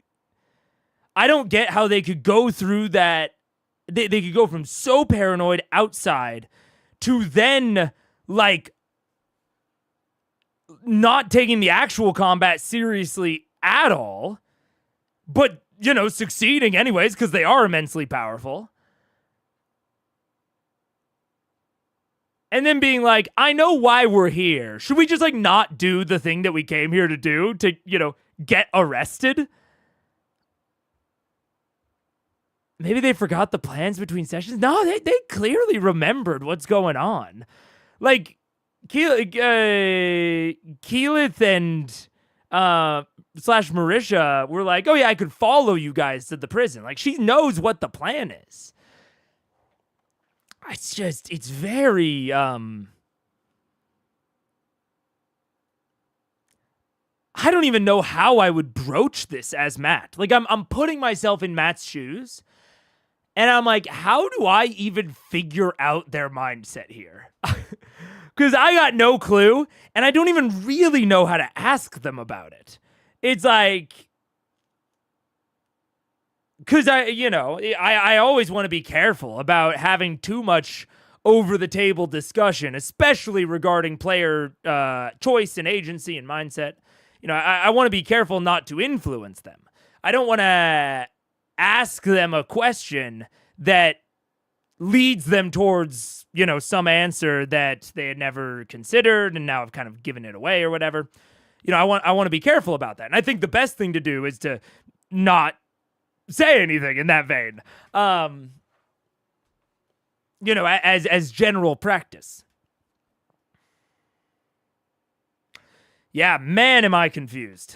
get how they could go through that. They could go from so paranoid outside to then like not taking the actual combat seriously at all, but succeeding anyways because they are immensely powerful. and then being like, I know why we're here. Should we just like not do the thing that we came here to do to, get arrested? Maybe they forgot the plans between sessions. No, they clearly remembered what's going on. Like, Keyleth and slash Marisha were like, oh yeah, I could follow you guys to the prison. Like, she knows what the plan is. It's very, I don't even know how I would broach this as Matt. Like, I'm putting myself in Matt's shoes, and I'm like, how do I even figure out their mindset here? Because I got no clue, and I don't even really know how to ask them about it. It's like, because I always want to be careful about having too much over-the-table discussion, especially regarding player choice and agency and mindset. I want to be careful not to influence them. I don't want to ask them a question that leads them towards, some answer that they had never considered and now have kind of given it away or whatever. I want to be careful about that. And I think the best thing to do is to not say anything in that vein. As general practice. Yeah, man, am I confused.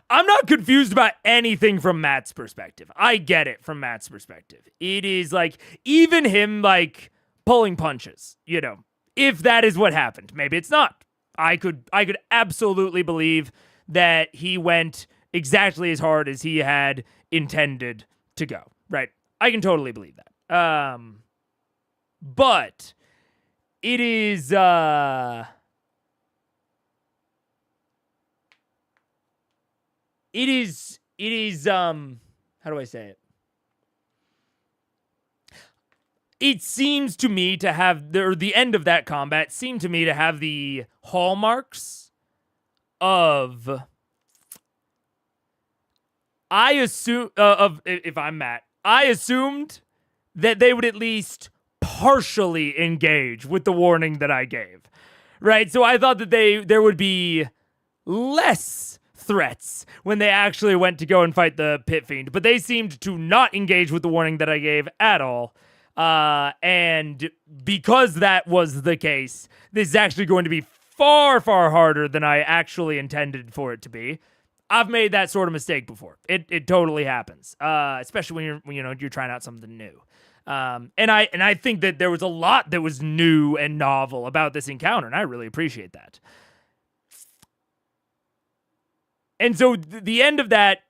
I'm not confused about anything from Matt's perspective. I get it from Matt's perspective. It is like, even him, like, pulling punches, if that is what happened. Maybe it's not. I could absolutely believe that he went exactly as hard as he had intended to go, right? I can totally believe that. But it is, how do I say it? It seems to me to have, the end of that combat seemed to me to have the hallmarks of, if I'm Matt, I assumed that they would at least partially engage with the warning that I gave, right? So I thought that there would be less threats when they actually went to go and fight the Pit Fiend, but they seemed to not engage with the warning that I gave at all. And because that was the case, this is actually going to be far, far harder than I actually intended for it to be. I've made that sort of mistake before. It totally happens, especially when you're trying out something new. And I think that there was a lot that was new and novel about this encounter, and I really appreciate that. And so the end of that,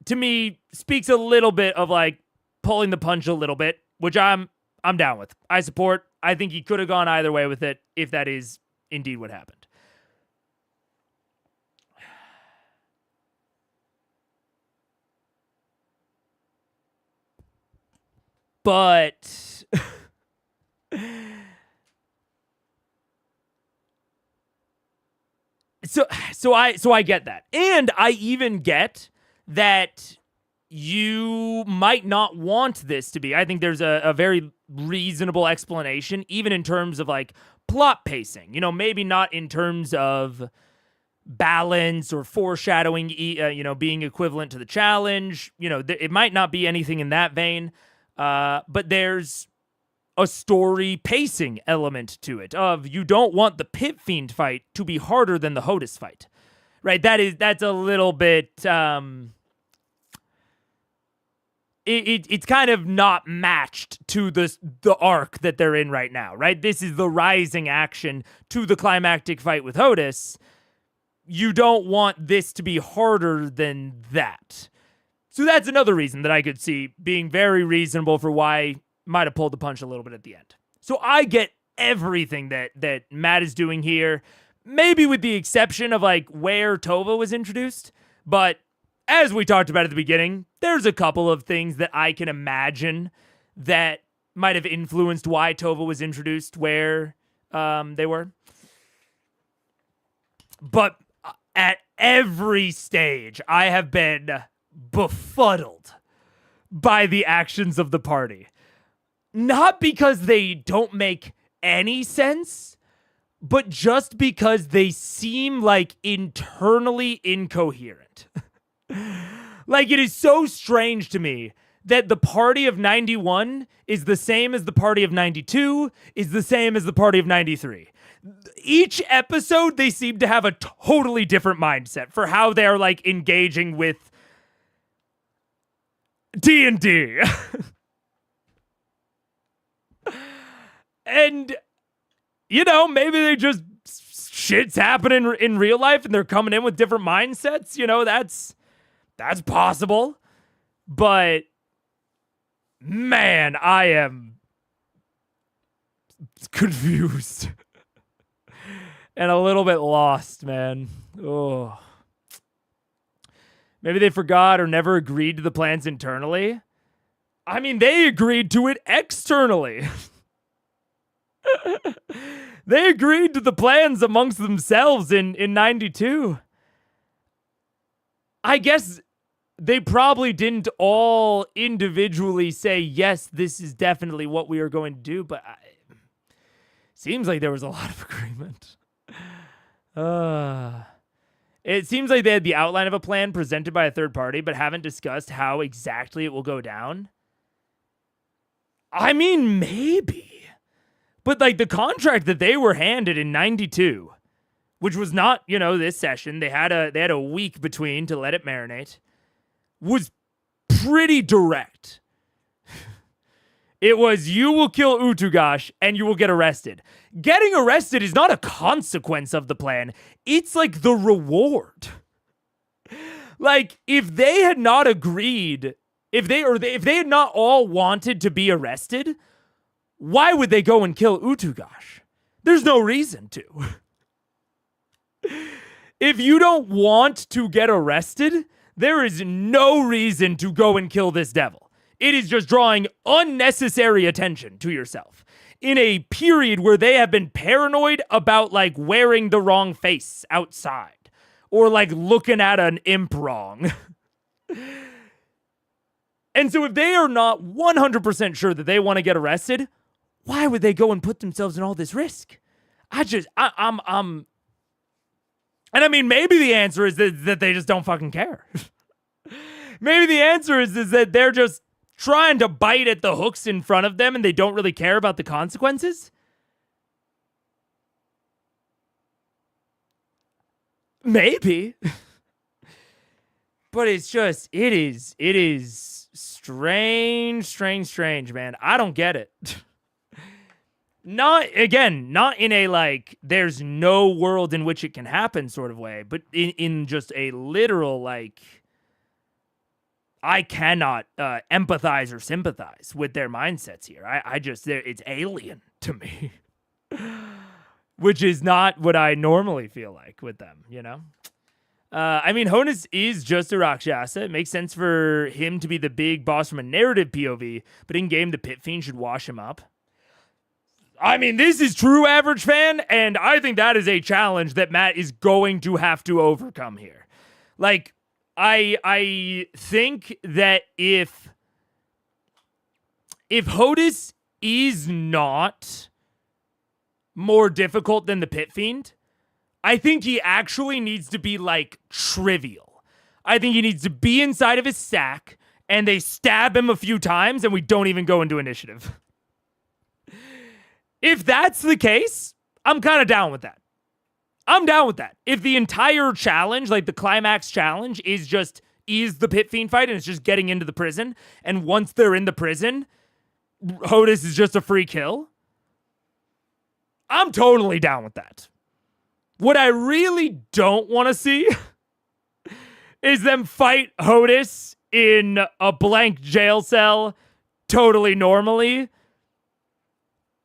to me, speaks a little bit of like pulling the punch a little bit, which I'm down with. I support. I think he could have gone either way with it if that is indeed what happened. But so I get that. And I even get that you might not want this to be. I think there's a very reasonable explanation, even in terms of like plot pacing. Maybe not in terms of balance or foreshadowing, being equivalent to the challenge. It might not be anything in that vein. But there's a story pacing element to it of you don't want the Pit Fiend fight to be harder than the Hodis fight, right? That's a little bit, it's kind of not matched to the arc that they're in right now, right? This is the rising action to the climactic fight with Hodis. You don't want this to be harder than that. So that's another reason that I could see being very reasonable for why might have pulled the punch a little bit at the end. So I get everything that Matt is doing here, maybe with the exception of like where Tova was introduced. But as we talked about at the beginning, there's a couple of things that I can imagine that might have influenced why Tova was introduced where they were. But at every stage, I have been befuddled by the actions of the party. Not because they don't make any sense, but just because they seem like internally incoherent. Like, it is so strange to me that the party of 91 is the same as the party of 92, is the same as the party of 93. Each episode, they seem to have a totally different mindset for how they're, like, engaging with D&D. And, you know, maybe they just, shit's happening in real life and they're coming in with different mindsets. You know, that's possible. But, man, I am confused. And a little bit lost, man. Oh. Maybe they forgot or never agreed to the plans internally. I mean, they agreed to it externally. They agreed to the plans amongst themselves in 92. I guess they probably didn't all individually say, yes, this is definitely what we are going to do, but seems like there was a lot of agreement. It seems like they had the outline of a plan presented by a third party, but haven't discussed how exactly it will go down. I mean, maybe. But, like, the contract that they were handed in 92, which was not, you know, this session, they had a week between to let it marinate, was pretty direct. It was, you will kill Utugash and you will get arrested. Getting arrested is not a consequence of the plan. It's like the reward. Like, if they had not agreed, if they had not all wanted to be arrested, why would they go and kill Utugash? There's no reason to. If you don't want to get arrested, there is no reason to go and kill this devil. It is just drawing unnecessary attention to yourself in a period where they have been paranoid about, like, wearing the wrong face outside or, like, looking at an imp wrong. And so if they are not 100% sure that they want to get arrested, why would they go and put themselves in all this risk? And I mean, maybe the answer is that they just don't fucking care. Maybe the answer is that they're just trying to bite at the hooks in front of them and they don't really care about the consequences. Maybe. But it's just, it is strange, man. I don't get it. Not in a, like, there's no world in which it can happen sort of way, but in just a literal, like, I cannot empathize or sympathize with their mindsets here. It's alien to me, which is not what I normally feel like with them, you know? I mean, Honus is just a Rakshasa. It makes sense for him to be the big boss from a narrative POV, but in-game, the Pit Fiend should wash him up. I mean, this is true average fan, and I think that is a challenge that Matt is going to have to overcome here. Like, I think that if Hodis is not more difficult than the Pit Fiend, I think he actually needs to be, like, trivial. I think he needs to be inside of his sack, and they stab him a few times, and we don't even go into initiative. If that's the case, I'm kind of down with that. I'm down with that. If the entire challenge, like the climax challenge, is the Pit Fiend fight and it's just getting into the prison, and once they're in the prison, Hodis is just a free kill, I'm totally down with that. What I really don't want to see is them fight Hodis in a blank jail cell totally normally,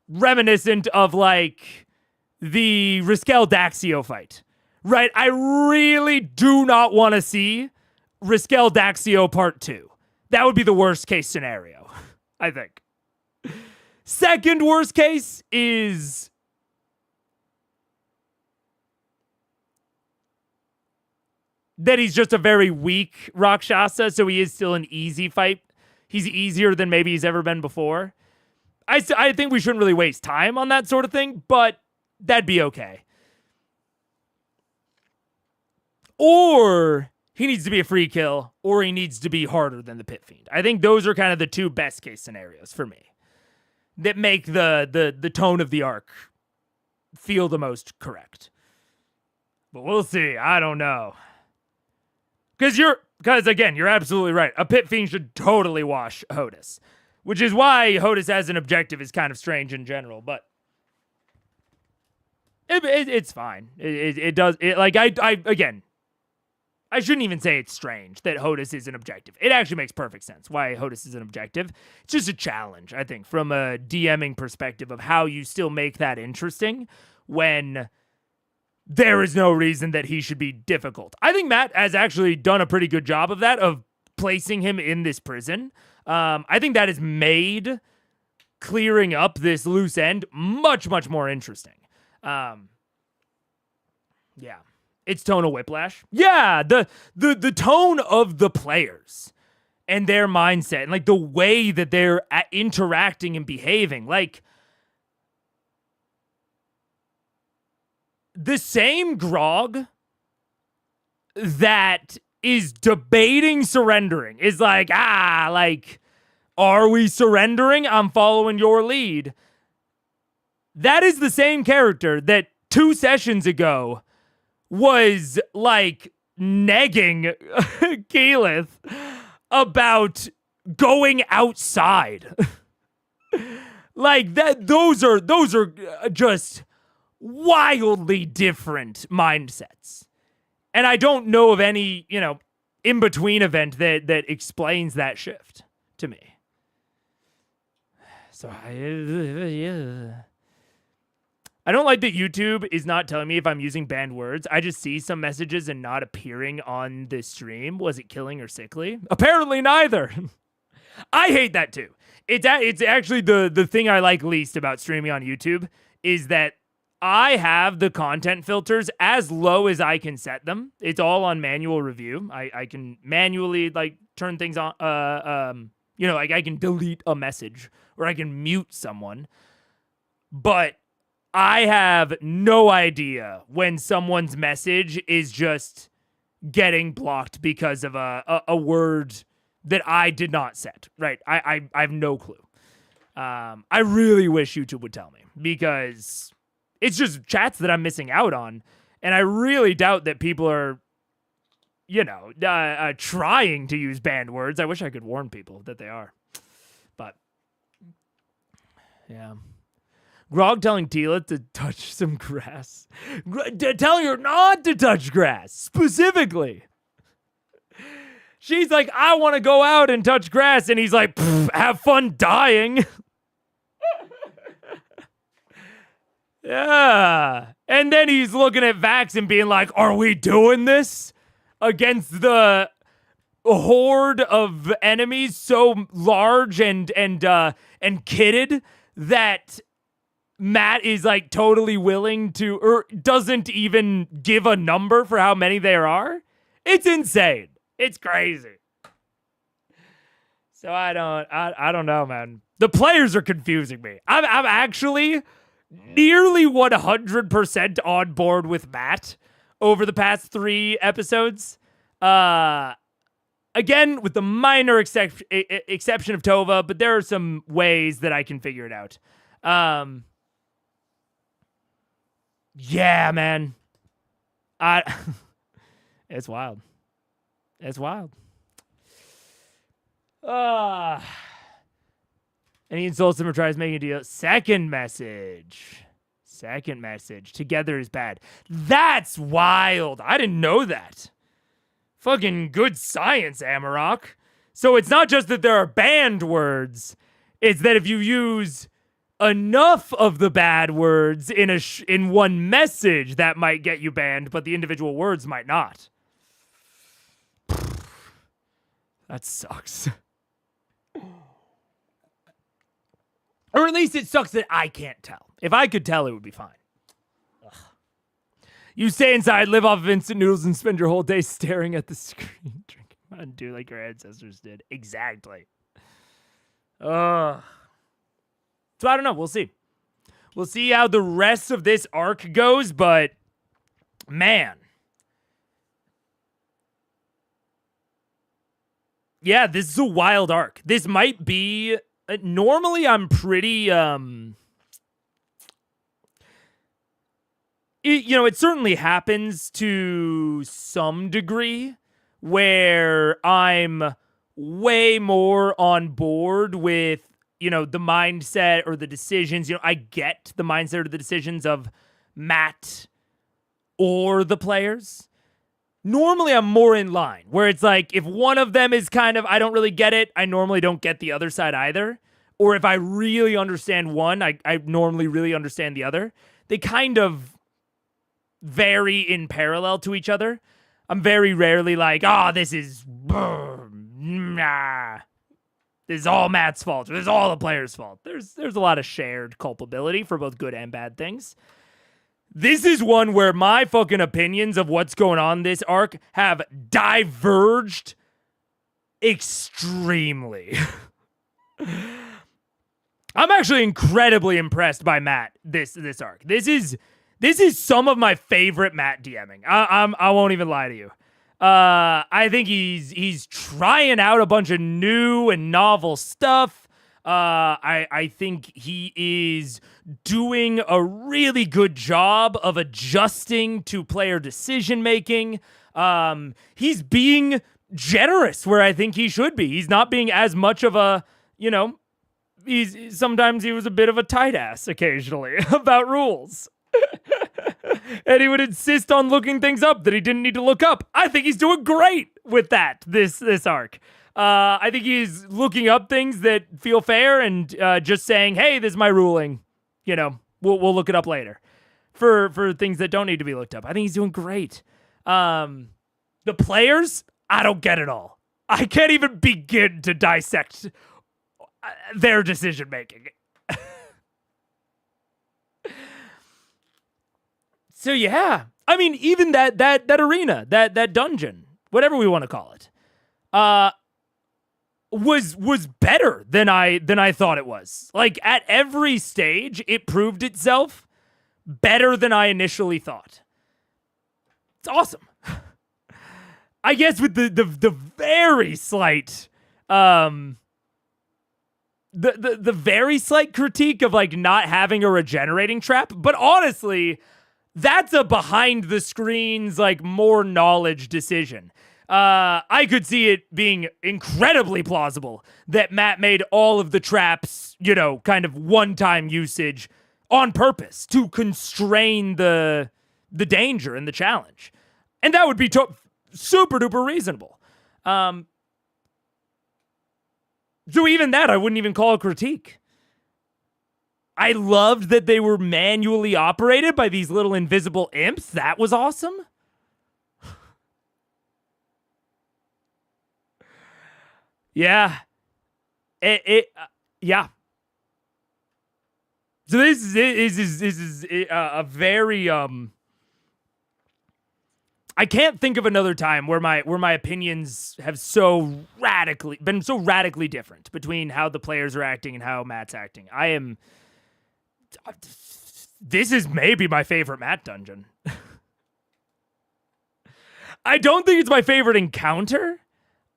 reminiscent of, like, the Riskel Daxio fight, right? I really do not want to see Riskel Daxio Part 2. That would be the worst case scenario, I think. Second worst case is that he's just a very weak Rakshasa, so he is still an easy fight. He's easier than maybe he's ever been before. I think we shouldn't really waste time on that sort of thing, but that'd be okay. Or he needs to be a free kill, or he needs to be harder than the Pit Fiend. I think those are kind of the two best case scenarios for me that make the tone of the arc feel the most correct. But we'll see. I don't know. Because again, you're absolutely right. A Pit Fiend should totally wash HOTUS, which is why HOTUS as an objective is kind of strange in general, but it's fine. It does, again, I shouldn't even say it's strange that HOTUS is an objective. It actually makes perfect sense why HOTUS is an objective. It's just a challenge, I think, from a DMing perspective of how you still make that interesting when there is no reason that he should be difficult. I think Matt has actually done a pretty good job of that, of placing him in this prison. I think that has made clearing up this loose end much, much more interesting. Yeah. It's tonal whiplash. Yeah, the tone of the players and their mindset and like the way that they're interacting and behaving. Like the same Grog that is debating surrendering is like, are we surrendering? I'm following your lead. That is the same character that 2 sessions ago was like negging Keyleth about going outside. Like that, those are just wildly different mindsets. And I don't know of any, in-between event that explains that shift to me. So I don't like that YouTube is not telling me if I'm using banned words. I just see some messages and not appearing on the stream. Was it killing or sickly? Apparently neither. I hate that too. It's actually the thing I like least about streaming on YouTube is that I have the content filters as low as I can set them. It's all on manual review. I can manually turn things on. I can delete a message or I can mute someone. But I have no idea when someone's message is just getting blocked because of a word that I did not set. Right? I have no clue. I really wish YouTube would tell me because it's just chats that I'm missing out on. And I really doubt that people are, trying to use banned words. I wish I could warn people that they are. But, yeah. Grog telling Tila to touch some grass. Telling her not to touch grass, specifically. She's like, I want to go out and touch grass. And he's like, have fun dying. Yeah. And then he's looking at Vax and being like, are we doing this against the horde of enemies so large and kitted that Matt is like totally willing to, or doesn't even give a number for how many there are? It's insane. It's crazy. So I don't know, man. The players are confusing me. I'm actually nearly 100% on board with Matt over the past 3 episodes. Again, with the minor exception of Tova, but there are some ways that I can figure it out. Yeah, man. It's wild. It's wild. And he insults him or tries making a deal. Second message. Together is bad. That's wild. I didn't know that. Fucking good science, Amarok. So it's not just that there are banned words. It's that if you use enough of the bad words in one message, that might get you banned, but the individual words might not. That sucks. Or at least it sucks that I can't tell. If I could tell, it would be fine. Ugh. You stay inside, live off of instant noodles, and spend your whole day staring at the screen, drinking Mountain Dew like your ancestors did. Exactly. Ugh. So I don't know. We'll see. We'll see how the rest of this arc goes, but man. Yeah, this is a wild arc. This might be... normally, I'm pretty... it certainly happens to some degree where I'm way more on board with, the mindset or the decisions. I get the mindset or the decisions of Matt or the players. Normally, I'm more in line, where it's like, if one of them is kind of, I don't really get it, I normally don't get the other side either. Or if I really understand one, I normally really understand the other. They kind of vary in parallel to each other. I'm very rarely like, this is, nah. This is all Matt's fault, or this is all the players' fault. There's a lot of shared culpability for both good and bad things. This is one where my fucking opinions of what's going on this arc have diverged extremely. I'm actually incredibly impressed by Matt this arc. This is some of my favorite Matt DMing. I won't even lie to you. I think he's trying out a bunch of new and novel stuff. I think he is doing a really good job of adjusting to player decision making. He's being generous where I think he should be. He's not being as much of a, sometimes he was a bit of a tight ass occasionally about rules. And he would insist on looking things up that he didn't need to look up. I think he's doing great with that this arc. I think he's looking up things that feel fair and just saying, hey, this is my ruling. We'll look it up later. For things that don't need to be looked up. I think he's doing great. The players, I don't get it all. I can't even begin to dissect their decision making. So yeah, I mean, even that arena, that dungeon, whatever we want to call it, was better than I thought it was. Like at every stage, it proved itself better than I initially thought. It's awesome. I guess with the very slight the very slight critique of like not having a regenerating trap, but honestly, that's a behind the scenes, like more knowledge decision. I could see it being incredibly plausible that Matt made all of the traps, kind of one-time usage on purpose to constrain the danger and the challenge. And that would be super duper reasonable. So even that, I wouldn't even call a critique. I loved that they were manually operated by these little invisible imps. That was awesome. Yeah. Yeah. So this is a very I can't think of another time where my opinions have been so radically different between how the players are acting and how Matt's acting. This is maybe my favorite Matt dungeon. I don't think it's my favorite encounter.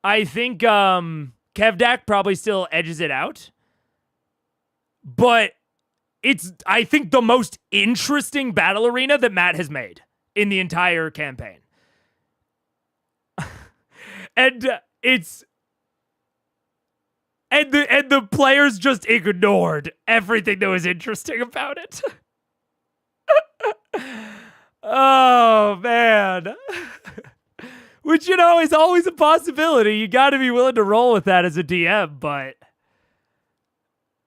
I think Kevdak probably still edges it out. But it's, I think, the most interesting battle arena that Matt has made in the entire campaign. And the players just ignored everything that was interesting about it. Oh, man. Which, is always a possibility. You got to be willing to roll with that as a DM, but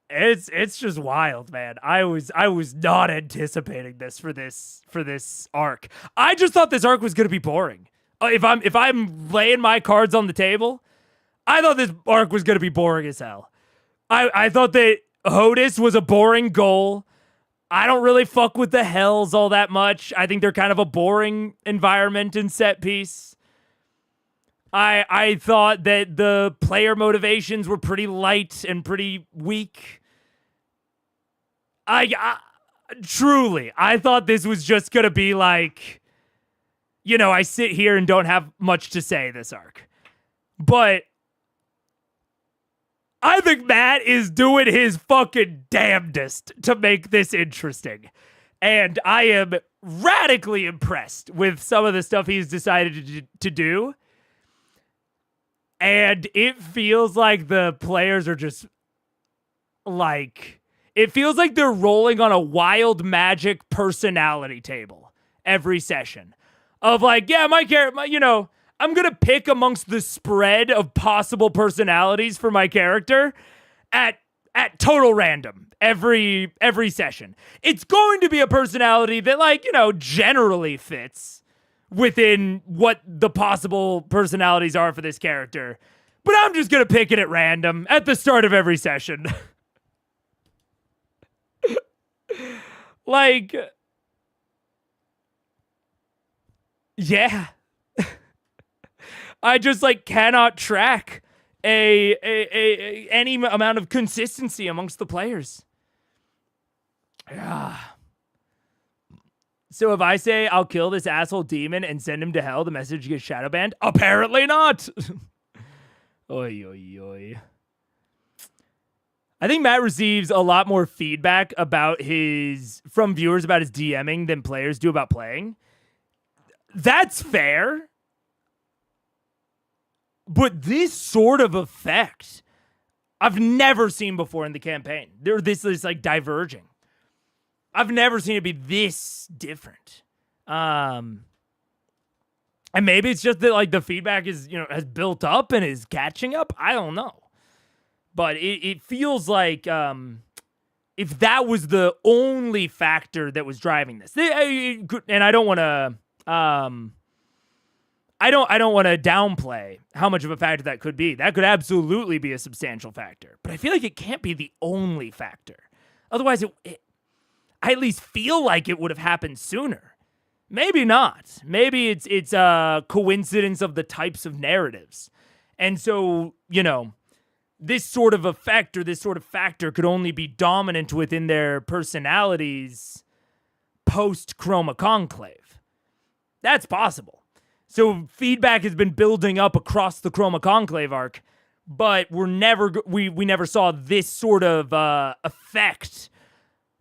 it's just wild, man. I was not anticipating this for this arc. I just thought this arc was going to be boring. If I'm laying my cards on the table, I thought this arc was going to be boring as hell. I thought that Hodis was a boring goal. I don't really fuck with the Hells all that much. I think they're kind of a boring environment and set piece. I thought that the player motivations were pretty light and pretty weak. I truly, I thought this was just gonna be like, you know, I sit here and don't have much to say this arc. But I think Matt is doing his fucking damnedest to make this interesting. And I am radically impressed with some of the stuff he's decided to do. And it feels like the players are just like, it feels like they're rolling on a wild magic personality table every session. Of like, yeah, my character, you know, I'm going to pick amongst the spread of possible personalities for my character at total random every session. It's going to be a personality that, like, you know, generally fits within what the possible personalities are for this character. But I'm just going to pick it at random at the start of every session. Like, yeah. I just, like, cannot track any amount of consistency amongst the players. Yeah. So if I say I'll kill this asshole demon and send him to hell, the message gets shadow banned? Apparently not. Oy, oy, oy. I think Matt receives a lot more feedback from viewers about his DMing than players do about playing. That's fair. But this sort of effect, I've never seen before in the campaign. This is like diverging. I've never seen it be this different. And maybe it's just that, like, the feedback is, you know, has built up and is catching up. I don't know. But it feels like if that was the only factor that was driving this, and I don't want to, I don't want to downplay how much of a factor that could be. That could absolutely be a substantial factor. But I feel like it can't be the only factor. Otherwise, I at least feel like it would have happened sooner. Maybe not. Maybe it's a coincidence of the types of narratives. And so, you know, this sort of effect or this sort of factor could only be dominant within their personalities post-Chroma Conclave. That's possible. So feedback has been building up across the Chroma Conclave arc, but we never saw this sort of effect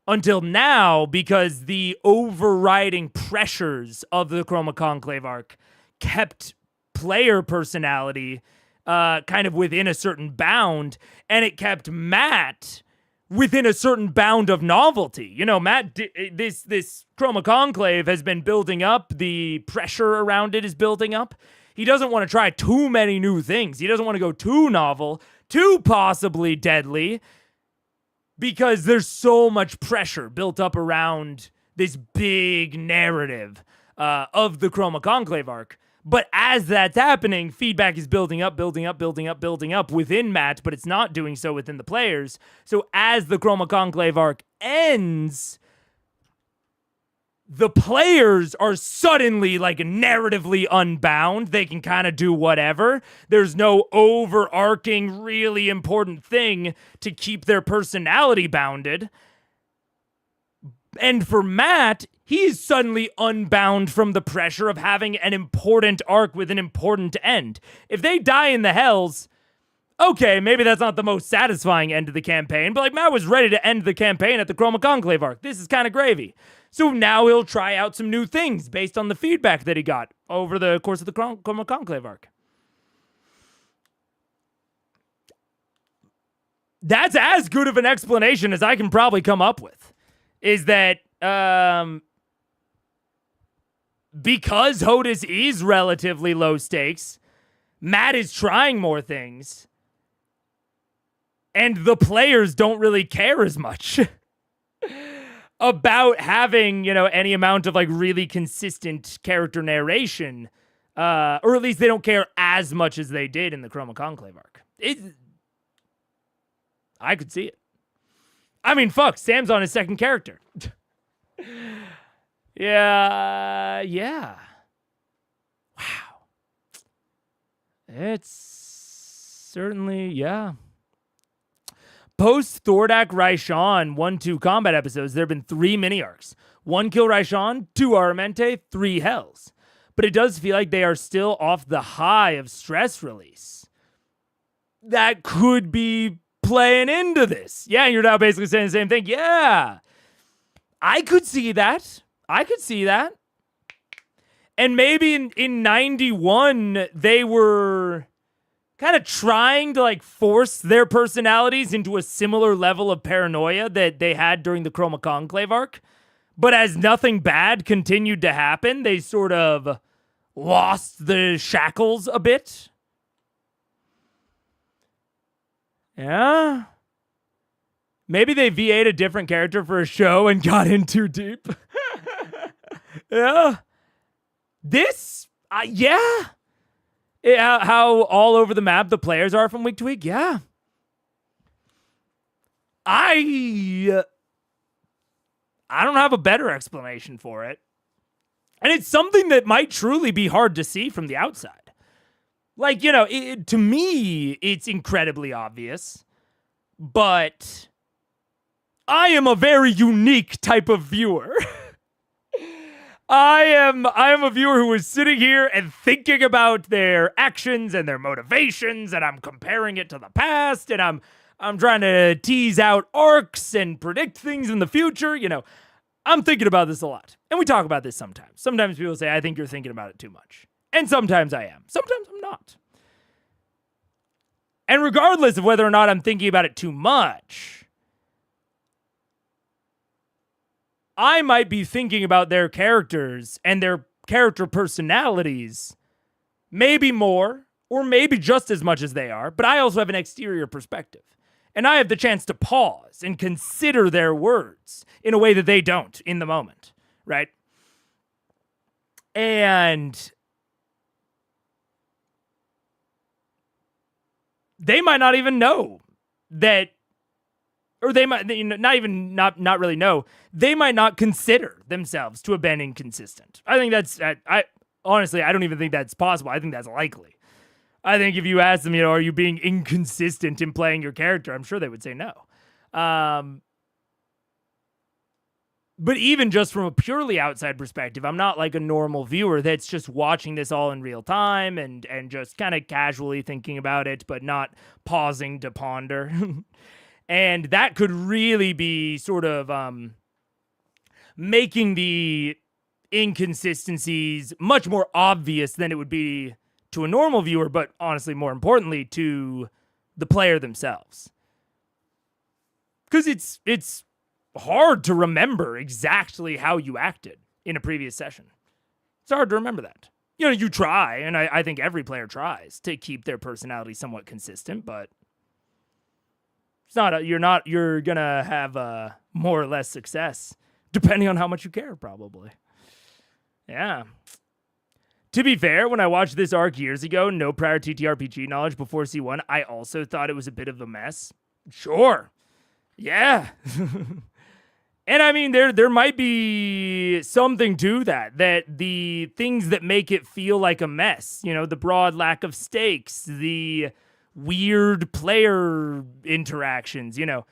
until now because the overriding pressures of the Chroma Conclave arc kept player personality kind of within a certain bound, and it kept Matt within a certain bound of novelty. You know, Matt, this Chroma Conclave has been building up. The pressure around it is building up. He doesn't want to try too many new things. He doesn't want to go too novel, too possibly deadly, because there's so much pressure built up around this big narrative of the Chroma Conclave arc. But as that's happening, feedback is building up within Matt, but it's not doing so within the players. So as the Chroma Conclave arc ends, the players are suddenly, like, narratively unbound. They can kind of do whatever. There's no overarching, really important thing to keep their personality bounded. And for Matt, he's suddenly unbound from the pressure of having an important arc with an important end. If they die in the hells, okay, maybe that's not the most satisfying end of the campaign, but, like, Matt was ready to end the campaign at the Chroma Conclave arc. This is kind of gravy. So now he'll try out some new things based on the feedback that he got over the course of the Chroma Conclave arc. That's as good of an explanation as I can probably come up with. Is that because HOTUS is relatively low stakes, Matt is trying more things, and the players don't really care as much about having, you know, any amount of, like, really consistent character narration, or at least they don't care as much as they did in the Chroma Conclave arc. I could see it. I mean, fuck, Sam's on his second character. Yeah. Wow. It's certainly, yeah. post Thordak Raishan 1-2 combat episodes, there have been 3 mini arcs. 1 Kill Raishan, 2 Aramente, 3 Hells. But it does feel like they are still off the high of stress release. That could be playing into this. Yeah, you're now basically saying the same thing. Yeah, I could see that. And maybe in 91, they were kind of trying to like force their personalities into a similar level of paranoia that they had during the Chroma Conclave arc. But as nothing bad continued to happen, they sort of lost the shackles a bit. Yeah. Maybe they VA'd a different character for a show and got in too deep. Yeah. This, yeah. How all over the map the players are from week to week, yeah. I don't have a better explanation for it. And it's something that might truly be hard to see from the outside. Like, you know, to me, it's incredibly obvious. But I am a very unique type of viewer. I am a viewer who is sitting here and thinking about their actions and their motivations, and I'm comparing it to the past, and I'm trying to tease out arcs and predict things in the future. You know, I'm thinking about this a lot. And we talk about this sometimes. Sometimes people say, I think you're thinking about it too much. And sometimes I am. Sometimes I'm not. And regardless of whether or not I'm thinking about it too much, I might be thinking about their characters and their character personalities maybe more or maybe just as much as they are, but I also have an exterior perspective. And I have the chance to pause and consider their words in a way that they don't in the moment, right? And they might not even know that, or they might not really know. They might not consider themselves to have been inconsistent. I think that's, honestly, I don't even think that's possible. I think that's likely. I think if you ask them, you know, are you being inconsistent in playing your character? I'm sure they would say no. But even just from a purely outside perspective, I'm not like a normal viewer that's just watching this all in real time and just kind of casually thinking about it, but not pausing to ponder. And that could really be sort of making the inconsistencies much more obvious than it would be to a normal viewer, but honestly, more importantly, to the player themselves. Because it's hard to remember exactly how you acted in a previous session. It's hard to remember that. You know, you try, and I think every player tries to keep their personality somewhat consistent, but it's not. You're gonna have more or less success depending on how much you care, probably. Yeah. To be fair, when I watched this arc years ago, no prior TTRPG knowledge before C1, I also thought it was a bit of a mess. Sure. Yeah. And I mean, there might be something to that the things that make it feel like a mess, you know, the broad lack of stakes, the weird player interactions, you know,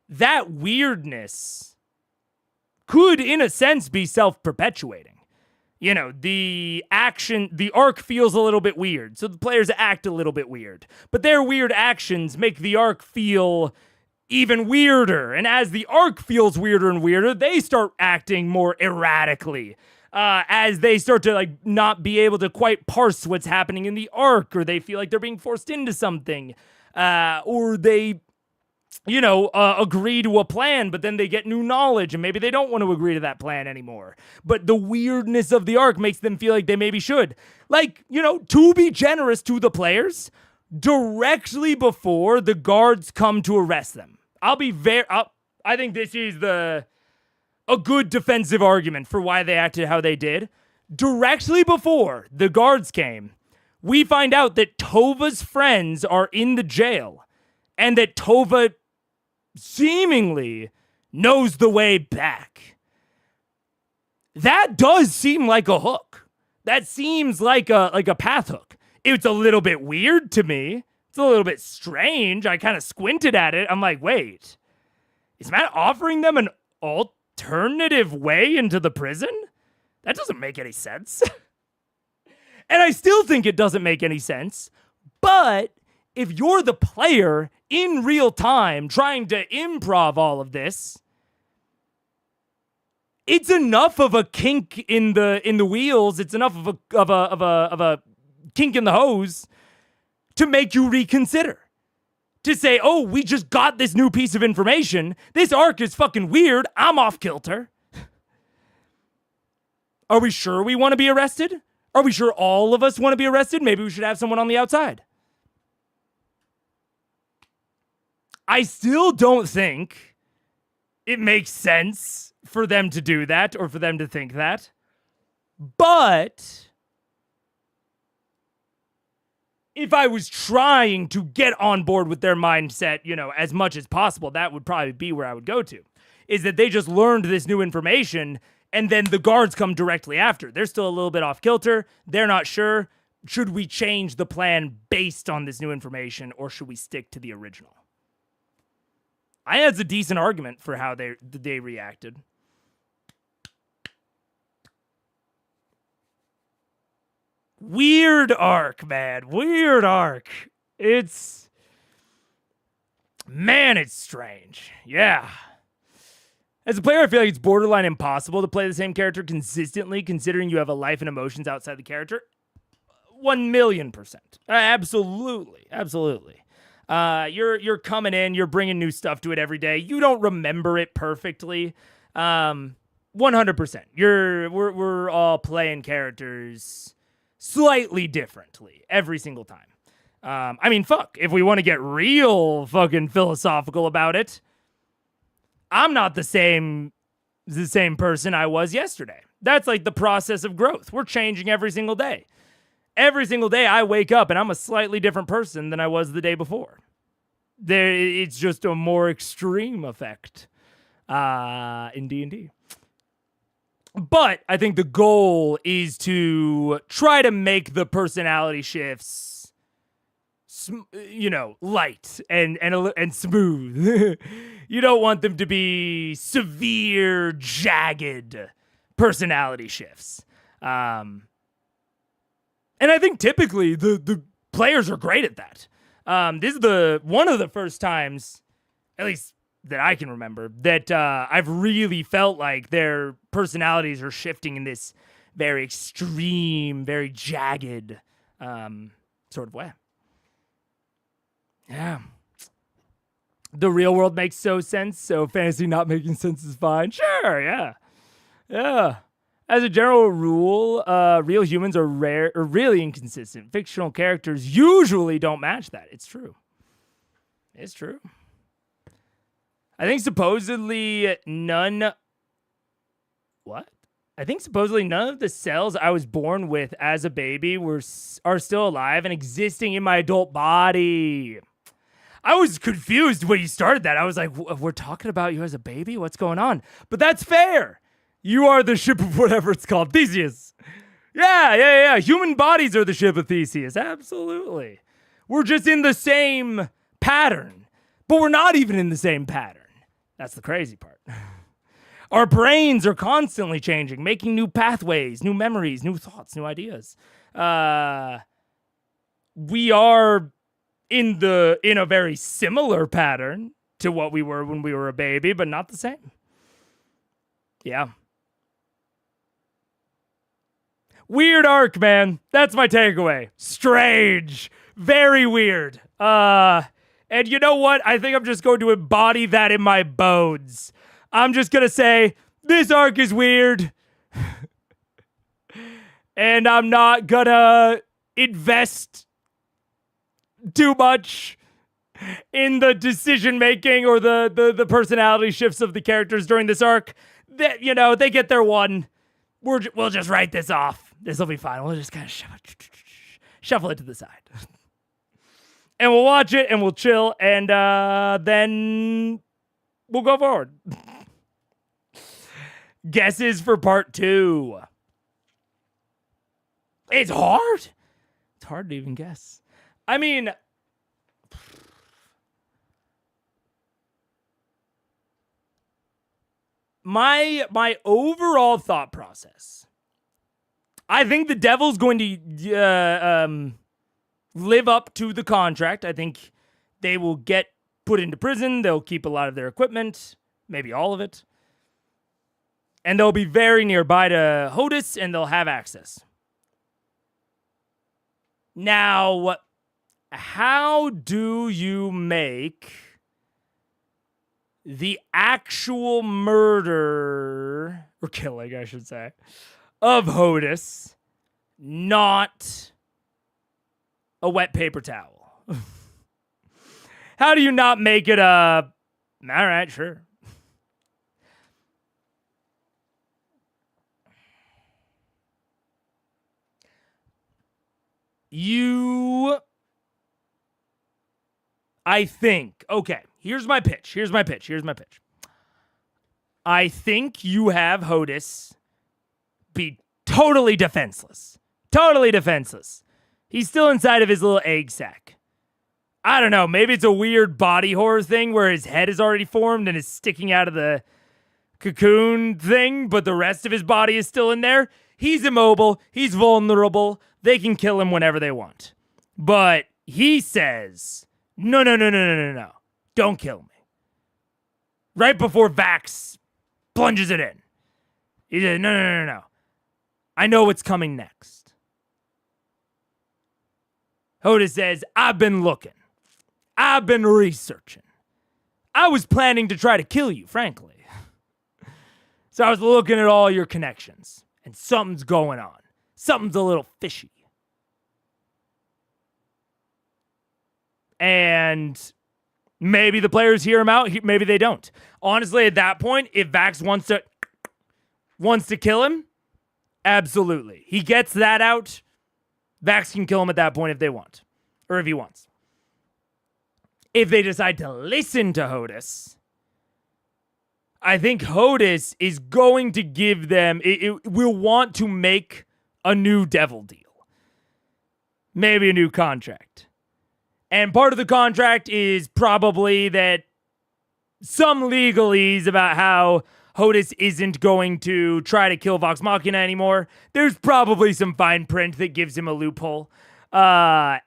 that weirdness could, in a sense, be self-perpetuating. You know, the arc feels a little bit weird, so the players act a little bit weird. But their weird actions make the arc feel even weirder. And as the arc feels weirder and weirder, they start acting more erratically. As they start to like not be able to quite parse what's happening in the arc, or they feel like they're being forced into something, or they, you know, agree to a plan, but then they get new knowledge, and maybe they don't want to agree to that plan anymore. But the weirdness of the arc makes them feel like they maybe should. Like, you know, to be generous to the players, directly before the guards come to arrest them. I think this is a good defensive argument for why they acted how they did. Directly before the guards came, we find out that Tova's friends are in the jail, and that Tova seemingly knows the way back. That does seem like a hook. That seems like a path hook. It's a little bit weird to me, It's a little bit strange. I kind of squinted at it. I'm like, wait, is Matt offering them an alternative way into the prison? That doesn't make any sense. And I still think it doesn't make any sense. But if you're the player in real time trying to improv all of this, it's enough of a kink in the wheels. It's enough of a kink in the hose to make you reconsider. To say, oh, we just got this new piece of information. This arc is fucking weird. I'm off kilter. Are we sure we want to be arrested? Are we sure all of us want to be arrested? Maybe we should have someone on the outside. I still don't think it makes sense for them to do that or for them to think that. But if I was trying to get on board with their mindset, you know, as much as possible, that would probably be where I would go to. Is that they just learned this new information and then the guards come directly after. They're still a little bit off kilter. They're not sure. Should we change the plan based on this new information or should we stick to the original? I think that's a decent argument for how they reacted. Weird arc, man. Weird arc. It's strange. Yeah. As a player, I feel like it's borderline impossible to play the same character consistently, considering you have a life and emotions outside the character. 1,000,000%. Absolutely. Absolutely. You're coming in, you're bringing new stuff to it every day. You don't remember it perfectly. 100%. We're all playing characters slightly differently every single time. I mean, fuck, if we want to get real fucking philosophical about it, I'm not the same person I was yesterday. That's like the process of growth. We're changing every single day. Every single day I wake up and I'm a slightly different person than I was the day before. It's just a more extreme effect in D&D. But I think the goal is to try to make the personality shifts, you know, light and smooth. You don't want them to be severe, jagged personality shifts. And I think typically the players are great at that. This is one of the first times, at least that I can remember, that I've really felt like their personalities are shifting in this very extreme, very jagged sort of way. Yeah. The real world makes no sense, so fantasy not making sense is fine. Sure, yeah. Yeah. As a general rule, real humans are rare or really inconsistent. Fictional characters usually don't match that. It's true. It's true. I think supposedly none of the cells I was born with as a baby are still alive and existing in my adult body. I was confused when you started that. I was like, we're talking about you as a baby? What's going on? But that's fair. You are the ship of whatever it's called. Theseus. Yeah. Human bodies are the ship of Theseus. Absolutely. We're just in the same pattern. But we're not even in the same pattern. That's the crazy part. Our brains are constantly changing, making new pathways, new memories, new thoughts, new ideas. We are in a very similar pattern to what we were when we were a baby, but not the same. Yeah. Weird arc, man. That's my takeaway. Strange. Very weird. And you know what? I think I'm just going to embody that in my bones. I'm just going to say, this arc is weird. And I'm not going to invest too much in the decision making or the personality shifts of the characters during this arc. That, you know, they get their one. We'll just write this off. This will be fine. We'll just kind of shuffle it to the side. And we'll watch it and we'll chill and then we'll go forward. Guesses for part 2. It's hard. It's hard to even guess. I mean, my overall thought process. I think the Devil's going to live up to the contract. I think they will get put into prison. They'll keep a lot of their equipment, maybe all of it. And they'll be very nearby to Hodis, and they'll have access. Now, how do you make the actual murder, or killing, I should say, of Hodis not a wet paper towel? How do you not make it a, all right, sure. I think, okay, here's my pitch. I think you have Hodis be totally defenseless. He's still inside of his little egg sack. I don't know, maybe it's a weird body horror thing where his head is already formed and is sticking out of the cocoon thing, but the rest of his body is still in there. He's immobile. He's vulnerable. They can kill him whenever they want. But he says, no. Don't kill me. Right before Vax plunges it in. He said, no. I know what's coming next. Hodis says, I've been looking. I've been researching. I was planning to try to kill you, frankly. So I was looking at all your connections. And something's going on. Something's a little fishy. And maybe the players hear him out, maybe they don't. Honestly, at that point, if Vax wants to kill him, absolutely. He gets that out. Vax can kill him at that point if they want. Or if he wants. If they decide to listen to Hodis, I think Hodis is going to give them, it will want to make a new devil deal. Maybe a new contract. And part of the contract is probably that some legalese about how Hodis isn't going to try to kill Vox Machina anymore. There's probably some fine print that gives him a loophole. But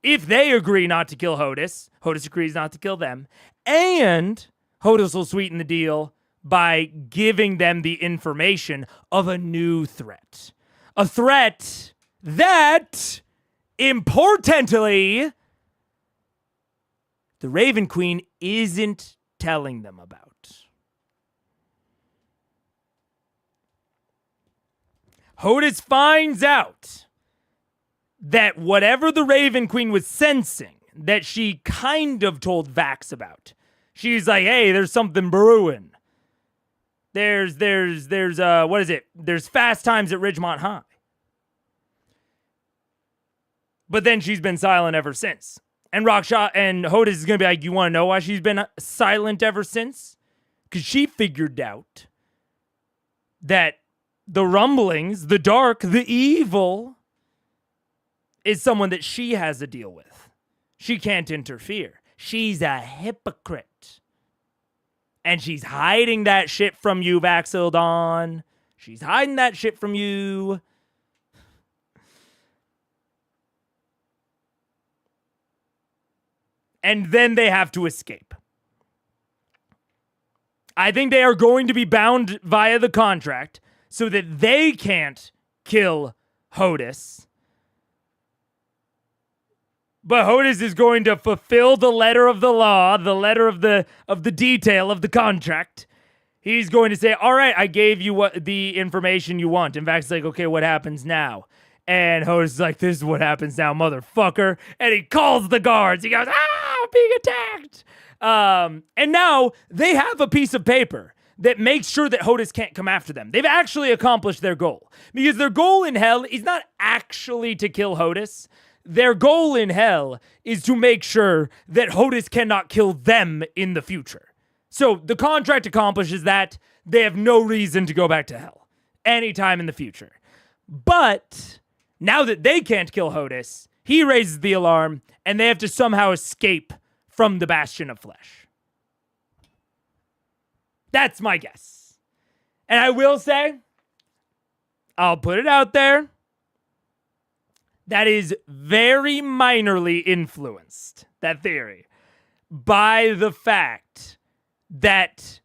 if they agree not to kill Hodis, Hodis agrees not to kill them, and Hodis will sweeten the deal by giving them the information of a new threat. A threat that, importantly, the Raven Queen isn't telling them about. Hodis finds out that whatever the Raven Queen was sensing, that she kind of told Vax about. She's like, hey, there's something brewing. There's what is it? There's fast times at Ridgemont High. But then she's been silent ever since. And Rockshot and Hodis is going to be like, you want to know why she's been silent ever since? Because she figured out that the rumblings, the dark, the evil is someone that she has to deal with. She can't interfere. She's a hypocrite. And she's hiding that shit from you, Vaxildon. She's hiding that shit from you. And then they have to escape. I think they are going to be bound via the contract so that they can't kill Hodis. But Hodis is going to fulfill the letter of the law, the letter of the detail of the contract. He's going to say, all right, I gave you the information you want. In fact, it's like, okay, what happens now? And Hodis is like, this is what happens now, motherfucker. And he calls the guards. He goes, I'm being attacked. And now they have a piece of paper that makes sure that Hodis can't come after them. They've actually accomplished their goal. Because their goal in hell is not actually to kill Hodis. Their goal in hell is to make sure that Hodis cannot kill them in the future. So the contract accomplishes that. They have no reason to go back to hell anytime in the future. But now that they can't kill Hodis, he raises the alarm, and they have to somehow escape from the Bastion of Flesh. That's my guess. And I will say, I'll put it out there, that is very minorly influenced, that theory, by the fact that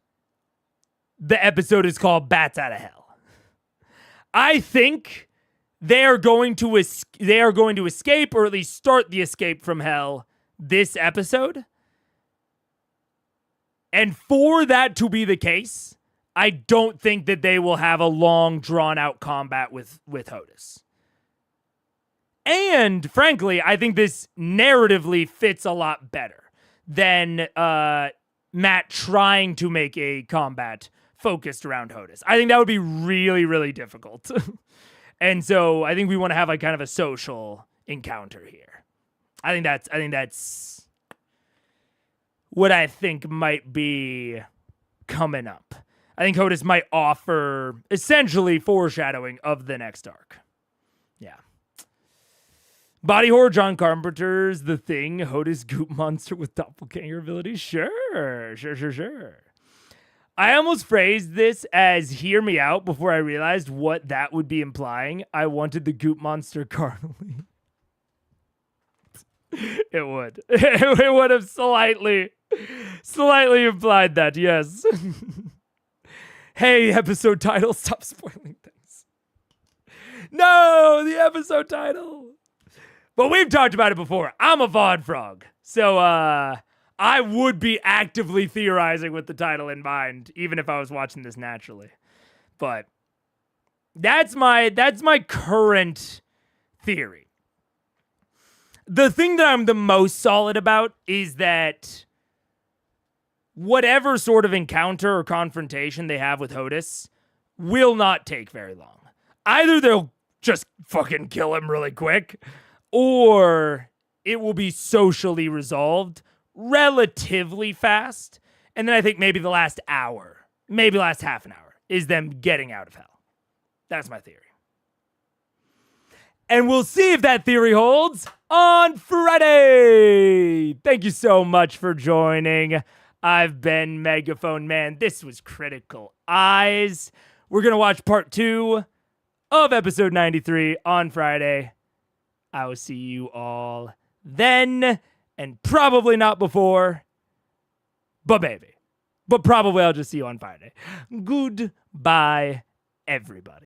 the episode is called Bats Out of Hell. I think they are going to escape, or at least start the escape from hell this episode. And for that to be the case, I don't think that they will have a long, drawn-out combat with Hodis. And, frankly, I think this narratively fits a lot better than Matt trying to make a combat focused around Hodis. I think that would be really, really difficult. And so I think we want to have like kind of a social encounter here. I think that's what I think might be coming up. I think Hodis might offer essentially foreshadowing of the next arc. Yeah. Body horror, John Carpenter's The Thing, Hodis goop monster with doppelganger abilities. Sure. I almost phrased this as hear me out before I realized what that would be implying. I wanted the goop monster carnally. It would. It would have slightly implied that, yes. Hey, episode title, stop spoiling things. No, the episode title. But we've talked about it before. I'm a VOD frog. So I would be actively theorizing with the title in mind, even if I was watching this naturally. But that's my current theory. The thing that I'm the most solid about is that whatever sort of encounter or confrontation they have with Hodis will not take very long. Either they'll just fucking kill him really quick, or it will be socially resolved relatively fast. And then I think maybe the last hour, maybe last half an hour, is them getting out of hell. That's my theory. And we'll see if that theory holds on Friday. Thank you so much for joining. I've been Megaphone Man. This was Critical Eyes. We're going to watch part 2 of episode 93 on Friday. I will see you all then, and probably not before, but maybe. But probably I'll just see you on Friday. Goodbye, everybody.